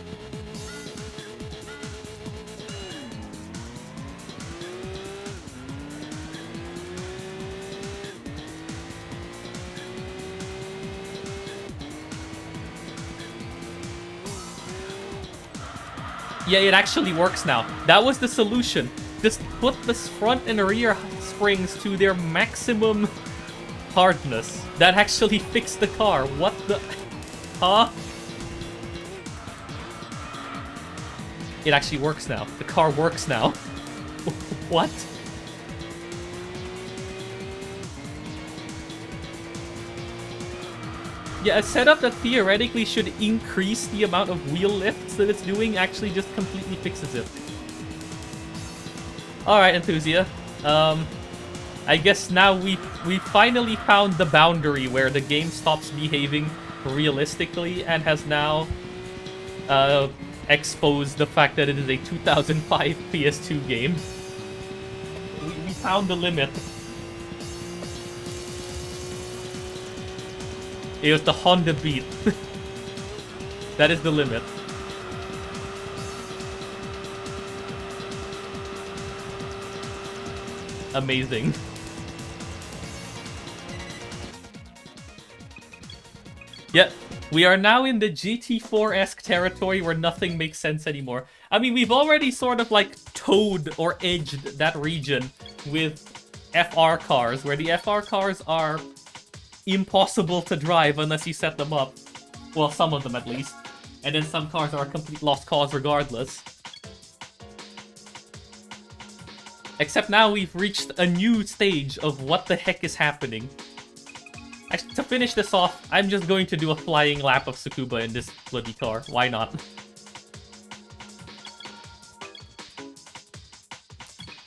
Yeah, it actually works now. That was the solution. Just put the front and rear springs to their maximum hardness. That actually fixed the car. What the... Huh? It actually works now. The car works now. What? Yeah, a setup that theoretically should increase the amount of wheel lifts that it's doing actually just completely fixes it. Alright, Enthusia. I guess now we finally found the boundary where the game stops behaving realistically and has now exposed the fact that it is a 2005 PS2 game. We found the limit. It was the Honda Beat. That is the limit. Amazing. Yep, we are now in the GT4-esque territory where nothing makes sense anymore. I mean, we've already sort of like towed or edged that region with FR cars, where the FR cars are impossible to drive unless you set them up. Well, some of them at least. And then some cars are a complete lost cause regardless. Except now we've reached a new stage of what the heck is happening. Actually, to finish this off, I'm just going to do a flying lap of Tsukuba in this bloody car. Why not?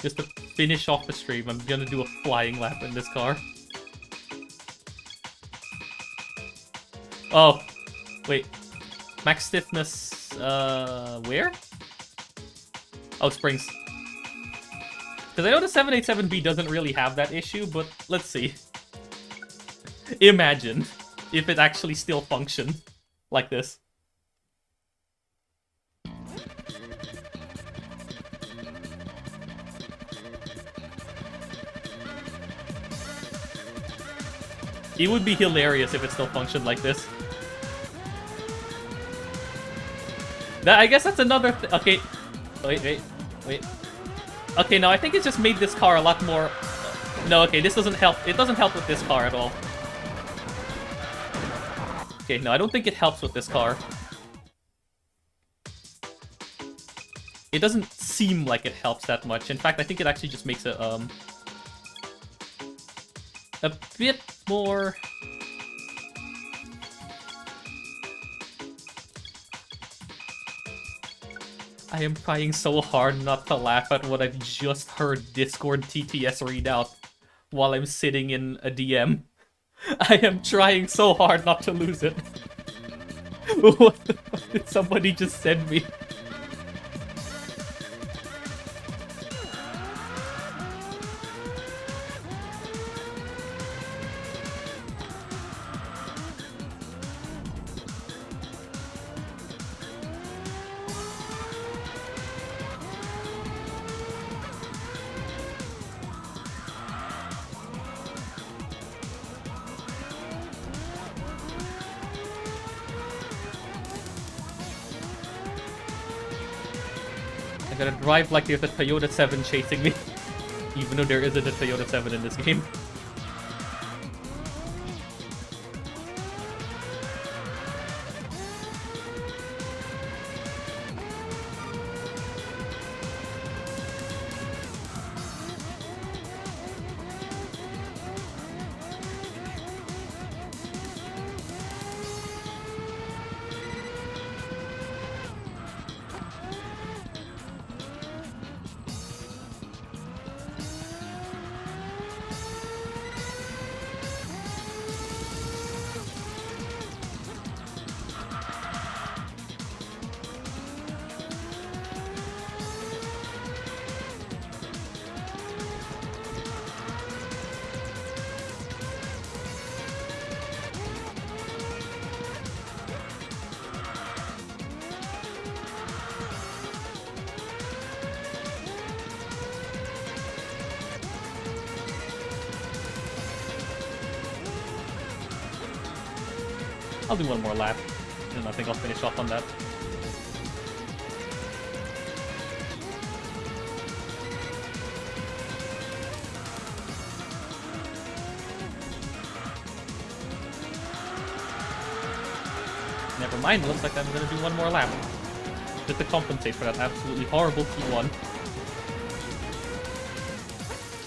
Just to finish off the stream, I'm gonna do a flying lap in this car. Oh, wait. Max stiffness, where? Oh, springs. Because I know the 787B doesn't really have that issue, but let's see. Imagine if it actually still functioned like this. It would be hilarious if it still functioned like this. I guess that's another okay. Wait. Okay, no, I think it's just made this car a lot more... No, okay, this doesn't help. It doesn't help with this car at all. Okay, no, I don't think it helps with this car. It doesn't seem like it helps that much. In fact, I think it actually just makes it, a bit more... I am trying so hard not to laugh at what I've just heard Discord TTS read out while I'm sitting in a DM. I am trying so hard not to lose it. What the fuck did somebody just send me? I gotta drive like there's a Toyota 7 chasing me. Even though there isn't a Toyota 7 in this game. I'll do one more lap, and I think I'll finish off on that. Never mind, looks like I'm gonna do one more lap. Just to compensate for that absolutely horrible P1.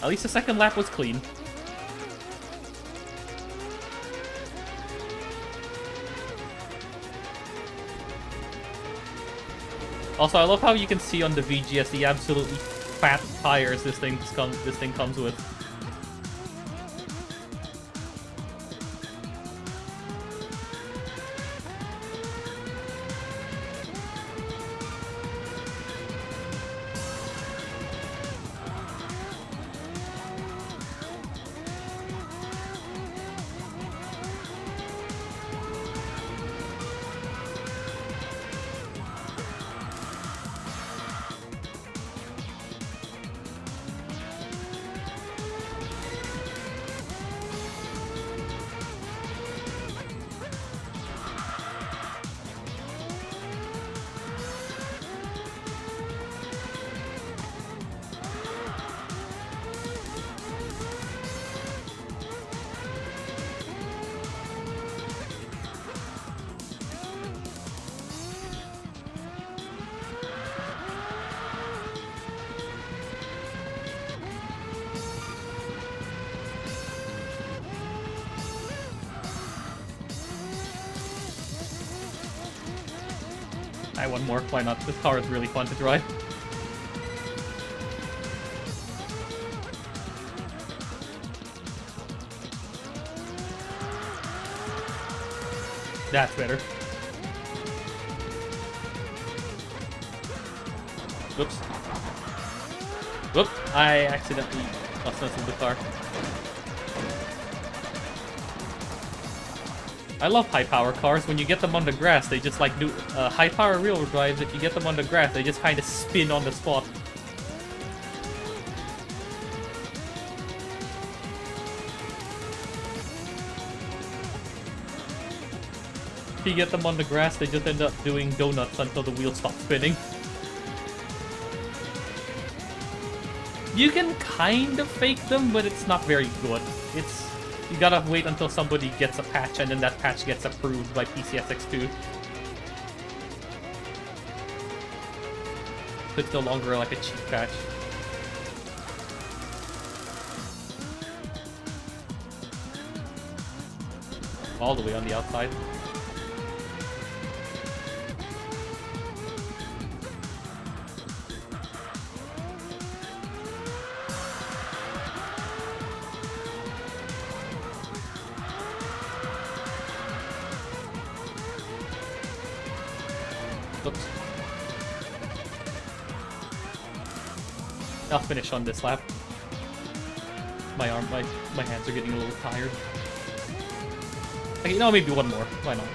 At least the second lap was clean. Also, I love how you can see on the VGS the absolutely fat tires this thing comes with. One more, why not? This car is really fun to drive. That's better. Whoops. Whoop! I accidentally lost sense of the car. I love high-power cars. When you get them on the grass, they just like do high-power rear-wheel drives. If you get them on the grass, they just kind of spin on the spot. If you get them on the grass, they just end up doing donuts until the wheel stops spinning. You can kind of fake them, but it's not very good. You gotta wait until somebody gets a patch, and then that patch gets approved by PCSX2. So it's no longer like a cheap patch. All the way on the outside. Oops. I'll finish on this lap. My hands are getting a little tired. Okay, no, maybe one more. Why not?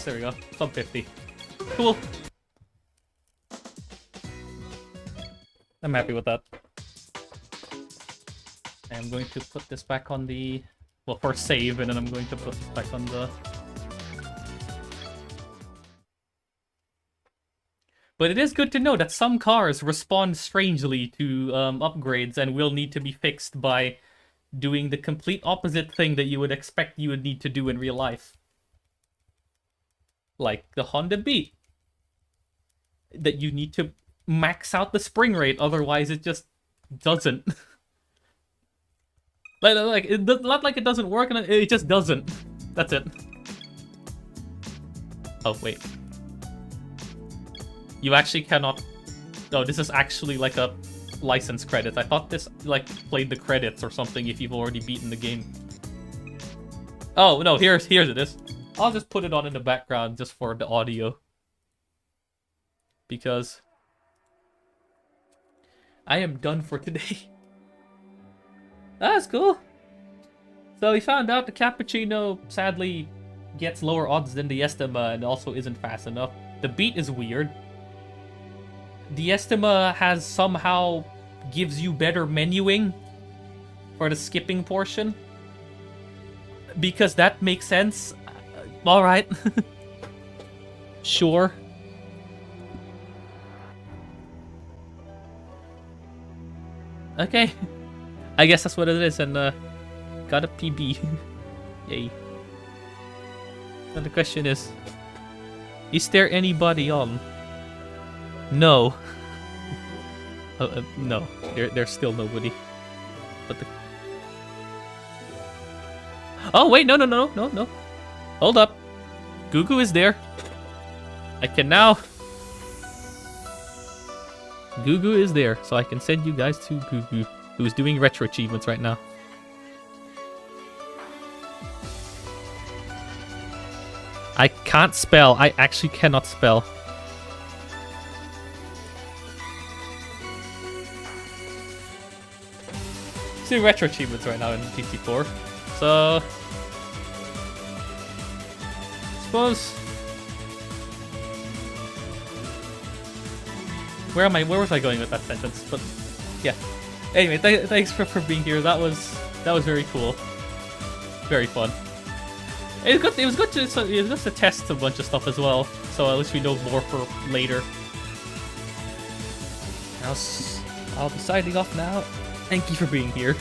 There we go. Sub 50. Cool. I'm happy with that. I'm going to put this back on the... Well, first save, and then I'm going to put this back on the... But it is good to know that some cars respond strangely to upgrades and will need to be fixed by doing the complete opposite thing that you would expect you would need to do in real life. Like the Honda Beat. That you need to max out the spring rate, otherwise it just doesn't. Not like it doesn't work, and it just doesn't. That's it. Oh, wait. You actually cannot... No, this is actually like a license credit. I thought this, like, played the credits or something if you've already beaten the game. Oh, no, here's it is. I'll just put it on in the background just for the audio. Because I am done for today. That's cool. So we found out the Cappuccino sadly gets lower odds than the Estima and also isn't fast enough. The Beat is weird. The Estima has somehow gives you better menuing for the skipping portion. Because that makes sense. Alright. Sure. Okay. I guess that's what it is, and got a PB. Yay. And the question is there anybody on? No. No. There's still nobody. But the... Oh, wait, no. Hold up. Gugu is there. I can now... Gugu is there, so I can send you guys to Gugu, who is doing retro achievements right now. I can't spell. I actually cannot spell. He's doing retro achievements right now in GT4. So... suppose... Where was I going with that sentence? But yeah. Anyway, thanks for being here. That was very cool. Very fun. It was good to test a bunch of stuff as well. So at least we know more for later. I'll be signing off now. Thank you for being here.